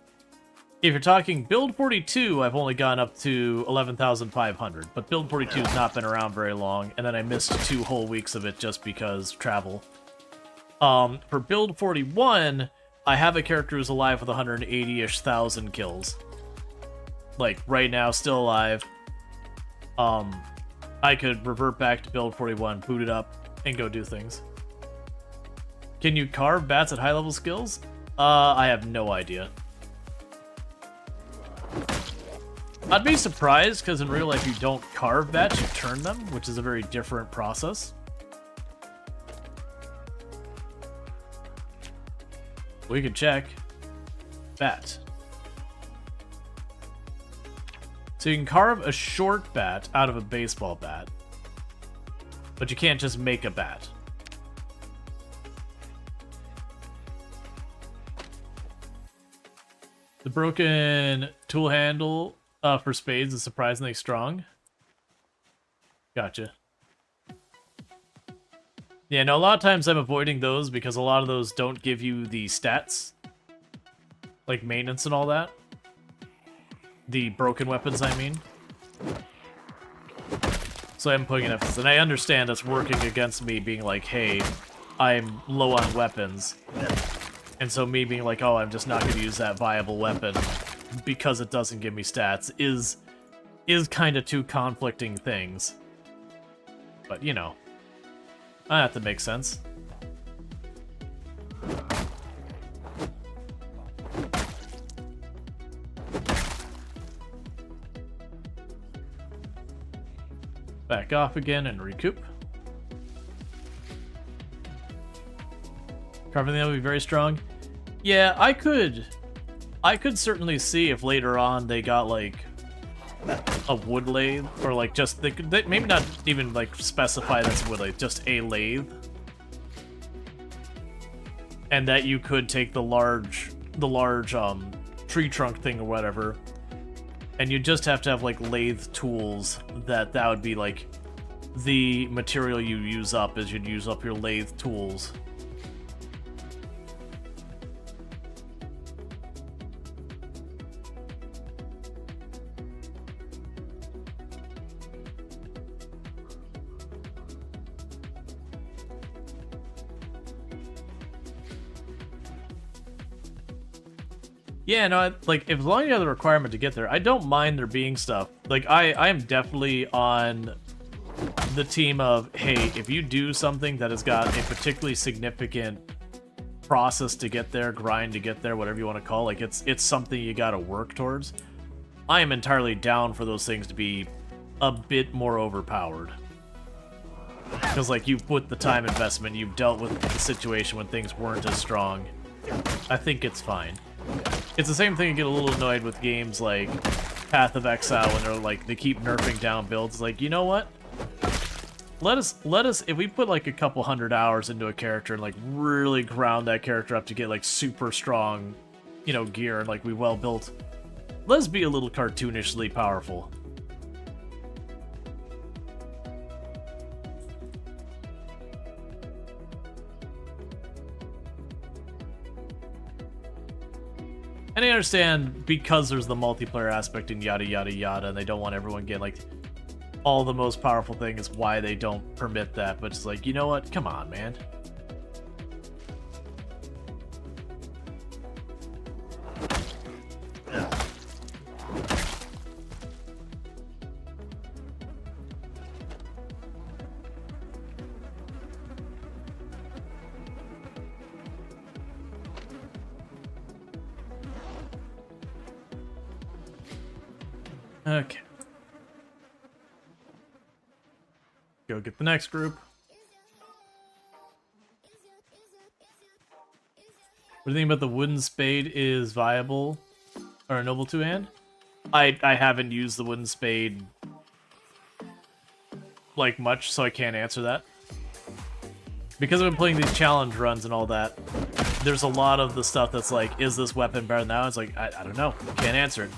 If you're talking build 42, I've only gone up to 11,500, but build 42 has not been around very long, and then I missed 2 whole weeks of it just because travel. For build 41, I have a character who's alive with 180-ish thousand kills. Like, right now, still alive. I could revert back to build 41, boot it up, and go do things. Can you carve bats at high-level skills? I have no idea. I'd be surprised, because in real life you don't carve bats, you turn them, which is a very different process. We can check. Bat. So you can carve a short bat out of a baseball bat, but you can't just make a bat. The broken tool handle for spades is surprisingly strong. Gotcha. Yeah, no, a lot of times I'm avoiding those because a lot of those don't give you the stats. Like maintenance and all that. The broken weapons, I mean. So I'm putting an emphasis. And I understand that's working against me being like, hey, I'm low on weapons. And so me being like, oh, I'm just not going to use that viable weapon because it doesn't give me stats is kind of two conflicting things. But, you know. That makes sense. Back off again and recoup. Carving them will be very strong. Yeah, I could certainly see if later on they got like a wood lathe, or like just they maybe not even like specify that's a wood lathe, just a lathe, and that you could take the large tree trunk thing or whatever, and you just have to have like lathe tools that would be like the material you use up as you'd use up your lathe tools. Yeah, no, like, as long as you have the requirement to get there, I don't mind there being stuff. Like, I am definitely on the team of, hey, if you do something that has got a particularly significant process to get there, grind to get there, whatever you want to call it, like, it's something you gotta work towards, I am entirely down for those things to be a bit more overpowered. Because, like, you've put the time investment, you've dealt with the situation when things weren't as strong. I think it's fine. It's the same thing you get a little annoyed with games like Path of Exile when they're like, they keep nerfing down builds. It's like, you know what? Let us, if we put like a couple 100 hours into a character and like really ground that character up to get like super strong, you know, gear and like we well built, let's be a little cartoonishly powerful. And I understand because there's the multiplayer aspect and yada yada yada, and they don't want everyone getting like all the most powerful thing is why they don't permit that, but it's like, you know what? Come on, man. Okay. Go get the next group. What do you think about the wooden spade is viable or a noble two-hand? I haven't used the wooden spade like much, so I can't answer that. Because I've been playing these challenge runs and all that, there's a lot of the stuff that's like, is this weapon better now? It's like, I don't know. Can't answer it.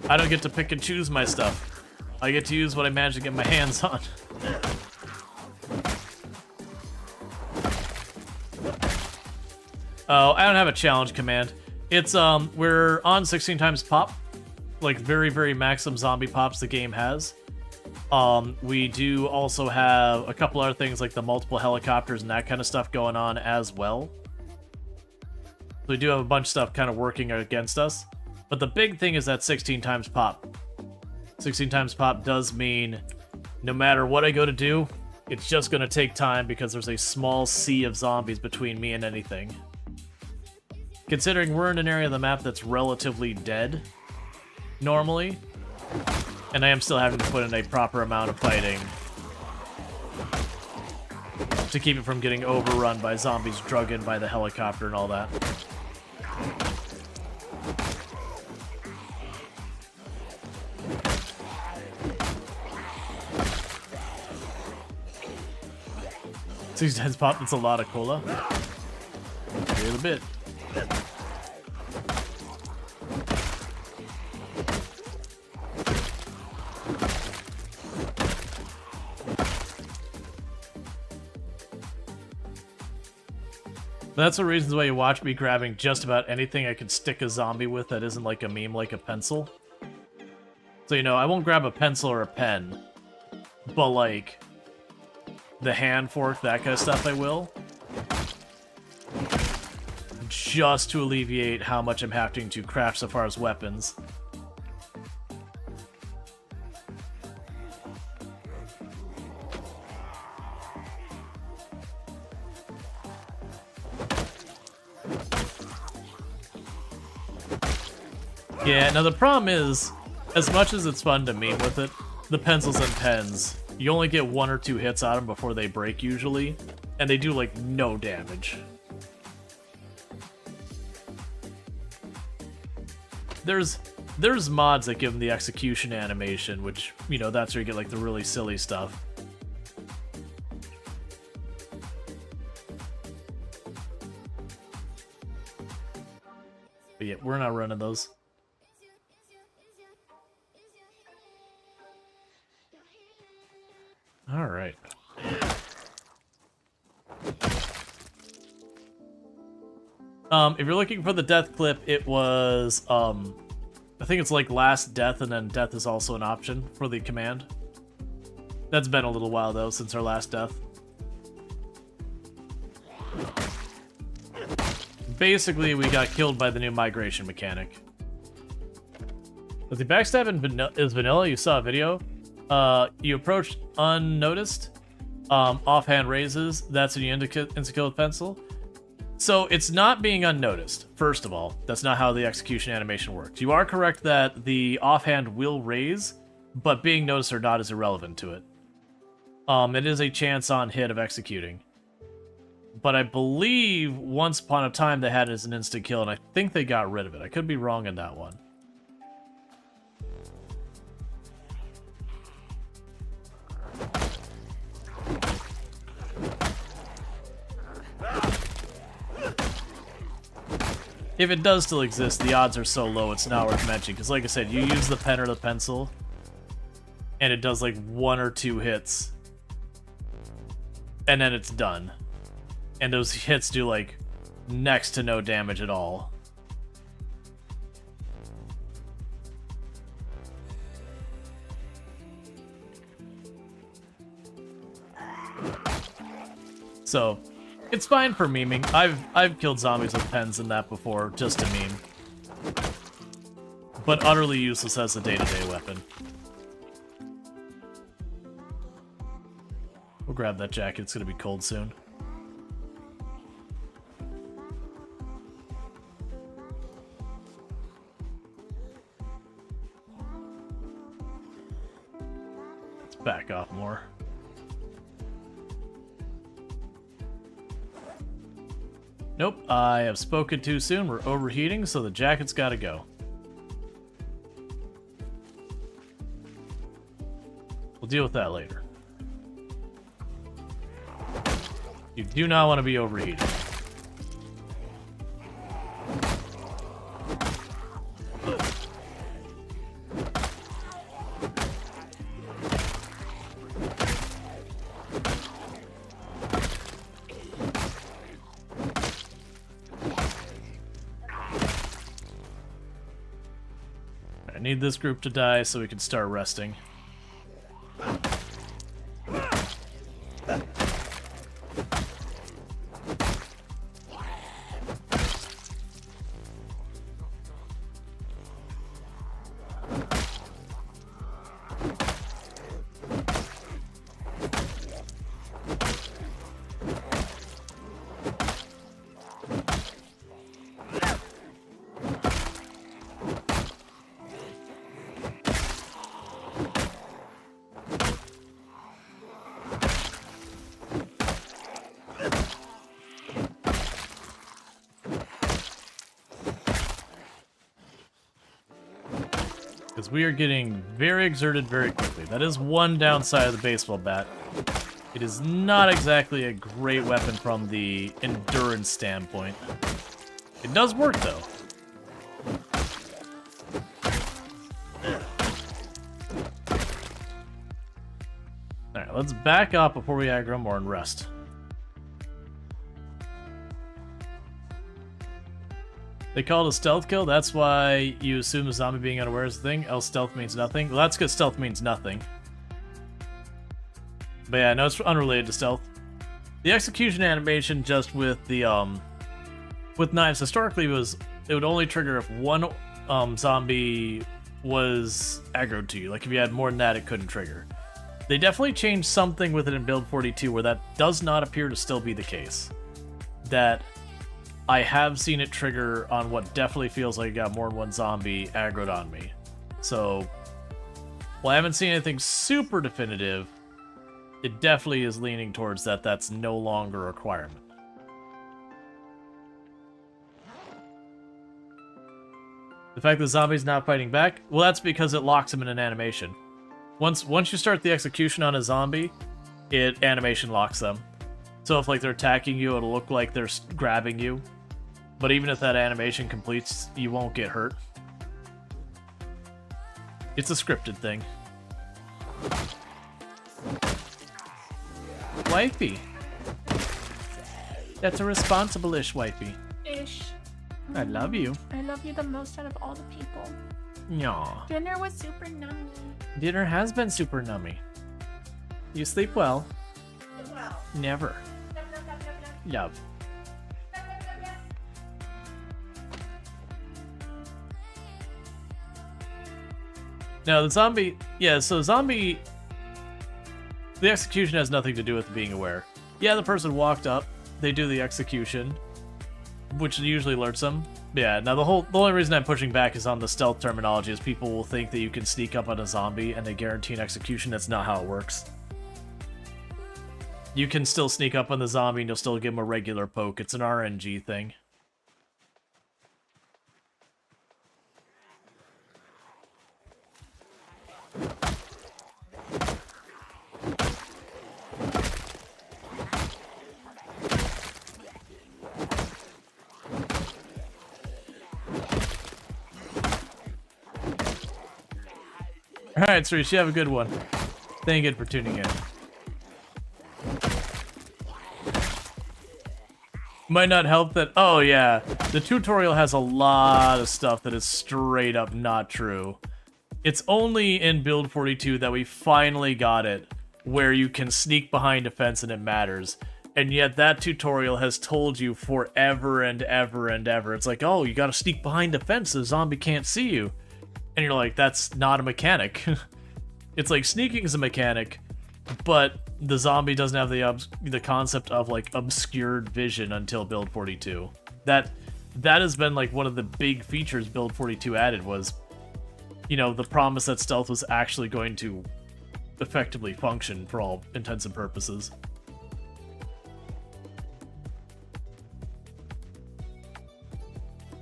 I don't get to pick and choose my stuff. I get to use what I manage to get my hands on. Oh, I don't have a challenge command. It's, we're on 16 times pop. Like, very, very maximum zombie pops the game has. We do also have a couple other things like the multiple helicopters and that kind of stuff going on as well. So we do have a bunch of stuff kind of working against us. But the big thing is that 16 times pop. 16 times pop does mean no matter what I go to do, it's just going to take time because there's a small sea of zombies between me and anything. Considering we're in an area of the map that's relatively dead, normally, and I am still having to put in a proper amount of fighting to keep it from getting overrun by zombies drug in by the helicopter and all that. Six times pop, that's a lot of cola. A little bit. That's the reasons why you watch me grabbing just about anything I could stick a zombie with that isn't like a meme, like a pencil. So, you know, I won't grab a pencil or a pen, but like the hand fork, that kind of stuff I will. Just to alleviate how much I'm having to craft so far as weapons. Yeah, now the problem is, as much as it's fun to meme with it, the pencils and pens, you only get 1 or 2 hits on them before they break usually, and they do like no damage. There's mods that give them the execution animation, which, you know, that's where you get like the really silly stuff. But yeah, we're not running those. All right. If you're looking for the death clip, it was, I think it's like last death, and then death is also an option for the command. That's been a little while, though, since our last death. Basically, we got killed by the new migration mechanic. If the backstab is vanilla, you saw a video. You approach unnoticed, offhand raises, that's when you insta-kill with pencil. So it's not being unnoticed, first of all. That's not how the execution animation works. You are correct that the offhand will raise, but being noticed or not is irrelevant to it. It is a chance on hit of executing. But I believe once upon a time they had it as an instant kill, and I think they got rid of it. I could be wrong on that one. If it does still exist, the odds are so low it's not worth mentioning. Because like I said, you use the pen or the pencil, and it does like 1 or 2 hits. And then it's done. And those hits do like next to no damage at all. So, it's fine for memeing. I've killed zombies with pens and that before, just to meme. But utterly useless as a day-to-day weapon. We'll grab that jacket, it's gonna be cold soon. Let's back off more. Nope, I have spoken too soon. We're overheating, so the jacket's gotta go. We'll deal with that later. You do not want to be overheating. I need this group to die so we can start resting. Because we are getting very exerted very quickly. That is one downside of the baseball bat. It is not exactly a great weapon from the endurance standpoint. It does work, though. Alright, let's back up before we aggro more and rest. They call it a stealth kill, that's why you assume a zombie being unaware is the thing, else stealth means nothing. Well, that's because stealth means nothing. But yeah, no, it's unrelated to stealth. The execution animation just with the, with knives historically it would only trigger if one, zombie was aggroed to you. Like, if you had more than that, it couldn't trigger. They definitely changed something with it in Build 42 where that does not appear to still be the case. That I have seen it trigger on what definitely feels like it got more than one zombie aggroed on me. So, while I haven't seen anything super definitive, it definitely is leaning towards that that's no longer a requirement. The fact that the zombie's not fighting back, well, that's because it locks him in an animation. Once you start the execution on a zombie, it animation locks them. So if like they're attacking you, it'll look like they're grabbing you. But even if that animation completes, you won't get hurt. It's a scripted thing. Wifey. That's a responsible-ish wifey. Ish. I love you. I love you the most out of all the people. Yaw. Dinner was super nummy. Dinner has been super nummy. You sleep well? Well. Never. Love. Now, the zombie... Yeah, so zombie... The execution has nothing to do with being aware. Yeah, the person walked up, they do the execution, which usually alerts them. Yeah, now the only reason I'm pushing back is on the stealth terminology, is people will think that you can sneak up on a zombie and they guarantee an execution. That's not how it works. You can still sneak up on the zombie and you'll still give him a regular poke. It's an RNG thing. Alright, Srish, you have a good one. Thank you for tuning in. Might not help that... Oh, yeah. The tutorial has a lot of stuff that is straight up not true. It's only in Build 42 that we finally got it, where you can sneak behind a fence and it matters. And yet that tutorial has told you forever and ever and ever. It's like, oh, you gotta sneak behind a fence so the zombie can't see you. And you're like, that's not a mechanic. It's like sneaking is a mechanic, but the zombie doesn't have the concept of like obscured vision until build 42. That has been like one of the big features build 42 added was, you know, the promise that stealth was actually going to effectively function for all intents and purposes.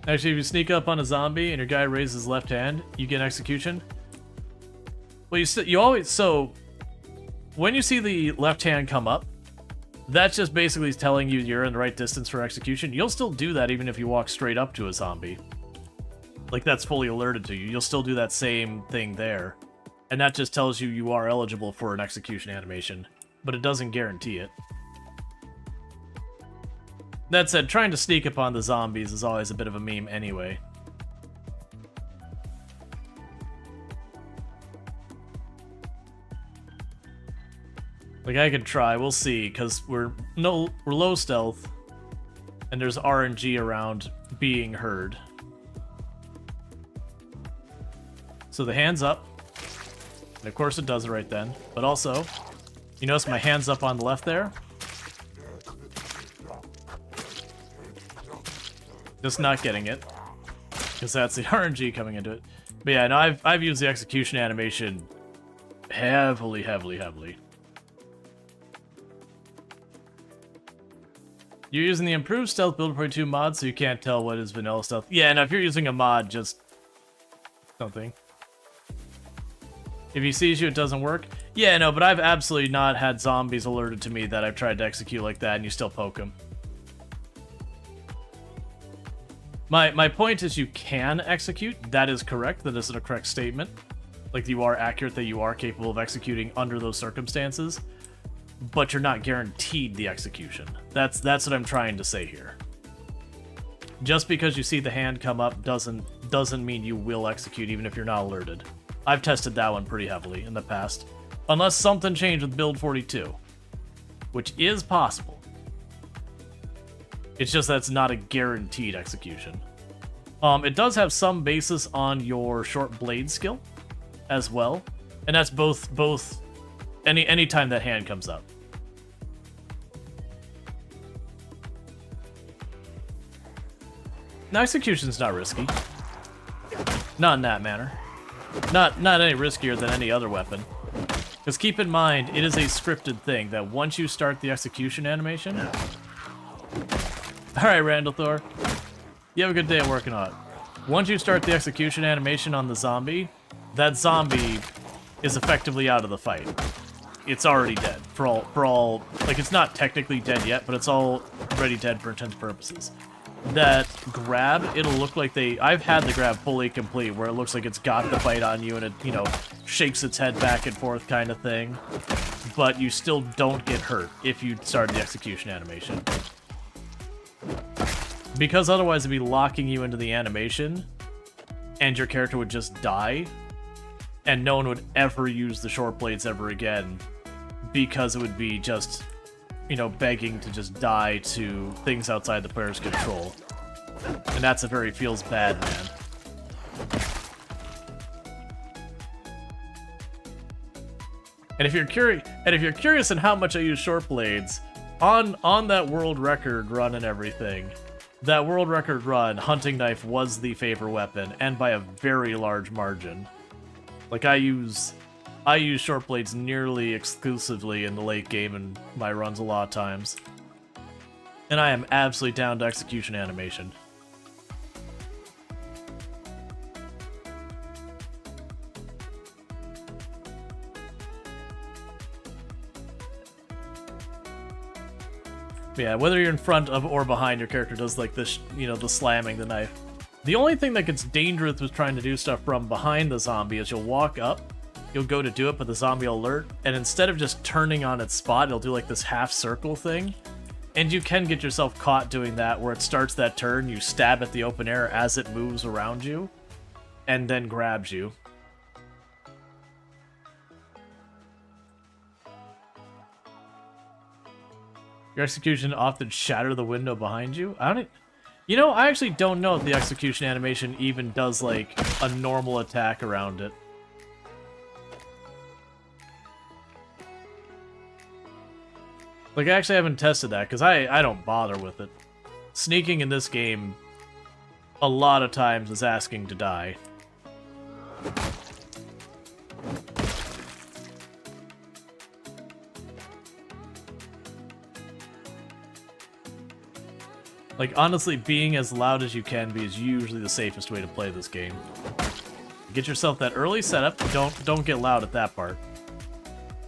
Actually, if you sneak up on a zombie and your guy raises his left hand, you get execution. Well, you always, so when you see the left hand come up, that's just basically telling you you're in the right distance for execution. You'll still do that even if you walk straight up to a zombie. Like, that's fully alerted to you. You'll still do that same thing there. And that just tells you you are eligible for an execution animation. But it doesn't guarantee it. That said, trying to sneak upon the zombies is always a bit of a meme anyway. Like, I could try, we'll see, because we're low stealth, and there's RNG around being heard. So the hand's up, and of course it does it right then, but also, you notice my hand's up on the left there? Just not getting it, because that's the RNG coming into it. But yeah, no, I've used the execution animation heavily. You're using the improved stealth build 42 mod, so you can't tell what is vanilla stealth. Yeah, no, if you're using a mod, just something. If he sees you, it doesn't work. Yeah, no, but I've absolutely not had zombies alerted to me that I've tried to execute like that, and you still poke them. My point is you can execute. That is correct. That is a correct statement. Like, you are accurate that you are capable of executing under those circumstances. But you're not guaranteed the execution. That's what I'm trying to say here. Just because you see the hand come up doesn't mean you will execute even if you're not alerted. I've tested that one pretty heavily in the past. Unless something changed with build 42. Which is possible. It's just that's not a guaranteed execution. It does have some basis on your short blade skill as well. And that's both any time that hand comes up. Now, execution's not risky. Not in that manner. Not any riskier than any other weapon. Because keep in mind, it is a scripted thing that once you start the execution animation... Alright, Randall Thor. You have a good day at working on it. Once you start the execution animation on the zombie, that zombie is effectively out of the fight. It's already dead for all like, it's not technically dead yet, but it's already dead for intents purposes. That grab, it'll look like I've had the grab fully complete where it looks like it's got the bite on you and it, you know, shakes its head back and forth kind of thing. But you still don't get hurt if you start the execution animation. Because otherwise it'd be locking you into the animation and your character would just die and no one would ever use the short blades ever again. Because it would be just, you know, begging to just die to things outside the player's control. And that's a very feels bad, man. And if you're curious on how much I use short blades, on that world record run and everything, that world record run, hunting knife was the favorite weapon, and by a very large margin. Like, I use short blades nearly exclusively in the late game in my runs a lot of times. And I am absolutely down to execution animation. But yeah, whether you're in front of or behind, your character does like this, you know, the slamming the knife. The only thing that gets dangerous with trying to do stuff from behind the zombie is you'll walk up, you'll go to do it, but the zombie will alert, and instead of just turning on its spot, it'll do like this half circle thing. And you can get yourself caught doing that, where it starts that turn, you stab at the open air as it moves around you, and then grabs you. Your execution often shatter the window behind you. I don't. You know, I actually don't know if the execution animation even does like a normal attack around it. Like, I actually haven't tested that because I don't bother with it. Sneaking in this game a lot of times is asking to die. Like, honestly, being as loud as you can be is usually the safest way to play this game. Get yourself that early setup, don't get loud at that part.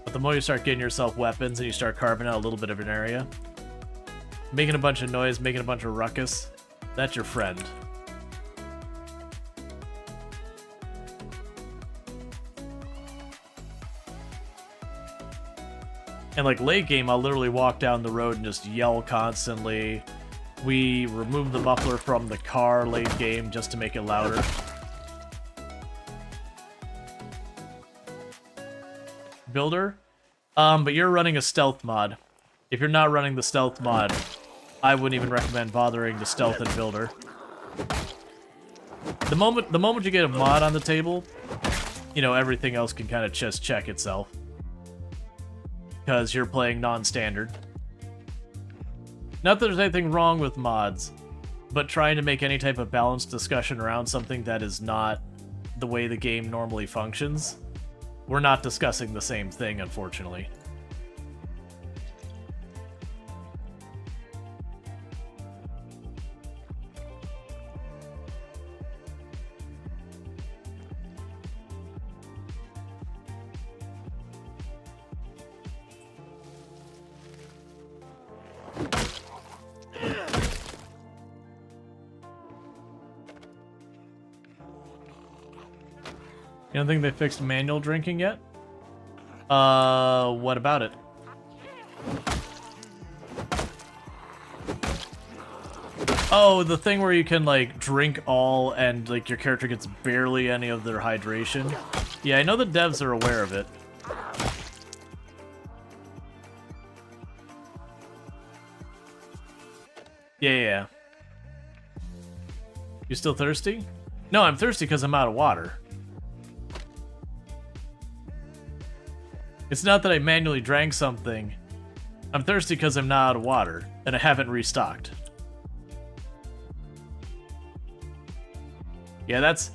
But the more you start getting yourself weapons and you start carving out a little bit of an area, making a bunch of noise, making a bunch of ruckus, that's your friend. And like late game, I'll literally walk down the road and just yell constantly. We remove the muffler from the car late game just to make it louder. Builder? But you're running a stealth mod. If you're not running the stealth mod, I wouldn't even recommend bothering to stealth and builder. The moment you get a mod on the table, you know, everything else can kind of just check itself. Because you're playing non-standard. Not that there's anything wrong with mods, but trying to make any type of balanced discussion around something that is not the way the game normally functions, we're not discussing the same thing, unfortunately. You don't think they fixed manual drinking yet? What about it? Oh, the thing where you can, like, drink all and, like, your character gets barely any of their hydration? Yeah, I know the devs are aware of it. Yeah. You still thirsty? No, I'm thirsty because I'm out of water. It's not that I manually drank something. I'm thirsty because I'm not out of water, and I haven't restocked. Yeah, that's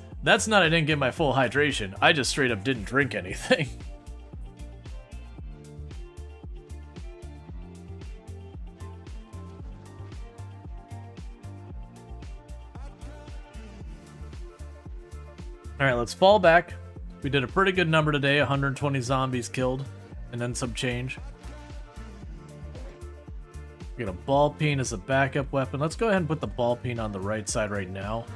not I didn't get my full hydration. I just straight up didn't drink anything. Alright, let's fall back. We did a pretty good number today, 120 zombies killed, and then some change. We got a ball peen as a backup weapon. Let's go ahead and put the ball peen on the right side right now.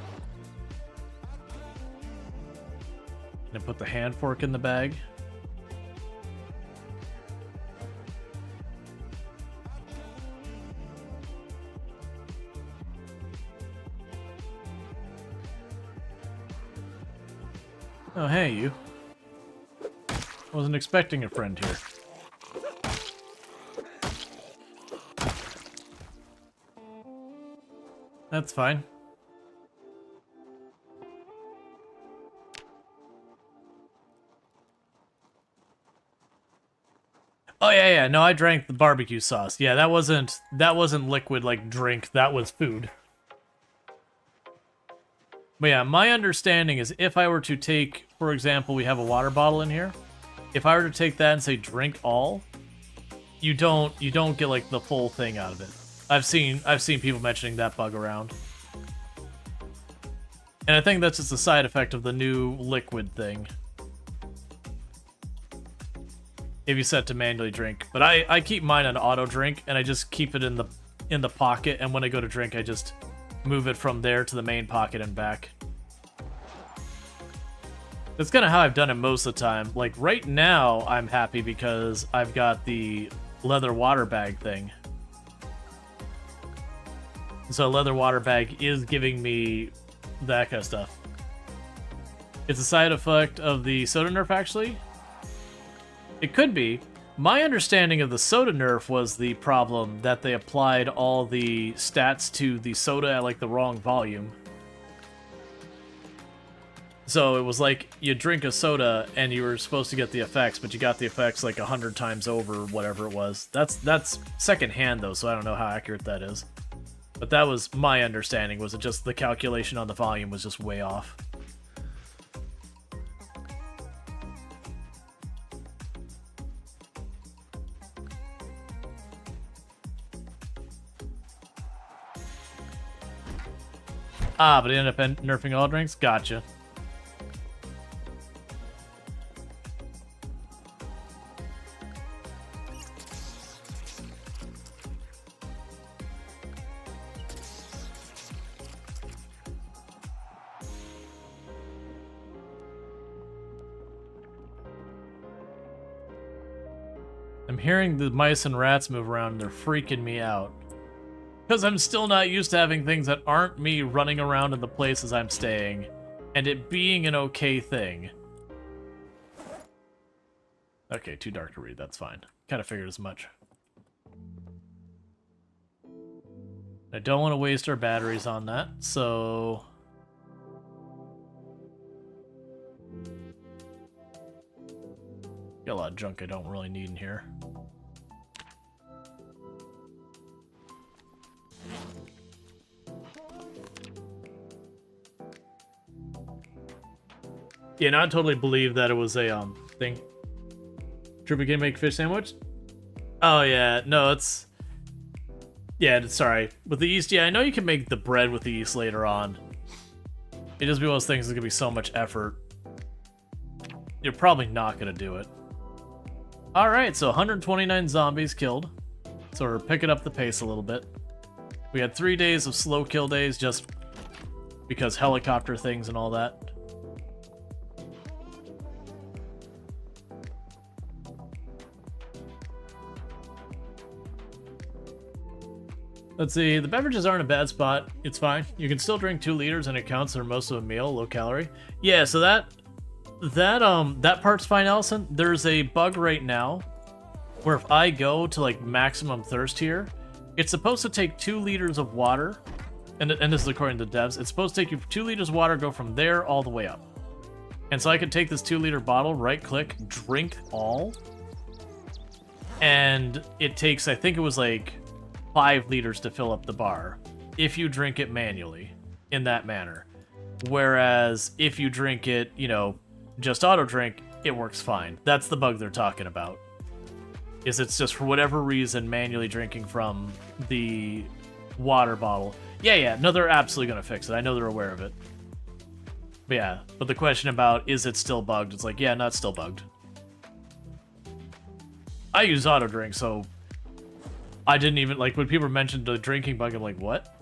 And put the hand fork in the bag. Oh, hey, you. Wasn't expecting a friend here. That's fine. Oh yeah, no, I drank the barbecue sauce. Yeah, that wasn't liquid like drink, that was food. But yeah, my understanding is if I were to take, for example, we have a water bottle in here. If I were to take that and say drink all, you don't get like the full thing out of it. I've seen people mentioning that bug around. And I think that's just a side effect of the new liquid thing. If you set to manually drink. But I keep mine on auto drink and I just keep it in the pocket, and when I go to drink I just move it from there to the main pocket and back. That's kind of how I've done it most of the time. Like right now I'm happy because I've got the leather water bag thing. So a leather water bag is giving me that kind of stuff. It's a side effect of the soda nerf, actually. It could be, My understanding of the soda nerf was the problem that they applied all the stats to the soda at like the wrong volume. So it was like you drink a soda and you were supposed to get the effects, but you got the effects like 100 times over, whatever it was. That's secondhand though, so I don't know how accurate that is. But that was my understanding, was it just the calculation on the volume was just way off. Ah, but it ended up nerfing all drinks? Gotcha. I'm hearing the mice and rats move around and they're freaking me out. Because I'm still not used to having things that aren't me running around in the places I'm staying, and it being an okay thing. Okay, too dark to read, that's fine. Kind of figured as much. I don't want to waste our batteries on that, so... Got a lot of junk I don't really need in here. Yeah, no, I totally believe that it was a thing. Trooper can make fish sandwich? Oh yeah, no, it's... Yeah, sorry. With the yeast, yeah, I know you can make the bread with the yeast later on. It just be one of those things that's gonna be so much effort. You're probably not gonna do it. Alright, so 129 zombies killed. So we're picking up the pace a little bit. We had 3 days of slow kill days just because helicopter things and all that. Let's see, the beverages aren't a bad spot. It's fine. You can still drink 2 liters and it counts for most of a meal, low calorie. Yeah, so that part's fine, Allison. There's a bug right now where if I go to like maximum thirst here, it's supposed to take 2 liters of water, and this is according to the devs, it's supposed to take you 2 liters of water, go from there all the way up. And so I could take this 2-liter bottle, right click, drink all, and it takes, I think it was like 5 liters to fill up the bar if you drink it manually in that manner. Whereas if you drink it, you know, just auto drink, it works fine. That's the bug they're talking about. Is it's just for whatever reason manually drinking from the water bottle. Yeah, no, they're absolutely gonna fix it. I know they're aware of it. But yeah, but the question about is it still bugged? It's like, yeah, no, it's still bugged. I use auto drink, so I didn't even, like, when people mentioned the drinking bug, I'm like, what?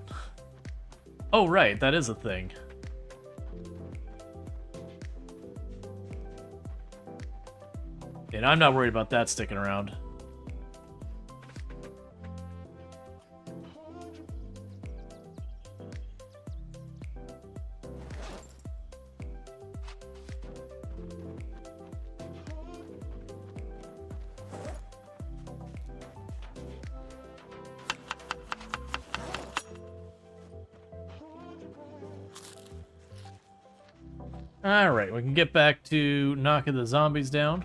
Oh, right, that is a thing. And I'm not worried about that sticking around. Alright, we can get back to knocking the zombies down.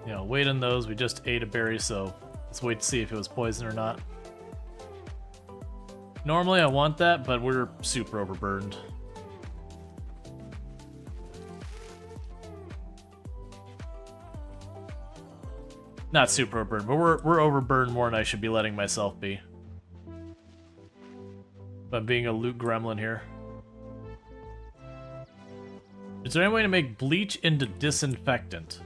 You know, wait on those. We just ate a berry, so let's wait to see if it was poison or not. Normally I want that, but we're super overburdened. Not super overburdened, but we're overburdened more than I should be letting myself be. But I'm being a loot gremlin here. Is there any way to make bleach into disinfectant?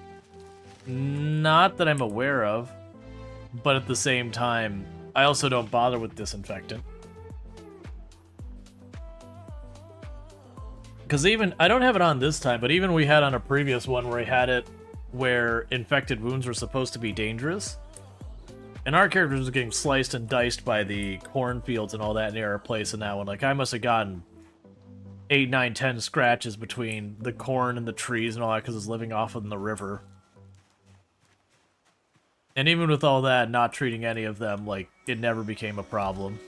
Not that I'm aware of, but at the same time, I also don't bother with disinfectant. Because even, I don't have it on this time, but even we had on a previous one where I had it where infected wounds were supposed to be dangerous. And our characters are getting sliced and diced by the cornfields and all that near our place in that one. Like, I must have gotten 8, 9, 10 scratches between the corn and the trees and all that because it's living off of the river. And even with all that, not treating any of them, like, it never became a problem.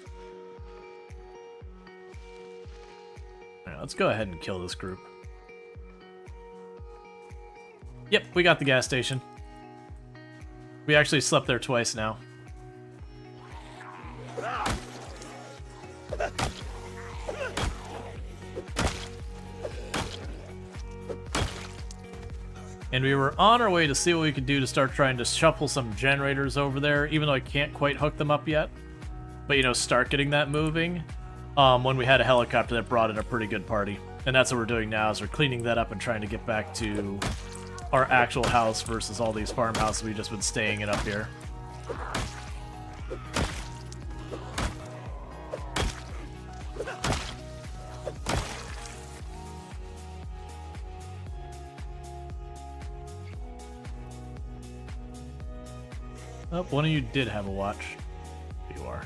Alright, let's go ahead and kill this group. Yep, we got the gas station. We actually slept there twice now. And we were on our way to see what we could do to start trying to shuffle some generators over there, even though I can't quite hook them up yet. But, you know, start getting that moving when we had a helicopter that brought in a pretty good party. And that's what we're doing now, is we're cleaning that up and trying to get back to our actual house versus all these farmhouses we've just been staying in up here. Oh, one of you did have a watch. Here you are.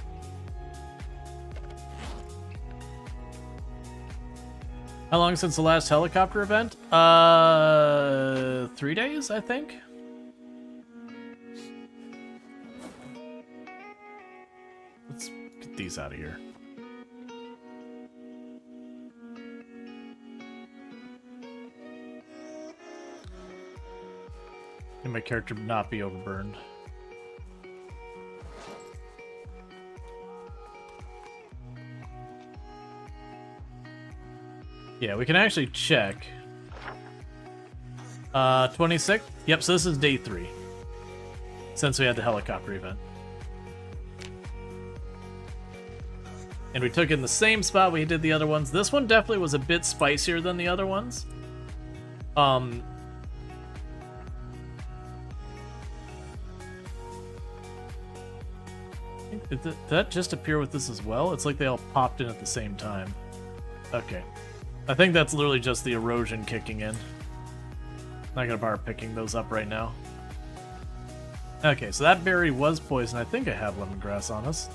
How long since the last helicopter event? 3 days, I think. Let's get these out of here. And my character not be overburned. Yeah, we can actually check. 26? Yep, so this is day 3. Since we had the helicopter event. And we took in the same spot we did the other ones. This one definitely was a bit spicier than the other ones. Did that just appear with this as well? It's like they all popped in at the same time. Okay. I think that's literally just the erosion kicking in. Not gonna bother picking those up right now. Okay, so that berry was poison. I think I have lemongrass on us.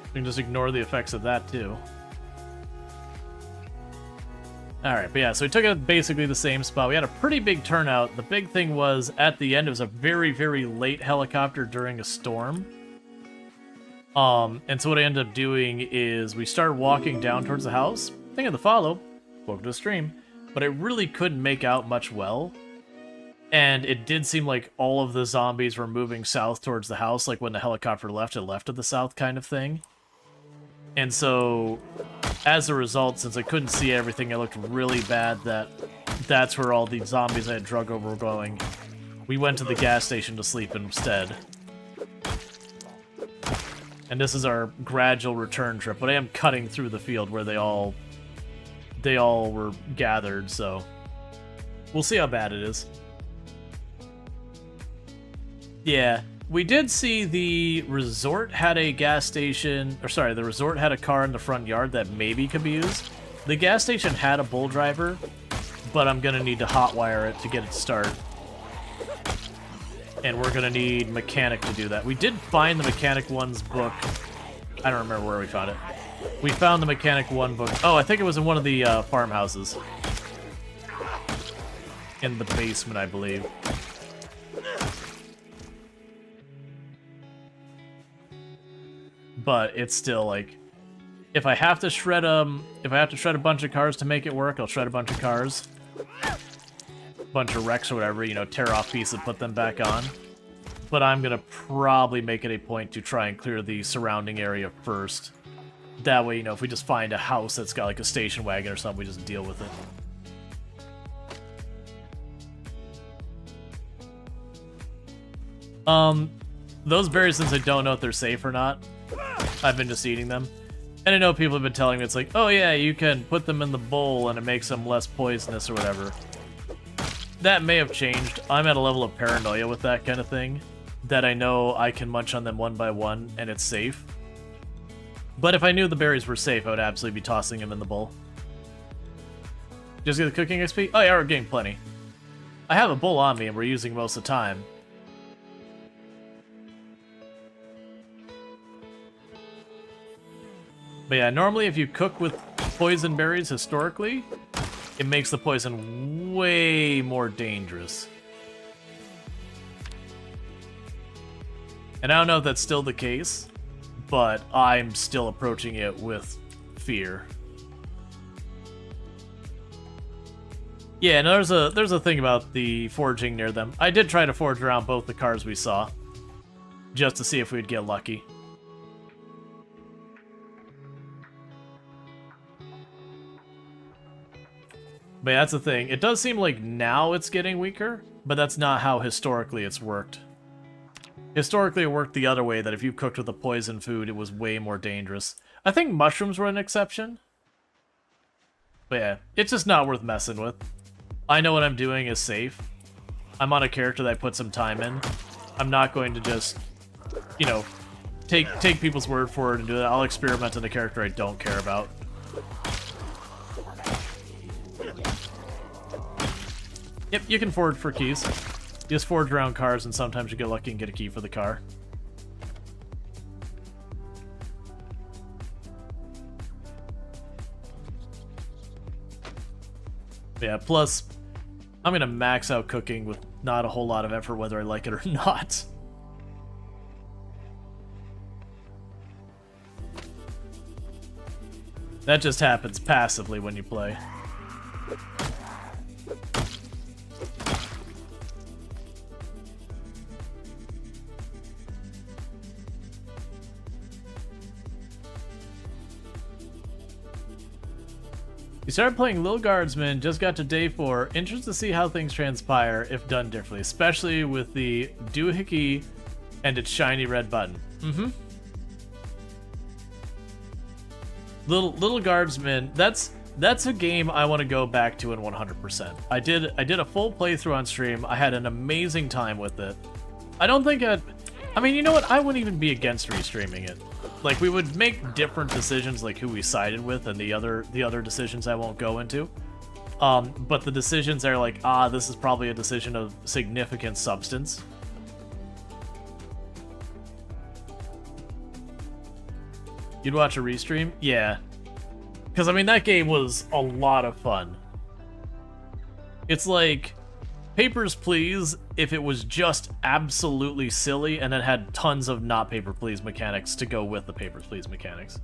We can just ignore the effects of that too. Alright, but yeah, so we took it basically the same spot. We had a pretty big turnout. The big thing was, at the end, it was a very, very late helicopter during a storm. And so what I ended up doing is we started walking down towards the house, thinking to follow, welcome to the stream, but I really couldn't make out much well. And it did seem like all of the zombies were moving south towards the house, like when the helicopter left, it left to the south kind of thing. And so, as a result, since I couldn't see everything, it looked really bad that's where all the zombies I had drug over were going. We went to the gas station to sleep instead. And this is our gradual return trip, but I am cutting through the field where they all were gathered, so we'll see how bad it is. Yeah, we did see the resort had a gas station, or sorry, the resort had a car in the front yard that maybe could be used. The gas station had a bull driver, but I'm gonna need to hotwire it to get it to start. And we're gonna need mechanic to do that. We did find the Mechanic 1's book. I don't remember where we found it. We found the Mechanic 1 book. Oh, I think it was in one of the farmhouses. In the basement, I believe. But it's still like, if I have to shred a bunch of cars to make it work, I'll shred a bunch of cars. Bunch of wrecks or whatever, you know, tear off pieces, put them back on. But I'm gonna probably make it a point to try and clear the surrounding area first. That way, you know, if we just find a house that's got like a station wagon or something, we just deal with it. Those berries, since I don't know if they're safe or not, I've been just eating them. And I know people have been telling me, it's like, oh yeah, you can put them in the bowl and it makes them less poisonous or whatever. That may have changed. I'm at a level of paranoia with that kind of thing, that I know I can munch on them one by one and it's safe. But if I knew the berries were safe, I would absolutely be tossing them in the bowl. Just get the cooking XP? Oh yeah, we're getting plenty. I have a bowl on me and we're using most of the time. But yeah, normally if you cook with poison berries historically, it makes the poison way more dangerous. And I don't know if that's still the case, but I'm still approaching it with fear. Yeah, and there's a thing about the foraging near them. I did try to forage around both the cars we saw, just to see if we'd get lucky. But yeah, that's the thing. It does seem like now it's getting weaker, but that's not how historically it's worked. Historically, it worked the other way, that if you cooked with a poison food, it was way more dangerous. I think mushrooms were an exception. But yeah, it's just not worth messing with. I know what I'm doing is safe. I'm on a character that I put some time in. I'm not going to just, you know, take people's word for it and do that. I'll experiment on a character I don't care about. Yep, you can forage for keys. You just forage around cars, and sometimes you get lucky and get a key for the car. Yeah, plus, I'm gonna max out cooking with not a whole lot of effort whether I like it or not. That just happens passively when you play. You started playing Lil Guardsman, just got to day 4. Interested to see how things transpire if done differently, especially with the doohickey and its shiny red button. Little Guardsman, that's a game I want to go back to in 100%. I did a full playthrough on stream. I had an amazing time with it. I don't think I mean, you know what? I wouldn't even be against restreaming it. Like, we would make different decisions, like who we sided with, and the other decisions I won't go into. But the decisions are like, this is probably a decision of significant substance. You'd watch a restream? Yeah. Because, I mean, that game was a lot of fun. It's like Papers, Please if it was just absolutely silly and it had tons of not Paper, Please mechanics to go with the Papers, Please mechanics.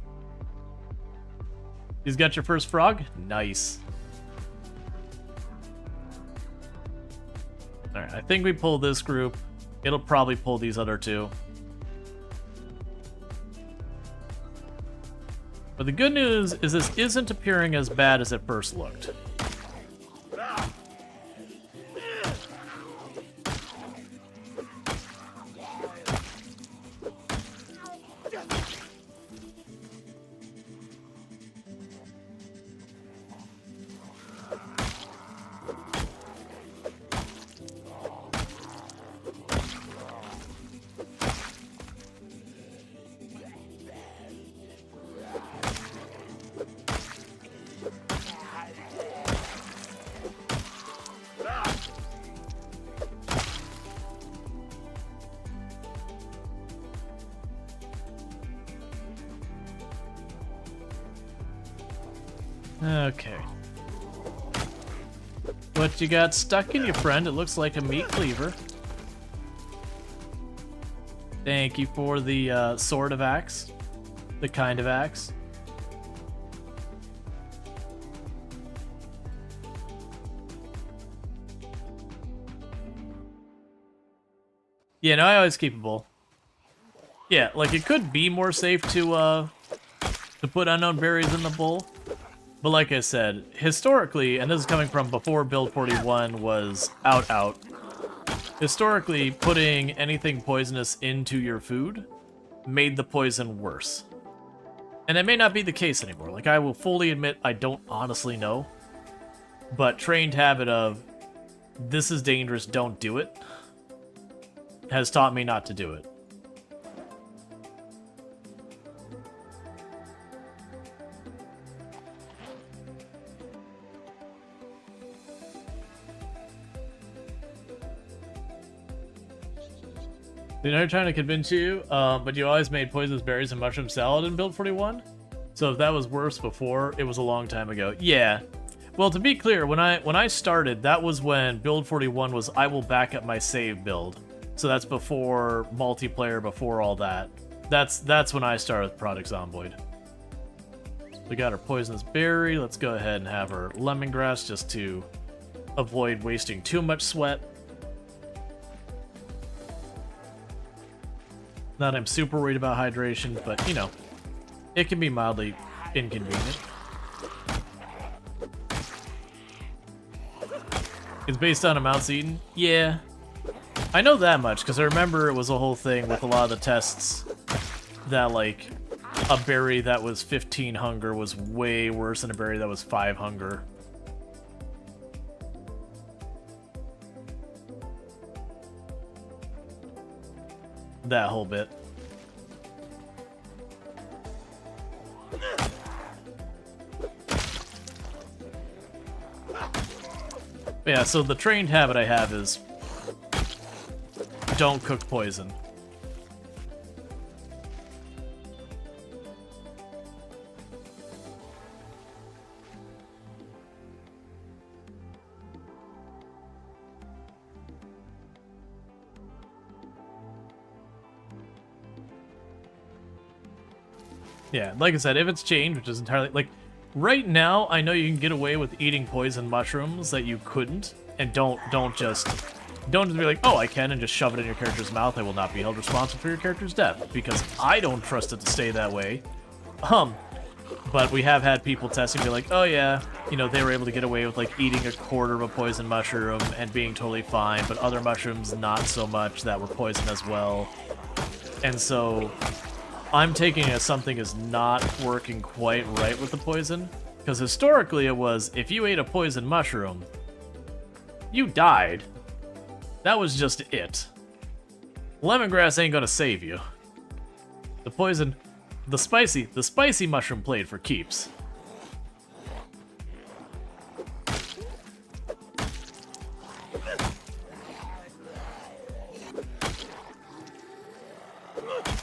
He's got your first frog? Nice. Alright, I think we pull this group. It'll probably pull these other two. But the good news is this isn't appearing as bad as it first looked. Okay. What you got stuck in you, friend? It looks like a meat cleaver. Thank you for the sort of axe. The kind of axe. Yeah, no, I always keep a bowl. Yeah, like it could be more safe to put unknown berries in the bowl. But like I said, historically, and this is coming from before Build 41 was out, historically, putting anything poisonous into your food made the poison worse. And it may not be the case anymore. Like, I will fully admit I don't honestly know. But trained habit of, this is dangerous, don't do it, has taught me not to do it. They're not trying to convince you, but you always made poisonous berries and mushroom salad in Build 41? So if that was worse before, it was a long time ago. Yeah. Well, to be clear, when I started, that was when Build 41 was I will back up my save build. So that's before multiplayer, before all that. That's when I started with Product Zomboid. We got our poisonous berry. Let's go ahead and have our lemongrass just to avoid wasting too much sweat. Not I'm super worried about hydration, but you know, it can be mildly inconvenient. It's based on amounts eaten? Yeah. I know that much, because I remember it was a whole thing with a lot of the tests that, like, a berry that was 15 hunger was way worse than a berry that was 5 hunger. That whole bit. Yeah, so the trained habit I have is don't cook poison. Yeah, like I said, if it's changed, which is entirely like right now, I know you can get away with eating poison mushrooms that you couldn't, and don't just be like, oh, I can, and just shove it in your character's mouth. I will not be held responsible for your character's death because I don't trust it to stay that way. But we have had people testing, be like, oh yeah, you know, they were able to get away with like eating a quarter of a poison mushroom and being totally fine, but other mushrooms not so much that were poison as well. And so I'm taking it as something is not working quite right with the poison, because historically it was, if you ate a poison mushroom, you died. That was just it. Lemongrass ain't gonna save you. The poison, the spicy mushroom played for keeps.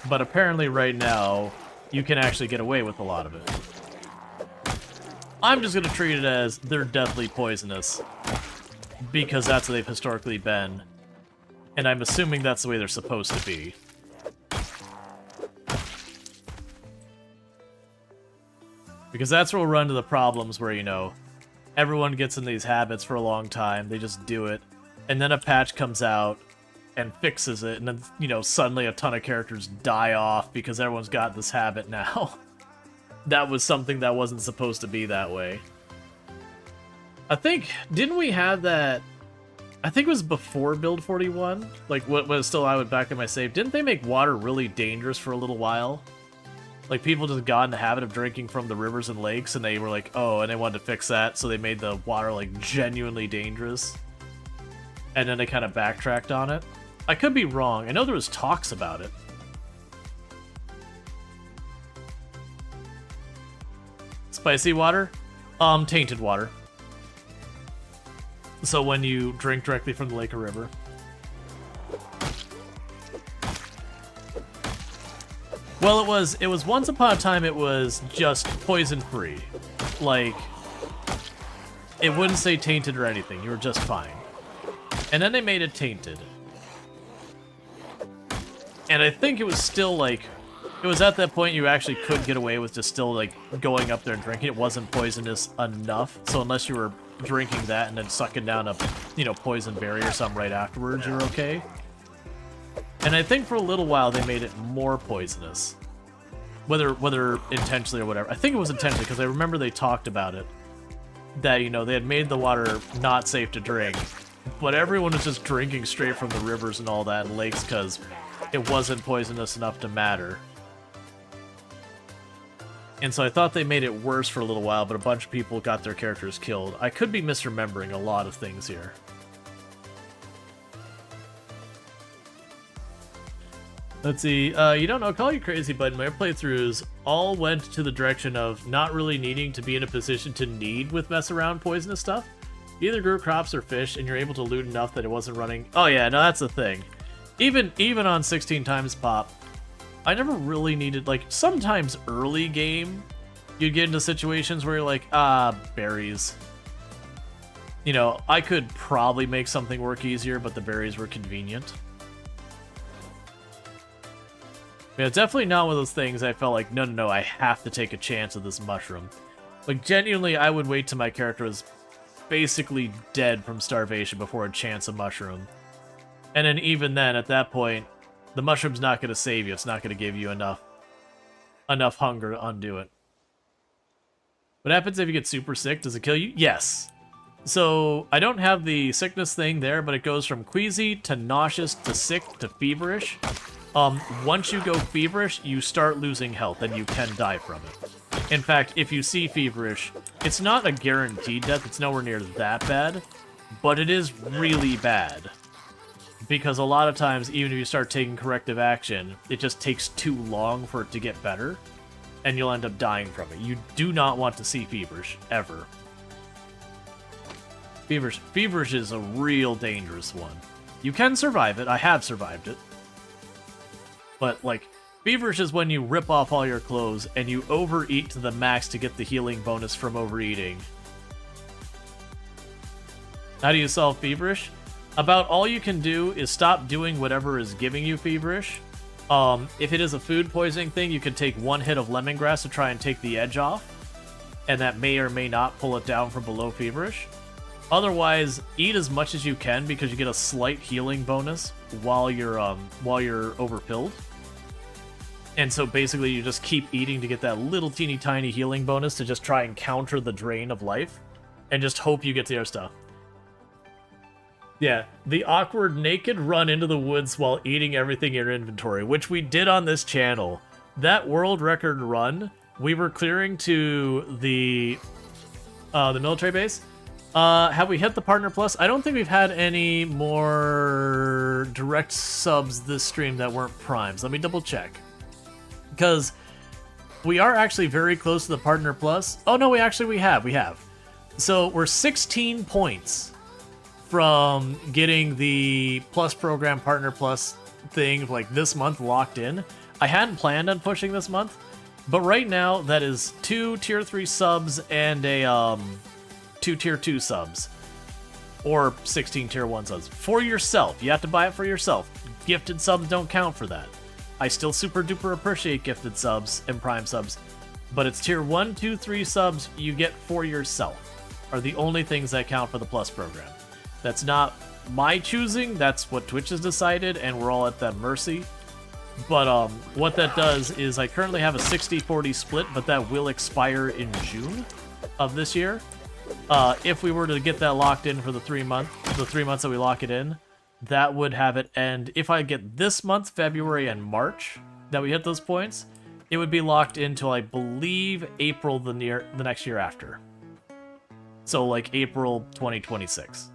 But apparently right now, you can actually get away with a lot of it. I'm just gonna treat it as they're deathly poisonous, because that's what they've historically been. And I'm assuming that's the way they're supposed to be. Because that's where we'll run into the problems where, you know, everyone gets in these habits for a long time, they just do it, and then a patch comes out and fixes it, and then, you know, suddenly a ton of characters die off because everyone's got this habit now. That was something that wasn't supposed to be that way. I think, didn't we have that? I think it was before Build 41, like what was still I would back in my save. Didn't they make water really dangerous for a little while? Like people just got in the habit of drinking from the rivers and lakes, and they were like, oh, and they wanted to fix that, so they made the water like genuinely dangerous. And then they kind of backtracked on it. I could be wrong. I know there was talks about it. Spicy water? Tainted water. So when you drink directly from the lake or river. Well, it was once upon a time it was just poison-free. Like, it wouldn't say tainted or anything. You were just fine. And then they made it tainted. And I think it was still, like, it was at that point you actually could get away with just still, like, going up there and drinking. It wasn't poisonous enough. So unless you were drinking that and then sucking down a, you know, poison berry or something right afterwards, you're okay. And I think for a little while they made it more poisonous. Whether intentionally or whatever. I think it was intentionally, because I remember they talked about it. That, you know, they had made the water not safe to drink. But everyone was just drinking straight from the rivers and all that and lakes because it wasn't poisonous enough to matter. And so I thought they made it worse for a little while, but a bunch of people got their characters killed. I could be misremembering a lot of things here. Let's see, you don't know, call you crazy, but in my playthroughs all went to the direction of not really needing to be in a position to need with mess around poisonous stuff. You either grew crops or fish, and you're able to loot enough that it wasn't running. Oh yeah, no, that's the thing. Even on 16 times pop, I never really needed, like, sometimes early game, you'd get into situations where you're like, berries. You know, I could probably make something work easier, but the berries were convenient. Yeah, definitely not one of those things I felt like, no, I have to take a chance with this mushroom. Like, genuinely, I would wait till my character was basically dead from starvation before I'd chance a mushroom. And then even then, at that point, the mushroom's not going to save you. It's not going to give you enough hunger to undo it. What happens if you get super sick? Does it kill you? Yes. So, I don't have the sickness thing there, but it goes from queasy to nauseous to sick to feverish. Once you go feverish, you start losing health, and you can die from it. In fact, if you see feverish, it's not a guaranteed death. It's nowhere near that bad, but it is really bad. Because a lot of times, even if you start taking corrective action, it just takes too long for it to get better, and you'll end up dying from it. You do not want to see feverish, ever. Feverish is a real dangerous one. You can survive it. I have survived it. But, like, feverish is when you rip off all your clothes and you overeat to the max to get the healing bonus from overeating. How do you solve feverish? About all you can do is stop doing whatever is giving you feverish. If it is a food poisoning thing, you can take one hit of lemongrass to try and take the edge off. And that may or may not pull it down from below feverish. Otherwise, eat as much as you can because you get a slight healing bonus while you're overpilled. And so basically you just keep eating to get that little teeny tiny healing bonus to just try and counter the drain of life. And just hope you get the other stuff. Yeah, the awkward naked run into the woods while eating everything in your inventory, which we did on this channel. That world record run, we were clearing to the military base. Have we hit the Partner Plus? I don't think we've had any more direct subs this stream that weren't primes. Let me double check. Because we are actually very close to the Partner Plus. Oh no, we have. So we're 16 points from getting the Plus program Partner Plus thing like this month locked in. I hadn't planned on pushing this month, but right now that is 2 tier 3 subs and a 2 tier 2 subs, or 16 tier 1 subs for yourself. You have to buy it for yourself. Gifted subs don't count for that. I still super duper appreciate gifted subs and prime subs, but it's tier 1, 2, 3 subs you get for yourself are the only things that count for the Plus program. That's not my choosing, that's what Twitch has decided, and we're all at that mercy. But what that does is I currently have a 60-40 split, but that will expire in June of this year. If we were to get that locked in for the 3 months that we lock it in, that would have it end. If I get this month, February and March, that we hit those points, it would be locked until I believe April the next year after. So like April 2026.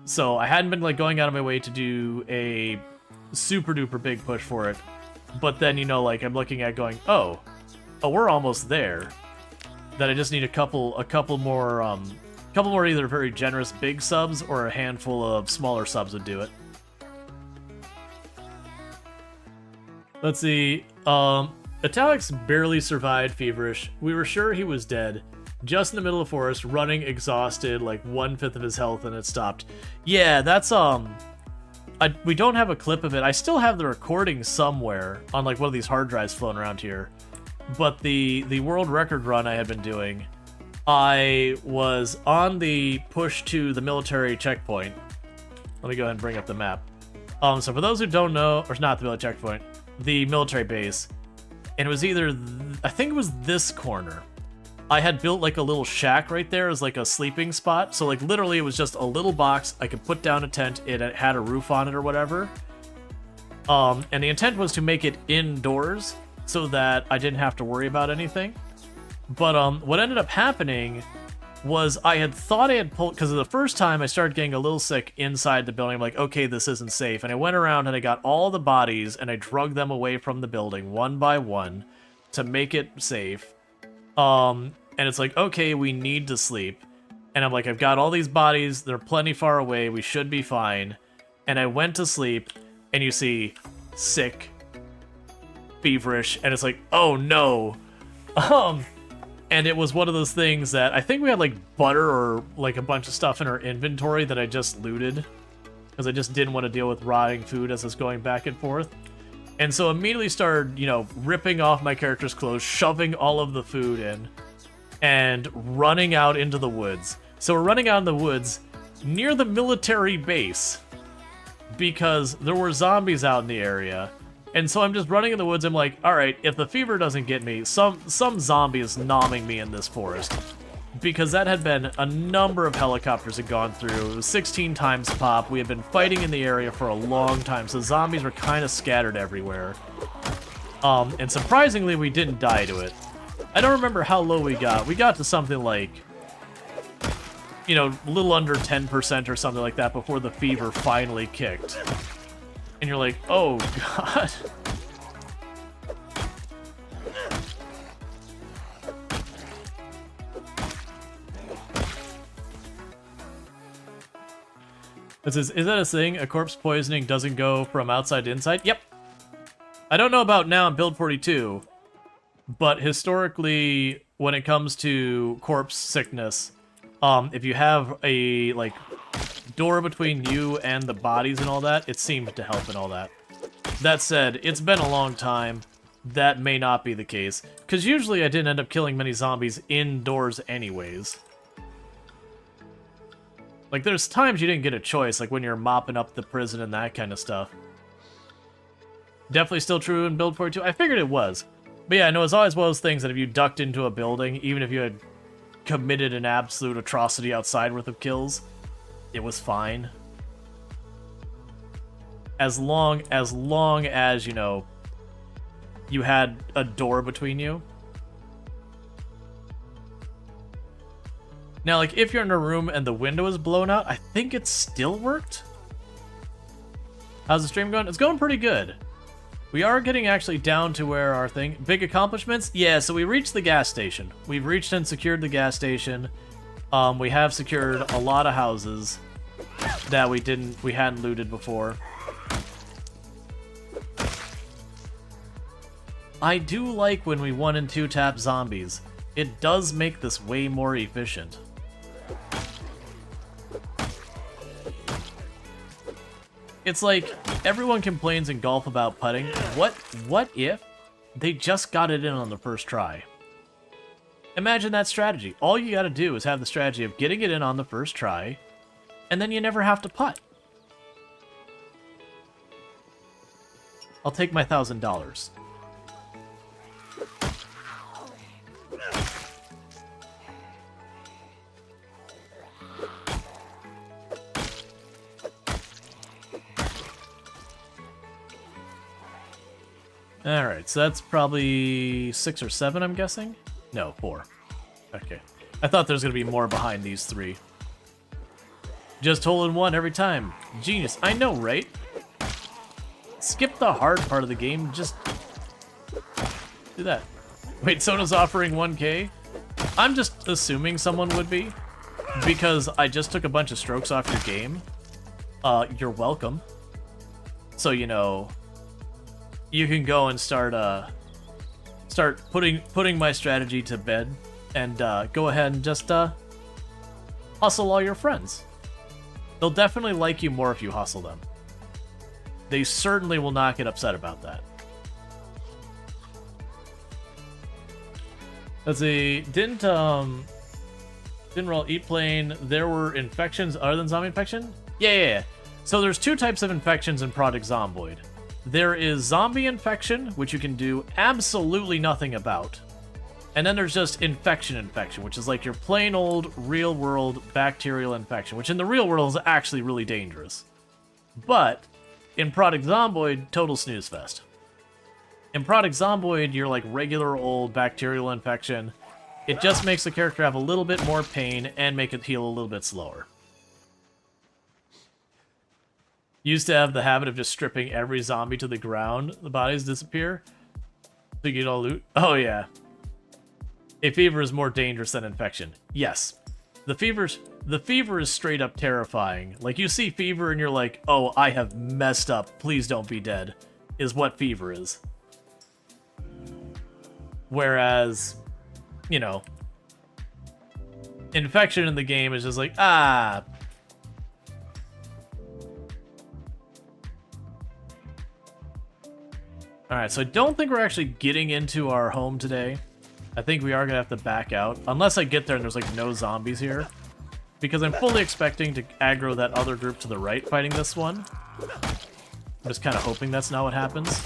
So I hadn't been like going out of my way to do a super duper big push for it, but then like I'm looking at going, oh, we're almost there. That I just need a couple more either very generous big subs or a handful of smaller subs would do it. Let's see. Italic's barely survived feverish. We were sure he was dead. Just in the middle of the forest, running exhausted, like 1/5 of his health, and it stopped. Yeah, that's we don't have a clip of it. I still have the recording somewhere on like one of these hard drives floating around here. But the world record run I had been doing, I was on the push to the military checkpoint. Let me go ahead and bring up the map. So for those who don't know, or not the military checkpoint, the military base, and it was either, I think it was this corner. I had built like a little shack right there as like a sleeping spot. So like literally it was just a little box. I could put down a tent. It had a roof on it or whatever. And the intent was to make it indoors so that I didn't have to worry about anything. But what ended up happening was I had thought I had pulled, because the first time I started getting a little sick inside the building. I'm like, okay, this isn't safe. And I went around and I got all the bodies and I drug them away from the building one by one to make it safe. And it's like, okay, we need to sleep. And I'm like, I've got all these bodies. They're plenty far away. We should be fine. And I went to sleep, and you see sick, feverish, and it's like, oh no. And it was one of those things that I think we had like butter or like a bunch of stuff in our inventory that I just looted because I just didn't want to deal with rotting food as it's going back and forth. And so immediately started, you know, ripping off my character's clothes, shoving all of the food in, and running out into the woods. So we're running out in the woods near the military base because there were zombies out in the area. And so I'm just running in the woods. I'm like, all right, if the fever doesn't get me, some zombie is nomming me in this forest. Because that had been a number of helicopters had gone through. It was 16 times pop. We had been fighting in the area for a long time, so zombies were kind of scattered everywhere. And surprisingly, we didn't die to it. I don't remember how low we got. We got to something like, you know, a little under 10% or something like that before the fever finally kicked. And you're like, oh god. This is that a thing? A corpse poisoning doesn't go from outside to inside? Yep. I don't know about now in Build 42, but historically, when it comes to corpse sickness, if you have a, like, door between you and the bodies and all that, it seemed to help and all that. That said, it's been a long time. That may not be the case, because usually I didn't end up killing many zombies indoors anyways. Like, there's times you didn't get a choice, like when you're mopping up the prison and that kind of stuff. Definitely still true in Build 42. I figured it was. But yeah, no, it's always one of those things that if you ducked into a building, even if you had committed an absolute atrocity outside worth of kills, it was fine. As long as, you know, you had a door between you. Now, like, if you're in a room and the window is blown out, I think it still worked. How's the stream going? It's going pretty good. We are getting actually down to where our thing... Big accomplishments? Yeah, so we reached the gas station. We've reached and secured the gas station. We have secured a lot of houses that we hadn't looted before. I do like when we 1 and 2 tap zombies. It does make this way more efficient. It's like, everyone complains in golf about putting. What if they just got it in on the first try? Imagine that strategy. All you gotta do is have the strategy of getting it in on the first try, and then you never have to putt. I'll take my $1,000. Alright, so that's probably 6 or 7, I'm guessing? No, 4. Okay. I thought there was going to be more behind these 3. Just hole in 1 every time. Genius. I know, right? Skip the hard part of the game. Just do that. Wait, Sona's offering 1K? I'm just assuming someone would be. Because I just took a bunch of strokes off your game. You're welcome. So, you know... You can go and start putting my strategy to bed, and go ahead and just hustle all your friends. They'll definitely like you more if you hustle them. They certainly will not get upset about that. Let's see. Didn't Rual eat plane? There were infections other than zombie infection? Yeah. So there's 2 types of infections in Project Zomboid. There is zombie infection, which you can do absolutely nothing about. And then there's just infection, which is like your plain old real-world bacterial infection, which in the real world is actually really dangerous. But in Project Zomboid, total snooze fest. In Project Zomboid, you're like regular old bacterial infection. It just makes the character have a little bit more pain and make it heal a little bit slower. Used to have the habit of just stripping every zombie to the ground. The bodies disappear. So you get all loot. Oh, yeah. A fever is more dangerous than infection. Yes. The fever is straight up terrifying. Like, you see fever and you're like, oh, I have messed up. Please don't be dead, is what fever is. Whereas, you know, infection in the game is just like, ah. Alright, so I don't think we're actually getting into our home today. I think we are going to have to back out. Unless I get there and there's, like, no zombies here. Because I'm fully expecting to aggro that other group to the right fighting this one. I'm just kind of hoping that's not what happens.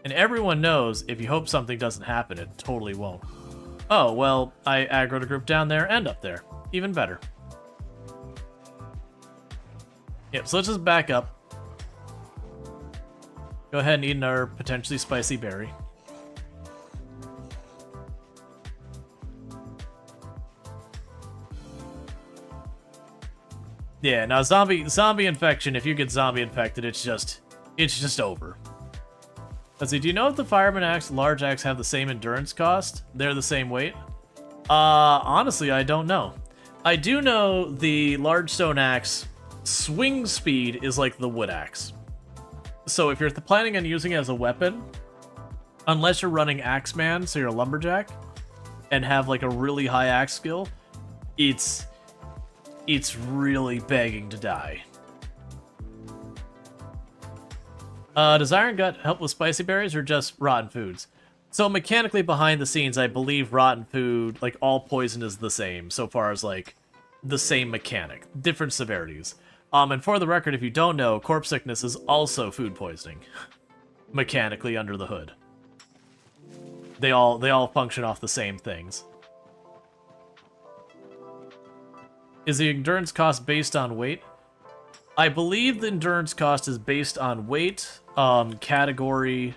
And everyone knows if you hope something doesn't happen, it totally won't. Oh, well, I aggroed a group down there and up there. Even better. Yep, so let's just back up. Go ahead and eat another potentially spicy berry. Yeah, now zombie infection, if you get zombie infected, it's just over. Let's see, do you know if the fireman axe, large axe have the same endurance cost? They're the same weight? Honestly, I don't know. I do know the large stone axe swing speed is like the wood axe. So if you're planning on using it as a weapon, unless you're running Axeman, so you're a lumberjack, and have like a really high axe skill, it's really begging to die. Does Iron Gut help with spicy berries or just rotten foods? So mechanically behind the scenes, I believe rotten food, like all poison is the same, so far as like the same mechanic, different severities. And for the record, if you don't know, corpse sickness is also food poisoning, mechanically under the hood. They all function off the same things. Is the endurance cost based on weight? I believe the endurance cost is based on weight, category.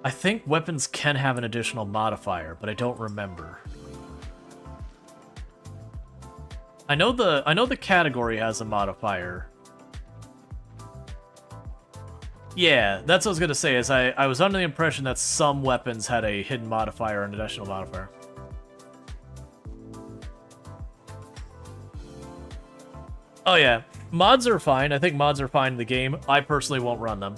I think weapons can have an additional modifier, but I don't remember. I know the category has a modifier. Yeah, that's what I was gonna say. Is I was under the impression that some weapons had a hidden modifier and an additional modifier. Oh yeah, mods are fine. I think mods are fine in the game. I personally won't run them.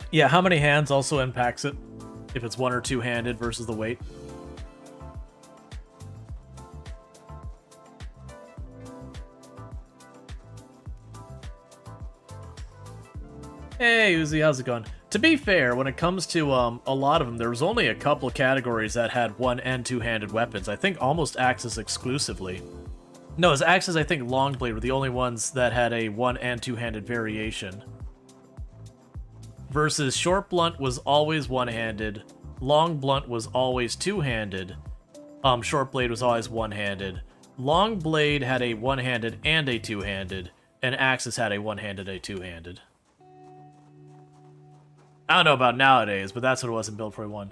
Yeah, how many hands also impacts it, if it's one or two-handed versus the weight. Hey, Uzi, how's it going? To be fair, when it comes to a lot of them, there was only a couple categories that had one- and two-handed weapons. I think almost axes exclusively. No, as axes, I think Longblade were the only ones that had a one- and two-handed variation. Versus Short Blunt was always one-handed, Long Blunt was always two-handed, Short Blade was always one-handed, Long Blade had a one-handed and a two-handed, and Axes had a one-handed and a two-handed. I don't know about nowadays, but that's what it was in Build 41.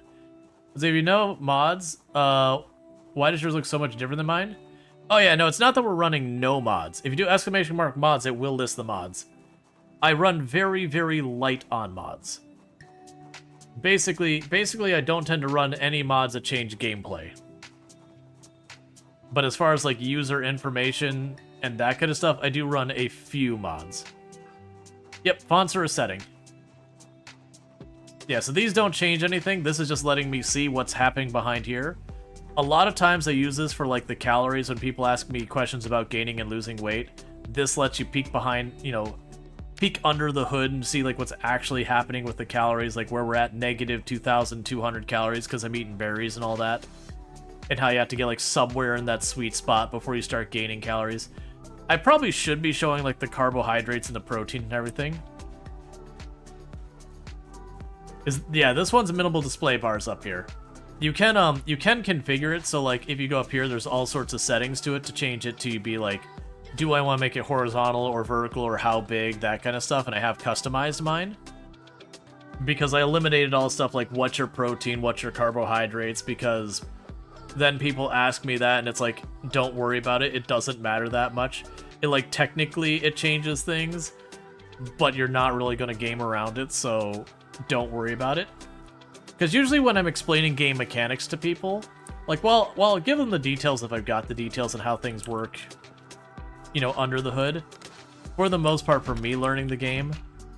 So if you know mods, why does yours look so much different than mine? Oh yeah, no, it's not that we're running no mods. If you do exclamation mark mods, it will list the mods. I run very, very light on mods. Basically, I don't tend to run any mods that change gameplay. But as far as like user information and that kind of stuff, I do run a few mods. Yep, fonts are a setting. Yeah, so these don't change anything. This is just letting me see what's happening behind here. A lot of times I use this for like the calories when people ask me questions about gaining and losing weight. This lets you peek behind, you know, peek under the hood and see like what's actually happening with the calories, like where we're at negative 2,200 calories because I'm eating berries and all that. And how you have to get like somewhere in that sweet spot before you start gaining calories. I probably should be showing like the carbohydrates and the protein and everything. Yeah, this one's minimal display bars up here. You can configure it so like if you go up here, there's all sorts of settings to it to change it to be like, do I want to make it horizontal or vertical or how big, that kind of stuff, and I have customized mine. Because I eliminated all stuff like what's your protein, what's your carbohydrates, because then people ask me that and it's like, don't worry about it, it doesn't matter that much. like, technically it changes things, but you're not really going to game around it, so don't worry about it. Because usually when I'm explaining game mechanics to people, like, well, I'll give them the details if I've got the details and how things work, you know, under the hood. For the most part, for me learning the game,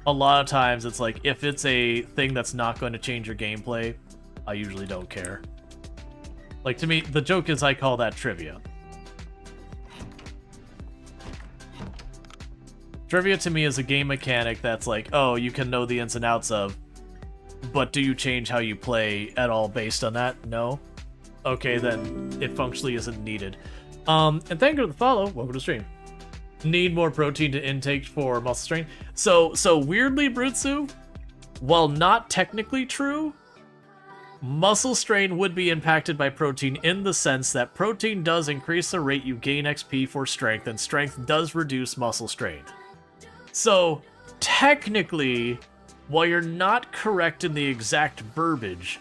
a lot of times it's like, if it's a thing that's not going to change your gameplay, I usually don't care. Like, to me, the joke is I call that trivia. Trivia to me is a game mechanic that's like, oh, you can know the ins and outs of, but do you change how you play at all based on that? No? Okay, then it functionally isn't needed. And thank you for the follow. Welcome to the stream. Need more protein to intake for muscle strain. So weirdly, Brutsu, while not technically true, muscle strain would be impacted by protein in the sense that protein does increase the rate you gain XP for strength, and strength does reduce muscle strain. So, technically, while you're not correct in the exact verbiage,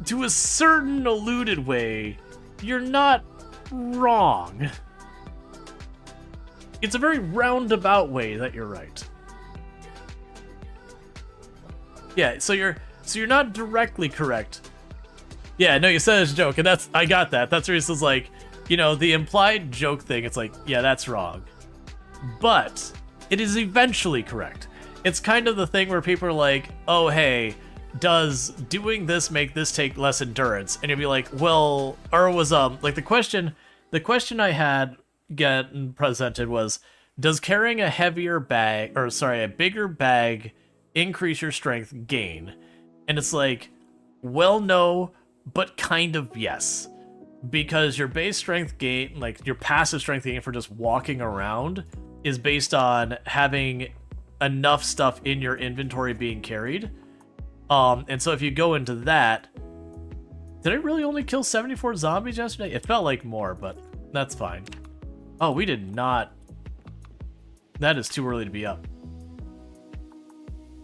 to a certain alluded way, you're not wrong. It's a very roundabout way that you're right. Yeah, so you're not directly correct. Yeah, no, you said it's a joke, and I got that. That's where it's like, you know, the implied joke thing, it's like, yeah, that's wrong. But it is eventually correct. It's kind of the thing where people are like, oh, hey, does doing this make this take less endurance? And you'd be like, well, or was, like the question I had getting presented was, does carrying a bigger bag increase your strength gain? And it's like, well, no, but kind of yes. Because your base strength gain, like your passive strength gain for just walking around, is based on having enough stuff in your inventory being carried. And so if you go into that, did I really only kill 74 zombies yesterday? It felt like more, but that's fine. Oh, we did not. That is too early to be up.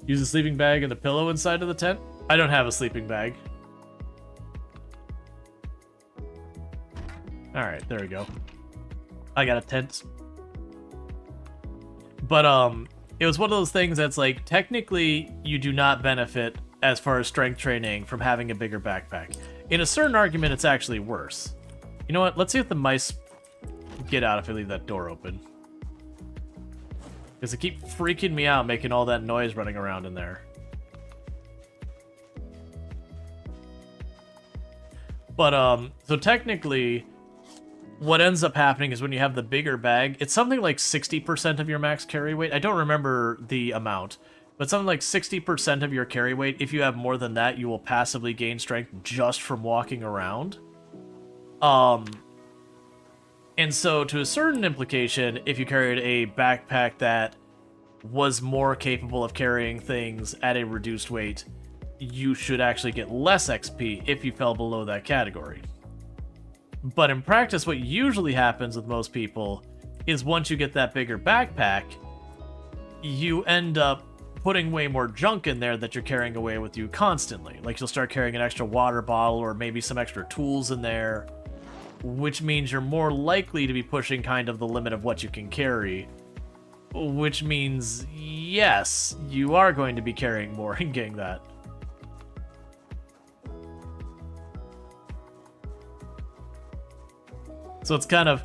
Use a sleeping bag and a pillow inside of the tent? I don't have a sleeping bag. Alright, there we go. I got a tent. But, it was one of those things that's like, technically, you do not benefit as far as strength training from having a bigger backpack. In a certain argument, it's actually worse. You know what? Let's see if the mice get out if I leave that door open. Because they keep freaking me out making all that noise running around in there. But, so technically, what ends up happening is when you have the bigger bag, it's something like 60% of your max carry weight. I don't remember the amount, but something like 60% of your carry weight. If you have more than that, you will passively gain strength just from walking around. And so to a certain implication, if you carried a backpack that was more capable of carrying things at a reduced weight, you should actually get less XP if you fell below that category. But in practice, what usually happens with most people is once you get that bigger backpack, you end up putting way more junk in there that you're carrying away with you constantly. Like, you'll start carrying an extra water bottle or maybe some extra tools in there, which means you're more likely to be pushing kind of the limit of what you can carry, which means, yes, you are going to be carrying more and getting that. So it's kind of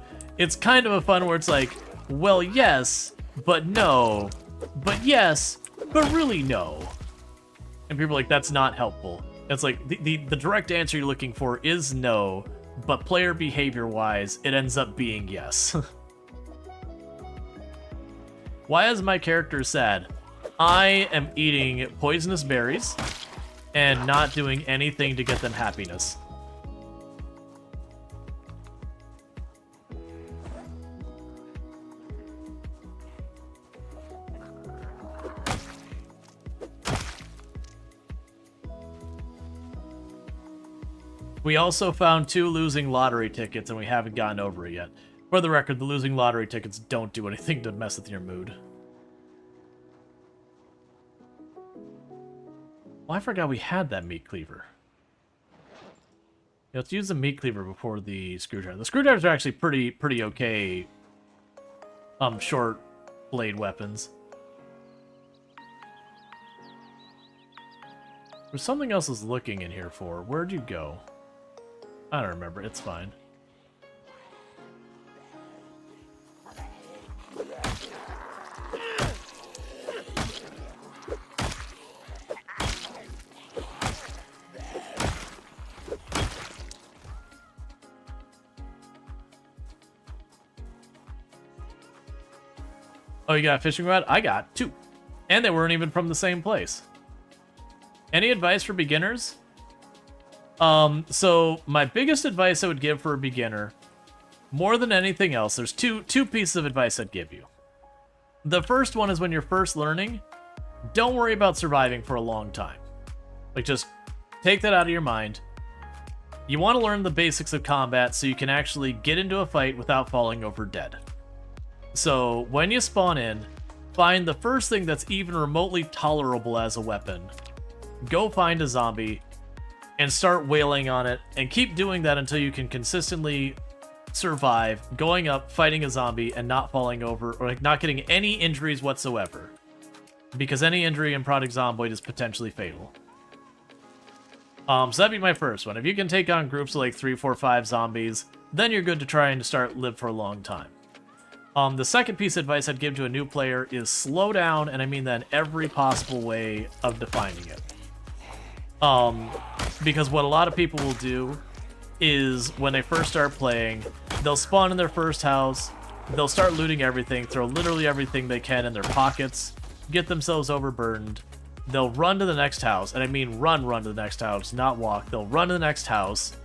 a fun where it's like, well, yes, but no, but yes, but really no. And people are like, that's not helpful. It's like, the direct answer you're looking for is no, but player behavior-wise, it ends up being yes. Why is my character sad? I am eating poisonous berries and not doing anything to get them happiness. We also found 2 losing lottery tickets, and we haven't gotten over it yet. For the record, the losing lottery tickets don't do anything to mess with your mood. Well, I forgot we had that meat cleaver. Yeah, let's use the meat cleaver before the screwdriver. The screwdrivers are actually pretty okay short blade weapons. There's something else I was looking in here for. Where'd you go? I don't remember. It's fine. Oh, you got a fishing rod? I got 2. And they weren't even from the same place. Any advice for beginners? So my biggest advice I would give for a beginner, more than anything else, there's two pieces of advice I'd give you. The first one is when you're first learning, don't worry about surviving for a long time. Like, just take that out of your mind. You want to learn the basics of combat so you can actually get into a fight without falling over dead. So when you spawn in, find the first thing that's even remotely tolerable as a weapon. Go find a zombie and start wailing on it, and keep doing that until you can consistently survive going up, fighting a zombie, and not falling over, or like not getting any injuries whatsoever. Because any injury in Project Zomboid is potentially fatal. So that'd be my first one. If you can take on groups of like 3, 4, 5 zombies, then you're good to try and start live for a long time. The second piece of advice I'd give to a new player is slow down, and I mean that in every possible way of defining it. Because what a lot of people will do is when they first start playing, they'll spawn in their first house, they'll start looting everything, throw literally everything they can in their pockets, get themselves overburdened, they'll run to the next house, and I mean run to the next house, not walk. They'll run to the next house,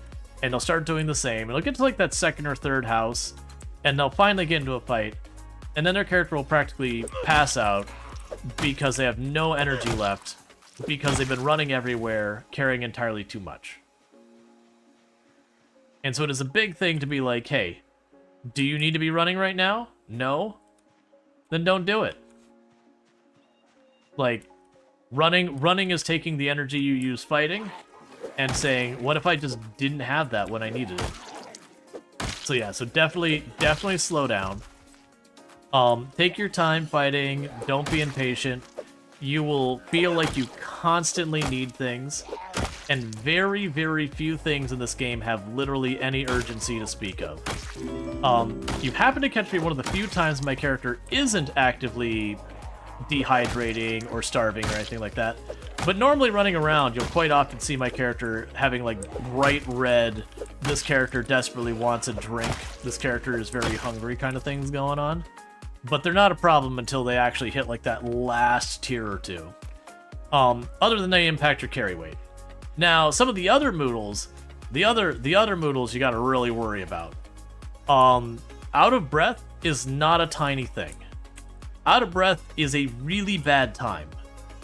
and they'll start doing the same, and they'll get to like that second or third house, and they'll finally get into a fight, and then their character will practically pass out because they have no energy left, because they've been running everywhere, carrying entirely too much. And so it is a big thing to be like, hey, do you need to be running right now? No? Then don't do it. Like, running is taking the energy you use fighting and saying, what if I just didn't have that when I needed it? So yeah, so definitely slow down. Take your time fighting, don't be impatient. You will feel like you constantly need things, and very, very few things in this game have literally any urgency to speak of. You happen to catch me one of the few times my character isn't actively dehydrating or starving or anything like that, but normally running around, you'll quite often see my character having like bright red, this character desperately wants a drink, this character is very hungry kind of things going on. But they're not a problem until they actually hit like that last tier or two. Other than they impact your carry weight. Now, some of the other moodles, the other moodles you gotta really worry about. Out of breath is not a tiny thing. Out of breath is a really bad time.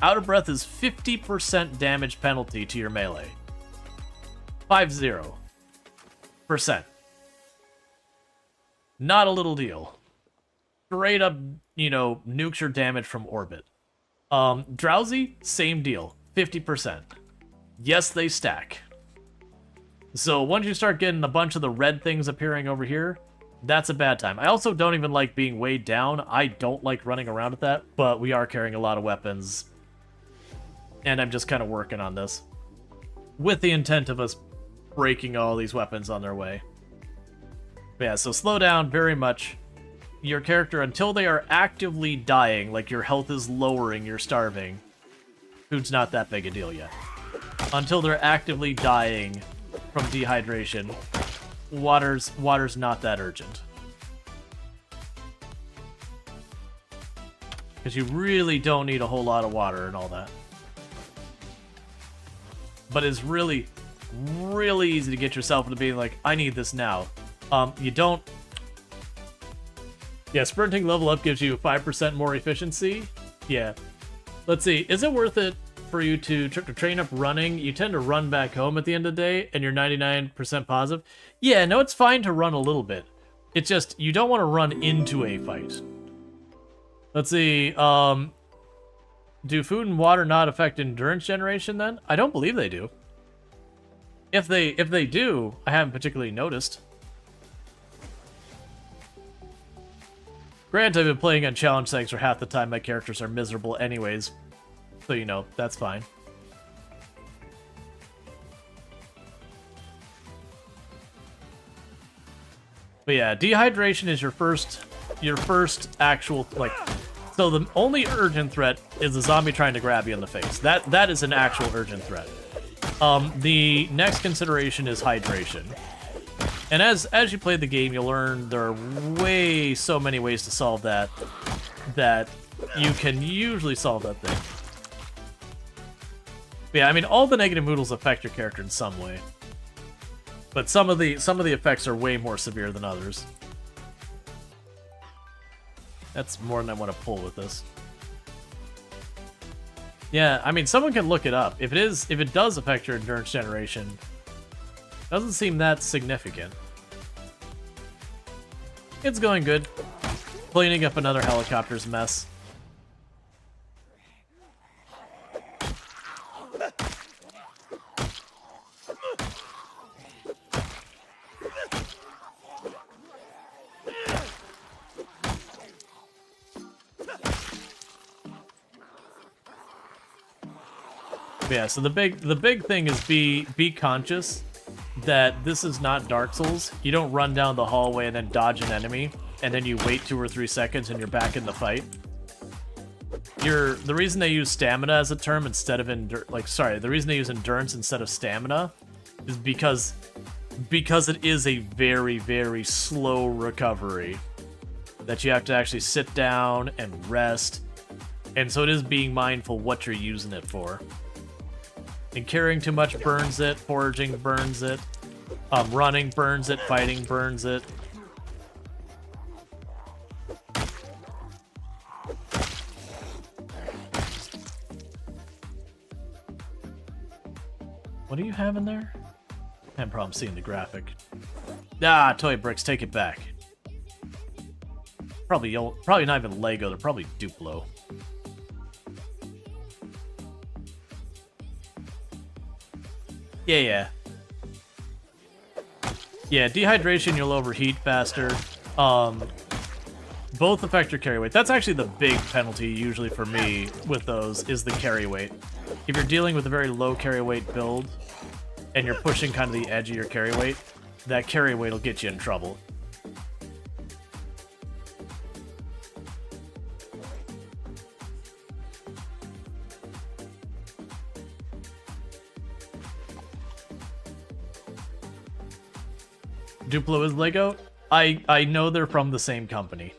Out of breath is 50% damage penalty to your melee. 50%. Not a little deal. Straight up, you know, nukes your damage from orbit. Drowsy, same deal. 50%. Yes, they stack. So once you start getting a bunch of the red things appearing over here, that's a bad time. I also don't even like being weighed down. I don't like running around with that, but we are carrying a lot of weapons. And I'm just kind of working on this, with the intent of us breaking all these weapons on their way. But yeah, so slow down very much. Your character, until they are actively dying, like your health is lowering, you're starving, food's not that big a deal yet. Until they're actively dying from dehydration, water's not that urgent. Because you really don't need a whole lot of water and all that. But it's really, really easy to get yourself into being like, I need this now. You don't... Yeah, sprinting level up gives you 5% more efficiency. Yeah. Let's see, is it worth it for you to train up running? You tend to run back home at the end of the day, and you're 99% positive. Yeah, no, it's fine to run a little bit. It's just, you don't want to run into a fight. Let's see, do food and water not affect endurance generation then? I don't believe they do. If they do, I haven't particularly noticed. Granted, I've been playing on challenge settings for half the time my characters are miserable anyways. So, you know, that's fine. But yeah, dehydration is your first actual, like... So the only urgent threat is a zombie trying to grab you in the face. That is an actual urgent threat. The next consideration is hydration. And as you play the game, you'll learn there are so many ways to solve that you can usually solve that thing. But yeah, I mean, all the negative moodles affect your character in some way. But some of the effects are way more severe than others. That's more than I want to pull with this. Yeah, I mean, someone can look it up. If it does affect your endurance generation, doesn't seem that significant. It's going good. Cleaning up another helicopter's mess. Yeah, so the big thing is be conscious that this is not Dark Souls. You don't run down the hallway and then dodge an enemy, and then you wait 2 or 3 seconds and you're back in the fight. The reason they use stamina as a term instead of the reason they use endurance instead of stamina is because it is a very, very slow recovery that you have to actually sit down and rest, and so it is being mindful what you're using it for. And carrying too much burns it, foraging burns it, running burns it, fighting burns it. What do you have in there? I have a problem seeing the graphic. Ah, toy bricks, take it back. Probably not even Lego, they're probably Duplo. Yeah. Yeah, dehydration, you'll overheat faster. Both affect your carry weight. That's actually the big penalty usually for me with those, is the carry weight. If you're dealing with a very low carry weight build, and you're pushing kind of the edge of your carry weight, that carry weight will get you in trouble. Duplo is Lego? I know they're from the same company.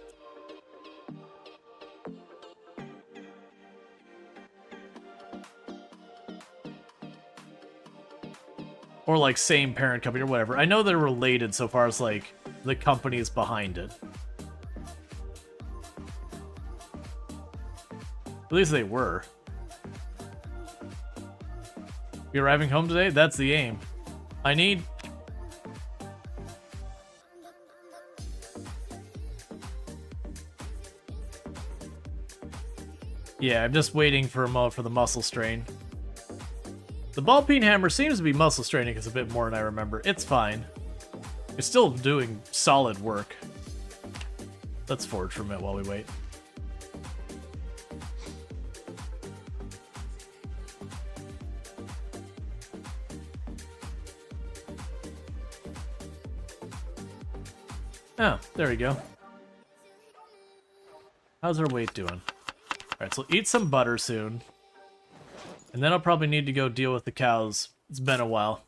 Or like same parent company or whatever. I know they're related so far as like the companies behind it. At least they were. You arriving home today? That's the aim. I need... Yeah, I'm just waiting for the muscle strain. The ball peen hammer seems to be muscle straining a bit more than I remember. It's fine. It's still doing solid work. Let's forge for a minute while we wait. Oh, there we go. How's our weight doing? Alright, so eat some butter soon. And then I'll probably need to go deal with the cows. It's been a while.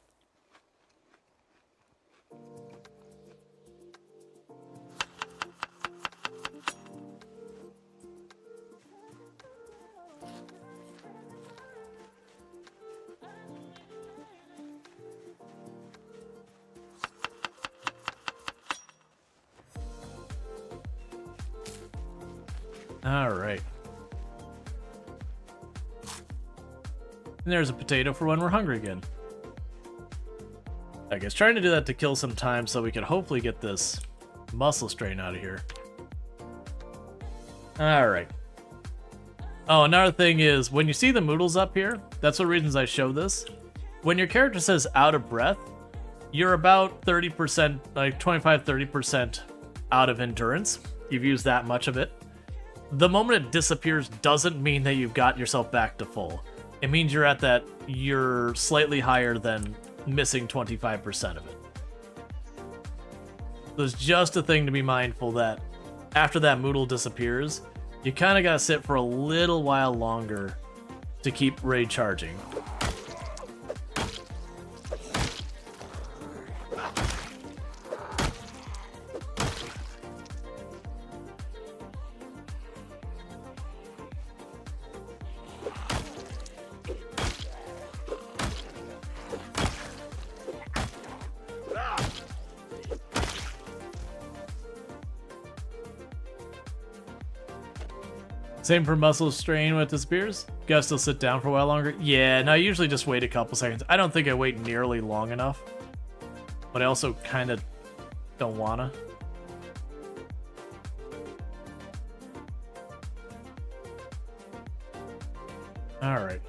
All right. And there's a potato for when we're hungry again. I guess trying to do that to kill some time so we can hopefully get this muscle strain out of here. Alright. Oh, another thing is, when you see the moodles up here, that's one of the reasons I show this. When your character says out of breath, you're about 30%, like 25-30% out of endurance. you've used that much of it. The moment it disappears doesn't mean that you've got yourself back to full. It means you're slightly higher than missing 25% of it. There's just a thing to be mindful that after that Moodle disappears, you kind of gotta sit for a little while longer to keep raid charging. Same for muscle strain when it disappears. Gotta still sit down for a while longer. Yeah, no, I usually just wait a couple seconds. I don't think I wait nearly long enough. But I also kind of don't wanna. Alright.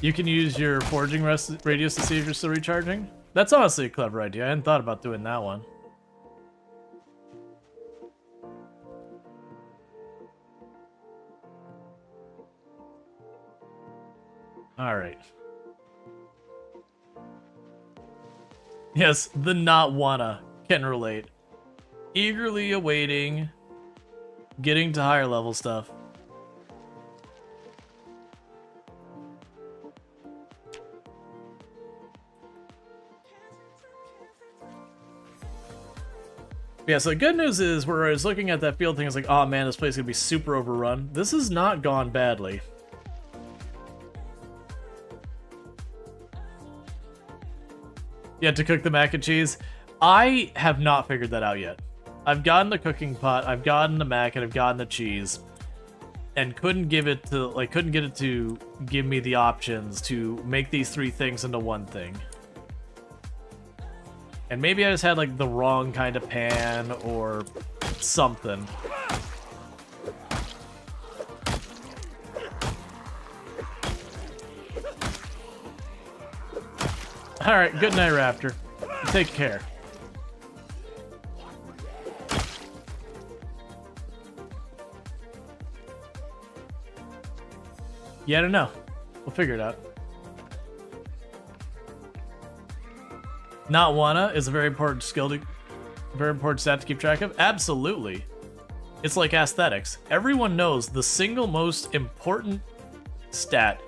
You can use your foraging radius to see if you're still recharging. That's honestly a clever idea. I hadn't thought about doing that one. Alright. Yes, the not wanna can relate. Eagerly awaiting getting to higher level stuff. Yeah, so the good news is, where I was looking at that field thing, I was like, oh man, this place is going to be super overrun. This has not gone badly. You had to cook the mac and cheese? I have not figured that out yet. I've gotten the cooking pot, I've gotten the mac, and I've gotten the cheese. And couldn't get it to give me the options to make these three things into one thing. And maybe I just had, like, the wrong kind of pan or something. Alright, good night, Raptor. Take care. Yeah, I don't know. We'll figure it out. Not wanna is a very important very important stat to keep track of. Absolutely. It's like aesthetics. Everyone knows the single most important stat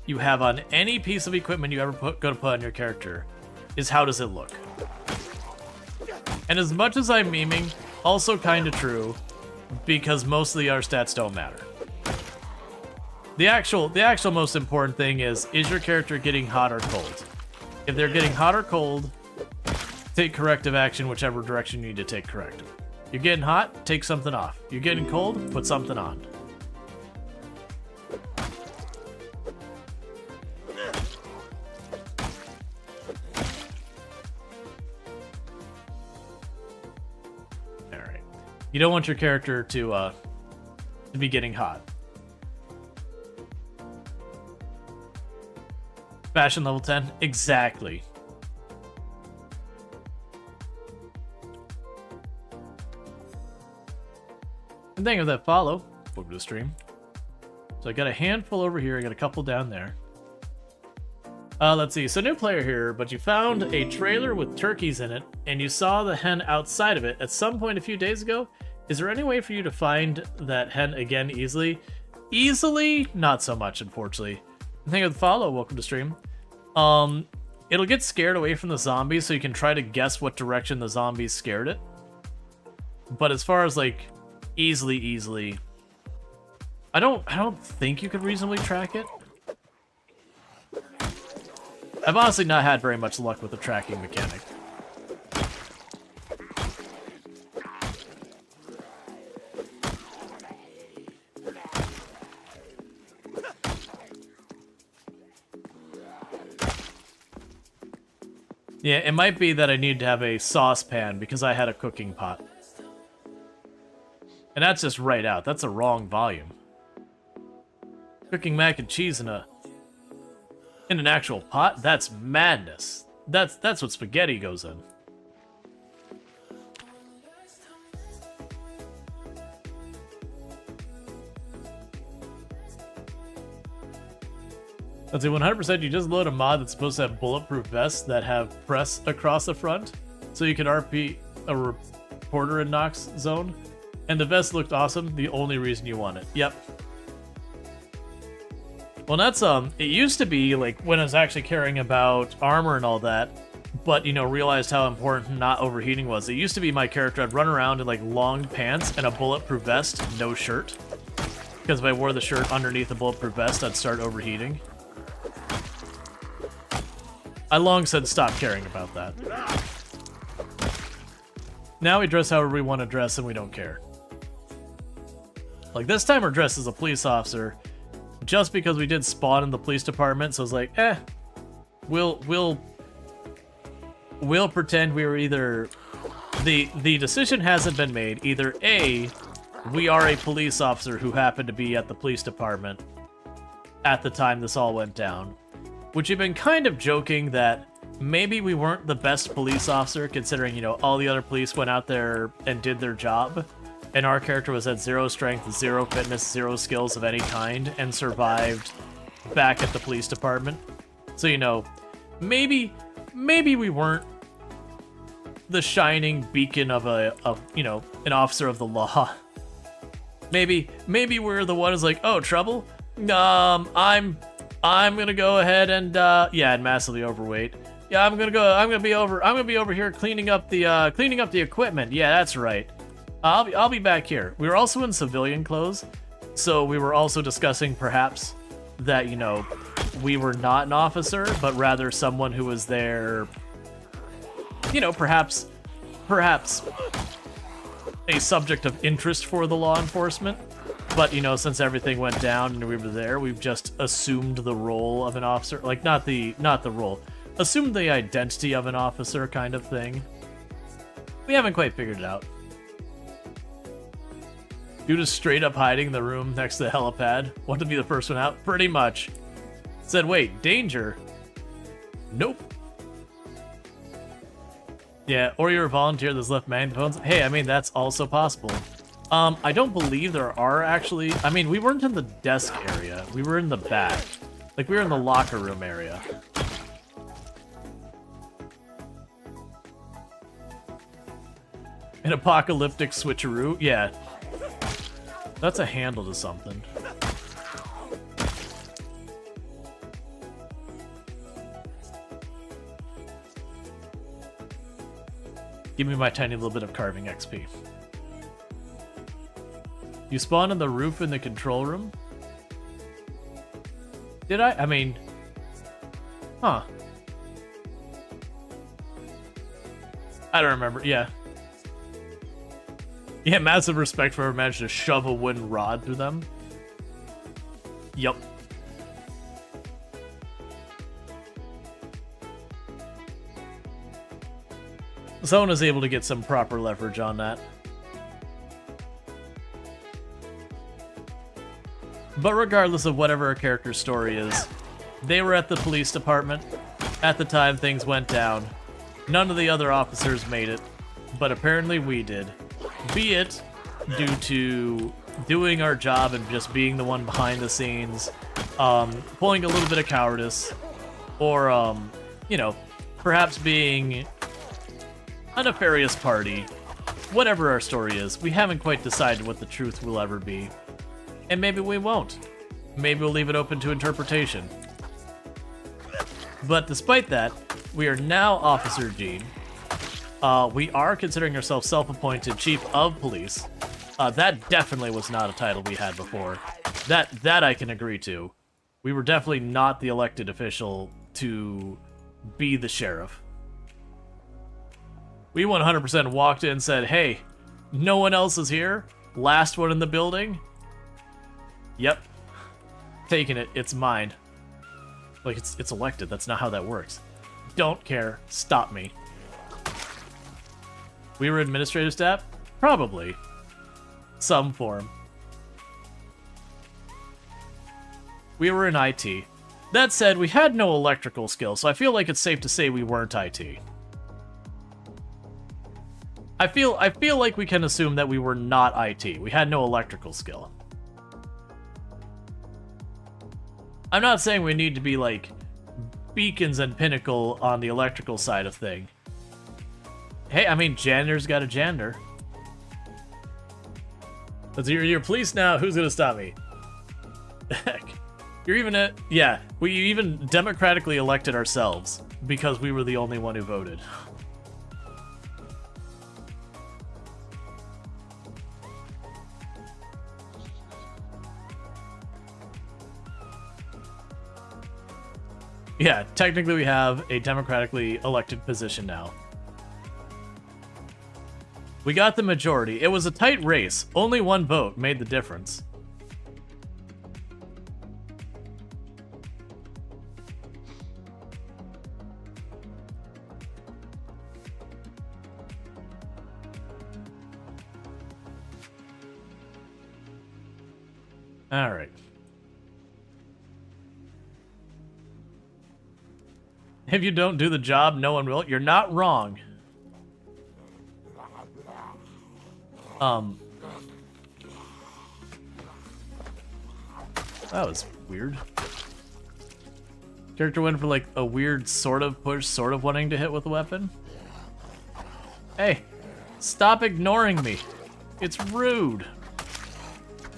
you have on any piece of equipment you ever go to put on your character is how does it look. And as much as I'm memeing, also kind of true, because most of the other stats don't matter. The actual most important thing is your character getting hot or cold? If they're getting hot or cold, take corrective action whichever direction you need to take corrective. You're getting hot, take something off. You're getting cold, put something on. Alright. You don't want your character to be getting hot. Fashion level 10? Exactly. And thank you for that follow. Welcome to the stream. So I got a handful over here, I got a couple down there. Let's see, so new player here, but you found a trailer with turkeys in it, and you saw the hen outside of it at some point a few days ago. Is there any way for you to find that hen again easily? Easily? Not so much, unfortunately. Thank you for the follow, welcome to stream. It'll get scared away from the zombies, so you can try to guess what direction the zombies scared it. But as far as, like, easily, I don't think you could reasonably track it. I've honestly not had very much luck with the tracking mechanic. Yeah, it might be that I need to have a saucepan because I had a cooking pot. And that's just right out. That's a wrong volume. Cooking mac and cheese in a In an actual pot? That's madness. That's what spaghetti goes in. Let's see, 100% you just load a mod that's supposed to have bulletproof vests that have press across the front, so you can RP a reporter in Nox zone. And the vest looked awesome, the only reason you want it. Yep. Well, that's, it used to be, like, when I was actually caring about armor and all that, but, you know, realized how important not overheating was. It used to be my character, I'd run around in, like, long pants and a bulletproof vest, no shirt. Because if I wore the shirt underneath the bulletproof vest, I'd start overheating. I long since stopped caring about that. Now we dress however we want to dress and we don't care. Like, this time we're dressed as a police officer, just because we did spawn in the police department, so it's like, we'll pretend we were either... The decision hasn't been made. Either A, we are a police officer who happened to be at the police department at the time this all went down. Which you've been kind of joking that maybe we weren't the best police officer, considering, you know, all the other police went out there and did their job, and our character was at 0 strength, 0 fitness, 0 skills of any kind, and survived back at the police department. So, you know, maybe we weren't the shining beacon of you know, an officer of the law. Maybe we're the one who's like, oh, trouble? I'm gonna go ahead and yeah, and massively overweight. Yeah, I'm gonna be over here cleaning up the equipment. Yeah, that's right. I'll be back here. We were also in civilian clothes, so we were also discussing perhaps that, you know, we were not an officer, but rather someone who was there, you know, perhaps a subject of interest for the law enforcement. But, you know, since everything went down and we were there, we've just assumed the role of an officer. Like, not the role. Assumed the identity of an officer kind of thing. We haven't quite figured it out. Dude is straight up hiding in the room next to the helipad. Want to be the first one out? Pretty much. Said, wait, danger? Nope. Yeah, or you're a volunteer that's left phones. Hey, I mean, that's also possible. I don't believe there are actually... I mean, we weren't in the desk area. We were in the back. Like, we were in the locker room area. An apocalyptic switcheroo? Yeah. That's a handle to something. Give me my tiny little bit of carving XP. You spawned on the roof in the control room? Did I? I mean... Huh. I don't remember. Yeah. Yeah, massive respect for whoever managed to shove a wooden rod through them. Yup. Someone was able to get some proper leverage on that. But regardless of whatever a character's story is, they were at the police department at the time things went down. None of the other officers made it, but apparently we did. Be it due to doing our job and just being the one behind the scenes, pulling a little bit of cowardice, or, you know, perhaps being a nefarious party. Whatever our story is, we haven't quite decided what the truth will ever be. And maybe we won't. Maybe we'll leave it open to interpretation. But despite that, we are now Officer Gene. We are considering ourselves self-appointed Chief of Police. That definitely was not a title we had before. That I can agree to. We were definitely not the elected official to be the sheriff. We 100% walked in and said, hey, no one else is here? Last one in the building? Yep. Taking it. It's mine. Like, it's elected. That's not how that works. Don't care. Stop me. We were administrative staff? Probably. Some form. We were in IT. That said, we had no electrical skill, so I feel like it's safe to say we weren't IT. I feel like we can assume that we were not IT. We had no electrical skill. I'm not saying we need to be like beacons and pinnacle on the electrical side of thing. Hey, I mean, janitor's got a janitor. Let's hear your police now. Who's gonna stop me? Heck. You're even at... Yeah, we even democratically elected ourselves because we were the only one who voted. Yeah, technically we have a democratically elected position now. We got the majority. It was a tight race. Only one vote made the difference. All right. If you don't do the job, no one will. You're not wrong. That was weird. Character went for like a weird sort of push, sort of wanting to hit with a weapon. Hey, stop ignoring me. It's rude.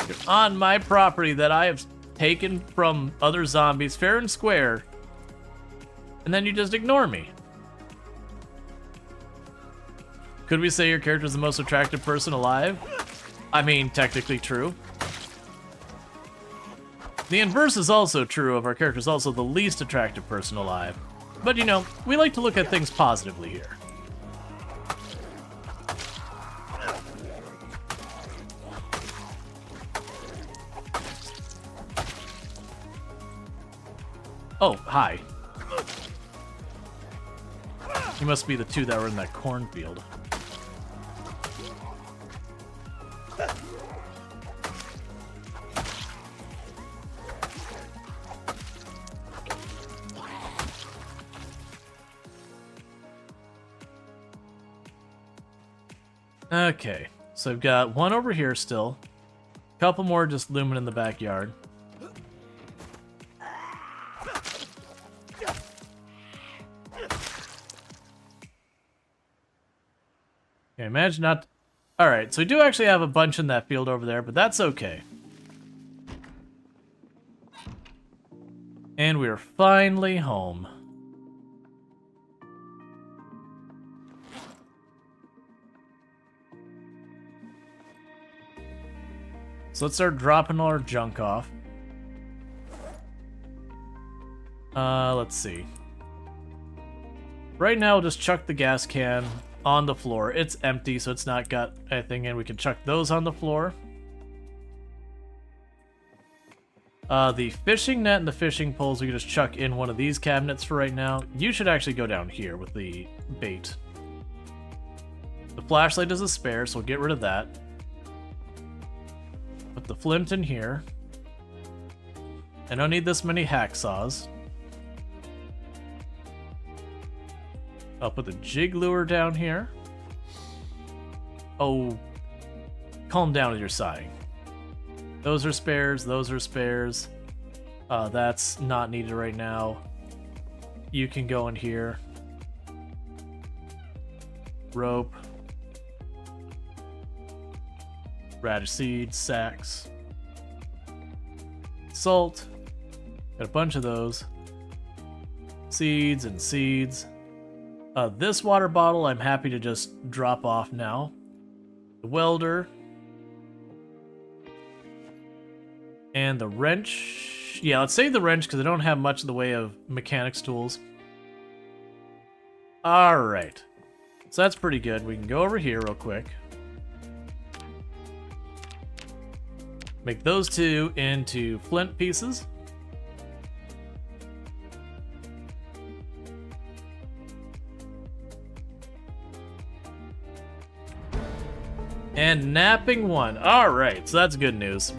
You're on my property that I have taken from other zombies fair and square, and then you just ignore me. Could we say your character is the most attractive person alive? I mean, technically true. The inverse is also true of our character is also the least attractive person alive. But you know, we like to look at things positively here. Oh, hi. You must be the two that were in that cornfield. Okay, so I've got one over here still. A couple more just looming in the backyard. Okay, imagine not... Alright, so we do actually have a bunch in that field over there, but that's okay. And we're finally home. So let's start dropping all our junk off. Let's see. Right now, we'll just chuck the gas can on the floor. It's empty, so it's not got anything in. We can chuck those on the floor. The fishing net and the fishing poles, we can just chuck in one of these cabinets for right now. You should actually go down here with the bait. The flashlight is a spare, so we'll get rid of that. Put the flint in here. I don't need this many hacksaws. I'll put the jig lure down here. Oh, calm down with your sighing. Those are spares, those are spares. That's not needed right now. You can go in here. Rope. Radish seeds, sacks. Salt. Got a bunch of those. Seeds and seeds. This water bottle I'm happy to just drop off now. The welder. And the wrench. Yeah, let's save the wrench because I don't have much in the way of mechanics tools. Alright. So that's pretty good. We can go over here real quick. Make those two into flint pieces. And napping one. Alright, so that's good news.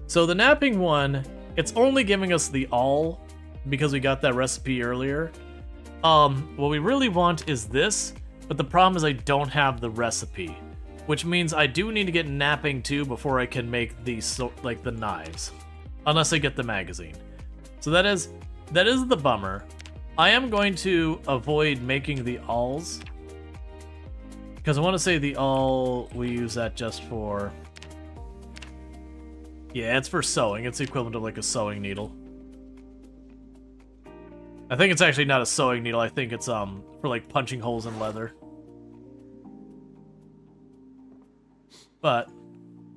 So the napping one, it's only giving us the all because we got that recipe earlier. What we really want is this, but the problem is I don't have the recipe, which means I do need to get napping too before I can make these, like the knives, unless I get the magazine. So that is the bummer. I am going to avoid making the awls, because I want to say the awl, we use that just for, yeah, it's for sewing. It's the equivalent of like a sewing needle. I think it's actually not a sewing needle. I think it's for like punching holes in leather. But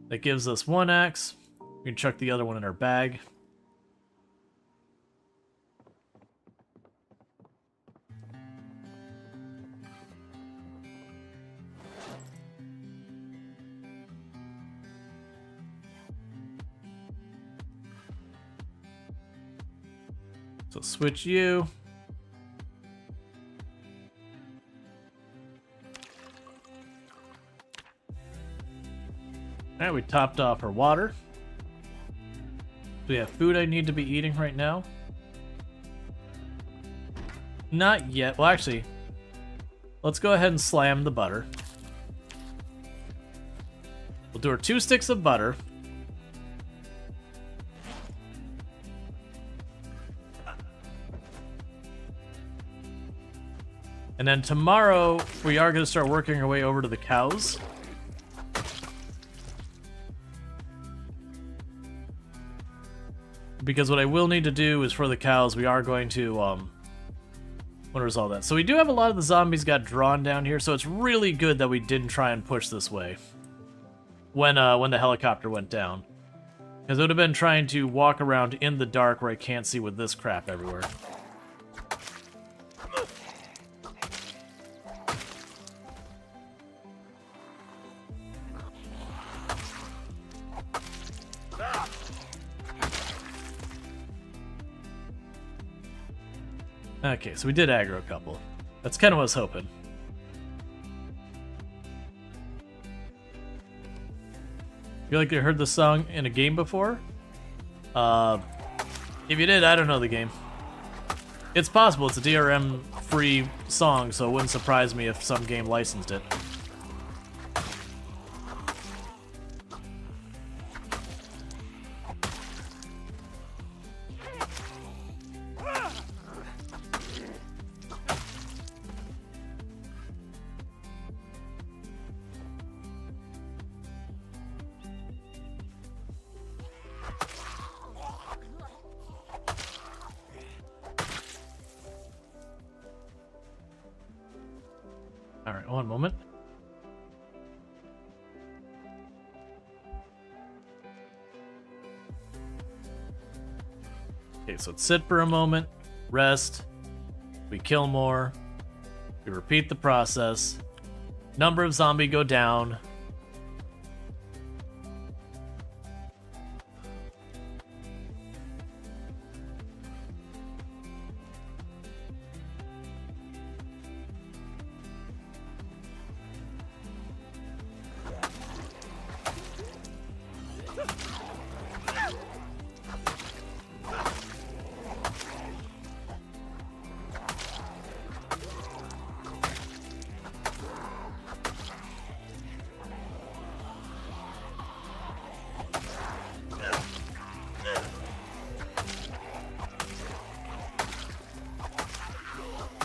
that gives us one axe. We can chuck the other one in our bag. So switch you. Alright, we topped off our water. Do we have food I need to be eating right now? Not yet. Well, actually, let's go ahead and slam the butter. We'll do our 2 sticks of butter. And then tomorrow, we are going to start working our way over to the cows. Because what I will need to do is for the cows, we are going to, want to resolve that. So we do have a lot of the zombies got drawn down here, so it's really good that we didn't try and push this way when the helicopter went down. Because it would have been trying to walk around in the dark where I can't see with this crap everywhere. Okay, so we did aggro a couple. That's kind of what I was hoping. Feel like you heard the song in a game before? If you did, I don't know the game. It's possible. It's a DRM-free song, so it wouldn't surprise me if some game licensed it. Alright, one moment. Okay, so let's sit for a moment, rest, we kill more, we repeat the process, number of zombie go down.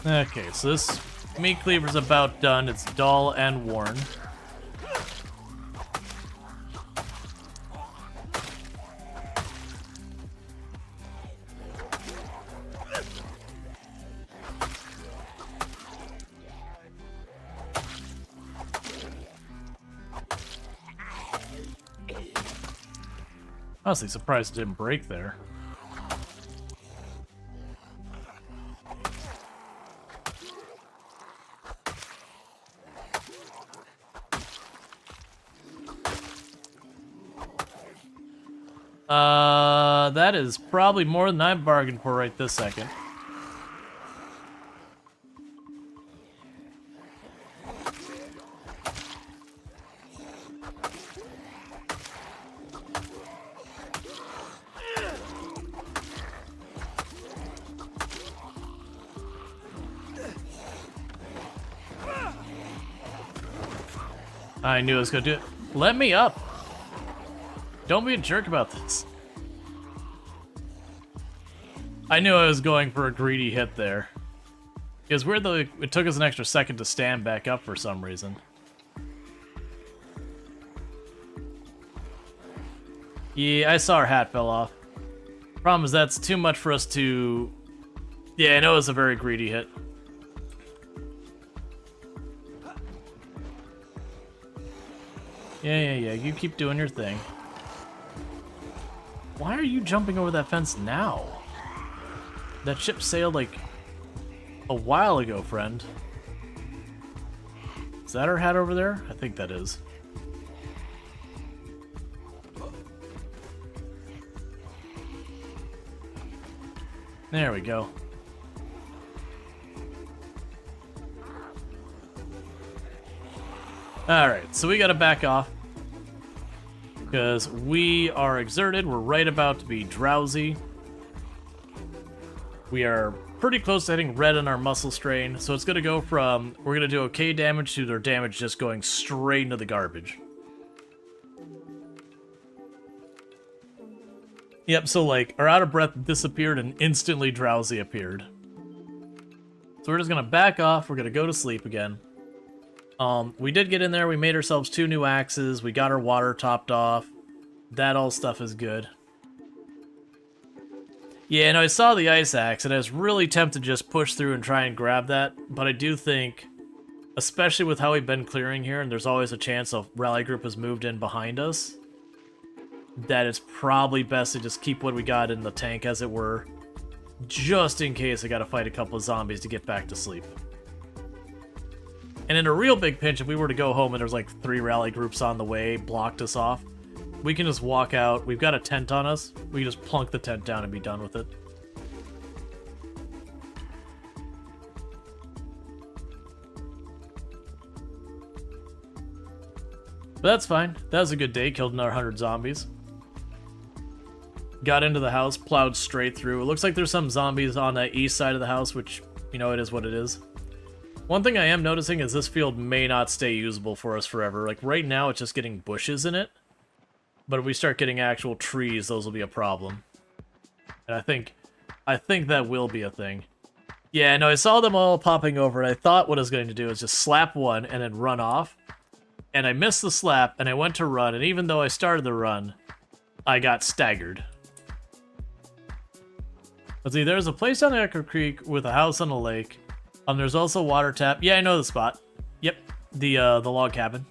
Okay, so this meat cleaver's about done. It's dull and worn. Honestly, surprised it didn't break there. That is probably more than I bargained for right this second. I knew I was gonna do it. Let me up. Don't be a jerk about this. I knew I was going for a greedy hit there. It was weird though, it took us an extra second to stand back up for some reason. Yeah, I saw our hat fell off. Problem is that's too much for us to... Yeah, I know it was a very greedy hit. Yeah, you keep doing your thing. Why are you jumping over that fence now? That ship sailed like a while ago, friend. Is that our hat over there? I think that is. There we go. Alright, so we gotta back off. Because we are exerted, we're right about to be drowsy. We are pretty close to hitting red on our muscle strain, so it's gonna go from, we're gonna do okay damage to their damage just going straight into the garbage. Yep, so like, our out of breath disappeared and instantly drowsy appeared. So we're just gonna back off, we're gonna go to sleep again. We did get in there, we made ourselves 2 new axes, we got our water topped off. That all stuff is good. Yeah, and I saw the ice axe, and I was really tempted to just push through and try and grab that, but I do think, especially with how we've been clearing here, and there's always a chance a rally group has moved in behind us, that it's probably best to just keep what we got in the tank, as it were, just in case I gotta fight a couple of zombies to get back to sleep. And in a real big pinch, if we were to go home and there's like 3 rally groups on the way, blocked us off, we can just walk out. We've got a tent on us. We can just plunk the tent down and be done with it. But that's fine. That was a good day. Killed another 100 zombies. Got into the house, plowed straight through. It looks like there's some zombies on the east side of the house, which, you know, it is what it is. One thing I am noticing is this field may not stay usable for us forever. Like, right now, it's just getting bushes in it. But if we start getting actual trees, those will be a problem. And I think that will be a thing. Yeah, no, I saw them all popping over, and I thought what I was going to do is just slap one and then run off. And I missed the slap, and I went to run, and even though I started the run, I got staggered. Let's see, there's a place down Echo Creek with a house on a lake. There's also a water tap. Yeah, I know the spot. Yep, the log cabin.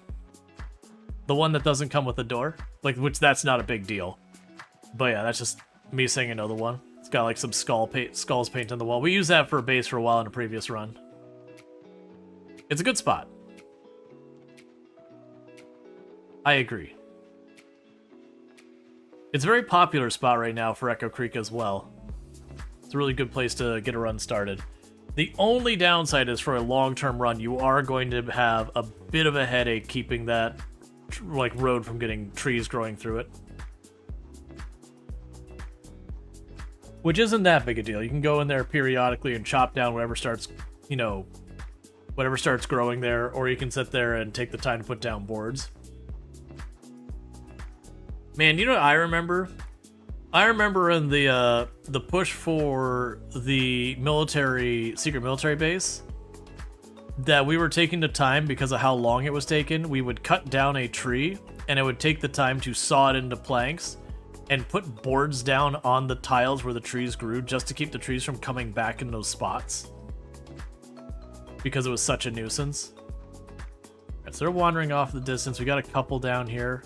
The one that doesn't come with a door. Like, which that's not a big deal. But yeah, that's just me saying I know the one. It's got like some skulls painted on the wall. We used that for a base for a while in a previous run. It's a good spot. I agree. It's a very popular spot right now for Echo Creek as well. It's a really good place to get a run started. The only downside is for a long-term run, you are going to have a bit of a headache keeping that like road from getting trees growing through it. Which isn't that big a deal. You can go in there periodically and chop down whatever starts, you know, whatever starts growing there, or you can sit there and take the time to put down boards. Man, you know what I remember? I remember in the push for the secret military base, that we were taking the time because of how long it was taken. We would cut down a tree, and it would take the time to saw it into planks, and put boards down on the tiles where the trees grew, just to keep the trees from coming back in those spots. Because it was such a nuisance. Alright, so they're wandering off the distance. We got a couple down here.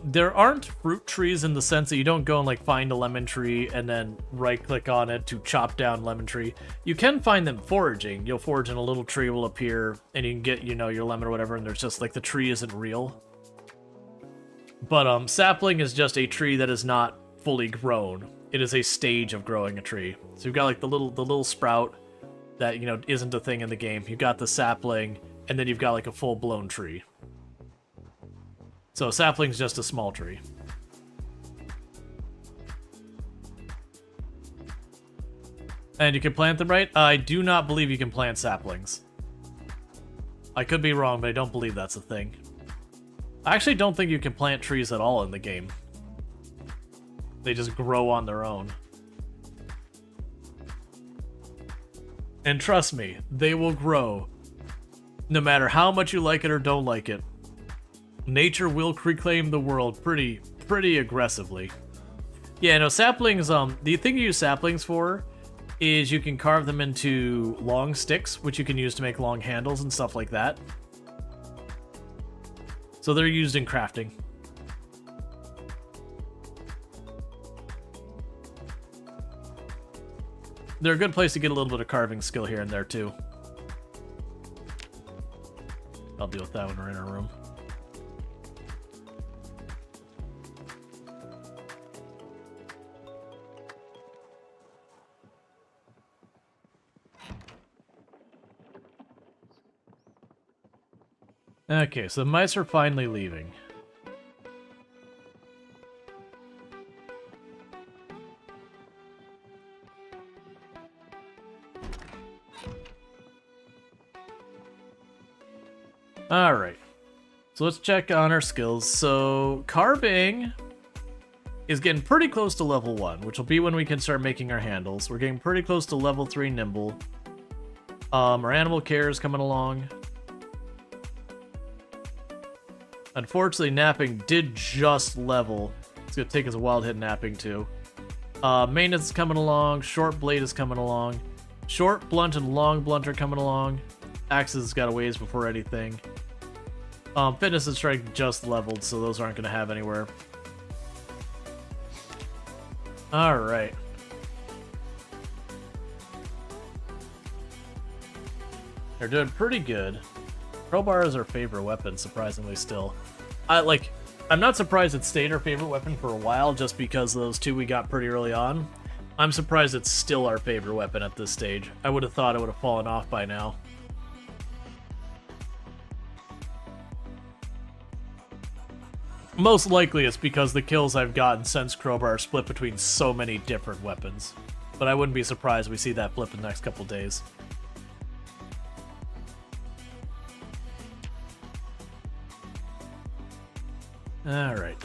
There aren't fruit trees in the sense that you don't go and like find a lemon tree and then right click on it to chop down lemon tree. You can find them foraging. You'll forage and a little tree will appear and you can get, you know, your lemon or whatever, and there's just like the tree isn't real. But sapling is just a tree that is not fully grown. It is a stage of growing a tree. So you've got like the little sprout that, you know, isn't a thing in the game. You've got the sapling, and then you've got like a full-blown tree. So sapling's just a small tree. And you can plant them right? I do not believe you can plant saplings. I could be wrong, but I don't believe that's a thing. I actually don't think you can plant trees at all in the game. They just grow on their own. And trust me, they will grow. No matter how much you like it or don't like it. Nature will reclaim the world pretty aggressively. Yeah, no, saplings, the thing you use saplings for is you can carve them into long sticks, which you can use to make long handles and stuff like that. So they're used in crafting. They're a good place to get a little bit of carving skill here and there, too. I'll deal with that when we're in our room. Okay, so the mice are finally leaving. Alright, so let's check on our skills. So, carving is getting pretty close to level 1, which will be when we can start making our handles. We're getting pretty close to level 3 nimble. Our animal care is coming along. Unfortunately, napping did just level. It's going to take us a while to hit napping, too. Maintenance is coming along. Short blade is coming along. Short blunt and long blunt are coming along. Axes has got a ways before anything. Fitness and strength just leveled, so those aren't going to have anywhere. Alright. They're doing pretty good. Crowbar is our favorite weapon, surprisingly still. I'm not surprised it stayed our favorite weapon for a while, just because of those two we got pretty early on. I'm surprised it's still our favorite weapon at this stage. I would have thought it would have fallen off by now. Most likely it's because the kills I've gotten since Crowbar are split between so many different weapons. But I wouldn't be surprised we see that flip in the next couple days. Alright.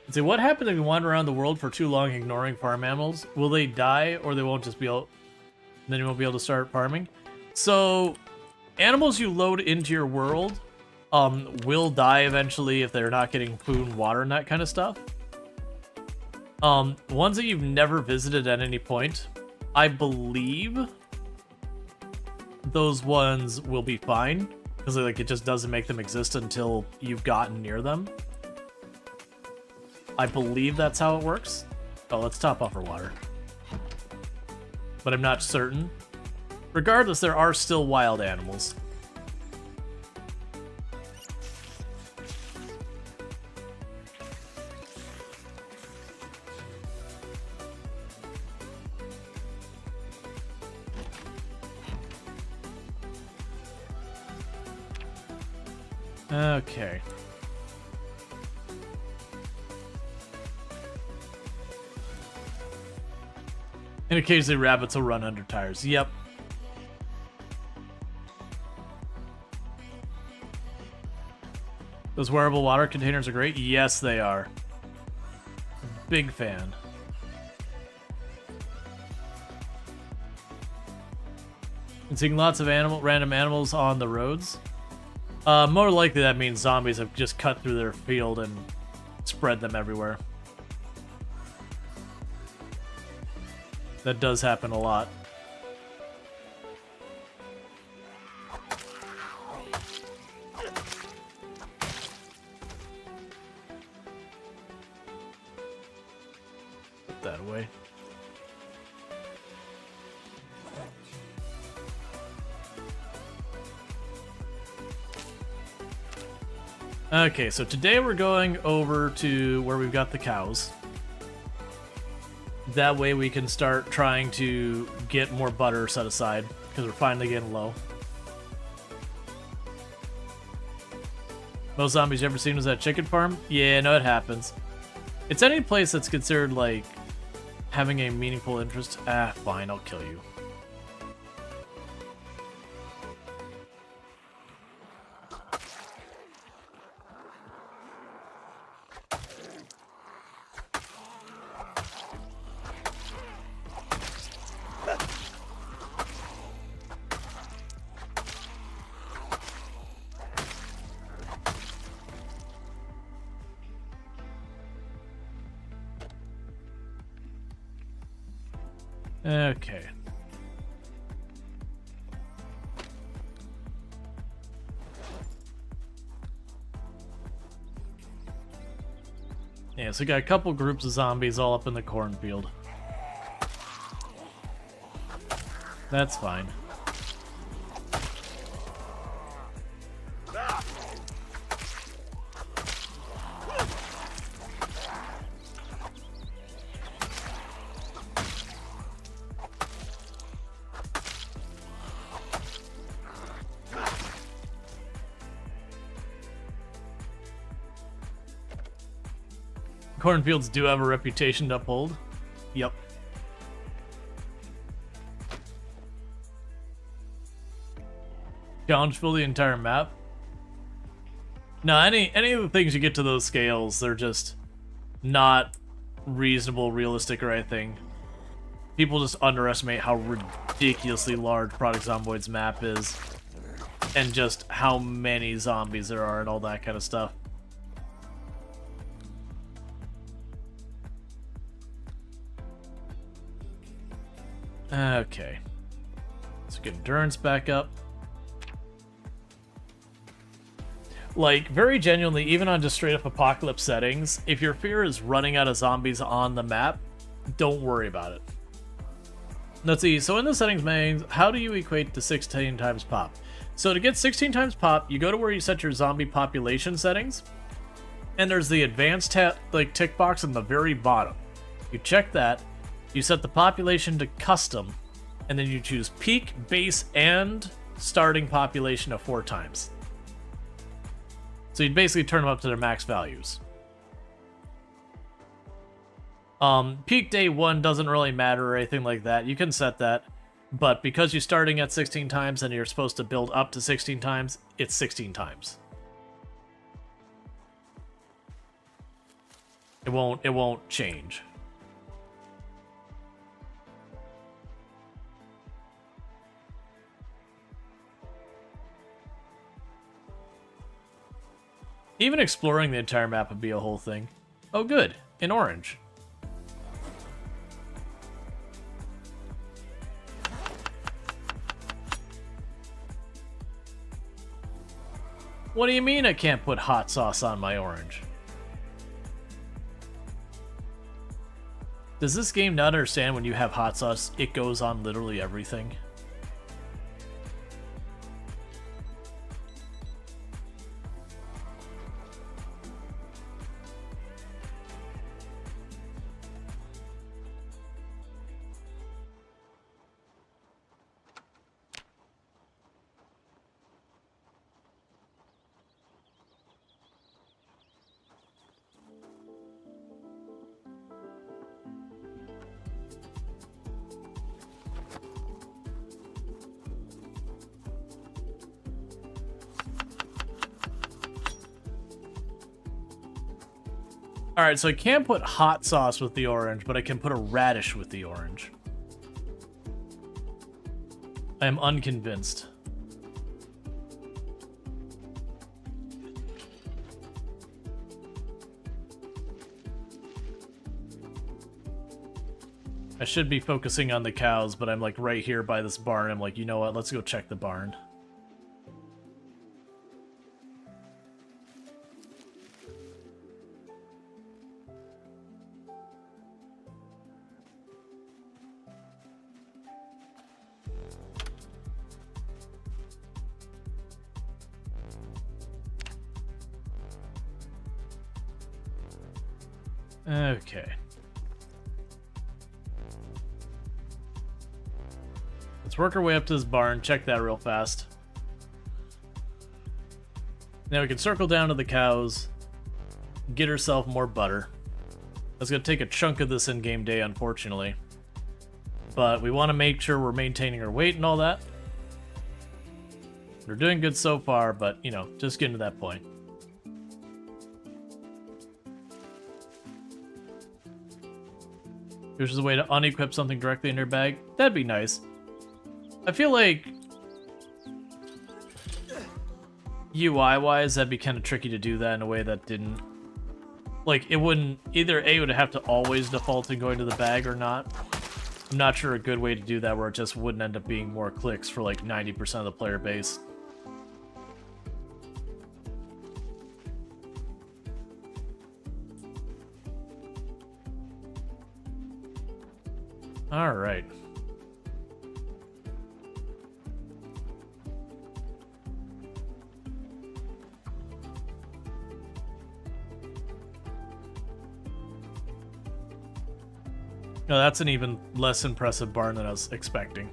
Let's see, what happens if you wander around the world for too long ignoring farm animals? Will they die, or they won't just be able... Then you won't be able to start farming? So, animals you load into your world will die eventually if they're not getting food and water and that kind of stuff. Ones that you've never visited at any point, I believe those ones will be fine, because like it just doesn't make them exist until you've gotten near them. I believe that's how it works. Oh, let's top off our water. But I'm not certain. Regardless, there are still wild animals. Okay. And occasionally rabbits will run under tires. Yep. Those wearable water containers are great. Yes, they are. Big fan. And seeing lots of random animals on the roads. More likely that means zombies have just cut through their field and spread them everywhere. That does happen a lot. Put that away. Okay, so today we're going over to where we've got the cows. That way we can start trying to get more butter set aside, because we're finally getting low. Most zombies you ever seen was that chicken farm? Yeah, no, it happens. It's any place that's considered, like, having a meaningful interest. Ah, fine, I'll kill you. Okay. Yeah, so we got a couple groups of zombies all up in the cornfield. That's fine. Cornfields do have a reputation to uphold. Yep. Challenge fill the entire map. No, any of the things you get to those scales, they're just not reasonable, realistic, or anything. People just underestimate how ridiculously large Product Zomboid's map is, and just how many zombies there are and all that kind of stuff. Okay. Let's get endurance back up. Like, very genuinely, even on just straight up apocalypse settings, if your fear is running out of zombies on the map, don't worry about it. Let's see, so in the settings menu, how do you equate to 16 times pop? So to get 16 times pop, you go to where you set your zombie population settings, and there's the advanced tick box on the very bottom. You check that, you set the population to custom, and then you choose peak, base, and starting population of 4 times. So you'd basically turn them up to their max values. Peak day 1 doesn't really matter or anything like that. You can set that, but because you're starting at 16 times and you're supposed to build up to 16 times, it's 16 times. It won't change. Even exploring the entire map would be a whole thing. Oh good, in orange. What do you mean I can't put hot sauce on my orange? Does this game not understand when you have hot sauce, it goes on literally everything? Alright, so I can't put hot sauce with the orange, but I can put a radish with the orange. I am unconvinced. I should be focusing on the cows, but I'm like right here by this barn. I'm like, you know what? Let's go check the barn. Okay. Let's work our way up to this barn, check that real fast. Now we can circle down to the cows, get herself more butter. That's going to take a chunk of this in-game day, unfortunately. But we want to make sure we're maintaining our weight and all that. We're doing good so far, but, you know, just getting to that point. Here's a way to unequip something directly in your bag. That'd be nice. I feel like UI-wise, that'd be kind of tricky to do that in a way that didn't... Like, it wouldn't... Either A, would have to always default to going to the bag or not. I'm not sure a good way to do that where it just wouldn't end up being more clicks for like 90% of the player base. Alright. No, that's an even less impressive barn than I was expecting.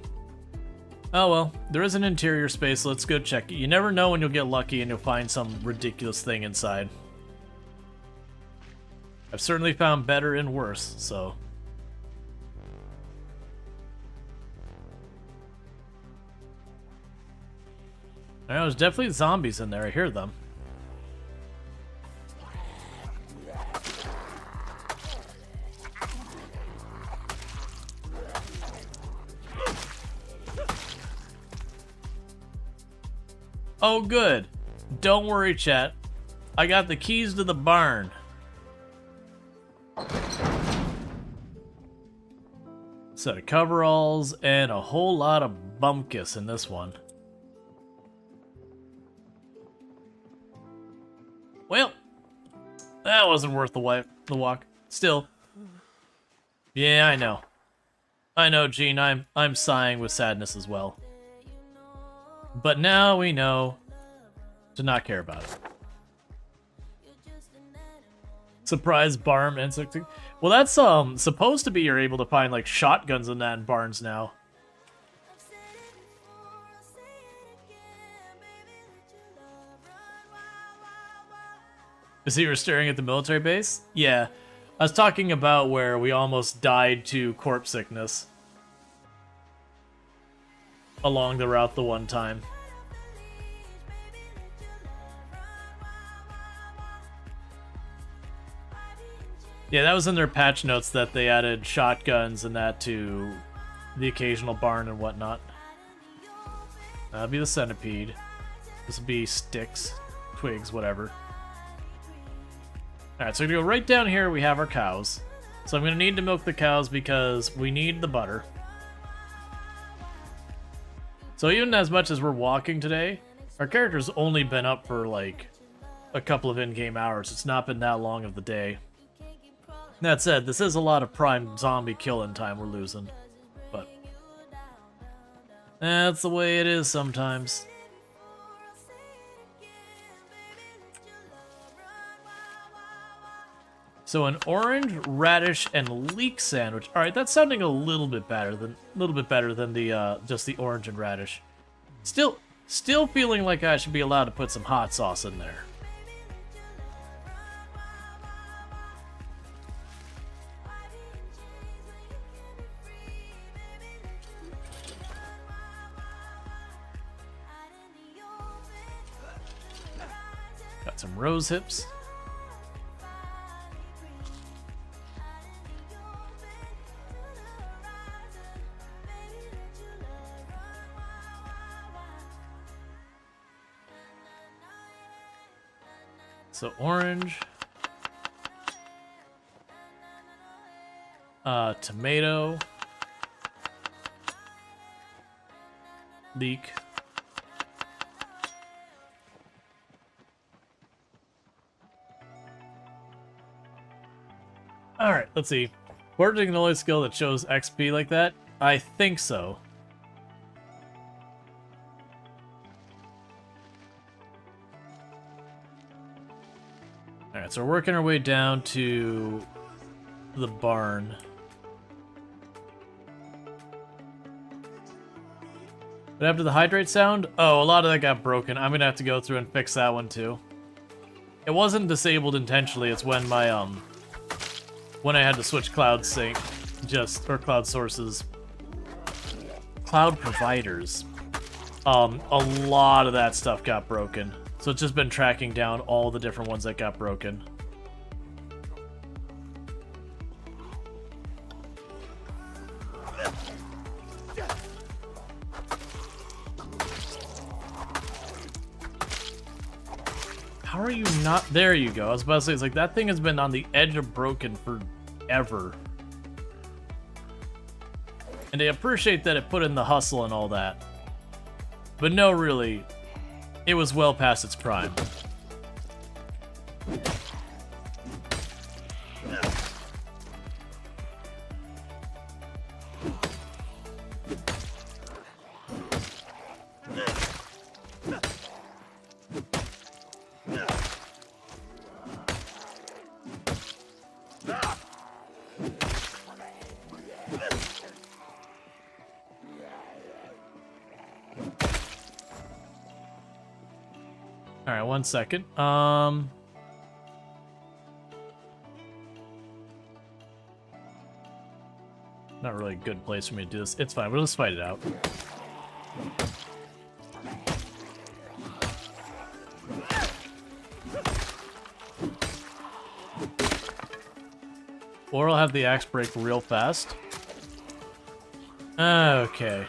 Oh well, there is an interior space, let's go check it. You never know when you'll get lucky and you'll find some ridiculous thing inside. I've certainly found better and worse, so... There's definitely zombies in there, I hear them. Oh, good. Don't worry, chat. I got the keys to the barn. Set of coveralls and a whole lot of bumkus in this one. Well, that wasn't worth the walk. Still. Yeah, I know. I know, Gene. I'm sighing with sadness as well. But now we know to not care about it. Surprise barn insect. Well, that's supposed to be you're able to find like shotguns in that in barns now. Is he staring at the military base? Yeah. I was talking about where we almost died to corpse sickness. Along the route the one time. Yeah, that was in their patch notes that they added shotguns and that to the occasional barn and whatnot. That'll be the centipede. This will be sticks, twigs, whatever. Alright, so we're gonna go right down here, we have our cows. So I'm gonna need to milk the cows because we need the butter. So even as much as we're walking today, our character's only been up for like a couple of in-game hours. It's not been that long of the day. That said, this is a lot of prime zombie killing time we're losing. But that's the way it is sometimes. So an orange, radish, and leek sandwich. All right, that's sounding a little bit better than the just the orange and radish. Still feeling like I should be allowed to put some hot sauce in there. Got some rose hips. So orange, tomato, leek, all right, let's see. Foraging the only skill that shows XP like that? I think so. Alright, so we're working our way down to the barn. But after the hydrate sound, oh, a lot of that got broken. I'm gonna have to go through and fix that one too. It wasn't disabled intentionally, it's when my when I had to switch cloud sync, or cloud sources. Cloud providers. A lot of that stuff got broken. So it's just been tracking down all the different ones that got broken. How are you not? There you go. I was about to say, it's like that thing has been on the edge of broken forever. And I appreciate that it put in the hustle and all that. But no, really, it was well past its prime. Alright, 1 second. Not really a good place for me to do this. It's fine, we'll just fight it out. Or I'll have the axe break real fast. Okay.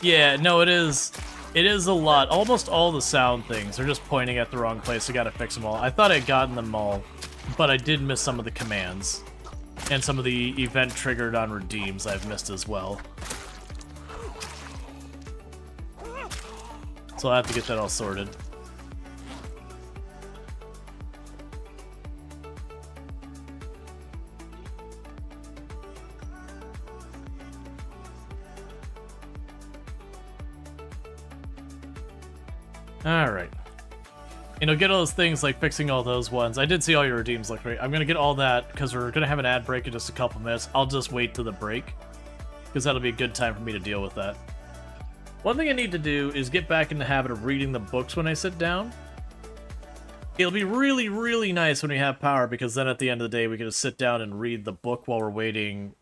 Yeah, no, it is a lot. Almost all the sound things are just pointing at the wrong place. I gotta fix them all. I thought I'd gotten them all, but I did miss some of the commands. And some of the event triggered on redeems I've missed as well. So I'll have to get that all sorted. Alright. You know, get all those things like fixing all those ones. I did see all your redeems look great. I'm gonna get all that because we're gonna have an ad break in just a couple minutes. I'll just wait till the break because that'll be a good time for me to deal with that. One thing I need to do is get back in the habit of reading the books when I sit down. It'll be really, really nice when we have power because then at the end of the day we can just sit down and read the book while we're waiting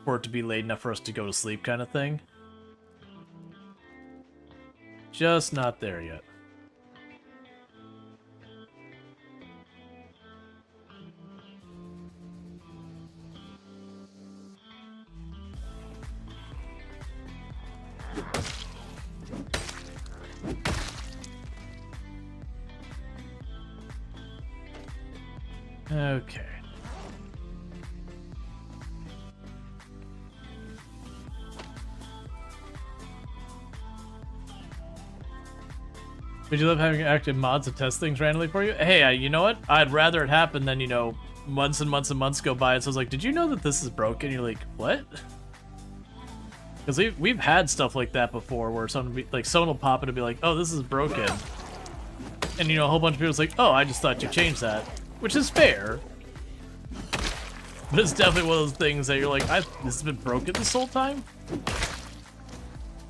for it to be late enough for us to go to sleep kind of thing. Just not there yet. Okay. Would you love having active mods to test things randomly for you? Hey, you know what? I'd rather it happen than, you know, months and months and months go by and so I was like, did you know that this is broken? You're like, what? Because we've had stuff like that before where someone will pop in and be like, oh, this is broken. And, you know, a whole bunch of people's like, oh, I just thought you changed that. Which is fair. But it's definitely one of those things that you're like, this has been broken this whole time?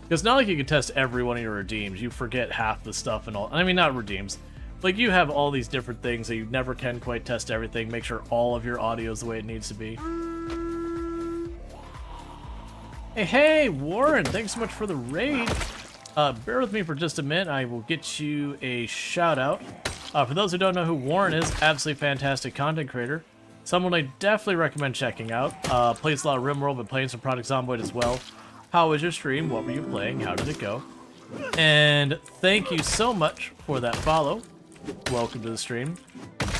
Because not like you can test every one of your redeems. You forget half the stuff and all. I mean, not redeems. Like, you have all these different things that you never can quite test everything. Make sure all of your audio is the way it needs to be. Hey, Warren, thanks so much for the raid. Bear with me for just a minute. I will get you a shout-out. For those who don't know who Warren is, absolutely fantastic content creator. Someone I definitely recommend checking out. Plays a lot of RimWorld, but playing some Product Zomboid as well. How was your stream? What were you playing? How did it go? And thank you so much for that follow. Welcome to the stream.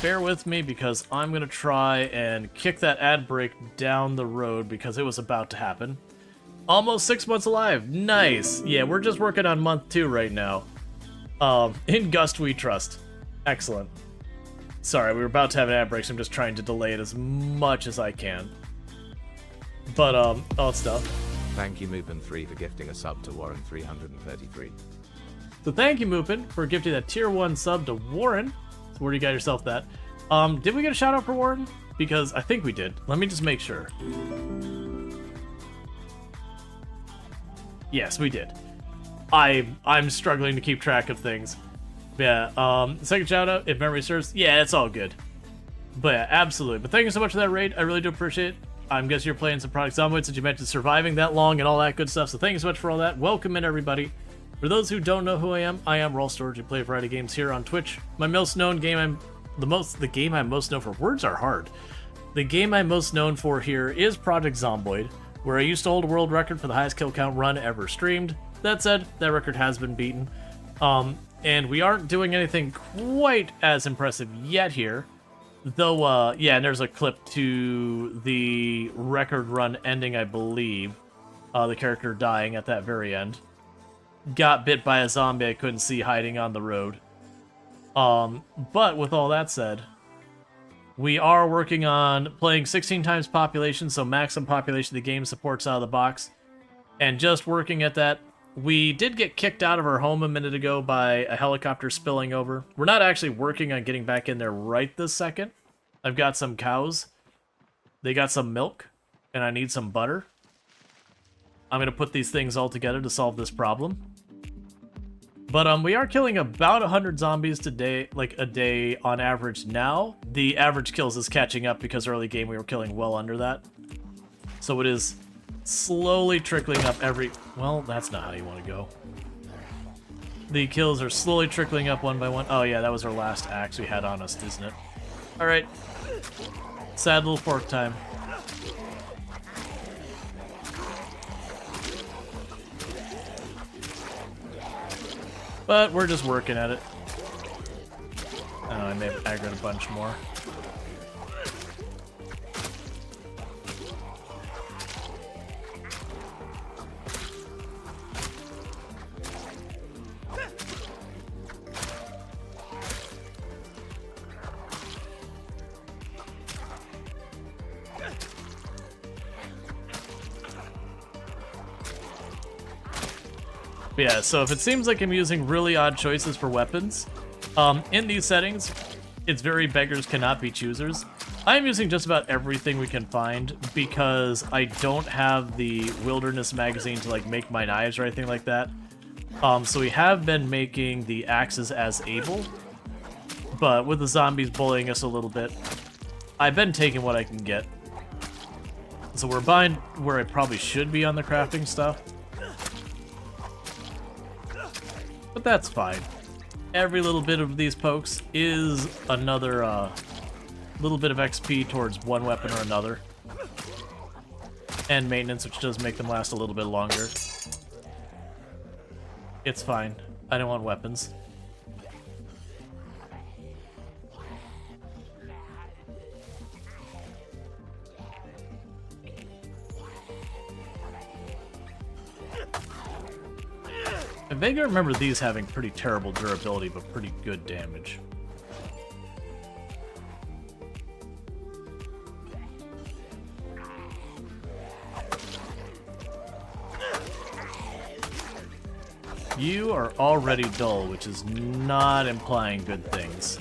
Bear with me because I'm going to try and kick that ad break down the road because it was about to happen. Almost 6 months alive. Nice. Yeah, we're just working on month 2 right now. In Gust we trust. Excellent. Sorry, we were about to have an ad break, so I'm just trying to delay it as much as I can. But, all stuff. Thank you, Moopin3, for gifting a sub to Warren 333. So thank you, Moopin, for gifting that tier 1 sub to Warren. So where do you got yourself that? Did we get a shout out for Warren? Because I think we did. Let me just make sure. Yes, we did. I'm struggling to keep track of things. Yeah, second shout out, if memory serves. Yeah, it's all good. But yeah, absolutely. But thank you so much for that raid. I really do appreciate it. I'm guessing you're playing some Product Zomboid since you mentioned surviving that long and all that good stuff. So thank you so much for all that. Welcome in, everybody. For those who don't know who I am Rual Storge. I play a variety of games here on Twitch. My most known game the game I'm most known for. Words are hard. The game I'm most known for here is Project Zomboid, where I used to hold a world record for the highest kill count run ever streamed. That said, that record has been beaten. And we aren't doing anything quite as impressive yet here. Though, yeah, and there's a clip to the record run ending, I believe. The character dying at that very end. Got bit by a zombie I couldn't see hiding on the road. But with all that said, we are working on playing 16 times population, so maximum population the game supports out of the box. And just working at that, we did get kicked out of our home a minute ago by a helicopter spilling over. We're not actually working on getting back in there right this second. I've got some cows. They got some milk, and I need some butter. I'm going to put these things all together to solve this problem. But we are killing about 100 zombies today, like a day on average now. The average kills is catching up because early game we were killing well under that. So it is slowly trickling up every... Well, that's not how you want to go. The kills are slowly trickling up one by one. Oh yeah, that was our last axe we had on us, isn't it? Alright. Sad little pork time. But we're just working at it. Oh, I may have aggroed a bunch more. Yeah, so if it seems like I'm using really odd choices for weapons, in these settings, it's very beggars cannot be choosers. I'm using just about everything we can find because I don't have the wilderness magazine to like make my knives or anything like that. So we have been making the axes as able, but with the zombies bullying us a little bit, I've been taking what I can get. So we're behind where I probably should be on the crafting stuff. But that's fine. Every little bit of these pokes is another little bit of XP towards one weapon or another. And maintenance, which does make them last a little bit longer. It's fine. I don't want weapons. I vaguely remember these having pretty terrible durability, but pretty good damage. You are already dull, which is not implying good things.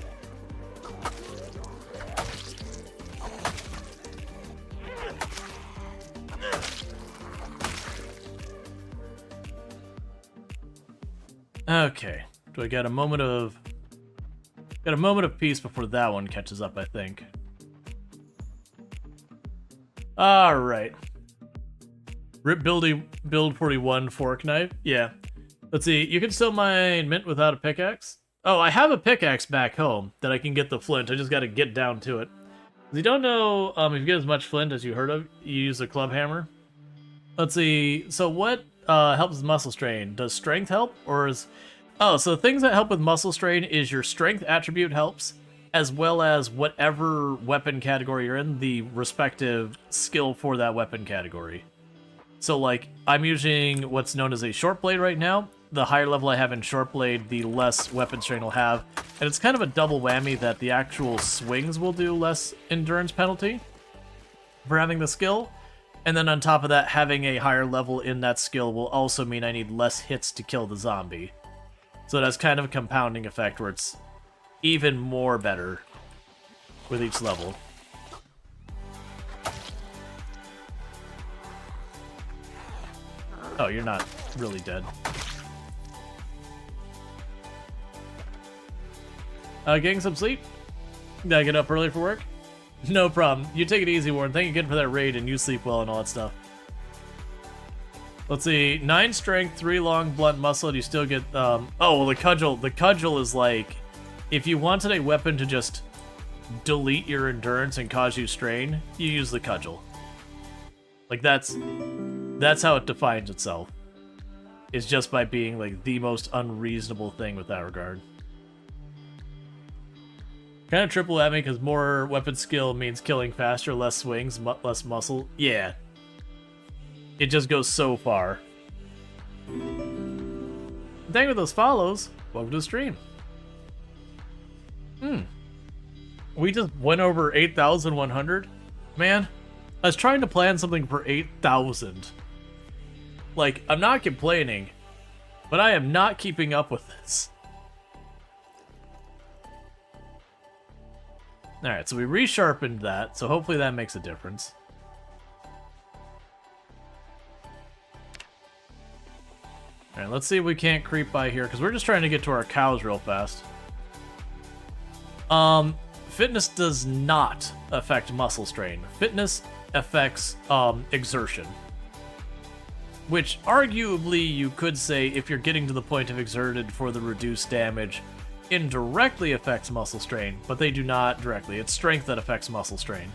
Okay, do I get a moment of... Got a moment of peace before that one catches up, I think. Alright. Rip build 41 fork knife? Yeah. Let's see, you can still mine mint without a pickaxe? Oh, I have a pickaxe back home that I can get the flint. I just gotta get down to it. If you don't know, if you get as much flint as you heard of, you use a club hammer. Let's see, so what helps with muscle strain? Does strength help, or is... Oh, so the things that help with muscle strain is your strength attribute helps, as well as whatever weapon category you're in, the respective skill for that weapon category. So, like, I'm using what's known as a short blade right now. The higher level I have in short blade, the less weapon strain will have. And it's kind of a double whammy that the actual swings will do less endurance penalty for having the skill. And then on top of that, having a higher level in that skill will also mean I need less hits to kill the zombie. So that's kind of a compounding effect where it's even more better with each level. Oh, you're not really dead. Getting some sleep? Gotta get up early for work? No problem. You take it easy, Warren. Thank you again for that raid, and you sleep well and all that stuff. Let's see. 9 strength, 3 long, blunt muscle, and you still get, oh, well, the cudgel. The cudgel is like, if you wanted a weapon to just delete your endurance and cause you strain, you use the cudgel. Like, that's how it defines itself. Is just by being, like, the most unreasonable thing with that regard. Kind of triple at me because more weapon skill means killing faster, less swings, less muscle. Yeah. It just goes so far. Thank you for those follows. Welcome to the stream. We just went over 8,100. Man, I was trying to plan something for 8,000. Like, I'm not complaining, but I am not keeping up with this. Alright, so we resharpened that, so hopefully that makes a difference. Alright, let's see if we can't creep by here, because we're just trying to get to our cows real fast. Fitness does not affect muscle strain. Fitness affects exertion. Which, arguably, you could say, if you're getting to the point of exerted for the reduced damage, indirectly affects muscle strain, but they do not directly. It's strength that affects muscle strain.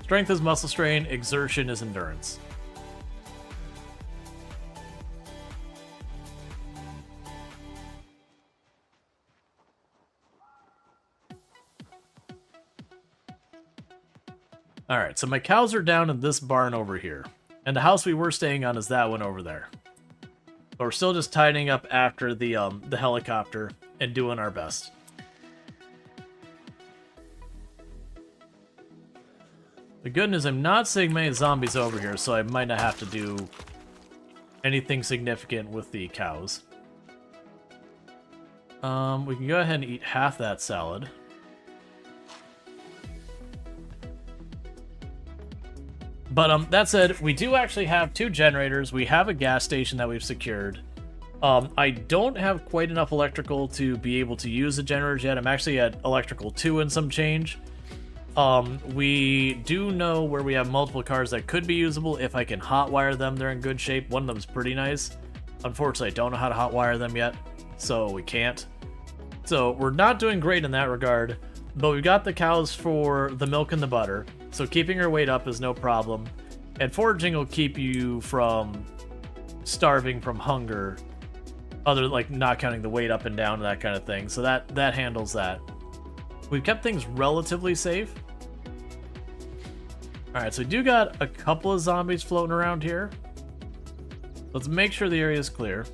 Strength is muscle strain, exertion is endurance. Alright, so my cows are down in this barn over here. And the house we were staying on is that one over there. But we're still just tidying up after the helicopter and doing our best. The good news, I'm not seeing many zombies over here, so I might not have to do anything significant with the cows. We can go ahead and eat half that salad. But that said, we do actually have 2 generators. We have a gas station that we've secured. I don't have quite enough electrical to be able to use the generators yet. I'm actually at electrical 2 and some change. We do know where we have multiple cars that could be usable. If I can hotwire them, they're in good shape. One of them's pretty nice. Unfortunately, I don't know how to hotwire them yet, so we can't. So we're not doing great in that regard, but we've got the cows for the milk and the butter. So keeping her weight up is no problem. And foraging will keep you from starving from hunger. Other, like, not counting the weight up and down and that kind of thing. So that handles that. We've kept things relatively safe. Alright, so we do got a couple of zombies floating around here. Let's make sure the area is clear.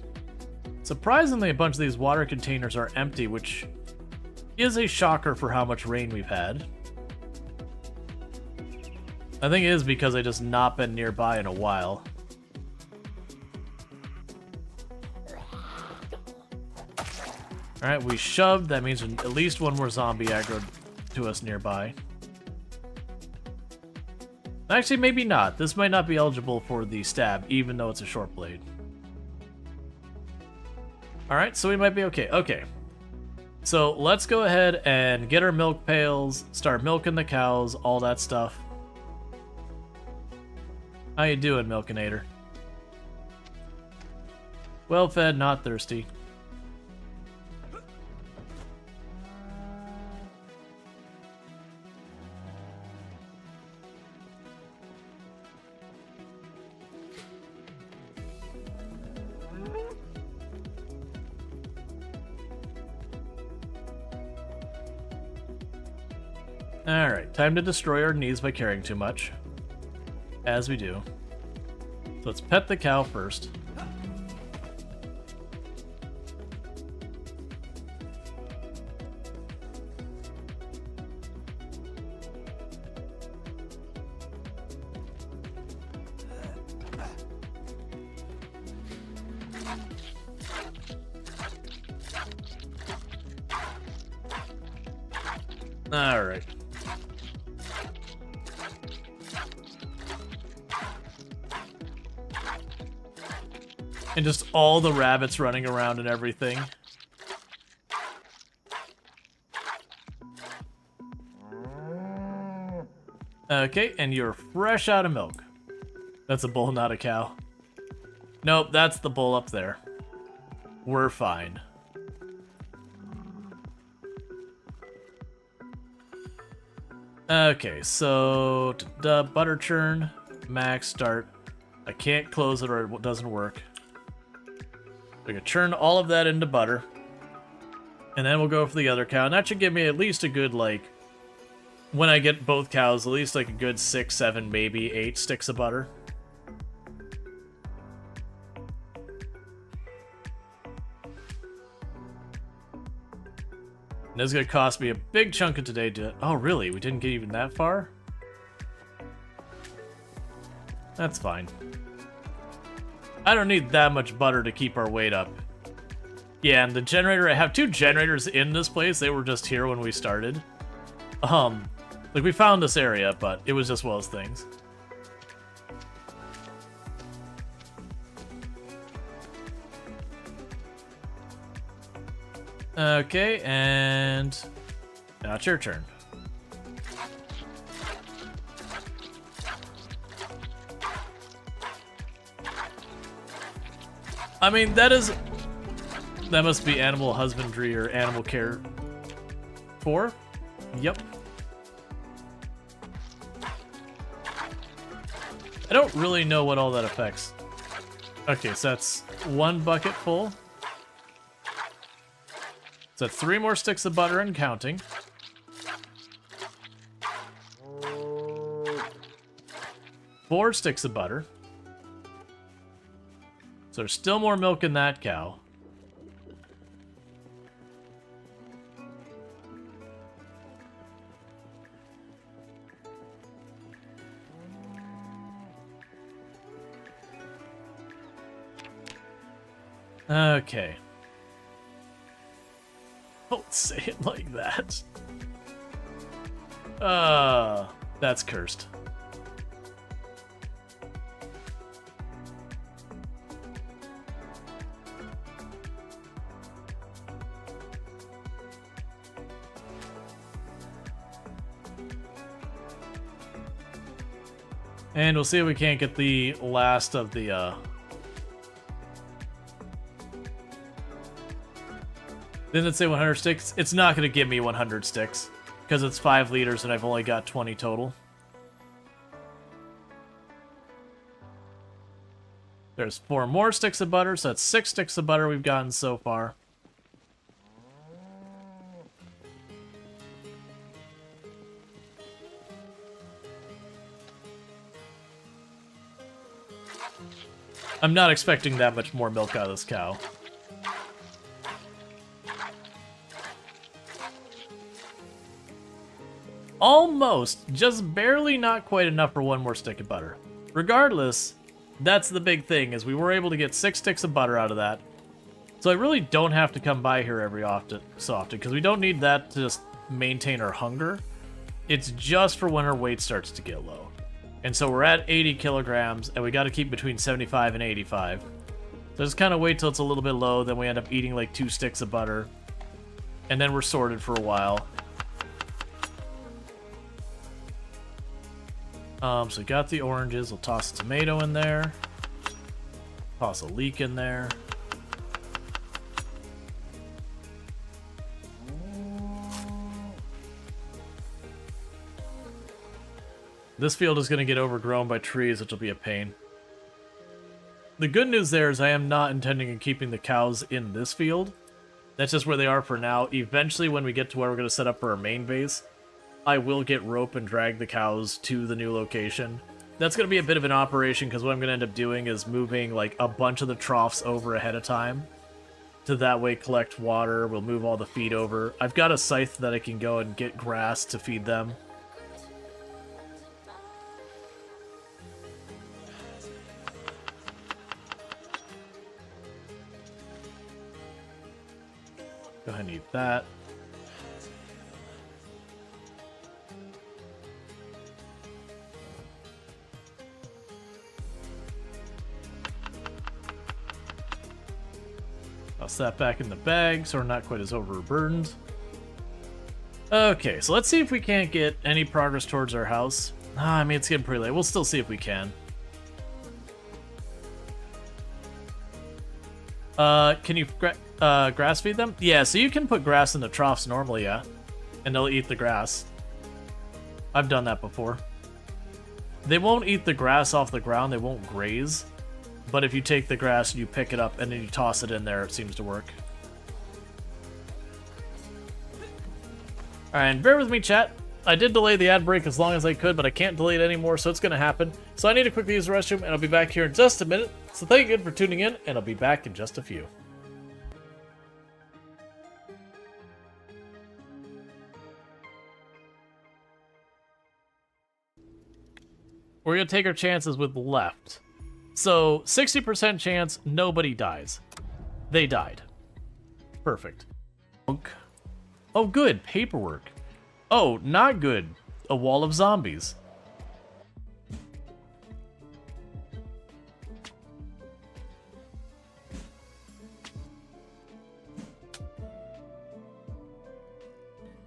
Surprisingly, a bunch of these water containers are empty, which is a shocker for how much rain we've had. I think it is because I just not been nearby in a while. Alright, we shoved. That means at least one more zombie aggroed to us nearby. Actually, maybe not. This might not be eligible for the stab, even though it's a short blade. Alright, so we might be okay. Okay. So let's go ahead and get our milk pails, start milking the cows, all that stuff. How you doing, Milkinator? Well fed, not thirsty. Alright, time to destroy our knees by carrying too much. As we do. So let's pet the cow first. Alright. And just all the rabbits running around and everything. Okay, and you're fresh out of milk. That's a bull, not a cow. Nope, that's the bull up there. We're fine. Okay, so butter churn, max start. I can't close it or it doesn't work. We can churn all of that into butter. And then we'll go for the other cow. And that should give me at least a good, like, when I get both cows, at least like a good 6, 7, maybe 8 sticks of butter. And this is going to cost me a big chunk of today to... Oh, really? We didn't get even that far? That's fine. I don't need that much butter to keep our weight up. Yeah, and the generator... I have 2 generators in this place. They were just here when we started. Like, we found this area, but it was just one of those things. Okay, and now it's your turn. I mean, that must be animal husbandry or animal care 4? Yep. I don't really know what all that affects. Okay, so that's 1 bucket full. So 3 more sticks of butter and counting. Four sticks of butter. So there's still more milk in that cow. Okay. Don't say it like that. That's cursed. And we'll see if we can't get the last of the, Didn't it say 100 sticks? It's not going to give me 100 sticks, because it's 5 liters and I've only got 20 total. There's 4 more sticks of butter, so that's 6 sticks of butter we've gotten so far. I'm not expecting that much more milk out of this cow. Almost, just barely not quite enough for 1 more stick of butter. Regardless, that's the big thing, is we were able to get 6 sticks of butter out of that. So I really don't have to come by here so often, because we don't need that to just maintain our hunger. It's just for when our weight starts to get low. And so we're at 80 kilograms, and we got to keep between 75 and 85. So just kind of wait till it's a little bit low, then we end up eating like 2 sticks of butter. And then we're sorted for a while. So we got the oranges. We'll toss a tomato in there. Toss a leek in there. This field is going to get overgrown by trees, which will be a pain. The good news there is I am not intending on keeping the cows in this field. That's just where they are for now. Eventually, when we get to where we're going to set up for our main base, I will get rope and drag the cows to the new location. That's going to be a bit of an operation, because what I'm going to end up doing is moving like a bunch of the troughs over ahead of time to that way collect water. We'll move all the feed over. I've got a scythe that I can go and get grass to feed them. Go ahead and eat that. Toss that back in the bag so we're not quite as overburdened. Okay, so let's see if we can't get any progress towards our house. I mean, it's getting pretty late. We'll still see if we can. Can you grass feed them? Yeah, so you can put grass in the troughs normally, yeah. And they'll eat the grass. I've done that before. They won't eat the grass off the ground, they won't graze. But if you take the grass and you pick it up and then you toss it in there, it seems to work. Alright, and bear with me, chat. I did delay the ad break as long as I could, but I can't delay it anymore, so it's going to happen. So I need to quickly use the restroom, and I'll be back here in just a minute. So thank you again for tuning in, and I'll be back in just a few. We're going to take our chances with left. So 60% chance nobody dies. They died. Perfect. Oh, good. Paperwork. Oh, not good. A wall of zombies.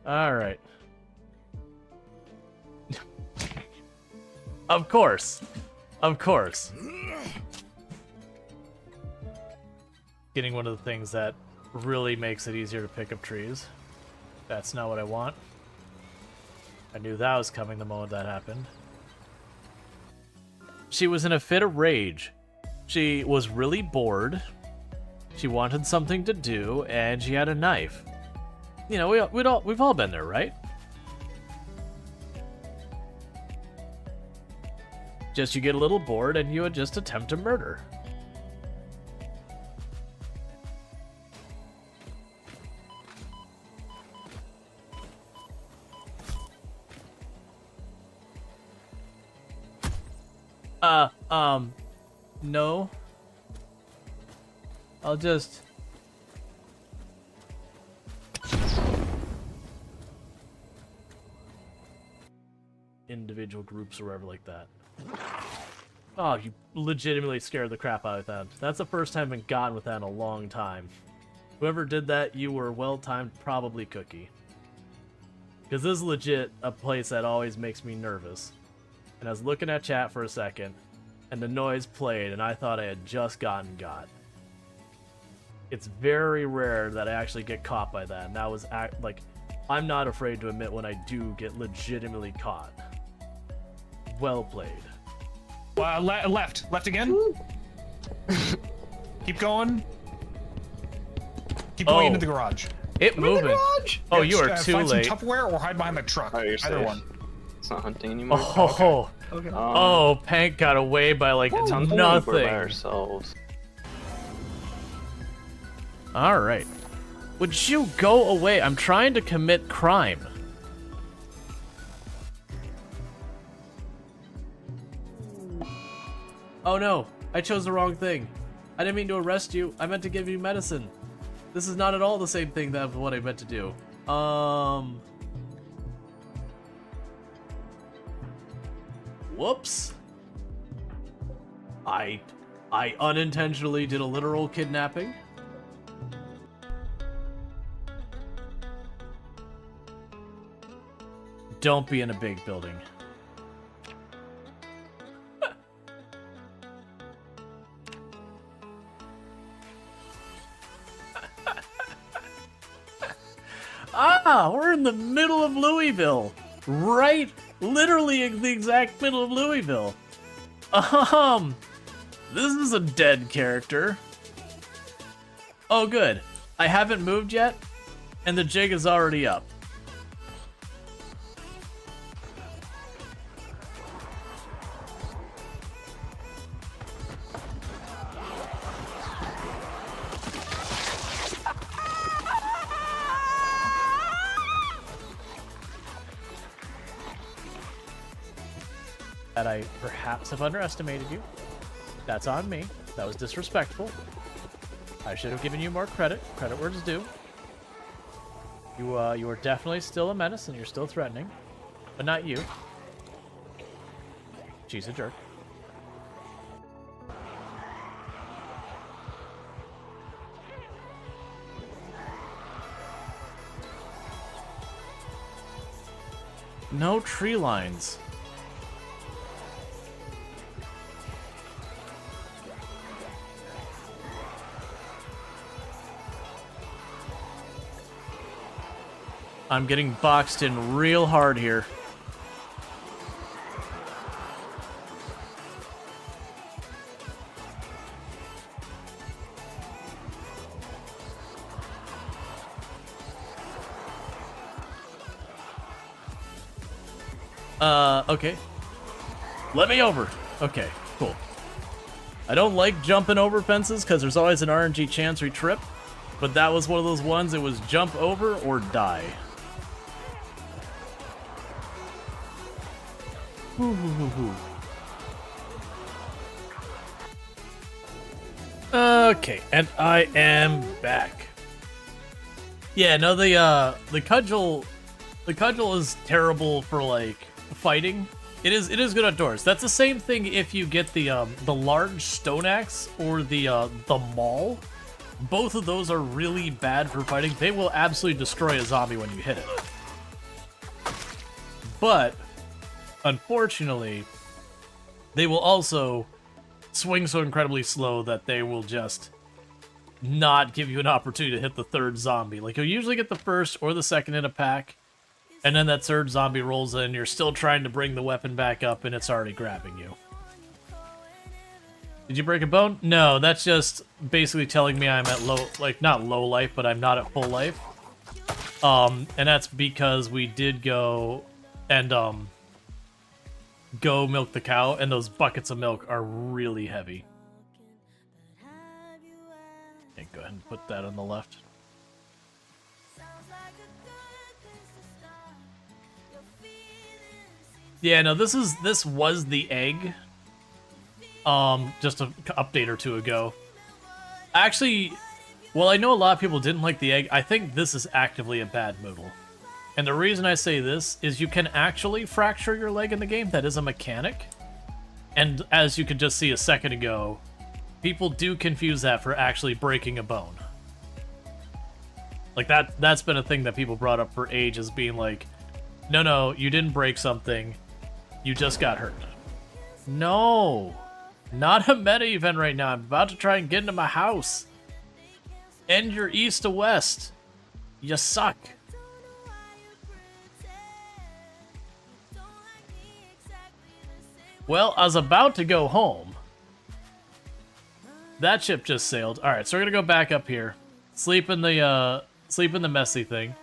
All right. Of course. Of course. Getting one of the things that really makes it easier to pick up trees. That's not what I want. I knew that was coming the moment that happened. She was in a fit of rage. She was really bored. She wanted something to do, and she had a knife. You know, we've all been there, right? Just you get a little bored, and you would just attempt to murder. No. I'll just... individual groups or whatever like that. Oh, you legitimately scared the crap out of that. That's the first time I've been gotten with that in a long time. Whoever did that, you were well-timed, probably Cookie. Because this is legit a place that always makes me nervous. And I was looking at chat for a second, and the noise played, and I thought I had just gotten got. It's very rare that I actually get caught by that, and that was like, I'm not afraid to admit when I do get legitimately caught. Well played. Left again. Keep going. Keep going into the garage. It moving. Oh, you are too find late. Some Tupperware or hide behind the truck. Oh, you're Either safe. one. It's not hunting anymore. Oh, Okay. oh, Pank got away by like It's hunting. We're by nothing. ourselves. All right. Would you go away? I'm trying to commit crime. Oh no, I chose the wrong thing. I didn't mean to arrest you. I meant to give you medicine. This is not at all the same thing that what I meant to do. Whoops. I unintentionally did a literal kidnapping. Don't be in a big building. Ah, we're in the middle of Louisville. Right, literally in the exact middle of Louisville. This is a dead character. Oh, good. I haven't moved yet, and the jig is already up. That I perhaps have underestimated you. That's on me. That was disrespectful. I should have given you more credit. Credit where it's due. You are definitely still a menace and you're still threatening. But not you. She's a jerk. No tree lines. I'm getting boxed in real hard here. Okay. Let me over. Okay, cool. I don't like jumping over fences because there's always an RNG chance we trip, but that was one of those ones. It was jump over or die. Okay, and I am back. Yeah, no, the cudgel is terrible for like fighting. It is good outdoors. That's the same thing if you get the large stone axe or the maul. Both of those are really bad for fighting. They will absolutely destroy a zombie when you hit it. But unfortunately, they will also swing so incredibly slow that they will just not give you an opportunity to hit the third zombie. Like, you'll usually get the first or the second in a pack, and then that third zombie rolls in, you're still trying to bring the weapon back up, and it's already grabbing you. Did you break a bone? No, that's just basically telling me I'm at low, like, not low life, but I'm not at full life. And that's because we did go and, go milk the cow, and those buckets of milk are really heavy. Okay, go ahead and put that on the left. Yeah, no, this was the egg. Just an update or two ago. Actually, well, I know a lot of people didn't like the egg. I think this is actively a bad Moodle. And the reason I say this is you can actually fracture your leg in the game. That is a mechanic. And as you could just see a second ago, people do confuse that for actually breaking a bone. Like, that's been a thing that people brought up for ages, being like, no, you didn't break something. You just got hurt. No. Not a meta event right now. I'm about to try and get into my house. End your east to west. You suck. Well, I was about to go home. That ship just sailed. All right, so we're gonna go back up here. Sleep in the messy thing.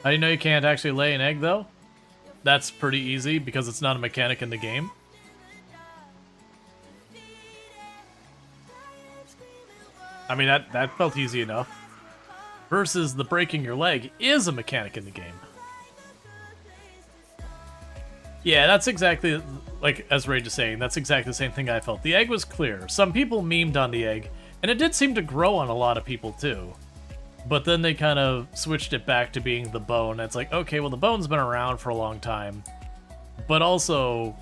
How do you know you can't actually lay an egg, though? That's pretty easy, because it's not a mechanic in the game. I mean, that felt easy enough. Versus the breaking your leg is a mechanic in the game. Yeah, that's exactly, like, as Rage is saying, that's exactly the same thing I felt. The egg was clear. Some people memed on the egg, and it did seem to grow on a lot of people, too. But then they kind of switched it back to being the bone. It's like, okay, well, the bone's been around for a long time. But also,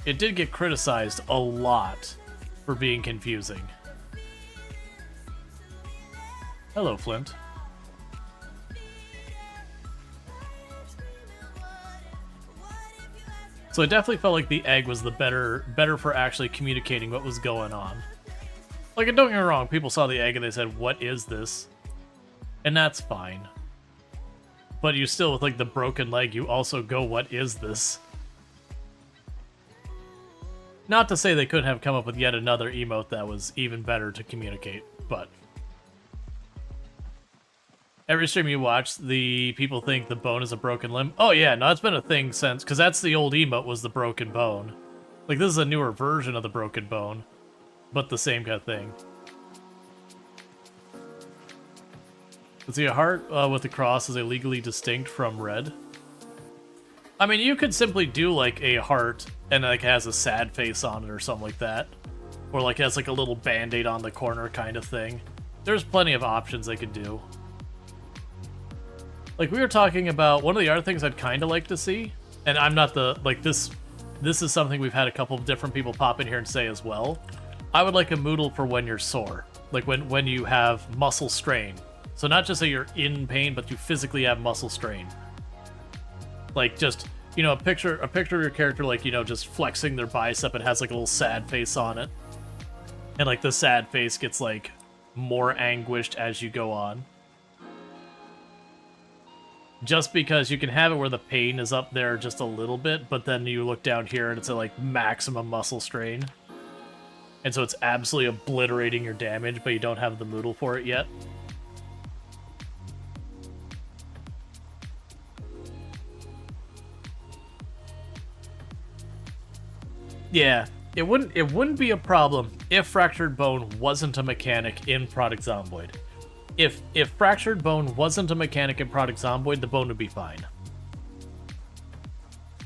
it did get criticized a lot for being confusing. Hello, Flint. So I definitely felt like the egg was the better for actually communicating what was going on. Like, don't get me wrong, people saw the egg and they said, what is this? And that's fine. But you still, with like the broken leg, you also go, what is this? Not to say they couldn't have come up with yet another emote that was even better to communicate, but... Every stream you watch, the people think the bone is a broken limb. Oh yeah, no, it's been a thing since, because that's the old emote, was the broken bone. Like, this is a newer version of the broken bone, but the same kind of thing. Is he a heart with the cross is illegally distinct from red? I mean, you could simply do like a heart and like has a sad face on it or something like that. Or like has like a little band-aid on the corner kind of thing. There's plenty of options they could do. Like, we were talking about, one of the other things I'd kind of like to see, and I'm not the, like, this is something we've had a couple of different people pop in here and say as well. I would like a Moodle for when you're sore. Like, when you have muscle strain. So not just that you're in pain, but you physically have muscle strain. Like, just, you know, a picture of your character, like, you know, just flexing their bicep and has, like, a little sad face on it. And, like, the sad face gets, like, more anguished as you go on. Just because you can have it where the pain is up there just a little bit, but then you look down here and it's at like maximum muscle strain. And so it's absolutely obliterating your damage, but you don't have the Moodle for it yet. Yeah, it wouldn't be a problem if Fractured Bone wasn't a mechanic in Product Zomboid. If Fractured Bone wasn't a mechanic in Product Zomboid, the bone would be fine.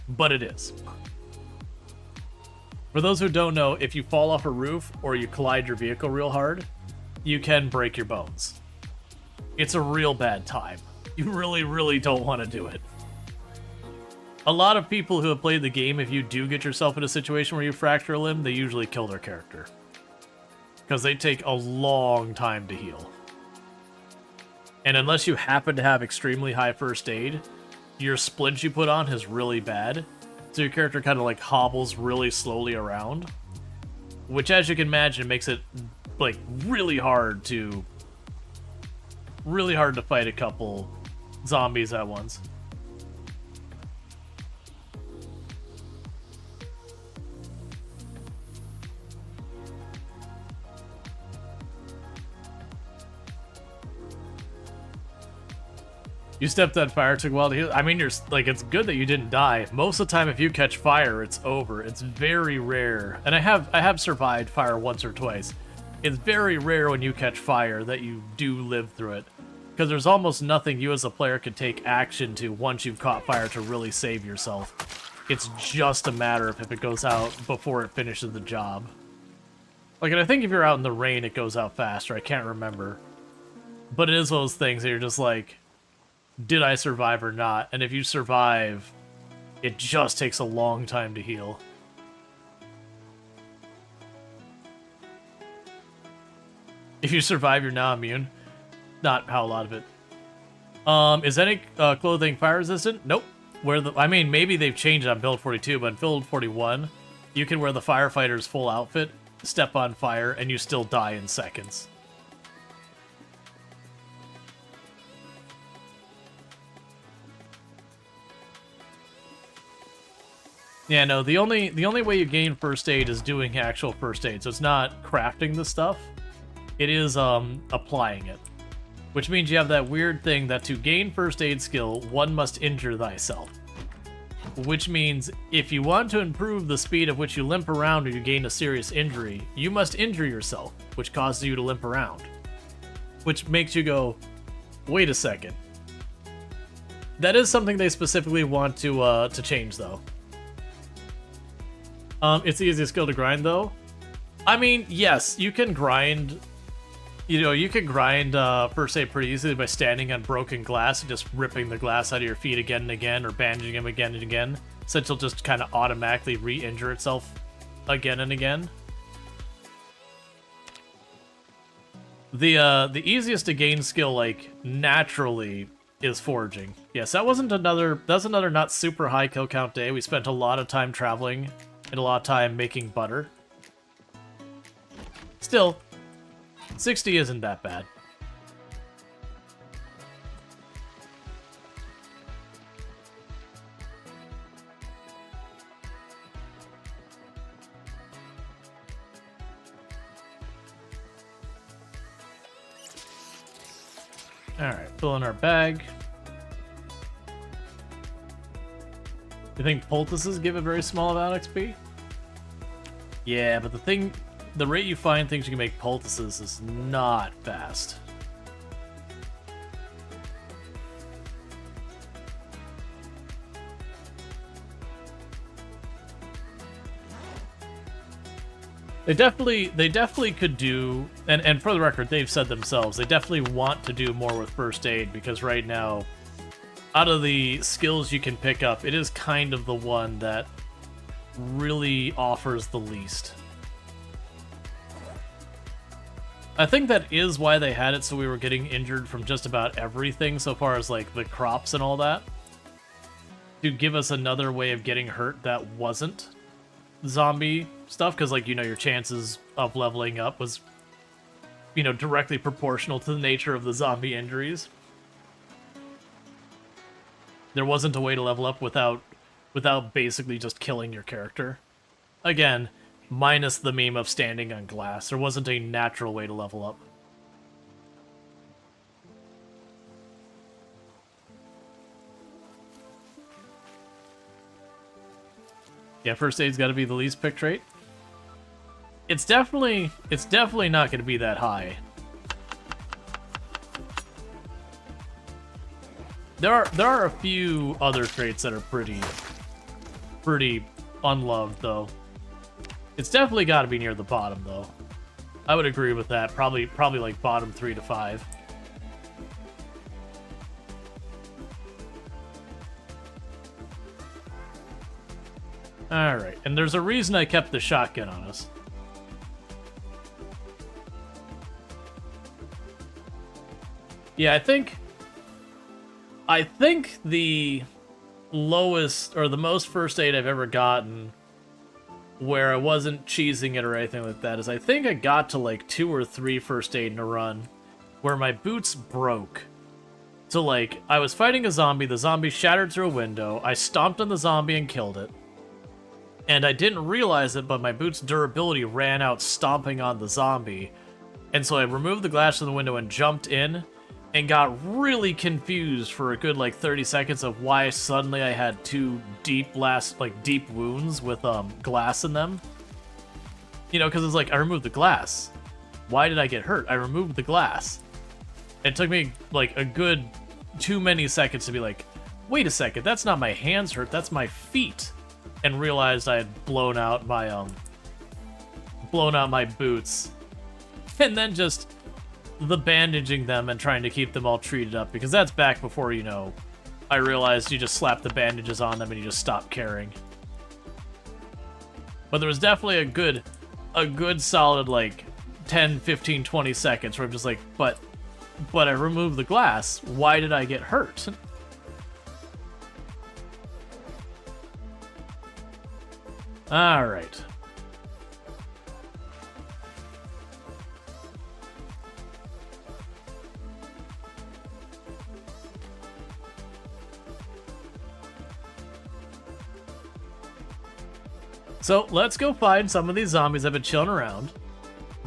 But it is. For those who don't know, if you fall off a roof or you collide your vehicle real hard, you can break your bones. It's a real bad time. You really, really don't want to do it. A lot of people who have played the game, if you do get yourself in a situation where you fracture a limb, they usually kill their character. Because they take a long time to heal. And unless you happen to have extremely high first aid, your splint you put on is really bad. So your character kind of like hobbles really slowly around. Which, as you can imagine, makes it like really hard to fight a couple zombies at once. You stepped on fire, took a while to heal. I mean, it's good that you didn't die. Most of the time, if you catch fire, it's over. It's very rare. And I have survived fire once or twice. It's very rare when you catch fire that you do live through it. Because there's almost nothing you as a player could take action to once you've caught fire to really save yourself. It's just a matter of if it goes out before it finishes the job. Like, and I think if you're out in the rain, it goes out faster. I can't remember. But it is one of those things that you're just like, did I survive or not? And if you survive, it just takes a long time to heal. If you survive, you're now immune. Not how a lot of it. Is any clothing fire resistant? Nope. I mean, maybe they've changed on build 42, but in build 41, you can wear the firefighter's full outfit, step on fire, and you still die in seconds. Yeah, no, the only way you gain first aid is doing actual first aid. So it's not crafting the stuff. It is applying it. Which means you have that weird thing that to gain first aid skill, one must injure thyself. Which means if you want to improve the speed at which you limp around or you gain a serious injury, you must injure yourself, which causes you to limp around. Which makes you go, wait a second. That is something they specifically want to change, though. It's the easiest skill to grind, though. I mean, yes, you can grind. You know, you can grind first aid pretty easily by standing on broken glass and just ripping the glass out of your feet again and again, or bandaging them again and again, since it'll just kind of automatically re-injure itself again and again. The easiest to gain skill, like, naturally, is foraging. Yes, that's another not super high kill count day. We spent a lot of time traveling and a lot of time making butter. Still, 60 isn't that bad. Alright, fill in our bag. You think poultices give a very small amount of XP? Yeah, but the rate you find things you can make poultices is not fast. They definitely could do, and for the record, they've said themselves, they definitely want to do more with first aid, because right now, out of the skills you can pick up, it is kind of the one that really offers the least. I think that is why they had it, so we were getting injured from just about everything so far as like the crops and all that. To give us another way of getting hurt that wasn't zombie stuff, because like, you know, your chances of leveling up was, you know, directly proportional to the nature of the zombie injuries. There wasn't a way to level up without basically just killing your character. Again, minus the meme of standing on glass. There wasn't a natural way to level up. Yeah, first aid's got to be the least pick trait. It's definitely not going to be that high. There are a few other traits that are pretty unloved though. It's definitely got to be near the bottom though. I would agree with that. Probably like bottom 3 to 5. Alright, and there's a reason I kept the shotgun on us. Yeah, I think the lowest or the most first aid I've ever gotten where I wasn't cheesing it or anything like that is I think I got to like 2 or 3 first aid in a run where my boots broke. So like, I was fighting a zombie, the zombie shattered through a window, I stomped on the zombie and killed it. And I didn't realize it, but my boot's durability ran out stomping on the zombie. And so I removed the glass from the window and jumped in, and got really confused for a good, like, 30 seconds of why suddenly I had 2 deep wounds with, glass in them. You know, because it's like, I removed the glass. Why did I get hurt? I removed the glass. It took me, like, a good too many seconds to be like, wait a second, that's not my hands hurt, that's my feet. And realized I had blown out my boots. And then just the bandaging them and trying to keep them all treated up, because that's back before, you know, I realized you just slap the bandages on them and you just stop caring. But there was definitely a good solid, like, 10, 15, 20 seconds where I'm just like, but I removed the glass. Why did I get hurt? Alright. So, let's go find some of these zombies that have been chilling around,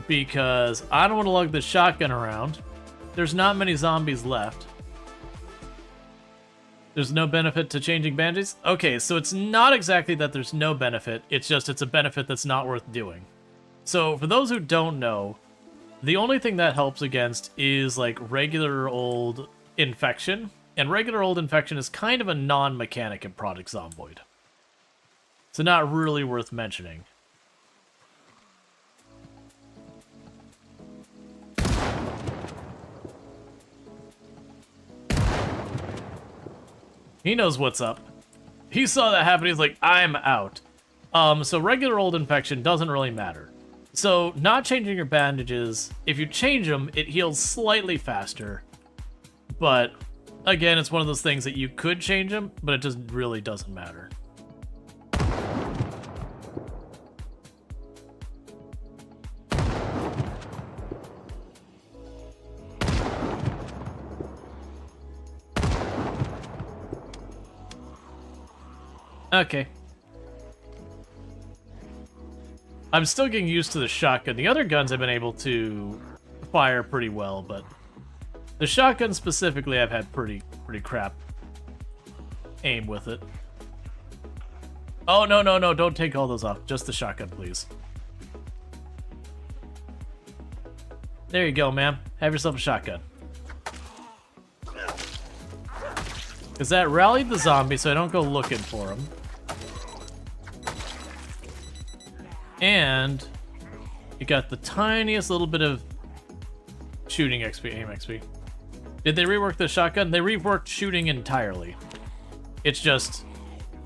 because I don't want to lug the shotgun around. There's not many zombies left. There's no benefit to changing bandages? Okay, so it's not exactly that there's no benefit, it's just it's a benefit that's not worth doing. So, for those who don't know, the only thing that helps against is, like, regular old infection, and regular old infection is kind of a non-mechanic in Product Zomboid. So not really worth mentioning. He knows what's up. He saw that happen, he's like, I'm out. So regular old infection doesn't really matter. So not changing your bandages, if you change them, it heals slightly faster. But again, it's one of those things that you could change them, but it just really doesn't matter. Okay. I'm still getting used to the shotgun. The other guns I've been able to fire pretty well, but the shotgun specifically I've had pretty crap aim with it. Oh, no, don't take all those off. Just the shotgun, please. There you go, ma'am. Have yourself a shotgun. Because that rallied the zombie, so I don't go looking for him. And you got the tiniest little bit of shooting XP, aim XP. Did they rework the shotgun? They reworked shooting entirely. It's just,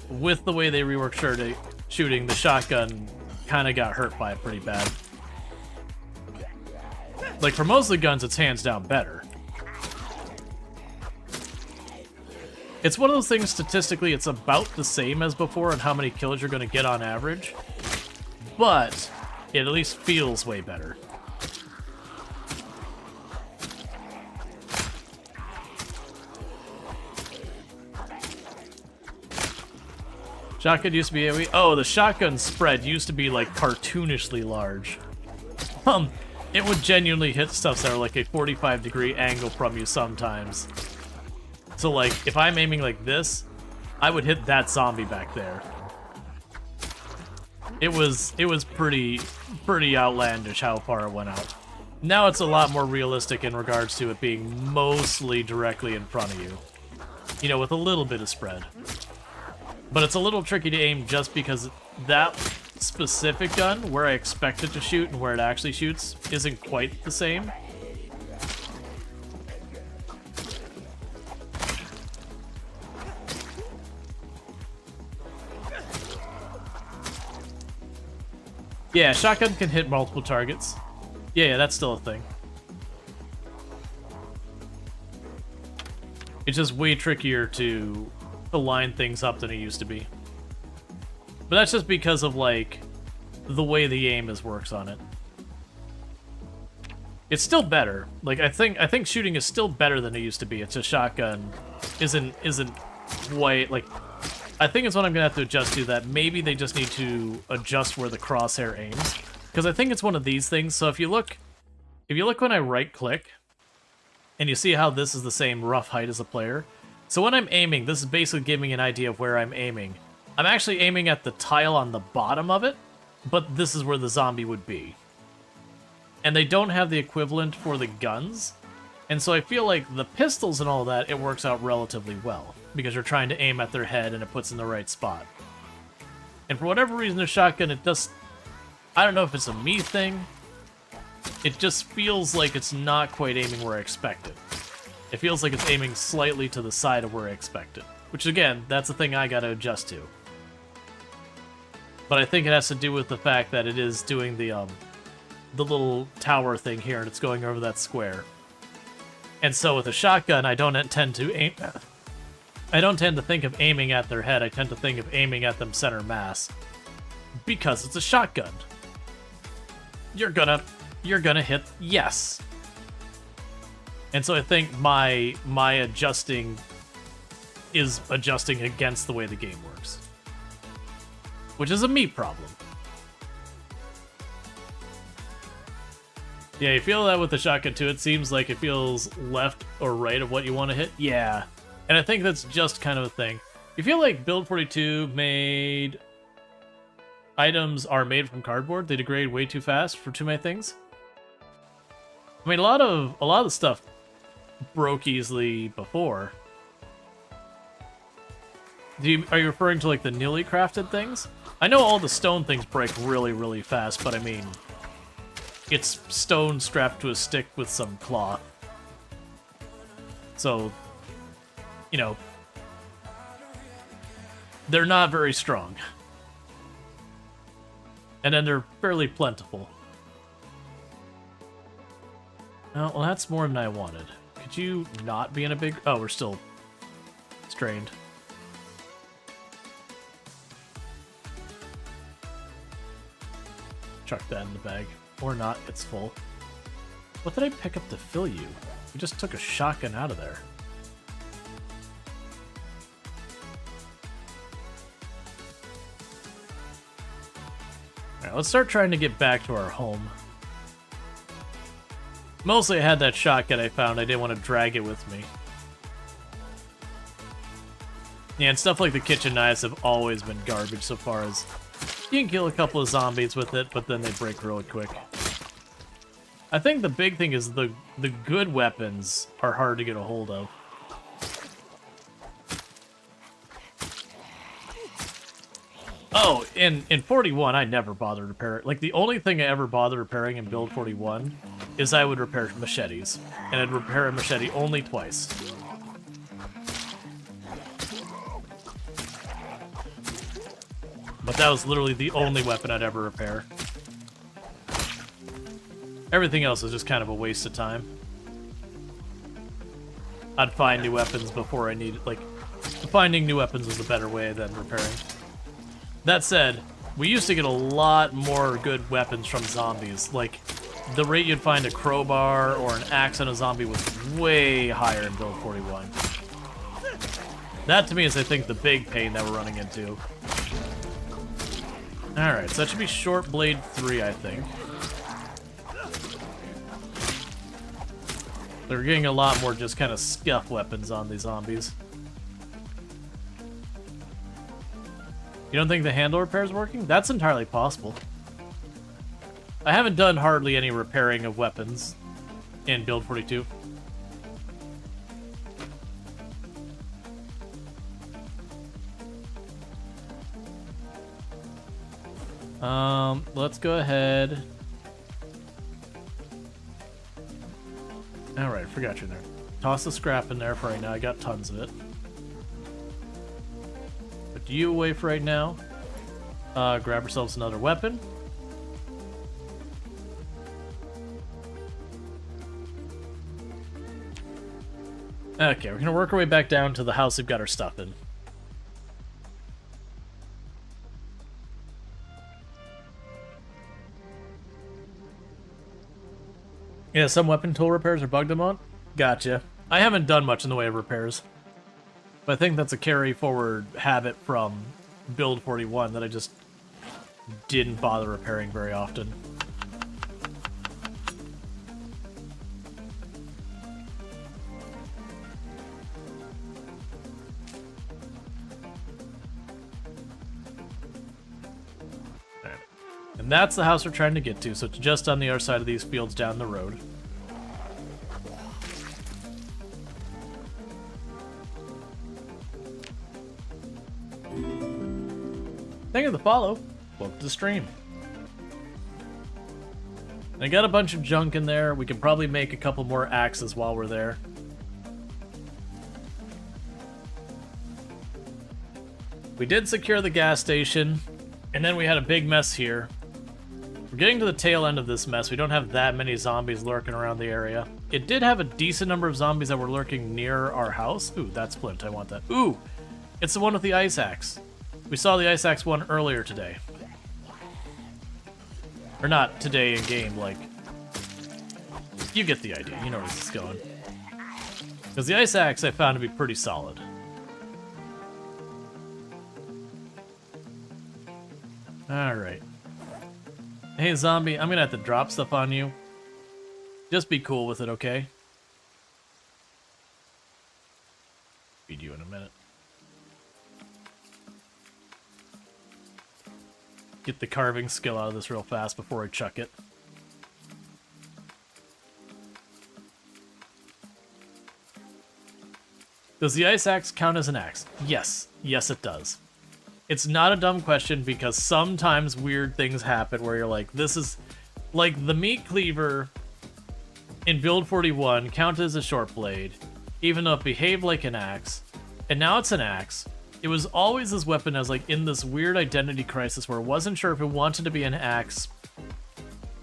with the way they reworked shooting, the shotgun kind of got hurt by it pretty bad. Like, for most of the guns, it's hands down better. It's one of those things, statistically, it's about the same as before on how many kills you're going to get on average. But it at least feels way better. Shotgun used to be AoE. Oh, the shotgun spread used to be like cartoonishly large. It would genuinely hit stuff that are like a 45-degree angle from you sometimes. So like, if I'm aiming like this, I would hit that zombie back there. It was pretty outlandish how far it went out. Now it's a lot more realistic in regards to it being mostly directly in front of you. You know, with a little bit of spread. But it's a little tricky to aim just because that specific gun, where I expect it to shoot and where it actually shoots, isn't quite the same. Yeah, shotgun can hit multiple targets. Yeah, that's still a thing. It's just way trickier to line things up than it used to be. But that's just because of, like, the way the aim works on it. It's still better. Like, I think shooting is still better than it used to be. It's just shotgun isn't quite, like... I think it's what I'm gonna have to adjust to, that maybe they just need to adjust where the crosshair aims. Because I think it's one of these things. So if you look when I right-click, and you see how this is the same rough height as the player. So when I'm aiming, this is basically giving me an idea of where I'm aiming. I'm actually aiming at the tile on the bottom of it, but this is where the zombie would be. And they don't have the equivalent for the guns, and so I feel like the pistols and all that, it works out relatively well, because you're trying to aim at their head and it puts in the right spot. And for whatever reason, the shotgun, it does... I don't know if it's a me thing. It just feels like it's not quite aiming where I expect it. It feels like it's aiming slightly to the side of where I expect it. Which, again, that's the thing I gotta adjust to. But I think it has to do with the fact that it is doing the little tower thing here, and it's going over that square. And so with a shotgun, I don't tend to aim... I don't tend to think of aiming at their head, I tend to think of aiming at them center mass. Because it's a shotgun. You're gonna hit yes. And so I think my adjusting is adjusting against the way the game works. Which is a me problem. Yeah, you feel that with the shotgun too. It seems like it feels left or right of what you want to hit. Yeah. And I think that's just kind of a thing. You feel like Build 42 made... items are made from cardboard. They degrade way too fast for too many things. I mean, a lot of the stuff broke easily before. Are you referring to like the newly crafted things? I know all the stone things break really, really fast, but I mean, it's stone strapped to a stick with some cloth. So, you know, they're not very strong. And then they're fairly plentiful. Oh, well, that's more than I wanted. Could you not be in a big... Oh, we're still strained. Chuck that in the bag. Or not, it's full. What did I pick up to fill you? We just took a shotgun out of there. Alright, let's start trying to get back to our home. Mostly I had that shotgun I found. I didn't want to drag it with me. Yeah, and stuff like the kitchen knives have always been garbage so far as... You can kill a couple of zombies with it, but then they break really quick. I think the big thing is the good weapons are hard to get a hold of. Oh, in 41, I never bothered repair it. Like, the only thing I ever bothered repairing in Build 41 is I would repair machetes. And I'd repair a machete only twice. But that was literally the only weapon I'd ever repair. Everything else is just kind of a waste of time. I'd find new weapons before I needed, like, finding new weapons was a better way than repairing. That said, we used to get a lot more good weapons from zombies. Like, the rate you'd find a crowbar or an axe on a zombie was way higher in Build 41. That, to me, is, I think, the big pain that we're running into. Alright, so that should be short blade 3, I think. They're getting a lot more just kind of scuff weapons on these zombies. You don't think the handle repair is working? That's entirely possible. I haven't done hardly any repairing of weapons in Build 42. Let's go ahead. Alright, forgot you there. Toss the scrap in there for right now. I got tons of it. Put you away for right now. Grab ourselves another weapon. Okay, we're gonna work our way back down to the house we've got our stuff in. Yeah, some weapon tool repairs are bugged them on. Gotcha. I haven't done much in the way of repairs. But I think that's a carry forward habit from Build 41 that I just didn't bother repairing very often. And that's the house we're trying to get to, so it's just on the other side of these fields down the road. Thank you for the follow. Welcome to the stream. I got a bunch of junk in there. We can probably make a couple more axes while we're there. We did secure the gas station, and then we had a big mess here. We're getting to the tail end of this mess. We don't have that many zombies lurking around the area. It did have a decent number of zombies that were lurking near our house. Ooh, that's Flint. I want that. Ooh, it's the one with the ice axe. We saw the ice axe one earlier today. Or not today in game, like... You get the idea. You know where this is going. Because the ice axe I found to be pretty solid. Alright. Hey, zombie, I'm gonna have to drop stuff on you. Just be cool with it, okay? Feed you in a minute. Get the carving skill out of this real fast before I chuck it. Does the ice axe count as an axe? Yes. Yes, it does. It's not a dumb question because sometimes weird things happen where you're like, this is... Like, the meat cleaver in Build 41 counted as a short blade, even though it behaved like an axe, and now it's an axe. It was always this weapon as, like, in this weird identity crisis where it wasn't sure if it wanted to be an axe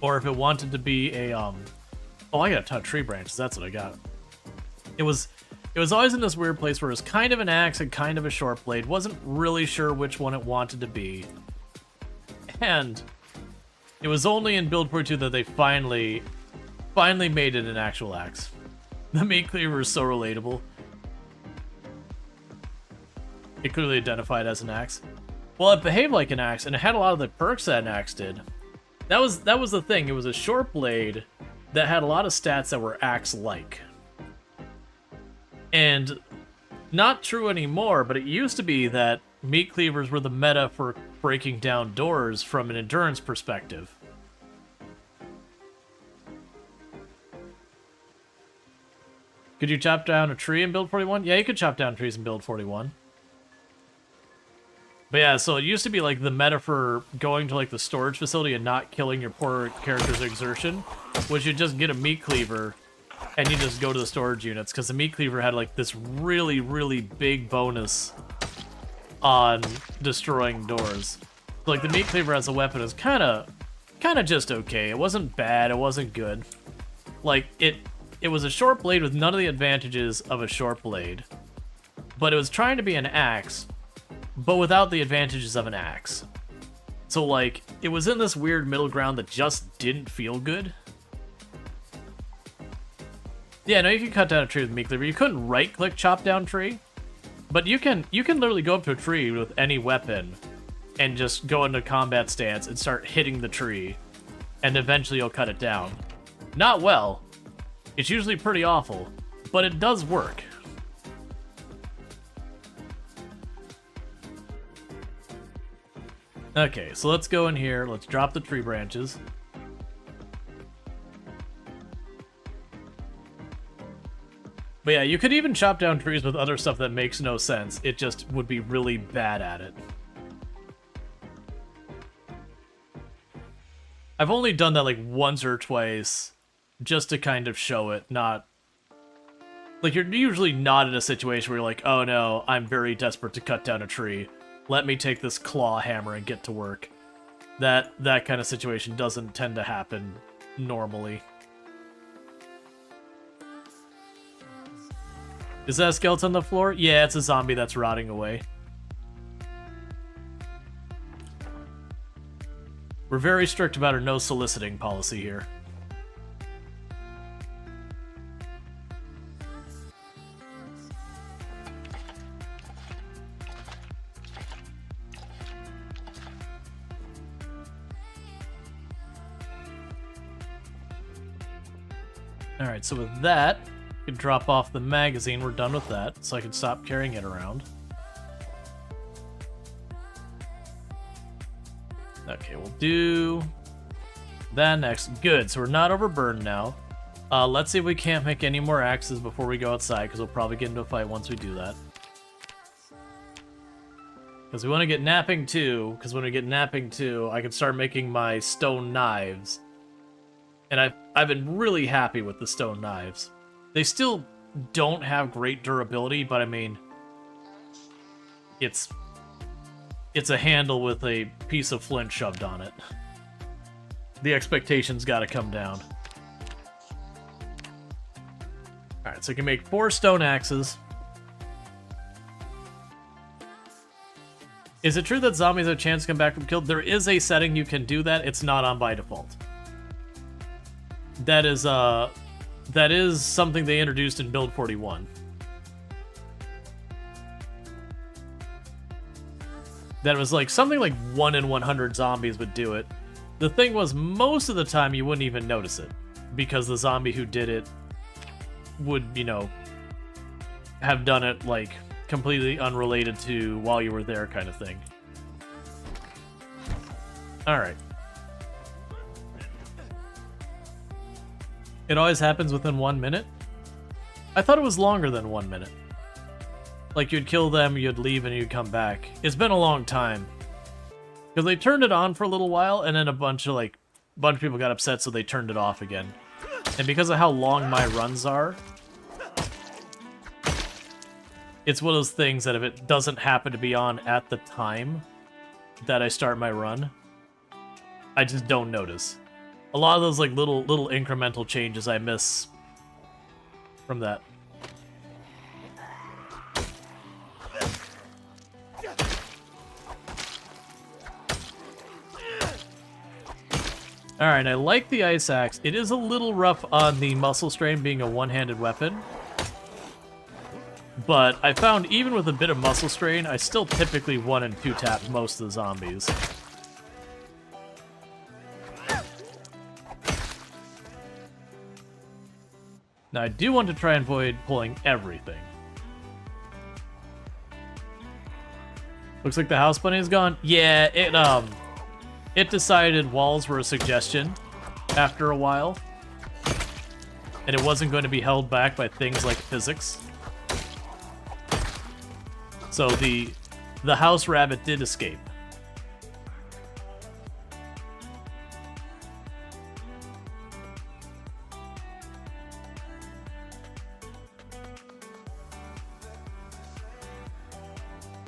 or if it wanted to be a, Oh, I got a ton of tree branches. That's what I got. It was always in this weird place where it was kind of an axe and kind of a short blade. Wasn't really sure which one it wanted to be. And it was only in Build 42 that they finally made it an actual axe. The meat cleaver is so relatable. It clearly identified as an axe. Well, it behaved like an axe, and it had a lot of the perks that an axe did. That was the thing. It was a short blade that had a lot of stats that were axe-like. And not true anymore, but it used to be that meat cleavers were the meta for breaking down doors from an endurance perspective. Could you chop down a tree in Build 41? Yeah, you could chop down trees in Build 41. But yeah, so it used to be like the meta for going to like the storage facility and not killing your poor character's exertion, was you just get a meat cleaver and you just go to the storage units, because the meat cleaver had like this really, really big bonus on destroying doors. So, like, the meat cleaver as a weapon is kind of just okay. It wasn't bad, it wasn't good. Like, it was a short blade with none of the advantages of a short blade, but it was trying to be an axe, but without the advantages of an axe. So, like, it was in this weird middle ground that just didn't feel good. Yeah, no, you can cut down a tree with meat cleaver. You couldn't right-click chop down tree, but you can literally go up to a tree with any weapon and just go into combat stance and start hitting the tree, and eventually you'll cut it down. Not well. It's usually pretty awful, but it does work. Okay, so let's go in here. Let's drop the tree branches. But yeah, you could even chop down trees with other stuff that makes no sense. It just would be really bad at it. I've only done that like once or twice just to kind of show it, not... Like, you're usually not in a situation where you're like, oh no, I'm very desperate to cut down a tree. Let me take this claw hammer and get to work. That kind of situation doesn't tend to happen normally. Is that a skeleton on the floor? Yeah, it's a zombie that's rotting away. We're very strict about our no soliciting policy here. Alright, so with that, I can drop off the magazine. We're done with that, so I can stop carrying it around. Okay, we'll do that next. Good, so we're not overburdened now. Let's see if we can't make any more axes before we go outside, because we'll probably get into a fight once we do that. Because we want to get napping too, because when we get napping too, I can start making my stone knives. And I've been really happy with the stone knives. They still don't have great durability, but I mean, it's a handle with a piece of flint shoved on it. The expectations gotta come down. Alright, so you can make 4 stone axes. Is it true that zombies have a chance to come back from killed? There is a setting you can do that. It's not on by default. That is something they introduced in Build 41. That was like something like 1 in 100 zombies would do it. The thing was, most of the time you wouldn't even notice it, because the zombie who did it would, you know, have done it like completely unrelated to while you were there kind of thing. Alright. It always happens within 1 minute? I thought it was longer than 1 minute. Like, you'd kill them, you'd leave, and you'd come back. It's been a long time. Because they turned it on for a little while, and then a bunch of people got upset, so they turned it off again. And because of how long my runs are, it's one of those things that if it doesn't happen to be on at the time that I start my run, I just don't notice. A lot of those like little incremental changes I miss from that. Alright, I like the ice axe. It is a little rough on the muscle strain being a one-handed weapon. But I found even with a bit of muscle strain, I still typically 1 and 2 tap most of the zombies. Now I do want to try and avoid pulling everything. Looks like the house bunny is gone. Yeah, it decided walls were a suggestion after a while. And it wasn't going to be held back by things like physics. So the house rabbit did escape.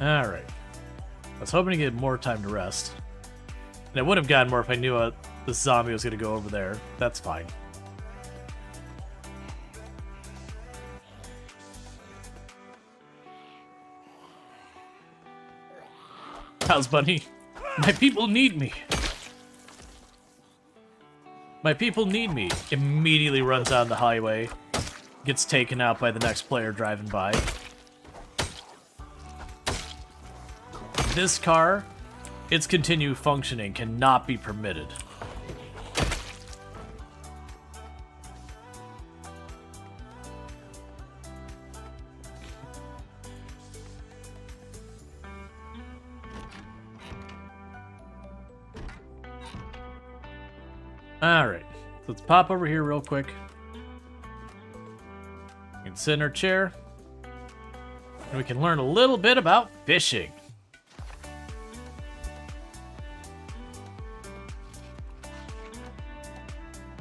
Alright. I was hoping to get more time to rest. And I would have gotten more if I knew the zombie was going to go over there. That's fine. House bunny, my people need me. My people need me. Immediately runs on the highway. Gets taken out by the next player driving by. This car its continued functioning cannot be permitted. Alright, so let's pop over here real quick. We can sit in our chair, and we can learn a little bit about fishing.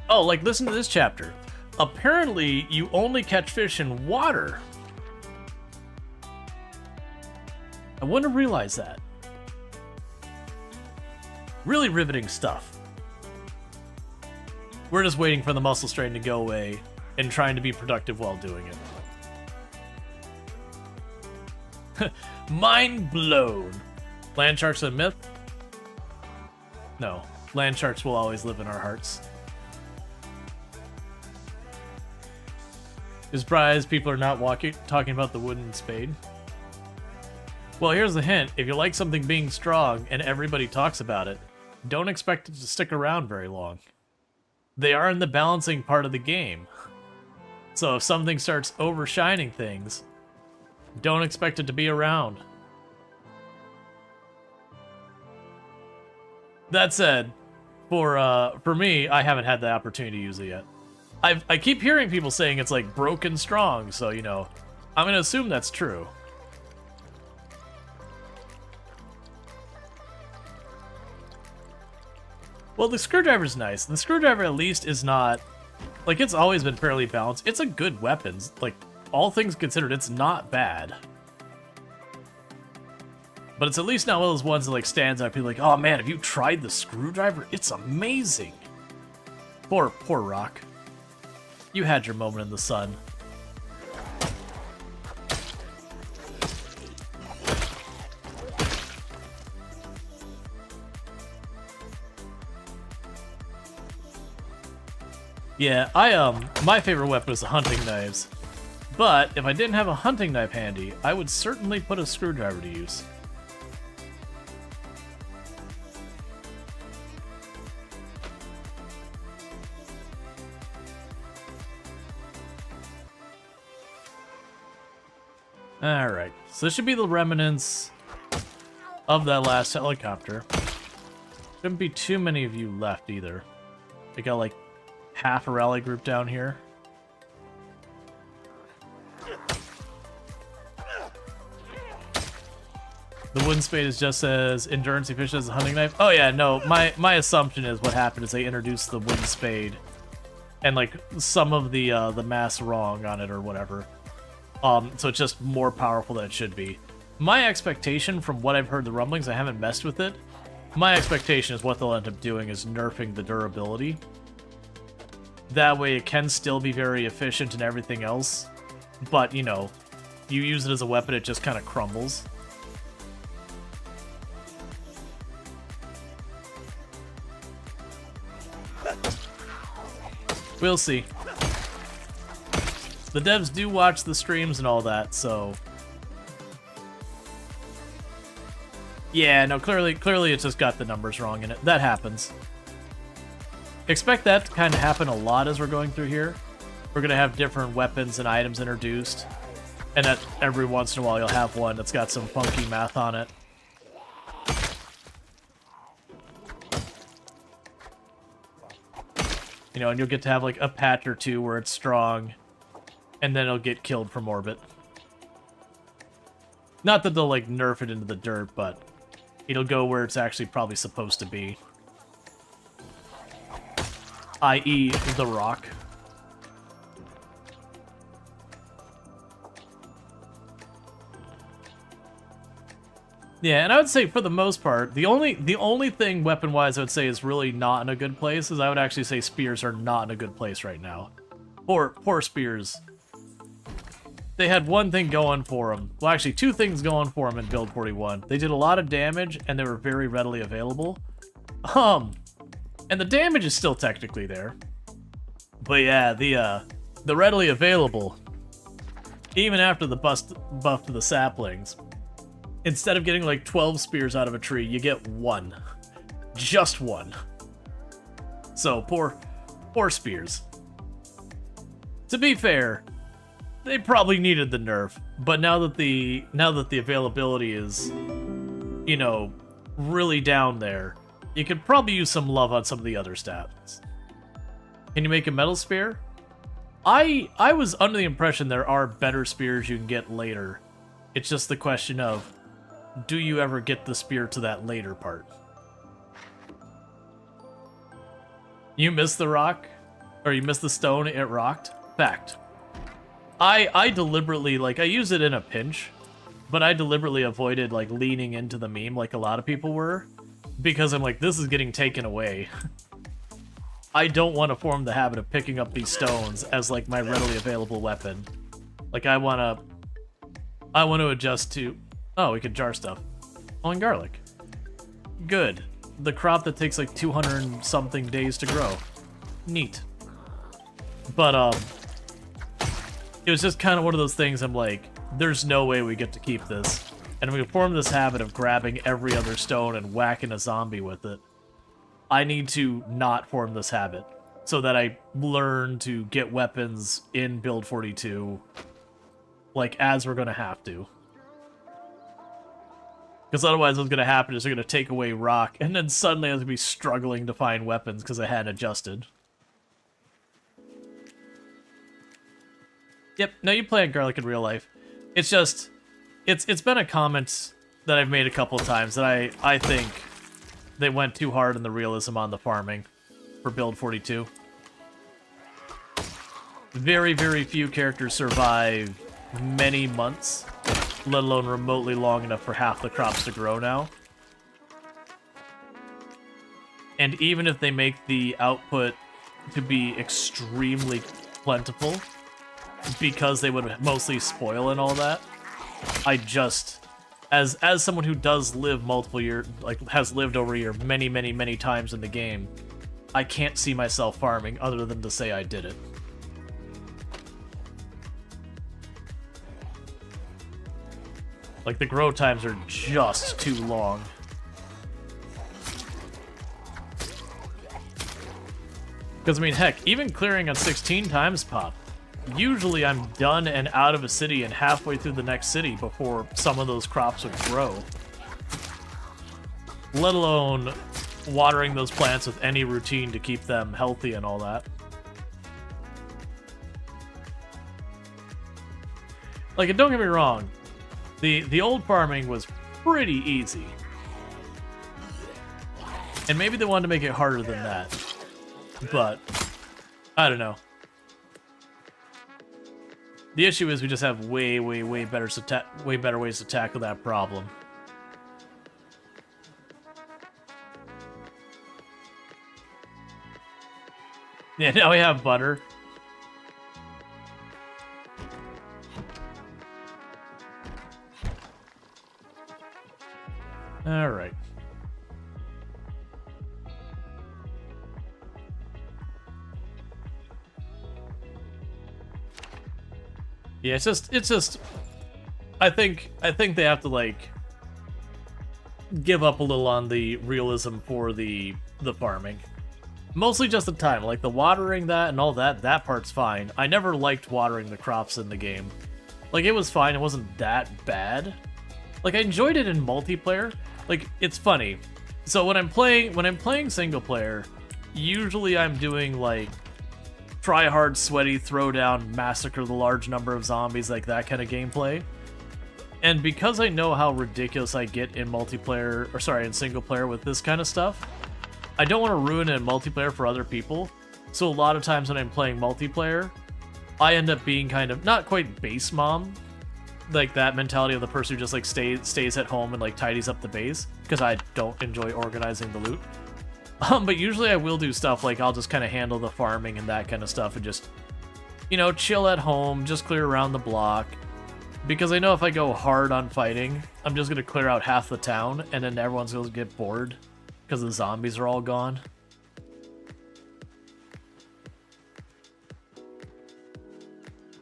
Oh, like, listen to this chapter. Apparently, you only catch fish in water. I wouldn't have realized that. Really riveting stuff. We're just waiting for the muscle strain to go away and trying to be productive while doing it. Mind blown. Land sharks a myth? No. Land sharks will always live in our hearts. You're surprised people are not talking about the wooden spade? Well, here's the hint. If you like something being strong and everybody talks about it, don't expect it to stick around very long. They are in the balancing part of the game. So if something starts overshining things, don't expect it to be around. That said, for me, I haven't had the opportunity to use it yet. I keep hearing people saying it's like broken strong, so you know, I'm gonna assume that's true. Well, the screwdriver's nice. The screwdriver at least is not... Like, it's always been fairly balanced. It's a good weapon. Like, all things considered, it's not bad. But it's at least not one of those ones that, like, stands out. People are like, oh man, have you tried the screwdriver? It's amazing. Poor Rock. You had your moment in the sun. Yeah, my favorite weapon is the hunting knives. But if I didn't have a hunting knife handy, I would certainly put a screwdriver to use. Alright, so this should be the remnants of that last helicopter. Shouldn't be too many of you left either. They got like half a rally group down here. The wooden spade is just as endurance efficient as a hunting knife. Oh yeah, no, my assumption is what happened is they introduced the wooden spade and like some of the mass wrong on it or whatever. So it's just more powerful than it should be. My expectation from what I've heard the rumblings, I haven't messed with it. My expectation is what they'll end up doing is nerfing the durability. That way it can still be very efficient and everything else. But, you know, you use it as a weapon, it just kind of crumbles. We'll see. The devs do watch the streams and all that, so... Yeah, no, clearly it's just got the numbers wrong in it. That happens. Expect that to kind of happen a lot as we're going through here. We're going to have different weapons and items introduced. And that every once in a while you'll have one that's got some funky math on it. You know, and you'll get to have like a patch or two where it's strong. And then it'll get killed from orbit. Not that they'll like nerf it into the dirt, but it'll go where it's actually probably supposed to be. I.e. the rock. Yeah, and I would say for the most part, the only thing weapon-wise I would say is really not in a good place is I would actually say spears are not in a good place right now. Poor spears. They had one thing going for them. Well, actually, two things going for them in Build 41. They did a lot of damage, and they were very readily available. And the damage is still technically there. But yeah, the readily available, even after the buff to the saplings, Instead of getting like 12 spears out of a tree, you get one. Just one. So, poor spears. To be fair, they probably needed the nerf, but now that the availability is, you know, really down there, you could probably use some love on some of the other stats. Can you make a metal spear? I was under the impression there are better spears you can get later. It's just the question of, do you ever get the spear to that later part? You missed the rock? Or you missed the stone, it rocked? Fact. I deliberately, like, I use it in a pinch, but I deliberately avoided, like, leaning into the meme like a lot of people were, because I'm like, this is getting taken away. I don't want to form the habit of picking up these stones as, like, my readily available weapon. Like, I want to adjust to... Oh, we can jar stuff. Oh, and garlic. Good. The crop that takes, like, 200 and something days to grow. Neat. But, it was just kind of one of those things I'm like, there's no way we get to keep this. And we form this habit of grabbing every other stone and whacking a zombie with it. I need to not form this habit so that I learn to get weapons in build 42, like, as we're going to have to. Because otherwise what's going to happen is they're going to take away rock, and then suddenly I'm going to be struggling to find weapons because I hadn't adjusted. Yep, no, you plant garlic in real life. It's just, it's been a comment that I've made a couple of times that I think they went too hard in the realism on the farming for build 42. Very, very few characters survive many months, let alone remotely long enough for half the crops to grow now. And even if they make the output to be extremely plentiful, because they would mostly spoil and all that, I just, as someone who does live multiple years, like, has lived over a year many, many, many times in the game, I can't see myself farming other than to say I did it. Like, the grow times are just too long. Because, I mean, heck, even clearing on 16 times pop, usually I'm done and out of a city and halfway through the next city before some of those crops would grow. Let alone watering those plants with any routine to keep them healthy and all that. Like, and don't get me wrong, the old farming was pretty easy. And maybe they wanted to make it harder than that. But, I don't know. The issue is we just have way, way, way better ways to tackle that problem. Yeah, now we have butter. All right. Yeah, it's just I think they have to, like, give up a little on the realism for the farming. Mostly just the time, like the watering that and all that part's fine. I never liked watering the crops in the game. Like, it was fine, it wasn't that bad. Like, I enjoyed it in multiplayer. Like, it's funny. So when I'm playing single player, usually I'm doing, like, try hard, sweaty, throw down, massacre the large number of zombies, like that kind of gameplay. And because I know how ridiculous I get in multiplayer, or sorry, in single player with this kind of stuff, I don't want to ruin it in multiplayer for other people. So a lot of times when I'm playing multiplayer, I end up being kind of, not quite base mom, like that mentality of the person who just, like, stays at home and, like, tidies up the base, because I don't enjoy organizing the loot. But usually I will do stuff like I'll just kind of handle the farming and that kind of stuff and just, you know, chill at home, just clear around the block. Because I know if I go hard on fighting, I'm just going to clear out half the town and then everyone's going to get bored because the zombies are all gone.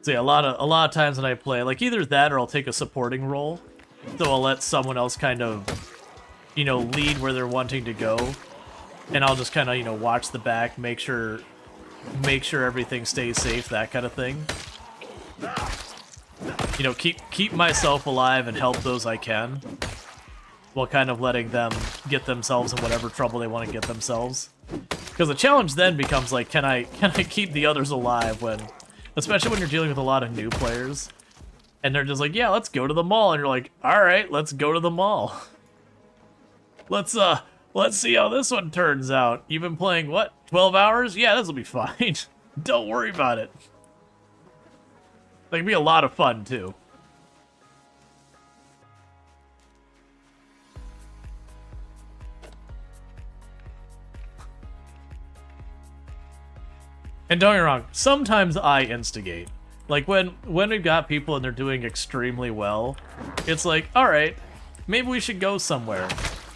So yeah, a lot of times when I play, like, either that or I'll take a supporting role So I'll let someone else kind of, you know, lead where they're wanting to go. And I'll just kind of, you know, watch the back, make sure everything stays safe, that kind of thing. You know, keep myself alive and help those I can, while kind of letting them get themselves in whatever trouble they want to get themselves. Because the challenge then becomes like, can I keep the others alive when, especially when you're dealing with a lot of new players, and they're just like, yeah, let's go to the mall, and you're like, all right, let's go to the mall. Let's see how this one turns out. You've been playing what, 12 hours? Yeah, this will be fine. Don't worry about it. That can be a lot of fun too. And don't get me wrong, sometimes I instigate. Like when we've got people and they're doing extremely well, it's like, all right, maybe we should go somewhere.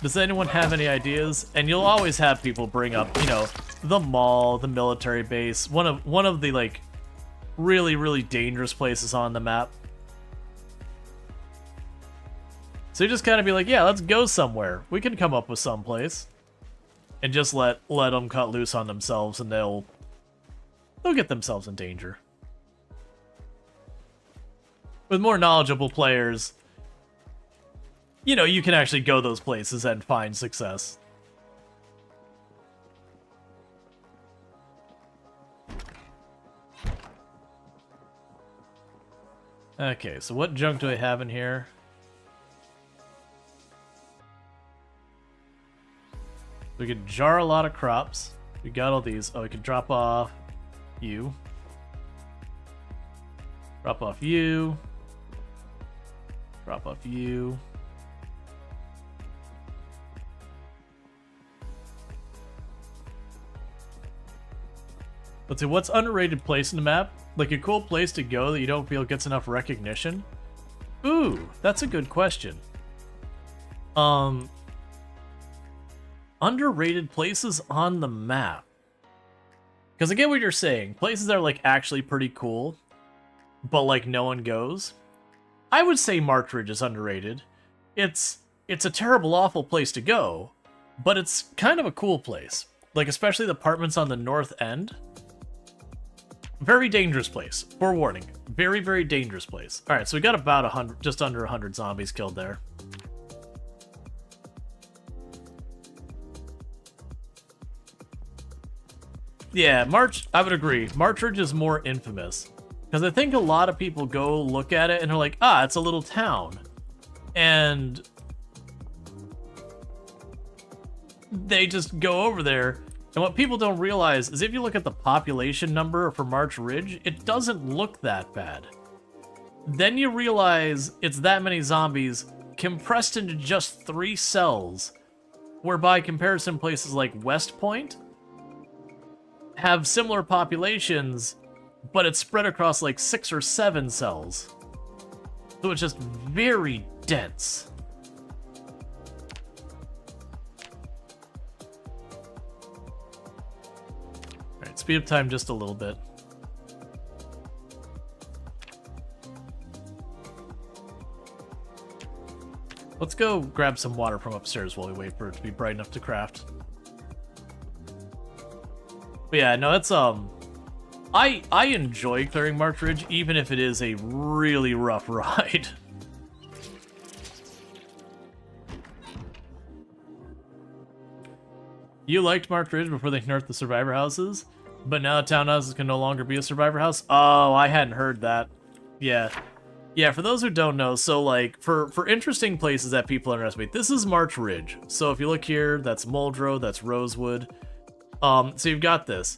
Does anyone have any ideas? And you'll always have people bring up, you know, the mall, the military base, one of the like really, really dangerous places on the map. So you just kind of be like, yeah, let's go somewhere. We can come up with some place. And just let them cut loose on themselves, and they'll get themselves in danger. With more knowledgeable players, you know, you can actually go those places and find success. Okay, so what junk do I have in here? We could jar a lot of crops. We got all these. Oh, we could drop off you. Drop off you. Drop off you. Let's see, what's underrated place in the map? Like a cool place to go that you don't feel gets enough recognition? Ooh, that's a good question. Underrated places on the map. Because I get what you're saying. Places that are like actually pretty cool, but like no one goes. I would say March Ridge is underrated. It's a terrible, awful place to go, but it's kind of a cool place. Like especially the apartments on the north end. Very dangerous place. Forewarning. Very, very dangerous place. Alright, so we got about 100, just under 100 zombies killed there. Yeah, I would agree. March Ridge is more infamous. Because I think a lot of people go look at it and they're like, ah, it's a little town. And they just go over there. And what people don't realize is if you look at the population number for March Ridge, it doesn't look that bad. Then you realize it's that many zombies compressed into just 3 cells, where by comparison places like West Point have similar populations, but it's spread across like 6 or 7 cells. So it's just very dense. Alright, speed up time just a little bit. Let's go grab some water from upstairs while we wait for it to be bright enough to craft. But yeah, no, it's I enjoy clearing March Ridge, even if it is a really rough ride. You liked March Ridge before they nerfed the survivor houses, but now townhouses can no longer be a survivor house? Oh, I hadn't heard that. Yeah. Yeah, for those who don't know, so like, for interesting places that people underestimate, this is March Ridge. So if you look here, that's Muldrow, that's Rosewood. So you've got this.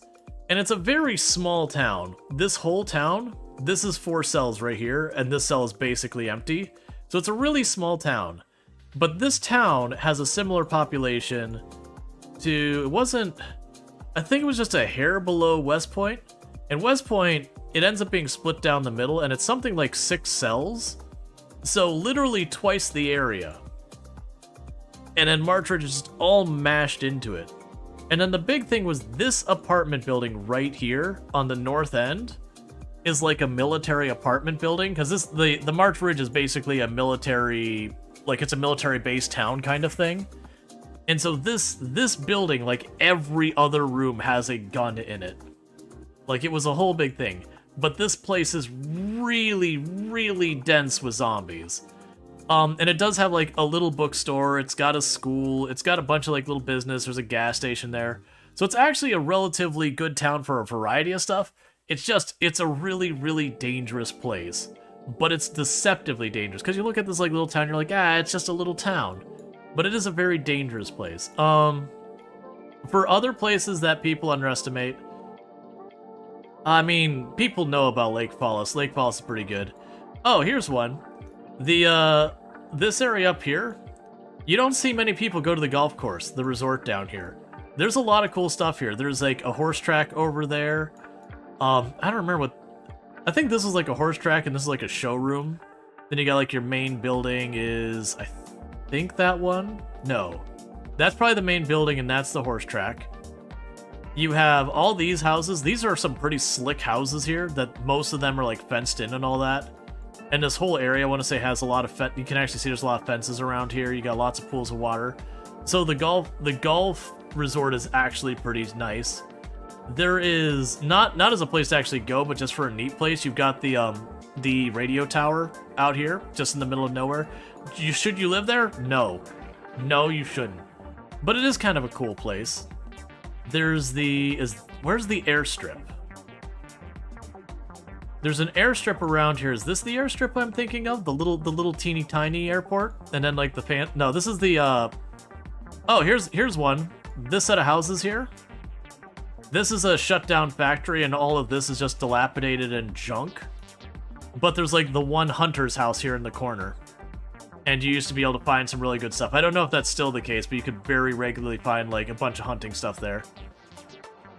And it's a very small town. This whole town, this is 4 cells right here, and this cell is basically empty. So it's a really small town. But this town has a similar population to, it wasn't, I think it was just a hair below West Point. And West Point, it ends up being split down the middle, and it's something like 6 cells. So literally twice the area. And then March Ridge is just all mashed into it. And then the big thing was this apartment building right here on the north end is like a military apartment building, because the March Ridge is basically a military, like it's a military base town kind of thing. And so this building, like every other room has a gun in it. Like it was a whole big thing. But this place is really, really dense with zombies. And it does have like a little bookstore, it's got a school, it's got a bunch of like little business, there's a gas station there. So it's actually a relatively good town for a variety of stuff. It's a really, really dangerous place. But it's deceptively dangerous, because you look at this like little town, you're like, it's just a little town. But it is a very dangerous place. For other places that people underestimate, I mean, people know about Lake Fallis. Lake Fallis is pretty good. Oh, here's one. This area up here, you don't see many people go to the golf course, the resort down here. There's a lot of cool stuff here. There's like a horse track over there. I don't remember what... I think this is like a horse track and this is like a showroom. Then you got like your main building is... I think that one? No. That's probably the main building and that's the horse track. You have all these houses. These are some pretty slick houses here that most of them are like fenced in and all that. And this whole area, I want to say, has a lot of you can actually see there's a lot of fences around here. You got lots of pools of water. So the golf resort is actually pretty nice. There is not as a place to actually go, but just for a neat place. You've got the radio tower out here, just in the middle of nowhere. Should you live there? No, you shouldn't. But it is kind of a cool place. Where's the airstrip? There's an airstrip around here. Is this the airstrip I'm thinking of? The little teeny tiny airport? And then like no, this is the oh, here's one. This set of houses here. This is a shut down factory and all of this is just dilapidated and junk. But there's like the one hunter's house here in the corner. And you used to be able to find some really good stuff. I don't know if that's still the case, but you could very regularly find like a bunch of hunting stuff there.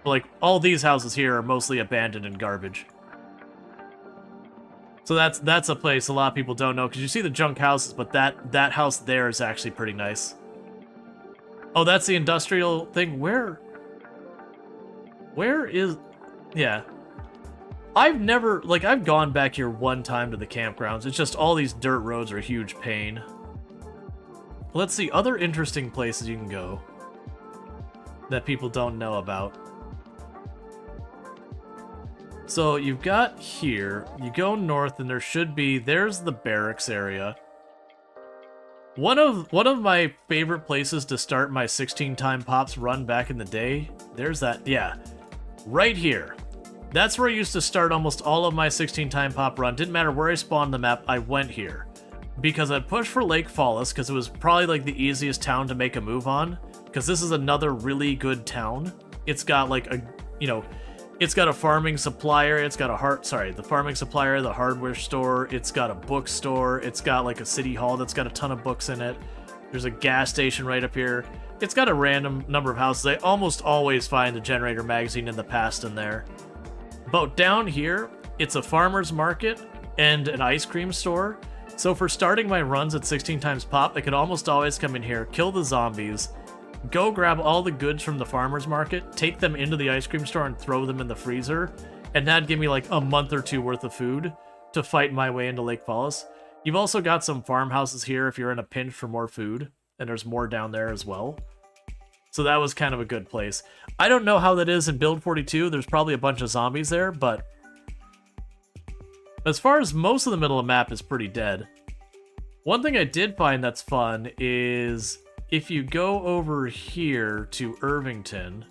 But, like all these houses here are mostly abandoned and garbage. So that's a place a lot of people don't know, because you see the junk houses, but that house there is actually pretty nice. Oh, that's the industrial thing. Where is... Yeah. I've gone back here one time to the campgrounds. It's just all these dirt roads are a huge pain. Let's see, other interesting places you can go that people don't know about. So you've got here, you go north and there's the barracks area. One of my favorite places to start my 16-time pops run back in the day, there's that, yeah, right here. That's where I used to start almost all of my 16-time pop run. Didn't matter where I spawned the map, I went here. Because I'd push for Lake Fallis, because it was probably like the easiest town to make a move on. Because this is another really good town. It's got like a, it's got a farming supplier, it's got the farming supplier, the hardware store, it's got a bookstore, it's got like a city hall that's got a ton of books in it. There's a gas station right up here. It's got a random number of houses. I almost always find the Generator magazine in the past in there. But down here, it's a farmer's market and an ice cream store. So for starting my runs at 16 times pop, I could almost always come in here, kill the zombies, go grab all the goods from the farmer's market, take them into the ice cream store and throw them in the freezer, and that'd give me like a month or two worth of food to fight my way into Lake Fallis. You've also got some farmhouses here if you're in a pinch for more food, and there's more down there as well. So that was kind of a good place. I don't know how that is in Build 42. There's probably a bunch of zombies there, but as far as most of the middle of the map is pretty dead. One thing I did find that's fun is if you go over here to Irvington,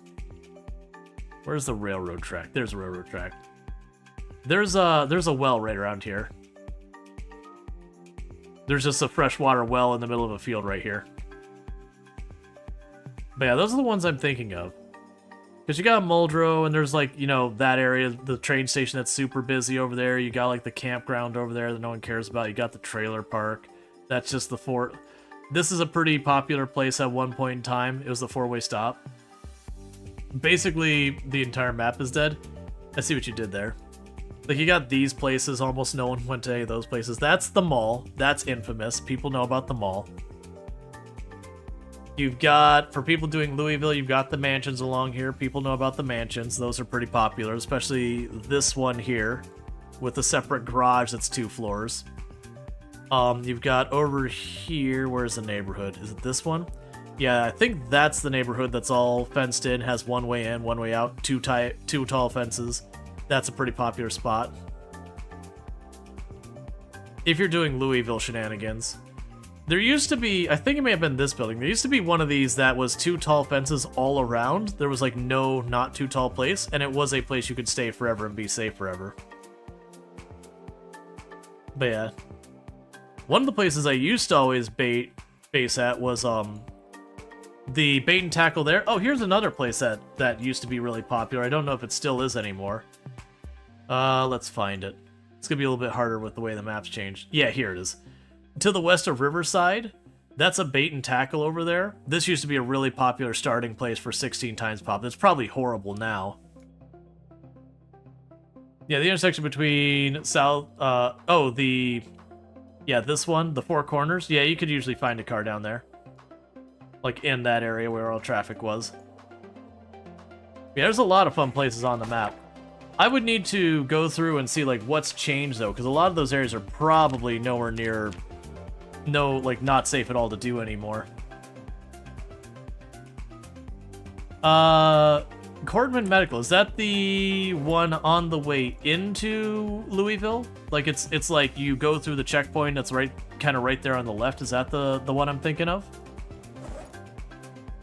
where's the railroad track? There's a railroad track. There's a well right around here. There's just a freshwater well in the middle of a field right here. But yeah, those are the ones I'm thinking of. Because you got Muldrow, and there's like, that area, the train station that's super busy over there. You got like the campground over there that no one cares about. You got the trailer park. That's just the fort. This is a pretty popular place at one point in time. It was the four-way stop. Basically, the entire map is dead. I see what you did there. Like, you got these places. Almost no one went to any of those places. That's the mall. That's infamous. People know about the mall. You've got, for people doing Louisville, you've got the mansions along here. People know about the mansions. Those are pretty popular, especially this one here. with a separate garage that's 2 floors. You've got over here, where's the neighborhood? Is it this one? Yeah, I think that's the neighborhood that's all fenced in, has one way in, one way out, two tall fences. That's a pretty popular spot. If you're doing Louisville shenanigans. There used to be, I think it may have been this building, there used to be one of these that was 2 tall fences all around. There was like no not too tall place, and it was a place you could stay forever and be safe forever. But yeah. One of the places I used to always base at was the bait and tackle there. Oh, here's another place that used to be really popular. I don't know if it still is anymore. Let's find it. It's gonna be a little bit harder with the way the map's changed. Yeah, here it is. To the west of Riverside, that's a bait and tackle over there. This used to be a really popular starting place for 16 times pop. It's probably horrible now. Yeah, the intersection between south, yeah, this one, the 4 corners. Yeah, you could usually find a car down there. Like in that area where all traffic was. Yeah, there's a lot of fun places on the map. I would need to go through and see like what's changed though, because a lot of those areas are probably nowhere near, not safe at all to do anymore. Cordman Medical, is that the one on the way into Louisville? Like it's like you go through the checkpoint that's kind of right there on the left. Is that the one I'm thinking of?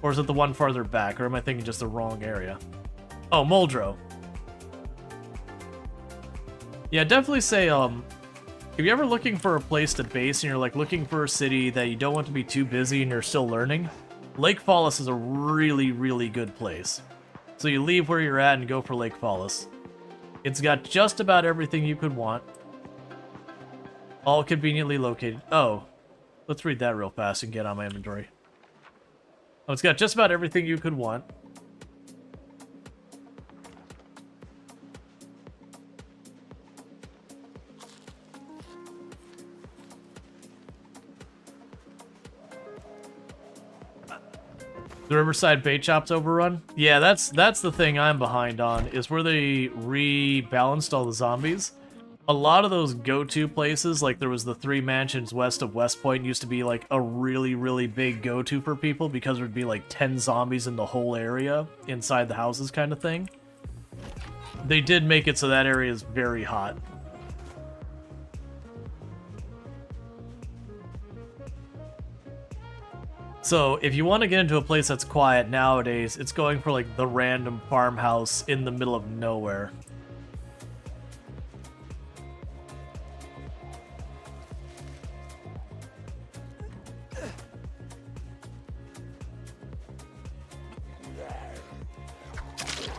Or is it the one farther back, or am I thinking just the wrong area? Oh, Muldrow. Yeah, definitely say, if you're ever looking for a place to base and you're like looking for a city that you don't want to be too busy and you're still learning, Lake Fallis is a really, really good place. So you leave where you're at and go for Lake Fallis. It's got just about everything you could want. All conveniently located. Oh, let's read that real fast and get on my inventory. Oh, it's got just about everything you could want. The Riverside bait shop's overrun? Yeah, that's the thing I'm behind on, is where they rebalanced all the zombies. A lot of those go-to places, like there was the 3 mansions west of West Point, used to be like a really, really big go-to for people because there'd be like 10 zombies in the whole area, inside the houses kind of thing. They did make it so that area is very hot. So, if you want to get into a place that's quiet nowadays, it's going for like the random farmhouse in the middle of nowhere.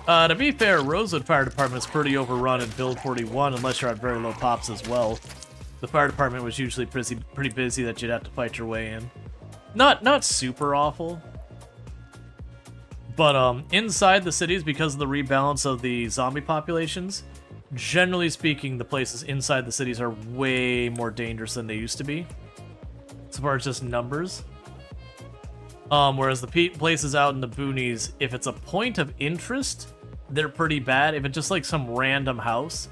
To be fair, Rosewood Fire Department is pretty overrun in Build 41 unless you're at very low pops as well. The fire department was usually pretty busy that you'd have to fight your way in. Not super awful. But inside the cities, because of the rebalance of the zombie populations, generally speaking, the places inside the cities are way more dangerous than they used to be. As far as just numbers. Whereas the places out in the boonies, if it's a point of interest, they're pretty bad. If it's just like some random house,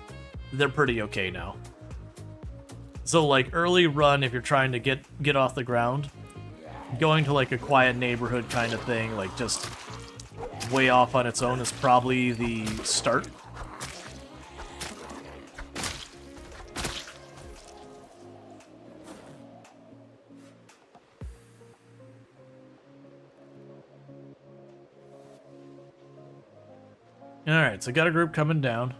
they're pretty okay now. So like early run, if you're trying to get off the ground, going to like a quiet neighborhood kind of thing, like just way off on its own, is probably the start. Alright, so got a group coming down.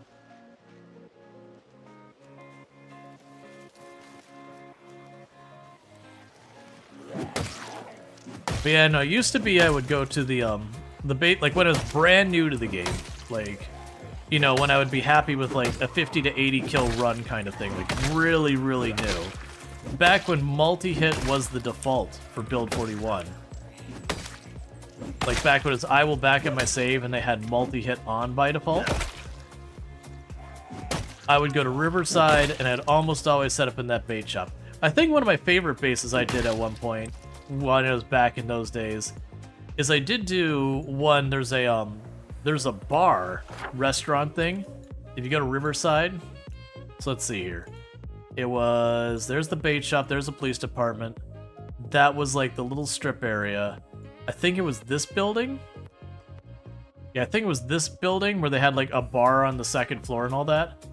But yeah, no, it used to be I would go to the bait, like when I was brand new to the game, like, you know, when I would be happy with like a 50 to 80 kill run kind of thing, like really, really new. Back when multi-hit was the default for Build 41. Like back when it was I will back at my save and they had multi-hit on by default. I would go to Riverside and I'd almost always set up in that bait shop. I think one of my favorite bases I did at one point, when I was back in those days, is I did do one, there's a bar restaurant thing. If you go to Riverside, So let's see here. It was... There's the bait shop. There's the police department. That was like the little strip area. I think it was this building. Yeah, I think it was this building where they had like a bar on the second floor and all that.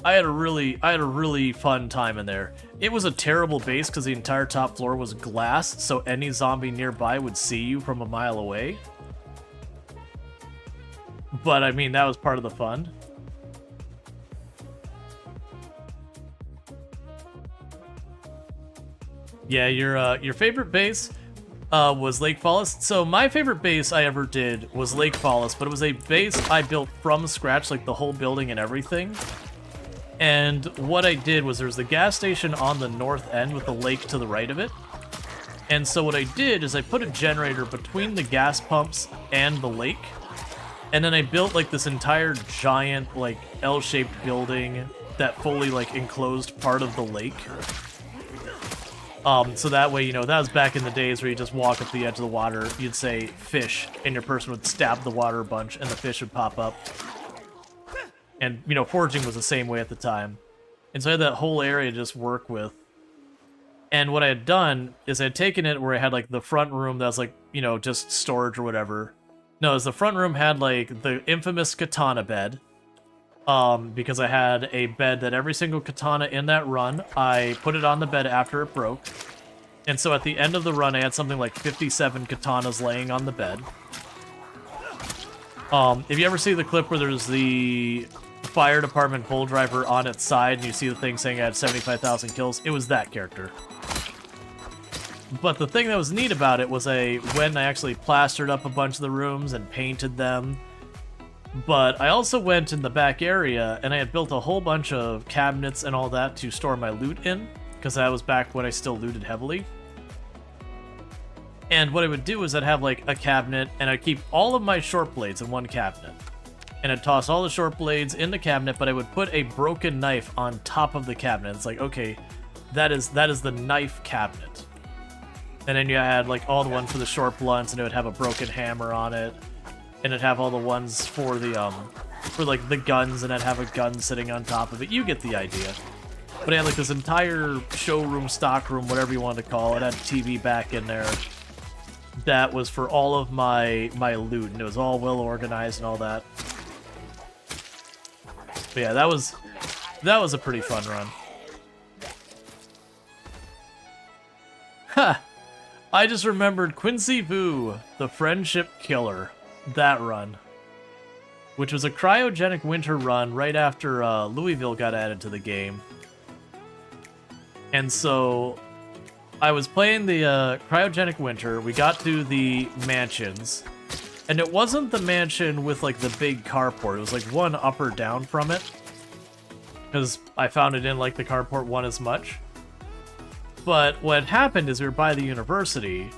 I had a really fun time in there. It was a terrible base because the entire top floor was glass, so any zombie nearby would see you from a mile away. But I mean, that was part of the fun. Yeah, your favorite base was Lake Fallis. So my favorite base I ever did was Lake Fallis, but it was a base I built from scratch, like the whole building and everything. And what I did was there's the gas station on the north end with the lake to the right of it. And so what I did is I put a generator between the gas pumps and the lake. And then I built like this entire giant like L-shaped building that fully like enclosed part of the lake. So that way, you know, that was back in the days where you just walk up the edge of the water, you'd say fish, and your person would stab the water a bunch and the fish would pop up. And, you know, foraging was the same way at the time. And so I had that whole area to just work with. And what I had done is I had taken it where I had, like, the front room that was, like, you know, just storage or whatever. No, the front room had, like, the infamous katana bed. Because I had a bed that every single katana in that run, I put it on the bed after it broke. And so at the end of the run, I had something like 57 katanas laying on the bed. If you ever see the clip where there's the fire department bull driver on its side and you see the thing saying I had 75,000 kills, it was that character. But the thing that was neat about it was when I actually plastered up a bunch of the rooms and painted them. But I also went in the back area and I had built a whole bunch of cabinets and all that to store my loot in, because that was back when I still looted heavily. And what I would do is I'd have like a cabinet and I'd keep all of my short blades in one cabinet. And I'd toss all the short blades in the cabinet, but I would put a broken knife on top of the cabinet. It's like, okay, that is the knife cabinet. And then you had like all the ones for the short blunts, and it would have a broken hammer on it. And it'd have all the ones for the for like the guns, and I'd have a gun sitting on top of it. You get the idea. But I had like this entire showroom, stockroom, whatever you wanted to call it. I had a TV back in there. That was for all of my loot, and it was all well organized and all that. But yeah, that was a pretty fun run. Ha! I just remembered Quincy Vu, the Friendship Killer. That run. Which was a cryogenic winter run right after Louisville got added to the game. And so I was playing the cryogenic winter. We got to the mansions. And it wasn't the mansion with like the big carport. It was like one up or down from it. Because I found it didn't like the carport one as much. But what happened is we were by the university.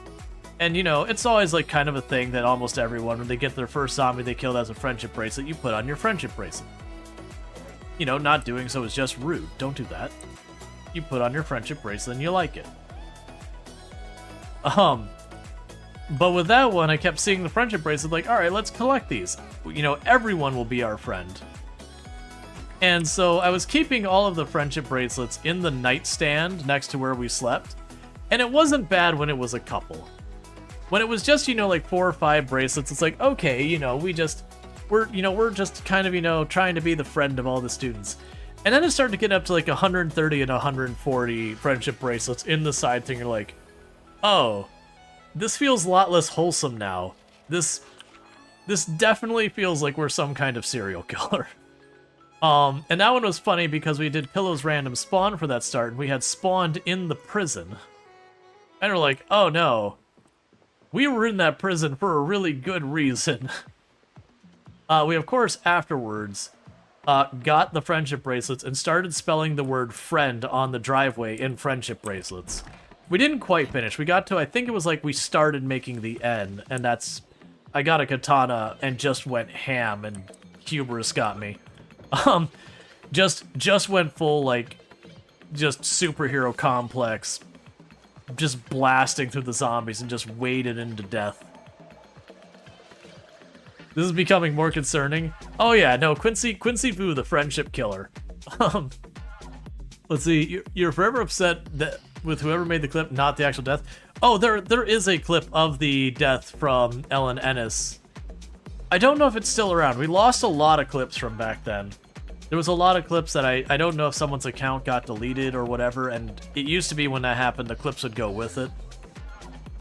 And, you know, it's always, like, kind of a thing that almost everyone, when they get their first zombie they killed as a friendship bracelet, you put on your friendship bracelet. You know, not doing so is just rude. Don't do that. You put on your friendship bracelet and you like it. But with that one, I kept seeing the friendship bracelet, like, alright, let's collect these. You know, everyone will be our friend. And so I was keeping all of the friendship bracelets in the nightstand next to where we slept. And it wasn't bad when it was a couple. When it was just, you know, like 4 or 5 bracelets, it's like, okay, you know, we're just kind of, you know, trying to be the friend of all the students. And then it started to get up to like 130 and 140 friendship bracelets in the side thing. You're like, oh, this feels a lot less wholesome now. This definitely feels like we're some kind of serial killer. And that one was funny because we did Pillow's random spawn for that start, and we had spawned in the prison. And we're like, oh no. We were in that prison for a really good reason. We, of course, afterwards, got the friendship bracelets and started spelling the word friend on the driveway in friendship bracelets. We didn't quite finish. We got to, I think it was like we started making the N, and that's... I got a katana and just went ham, and hubris got me. Just went full, like, just superhero complex, just blasting through the zombies and just waded into death. This is becoming more concerning. Oh yeah, no, Quincy Vu, the friendship killer. Let's see. You're forever upset that with whoever made the clip, not the actual death. Oh, there is a clip of the death from Ellen Ennis. I don't know if it's still around. We lost a lot of clips from back then. There was a lot of clips that I don't know if someone's account got deleted or whatever, and it used to be when that happened, the clips would go with it.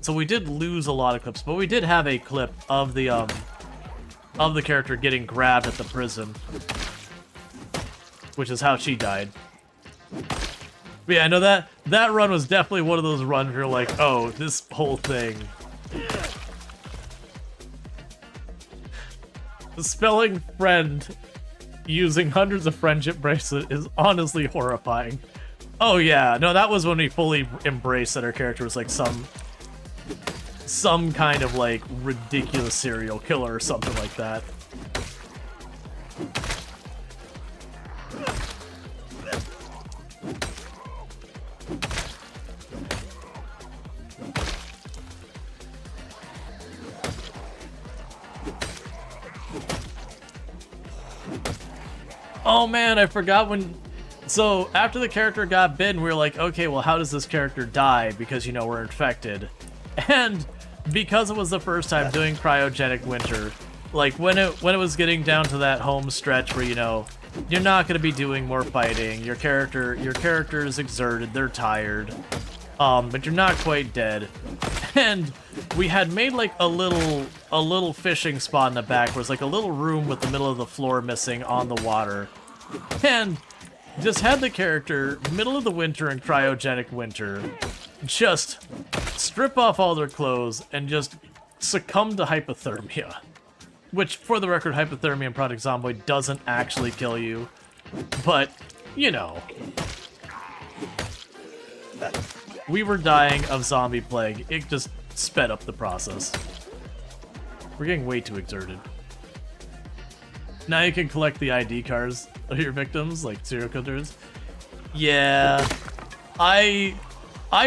So we did lose a lot of clips, but we did have a clip of the character getting grabbed at the prison, which is how she died. But yeah, I know that run was definitely one of those runs where you're like, oh, this whole thing. Spelling friend using hundreds of friendship bracelet is honestly horrifying. Oh yeah, no, that was when we fully embraced that our character was like some kind of like ridiculous serial killer or something like that. Oh man, I forgot when... So, after the character got bitten, we were like, okay, well, how does this character die? Because, you know, we're infected. And because it was the first time doing cryogenic winter, like, when it was getting down to that home stretch where, you know, you're not going to be doing more fighting, your character is exerted, they're tired, but you're not quite dead. And we had made, like, a little fishing spot in the back, where it's like a little room with the middle of the floor missing on the water. And just had the character, middle of the winter in cryogenic winter, just strip off all their clothes and just succumb to hypothermia. Which, for the record, hypothermia in Project Zomboid doesn't actually kill you. But, you know. We were dying of zombie plague. It just sped up the process. We're getting way too exerted. Now you can collect the ID cards of your victims, like serial killers. Yeah. I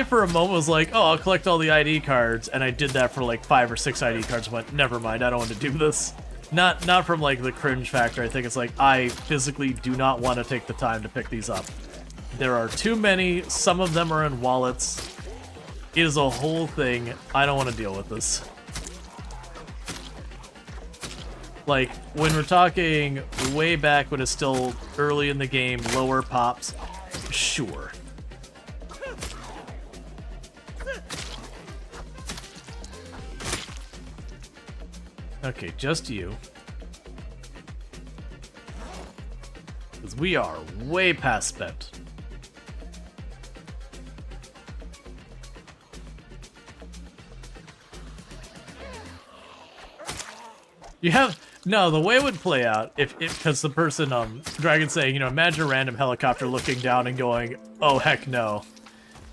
for a moment was like, oh, I'll collect all the ID cards, and I did that for like 5 or 6 ID cards and went, never mind, I don't want to do this. Not from like the cringe factor, I think it's like, I physically do not want to take the time to pick these up. There are too many, some of them are in wallets. It is a whole thing, I don't want to deal with this. Like, when we're talking way back when it's still early in the game, lower pops, sure. Okay, just you. Because we are way past spent. You have... No, the way it would play out, because the person, Dragon's saying, you know, imagine a random helicopter looking down and going, oh, heck no.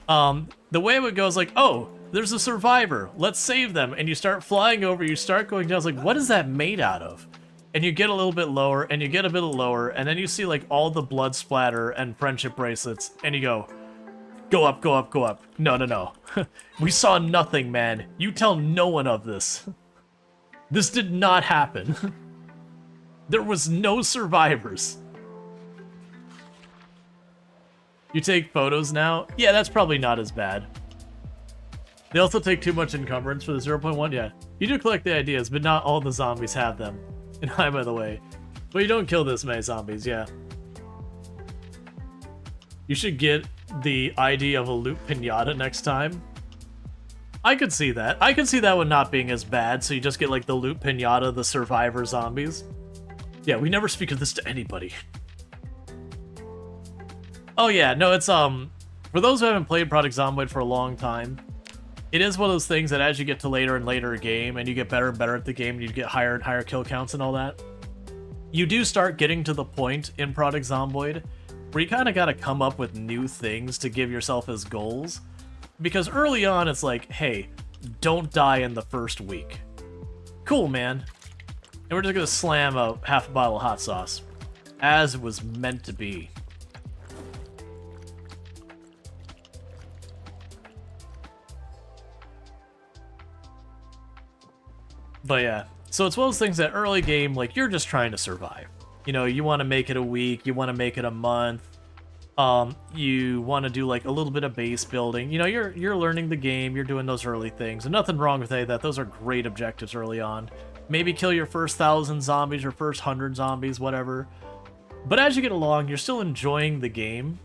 The way it would go is like, oh, there's a survivor, let's save them, and you start flying over, you start going down, it's like, what is that made out of? And you get a little bit lower, and you get a bit lower, and then you see, like, all the blood splatter and friendship bracelets, and you go up, go up, go up. No, no, no. We saw nothing, man. You tell no one of this. This did not happen. There was no survivors. You take photos now? Yeah, that's probably not as bad. They also take too much encumbrance for the 0.1? Yeah. You do collect the ideas, but not all the zombies have them. And hi, by the way. But you don't kill this many zombies, yeah. You should get the ID of a loot pinata next time. I could see that. I could see that one not being as bad, so you just get like the loot pinata, the survivor zombies. Yeah, we never speak of this to anybody. Oh yeah, no, it's for those who haven't played Project Zomboid for a long time, it is one of those things that as you get to later and later a game, and you get better and better at the game, and you get higher and higher kill counts and all that, you do start getting to the point in Project Zomboid where you kind of got to come up with new things to give yourself as goals. Because early on, it's like, hey, don't die in the first week. Cool, man. And we're just gonna slam a half a bottle of hot sauce. As it was meant to be. But yeah, so it's one of those things that early game, like, you're just trying to survive. You know, you want to make it a week, you want to make it a month. You want to do like a little bit of base building. You know, you're learning the game, you're doing those early things, and nothing wrong with that. Those are great objectives early on. Maybe kill your first 1,000 zombies or first 100 zombies, whatever. But as you get along, you're still enjoying the game.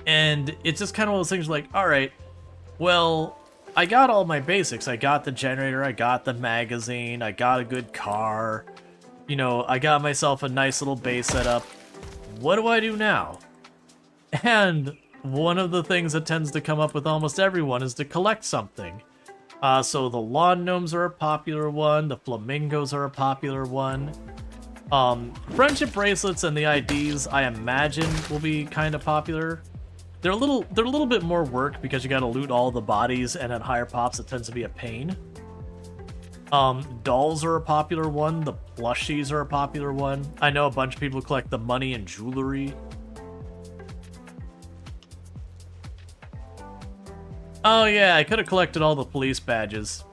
And it's just kind of one of those things like, alright, well, I got all my basics. I got the generator, I got the magazine, I got a good car. You know, I got myself a nice little base set up. What do I do now? And one of the things that tends to come up with almost everyone is to collect something. So the lawn gnomes are a popular one, the flamingos are a popular one. Friendship bracelets and the IDs, I imagine, will be kind of popular. They're a little bit more work because you gotta loot all the bodies, and at higher pops it tends to be a pain. Dolls are a popular one, the plushies are a popular one. I know a bunch of people collect the money and jewelry. Oh yeah, I could have collected all the police badges.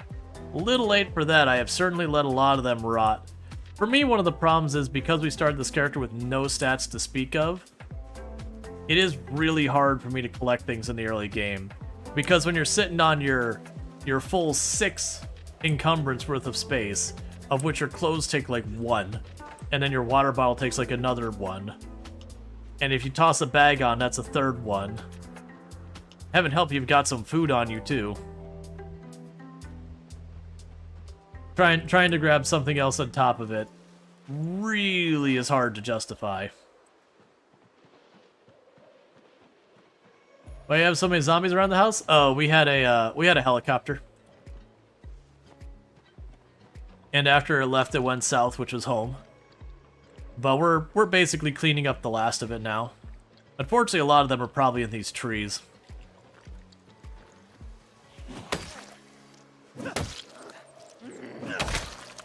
A little late for that, I have certainly let a lot of them rot. For me, one of the problems is because we started this character with no stats to speak of, it is really hard for me to collect things in the early game. Because when you're sitting on your full 6 encumbrance worth of space, of which your clothes take like 1, and then your water bottle takes like another 1. And if you toss a bag on, that's a third 1. Heaven help you've got some food on you too. Trying to grab something else on top of it really is hard to justify. Why you have so many zombies around the house? Oh, we had a helicopter. And after it left, it went south, which was home. But we're basically cleaning up the last of it now. Unfortunately, a lot of them are probably in these trees.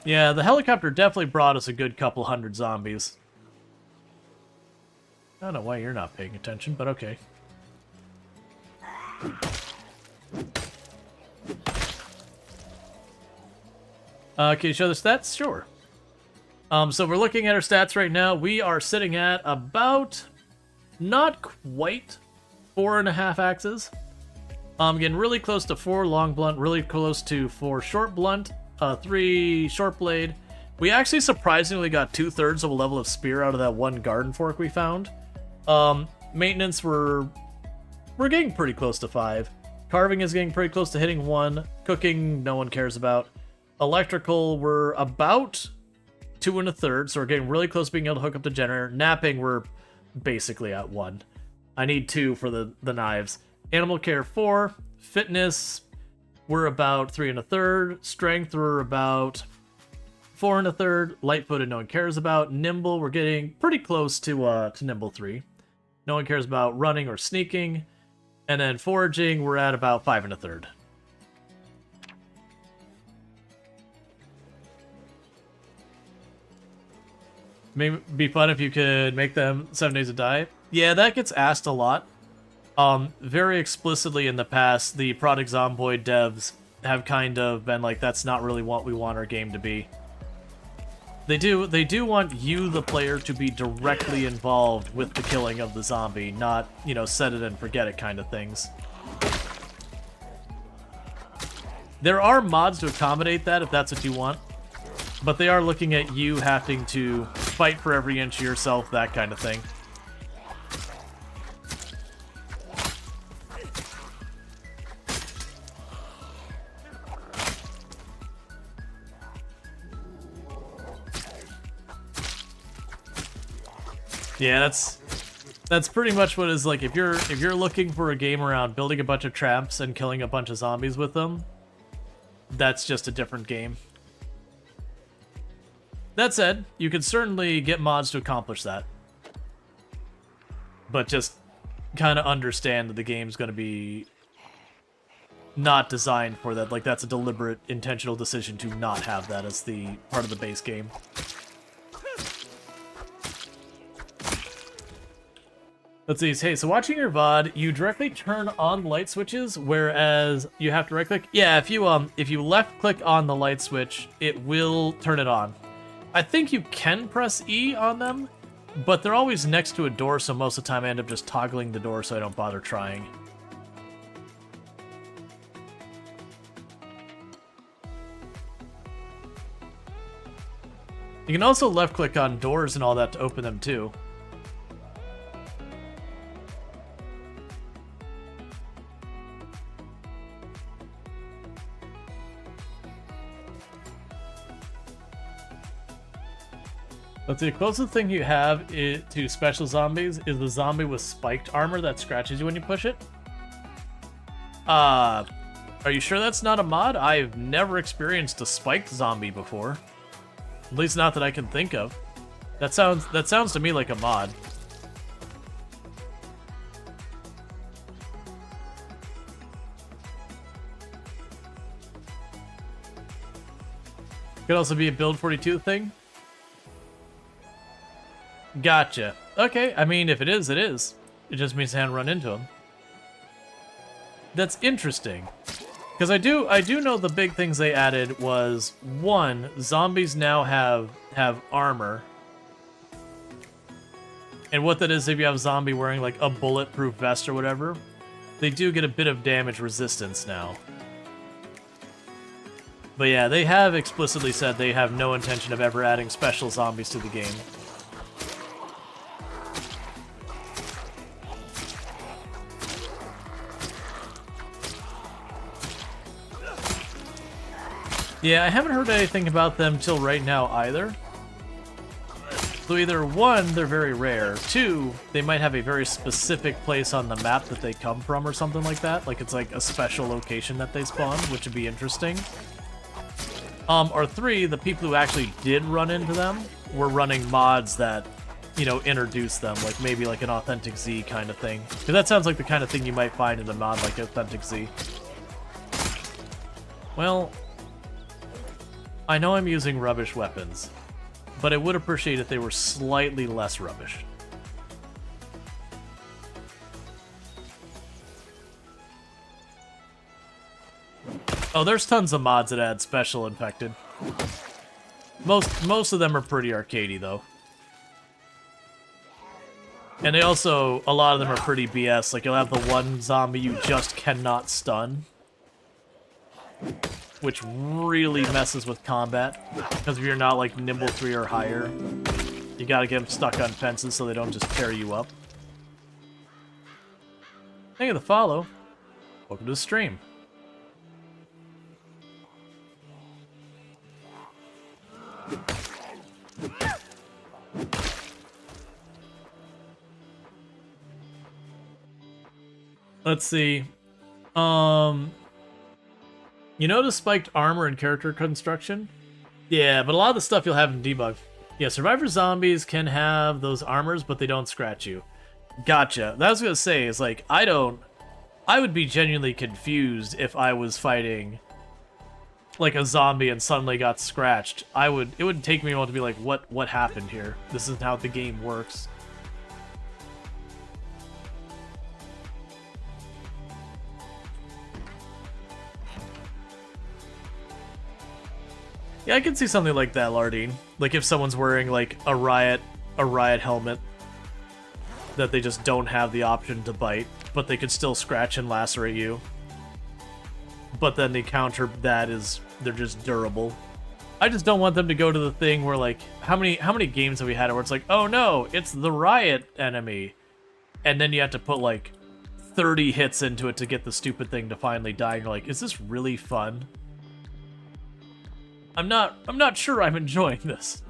Yeah, the helicopter definitely brought us a good couple hundred zombies. I don't know why you're not paying attention, but okay. Can you show the stats? Sure. So we're looking at our stats right now. We are sitting at about, not quite, 4.5 axes. Getting really close to 4 long blunt, really close to 4 short blunt, 3 short blade. We actually surprisingly got 2/3 of a level of spear out of that 1 garden fork we found. Maintenance, we're getting pretty close to 5. Carving is getting pretty close to hitting 1. Cooking, no one cares about. Electrical, we're about 2 1/3, so we're getting really close to being able to hook up the generator. Napping, we're basically at 1. I need 2 for the knives. Animal care, 4. Fitness, we're about 3 1/3. Strength, we're about 4 1/3. Light-footed, no one cares about. Nimble, we're getting pretty close to Nimble 3. No one cares about running or sneaking. And then foraging, we're at about 5 1/3. Maybe be fun if you could make them 7 days to die. Yeah, that gets asked a lot. Very explicitly in the past, the Product Zomboid devs have kind of been like, that's not really what we want our game to be. They do want you, the player, to be directly involved with the killing of the zombie, not, you know, set it and forget it kind of things. There are mods to accommodate that if that's what you want, but they are looking at you having to fight for every inch of yourself, that kind of thing. Yeah, that's pretty much what is like. If you're looking for a game around building a bunch of traps and killing a bunch of zombies with them, that's just a different game. That said, you can certainly get mods to accomplish that, but just kind of understand that the game's going to be not designed for that. Like, that's a deliberate, intentional decision to not have that as the part of the base game. Let's see. Hey, so watching your VOD, you directly turn on light switches, whereas you have to right-click. Yeah, if you left-click on the light switch, it will turn it on. I think you can press E on them, but they're always next to a door, so most of the time I end up just toggling the door so I don't bother trying. You can also left-click on doors and all that to open them too. But the closest thing you have to special zombies is the zombie with spiked armor that scratches you when you push it. Are you sure that's not a mod? I've never experienced a spiked zombie before. At least not that I can think of. That sounds to me like a mod. Could also be a build 42 thing. Gotcha. Okay, I mean, if it is, it is. It just means I haven't run into him. That's interesting. Because I do know the big things they added was, one, zombies now have armor. And what that is, if you have a zombie wearing like a bulletproof vest or whatever, they do get a bit of damage resistance now. But yeah, they have explicitly said they have no intention of ever adding special zombies to the game. Yeah, I haven't heard anything about them till right now either. So either one, they're very rare, two, they might have a very specific place on the map that they come from or something like that. Like it's like a special location that they spawn, which would be interesting. Or three, the people who actually did run into them were running mods that, you know, introduce them, like maybe like an Authentic Z kind of thing. Because that sounds like the kind of thing you might find in a mod like Authentic Z. Well, I know I'm using rubbish weapons, but I would appreciate if they were slightly less rubbish. Oh, there's tons of mods that add special infected. Most of them are pretty arcadey though. And they also, a lot of them are pretty BS. Like you'll have the one zombie you just cannot stun, which really messes with combat, because if you're not like nimble 3 or higher, you gotta get them stuck on fences so they don't just tear you up. Thank you for the follow. Welcome to the stream. Let's see. You notice spiked armor and character construction? Yeah, but a lot of the stuff you'll have in debug. Yeah, survivor zombies can have those armors, but they don't scratch you. Gotcha. That I was gonna say is like I would be genuinely confused if I was fighting like a zombie and suddenly got scratched. It would take me a while to be like, what happened here? This isn't how the game works. Yeah, I can see something like that, Lardine. Like if someone's wearing like a riot helmet that they just don't have the option to bite, but they could still scratch and lacerate you. But then the counter that is they're just durable. I just don't want them to go to the thing where like how many games have we had where it's like, oh no, it's the riot enemy, and then you have to put like 30 hits into it to get the stupid thing to finally die. And you're like, is this really fun? I'm not sure I'm enjoying this.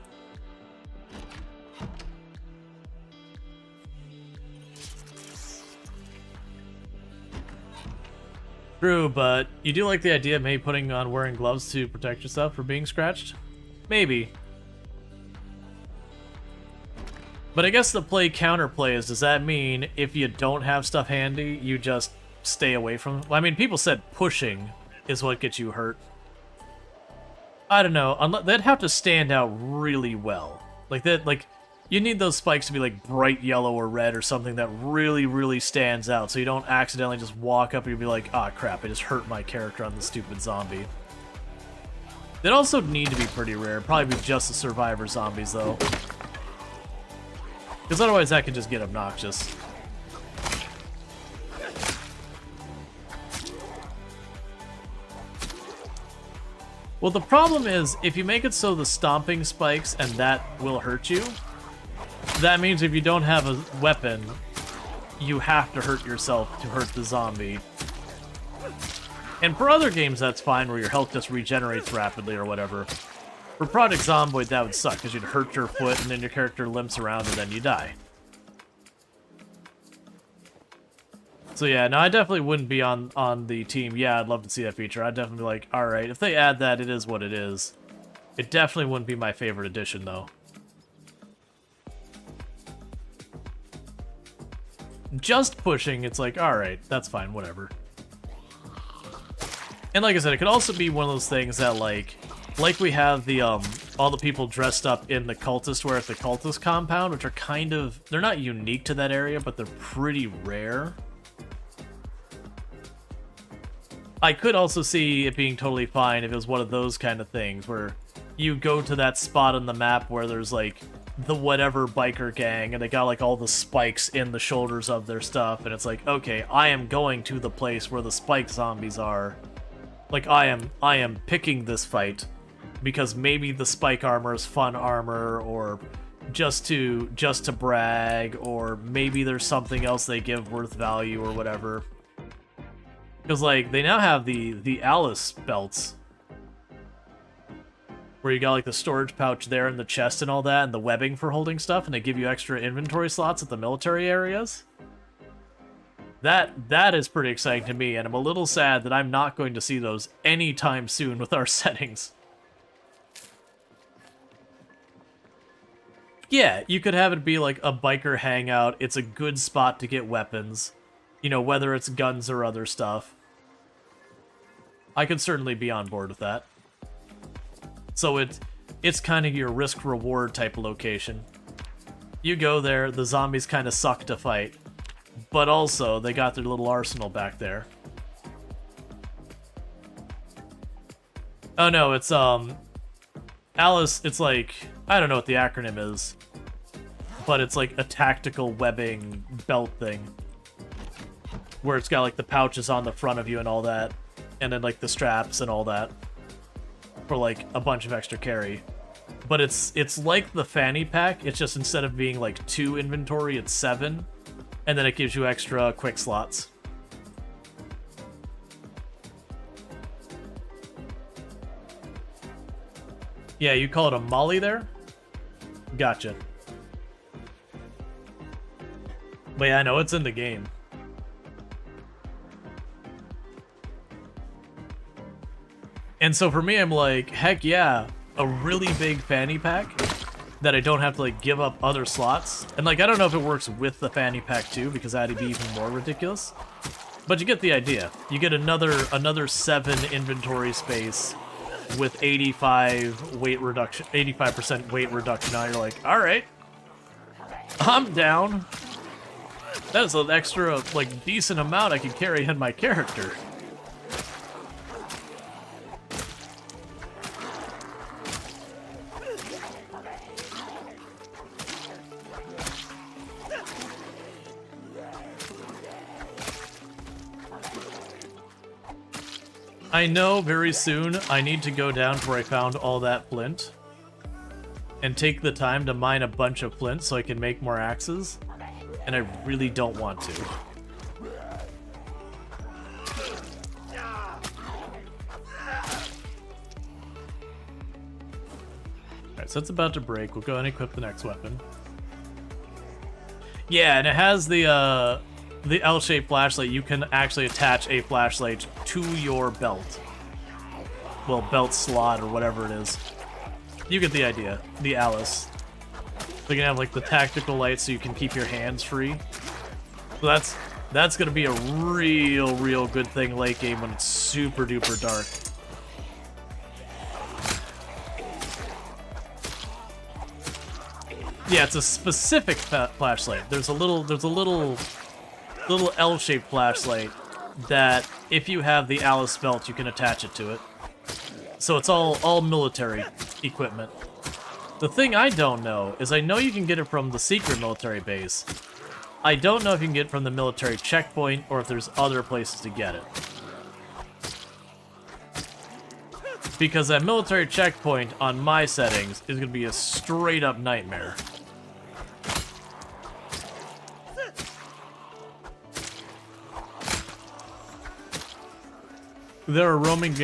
True, but you do like the idea of maybe putting on wearing gloves to protect yourself from being scratched? Maybe. But I guess the counterplay is, does that mean if you don't have stuff handy, you just stay away from it? Well, I mean, people said pushing is what gets you hurt. I don't know. They'd have to stand out really well. Like you need those spikes to be like bright yellow or red or something that really, really stands out, so you don't accidentally just walk up and you'll be like, ah, crap, I just hurt my character on the stupid zombie. They'd also need to be pretty rare. Probably be just the survivor zombies, though. Because otherwise that can just get obnoxious. Well, the problem is, if you make it so the stomping spikes and that will hurt you, that means if you don't have a weapon, you have to hurt yourself to hurt the zombie. And for other games, that's fine, where your health just regenerates rapidly or whatever. For Project Zomboid, that would suck, because you'd hurt your foot and then your character limps around and then you die. So yeah, no, I definitely wouldn't be on the team. Yeah, I'd love to see that feature. I'd definitely be like, alright, if they add that, it is what it is. It definitely wouldn't be my favorite addition, though. Just pushing, it's like, alright, that's fine, whatever. And like I said, it could also be one of those things that, like we have the, all the people dressed up in the cultist wear at the cultist compound, which are kind of, they're not unique to that area, but they're pretty rare. I could also see it being totally fine if it was one of those kind of things where you go to that spot on the map where there's like the whatever biker gang and they got like all the spikes in the shoulders of their stuff, and it's like, okay, I am going to the place where the spike zombies are. Like I am picking this fight because maybe the spike armor is fun armor, or just to brag, or maybe there's something else they give worth value or whatever. Because, like, they now have the Alice belts. Where you got, like, the storage pouch there in the chest and all that, and the webbing for holding stuff, and they give you extra inventory slots at the military areas. That is pretty exciting to me, and I'm a little sad that I'm not going to see those anytime soon with our settings. Yeah, you could have it be, like, a biker hangout. It's a good spot to get weapons. You know, whether it's guns or other stuff. I could certainly be on board with that. So it's kind of your risk-reward type of location. You go there, the zombies kind of suck to fight. But also, they got their little arsenal back there. Oh no, it's, Alice, it's like, I don't know what the acronym is. But it's like a tactical webbing belt thing. Where it's got, like, the pouches on the front of you and all that. And then, like, the straps and all that. For, like, a bunch of extra carry. But it's like the fanny pack. It's just instead of being, like, 2 inventory, it's 7. And then it gives you extra quick slots. Yeah, you call it a molly there? Gotcha. But yeah, I know, it's in the game. And so for me, I'm like, heck yeah, a really big fanny pack that I don't have to, like, give up other slots. And, like, I don't know if it works with the fanny pack, too, because that'd be even more ridiculous. But you get the idea. You get another 7 inventory space with 85% weight reduction. Now you're like, alright, I'm down. That's an extra, like, decent amount I can carry in my character. I know very soon I need to go down to where I found all that flint and take the time to mine a bunch of flint so I can make more axes, and I really don't want to. Alright, so it's about to break. We'll go and equip the next weapon. Yeah, and it has the L-shaped flashlight. You can actually attach a flashlight to your belt. Well, belt slot or whatever it is. You get the idea. The Alice. They can have, like, the tactical light so you can keep your hands free. So that's gonna be a real good thing late game when it's super duper dark. Yeah, it's a specific flashlight. There's a little L-shaped flashlight that, if you have the Alice belt, you can attach it to it. So it's all military equipment. So The thing I don't know is I know you can get it from the secret military base. I don't know if you can get it from the military checkpoint or if there's other places to get it. Because that military checkpoint on my settings is going to be a straight up nightmare. There are roaming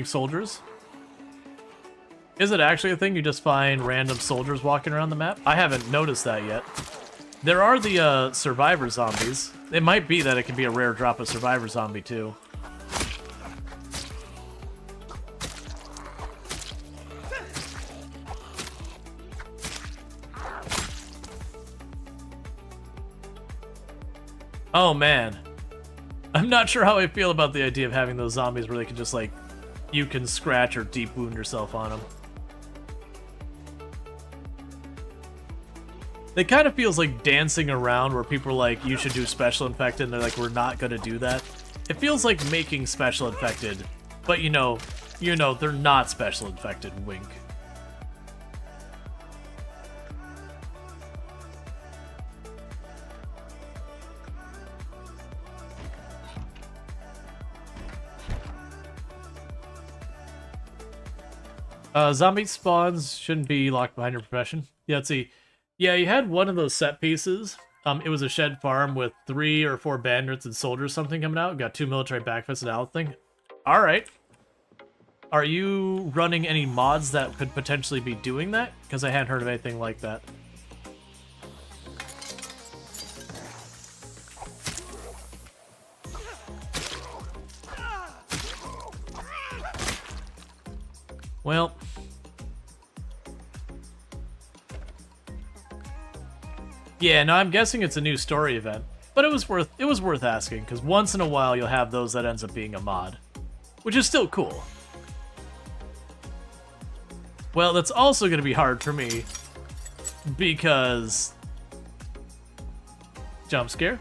soldiers. Is it actually a thing? You just find random soldiers walking around the map? I haven't noticed that yet. There are the survivor zombies. It might be that it can be a rare drop of survivor zombie too. Oh man. I'm not sure how I feel about the idea of having those zombies where they can just like, you can scratch or deep wound yourself on them. It kind of feels like dancing around where people are like, you should do special infected, and they're like, we're not gonna do that. It feels like making special infected, but you know, they're not special infected, wink. Zombie spawns shouldn't be locked behind your profession. Yeah, let's see. Yeah, you had one of those set pieces. It was a shed farm with 3 or 4 bandits and soldiers something coming out. Got 2 military backfists and out thing. Alright. Are you running any mods that could potentially be doing that? Because I hadn't heard of anything like that. Well, yeah, no, I'm guessing it's a new story event, but it was worth asking because once in a while you'll have those that ends up being a mod, which is still cool. Well, that's also going to be hard for me because jump scare.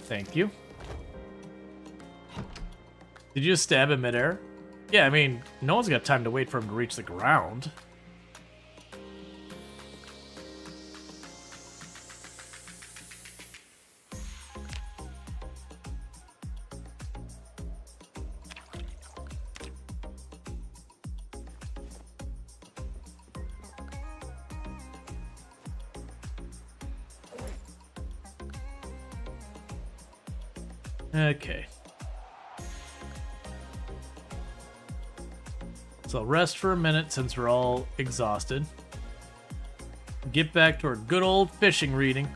Thank you. Did you just stab him midair? Yeah, I mean, no one's got time to wait for him to reach the ground. Okay. So rest for a minute since we're all exhausted. Get back to our good old fishing reading.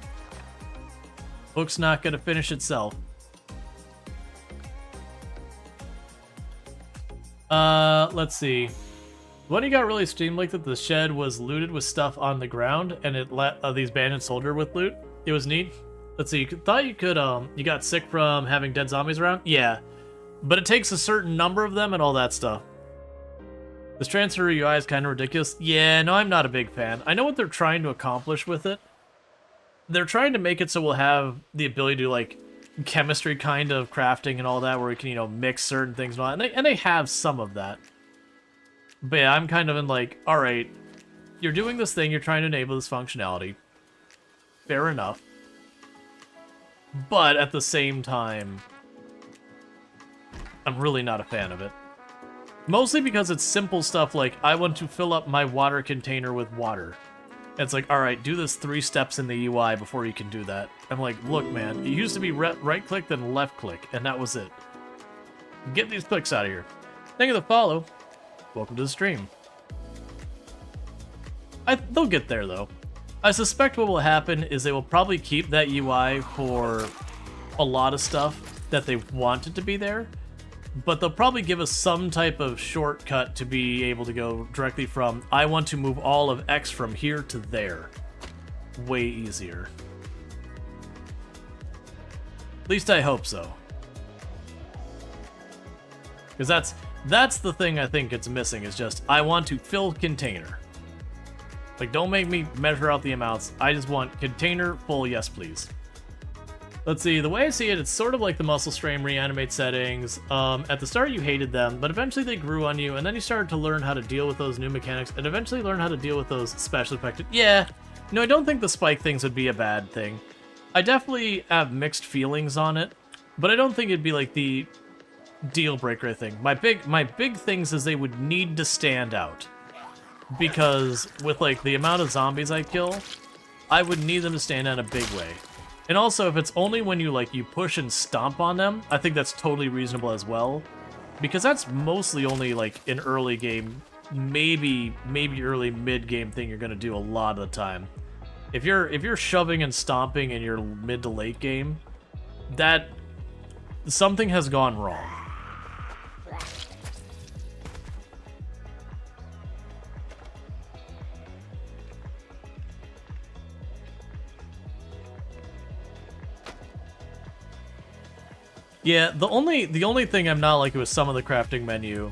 Book's not gonna finish itself. Let's see. When you got really steamed like that, the shed was looted with stuff on the ground, and it let these bandit soldier with loot. It was neat. Let's see, thought you could, you got sick from having dead zombies around? Yeah. But it takes a certain number of them and all that stuff. This transfer UI is kind of ridiculous. Yeah, no, I'm not a big fan. I know what they're trying to accomplish with it. They're trying to make it so we'll have the ability to, like, chemistry kind of crafting and all that, where we can, you know, mix certain things and all that. And they have some of that. But yeah, I'm kind of in, like, alright, you're doing this thing, you're trying to enable this functionality. Fair enough. But at the same time, I'm really not a fan of it. Mostly because it's simple stuff like, I want to fill up my water container with water. And it's like, alright, do this 3 steps in the UI before you can do that. I'm like, look man, it used to be right-click then left-click, and that was it. Get these clicks out of here. Thank you for the follow. Welcome to the stream. They'll get there, though. I suspect what will happen is they will probably keep that UI for a lot of stuff that they wanted to be there, but they'll probably give us some type of shortcut to be able to go directly from, I want to move all of X from here to there. Way easier. At least I hope so. Because that's the thing I think it's missing, is just, I want to fill container. Like, don't make me measure out the amounts. I just want container full, yes please. Let's see, the way I see it, it's sort of like the muscle strain reanimate settings. At the start you hated them, but eventually they grew on you, and then you started to learn how to deal with those new mechanics, and eventually learn how to deal with those special effective. Yeah, no, I don't think the spike things would be a bad thing. I definitely have mixed feelings on it, but I don't think it'd be like the deal breaker thing. My big things is they would need to stand out. Because with like the amount of zombies I kill, I would need them to stand out in a big way. And also, if it's only when you push and stomp on them, I think that's totally reasonable as well. Because that's mostly only like an early game, maybe early mid game thing you're gonna do a lot of the time. If you're shoving and stomping in your mid to late game, that something has gone wrong. Yeah, the only thing I'm not liking with some of the crafting menu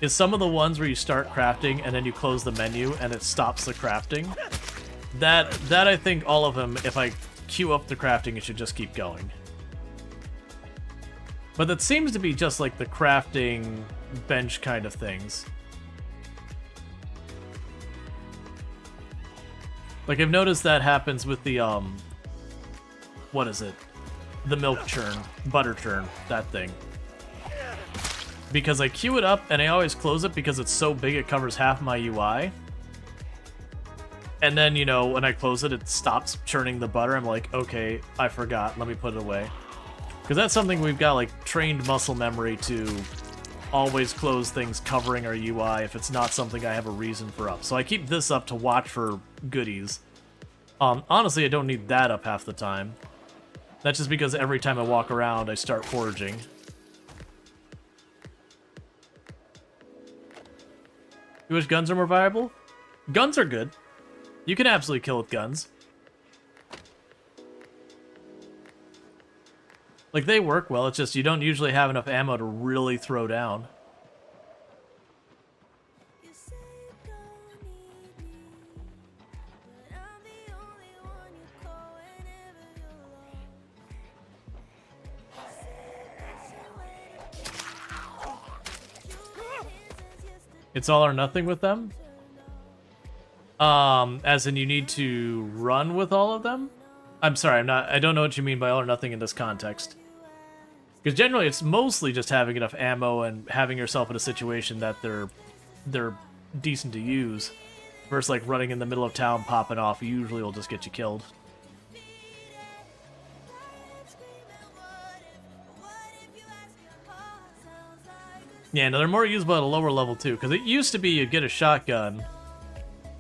is some of the ones where you start crafting and then you close the menu and it stops the crafting. That I think all of them, if I queue up the crafting, it should just keep going. But that seems to be just like the crafting bench kind of things. Like I've noticed that happens with the what is it? The milk churn, butter churn, that thing. Because I queue it up and I always close it because it's so big it covers half my UI. And then, you know, when I close it, it stops churning the butter. I'm like, okay, I forgot, let me put it away. Because that's something we've got, like, trained muscle memory to always close things covering our UI if it's not something I have a reason for up. So I keep this up to watch for goodies. Honestly, I don't need that up half the time. That's just because every time I walk around, I start foraging. You wish guns are more viable? Guns are good. You can absolutely kill with guns. Like, they work well, it's just you don't usually have enough ammo to really throw down. It's all or nothing with them? As in you need to run with all of them? I'm sorry, I don't know what you mean by all or nothing in this context. Because generally it's mostly just having enough ammo and having yourself in a situation that they're decent to use. Versus like running in the middle of town popping off, usually will just get you killed. Yeah, no, they're more usable at a lower level too, because it used to be you get a shotgun,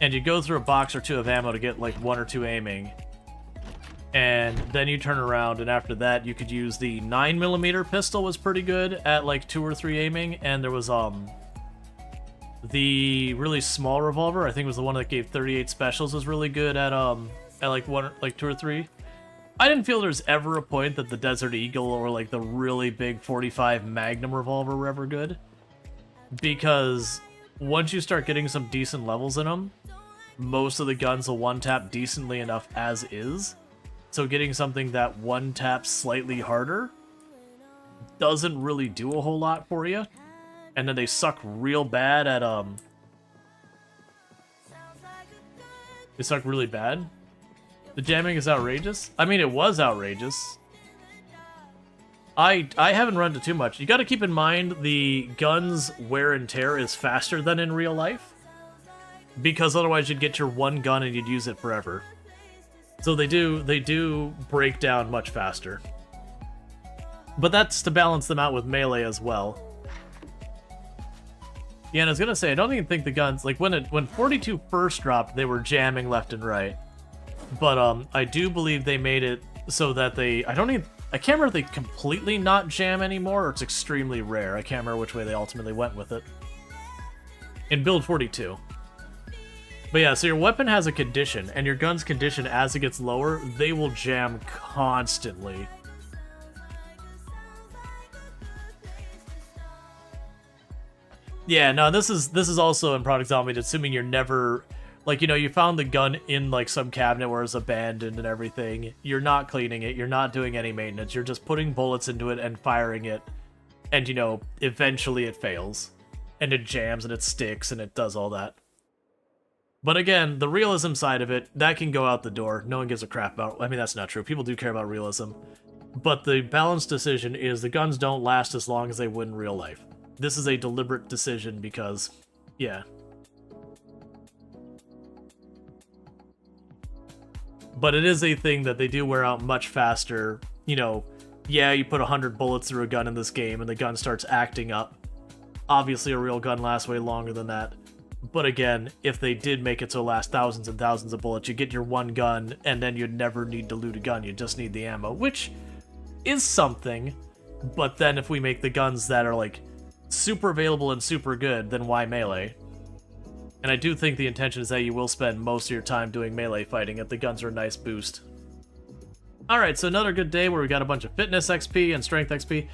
and you go through a box or two of ammo to get like 1 or 2 aiming, and then you turn around, and after that you could use the 9mm pistol was pretty good at like 2 or 3 aiming, and there was the really small revolver, I think it was the one that gave 38 specials, was really good at like 2 or 3. I didn't feel there's ever a point that the Desert Eagle or like the really big 45 Magnum revolver were ever good. Because once you start getting some decent levels in them, most of the guns will one-tap decently enough as is. So getting something that one-taps slightly harder doesn't really do a whole lot for you. And then they suck real bad at, they suck really bad. The jamming is outrageous? I mean, it was outrageous. I haven't run into too much. You gotta keep in mind the gun's wear and tear is faster than in real life. Because otherwise you'd get your one gun and you'd use it forever. So they do break down much faster. But that's to balance them out with melee as well. Yeah, and I was gonna say, I don't even think the guns, like when 42 first dropped, they were jamming left and right. But I do believe they made it so that I can't remember if they completely not jam anymore, or it's extremely rare. I can't remember which way they ultimately went with it. In build 42. But yeah, so your weapon has a condition, and your gun's condition as it gets lower, they will jam constantly. Yeah, no, this is also in Product Zombie, assuming you're never... Like, you know, you found the gun in, like, some cabinet where it's abandoned and everything. You're not cleaning it. You're not doing any maintenance. You're just putting bullets into it and firing it. And, you know, eventually it fails. And it jams and it sticks and it does all that. But again, the realism side of it, that can go out the door. No one gives a crap about... I mean, that's not true. People do care about realism. But the balanced decision is the guns don't last as long as they would in real life. This is a deliberate decision because, yeah. But it is a thing that they do wear out much faster. You know, yeah, you put 100 bullets through a gun in this game and the gun starts acting up. Obviously, a real gun lasts way longer than that. But again, if they did make it to last thousands and thousands of bullets, you get your one gun, and then you'd never need to loot a gun. You just need the ammo, which is something. But then if we make the guns that are, like, super available and super good, then why melee? And I do think the intention is that you will spend most of your time doing melee fighting, and the guns are a nice boost. Alright, so another good day where we got a bunch of fitness XP and strength XP.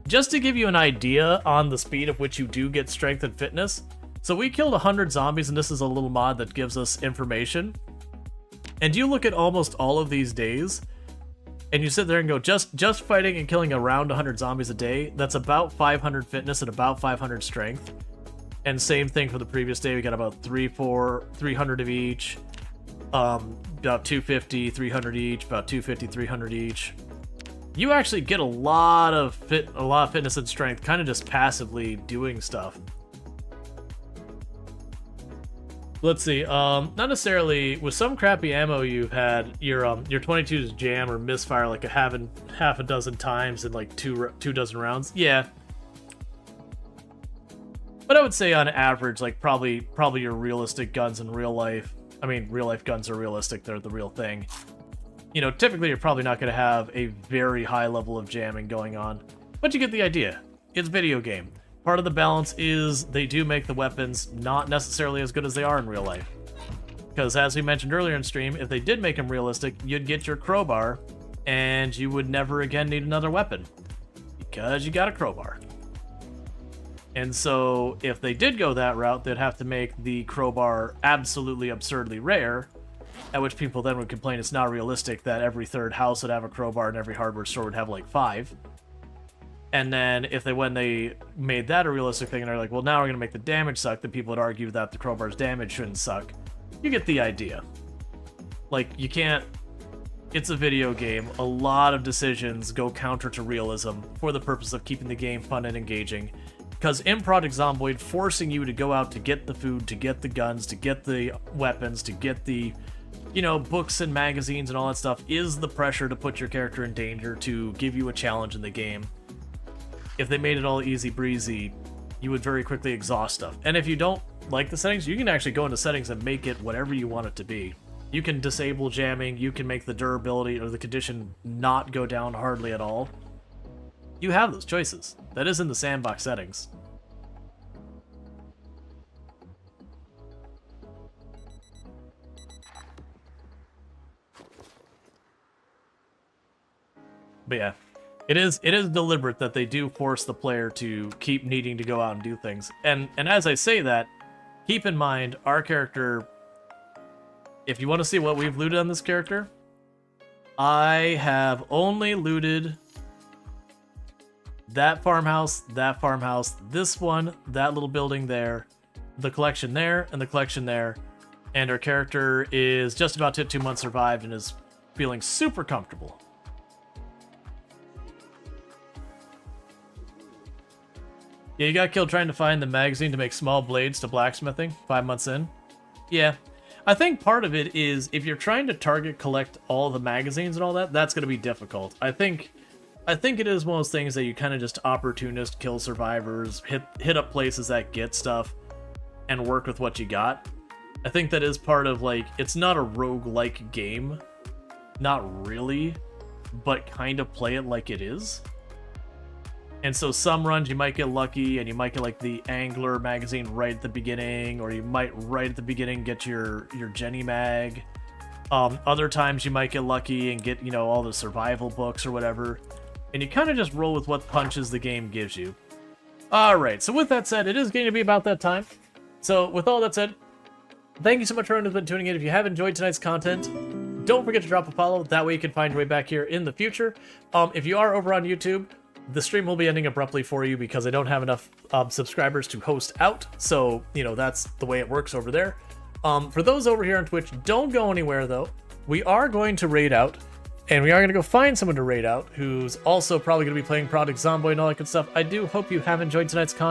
Just to give you an idea on the speed of which you do get strength and fitness, so we killed 100 zombies, and this is a little mod that gives us information. And you look at almost all of these days, and you sit there and go, just fighting and killing around 100 zombies a day, that's about 500 fitness and about 500 strength. And same thing for the previous day, we got about 300 of each, about 250, 300 each, about 250, 300 each. You actually get a lot of fitness and strength, kind of just passively doing stuff. Let's see, not necessarily, with some crappy ammo you've had, your 22s jam or misfire like half a dozen times in like two dozen rounds. Yeah. But I would say on average, like probably your realistic guns in real life. I mean, real life guns are realistic, they're the real thing. You know, typically you're probably not going to have a very high level of jamming going on. But you get the idea. It's a video game. Part of the balance is they do make the weapons not necessarily as good as they are in real life. Because as we mentioned earlier in stream, if they did make them realistic, you'd get your crowbar, and you would never again need another weapon. Because you got a crowbar. And so, if they did go that route, they'd have to make the crowbar absolutely absurdly rare, at which people then would complain it's not realistic that every third house would have a crowbar and every hardware store would have like 5. And then when they made that a realistic thing and they're like, well, now we're going to make the damage suck, then people would argue that the crowbar's damage shouldn't suck. You get the idea. Like, you can't... It's a video game. A lot of decisions go counter to realism for the purpose of keeping the game fun and engaging. Because in Project Zomboid, forcing you to go out to get the food, to get the guns, to get the weapons, to get the, you know, books and magazines and all that stuff is the pressure to put your character in danger, to give you a challenge in the game. If they made it all easy breezy, you would very quickly exhaust stuff. And if you don't like the settings, you can actually go into settings and make it whatever you want it to be. You can disable jamming, you can make the durability or the condition not go down hardly at all. You have those choices. That is in the sandbox settings. But yeah, it is deliberate that they do force the player to keep needing to go out and do things. And as I say that, keep in mind, our character, if you want to see what we've looted on this character, I have only looted that farmhouse, this one, that little building there, the collection there, and the collection there. And our character is just about to hit 2 months survived and is feeling super comfortable. Yeah, you got killed trying to find the magazine to make small blades to blacksmithing 5 months in. Yeah. I think part of it is if you're trying to collect all the magazines and all that, that's going to be difficult. I think it is one of those things that you kind of just opportunist, kill survivors, hit up places that get stuff, and work with what you got. I think that is part of, like, it's not a roguelike game. Not really, but kind of play it like it is. And so some runs you might get lucky and you might get like the Angler magazine right at the beginning, or you might right at the beginning get your Jenny mag. Other times you might get lucky and get, you know, all the survival books or whatever. And you kind of just roll with what punches the game gives you. Alright, so with that said, it is going to be about that time. So with all that said, thank you so much for everyone who's been tuning in. If you have enjoyed tonight's content, don't forget to drop a follow. That way you can find your way back here in the future. If you are over on YouTube, the stream will be ending abruptly for you because I don't have enough subscribers to host out. So, you know, that's the way it works over there. For those over here on Twitch, don't go anywhere though. We are going to raid out, and we are going to go find someone to raid out who's also probably going to be playing Product Zomboid and all that good stuff. I do hope you have enjoyed tonight's content.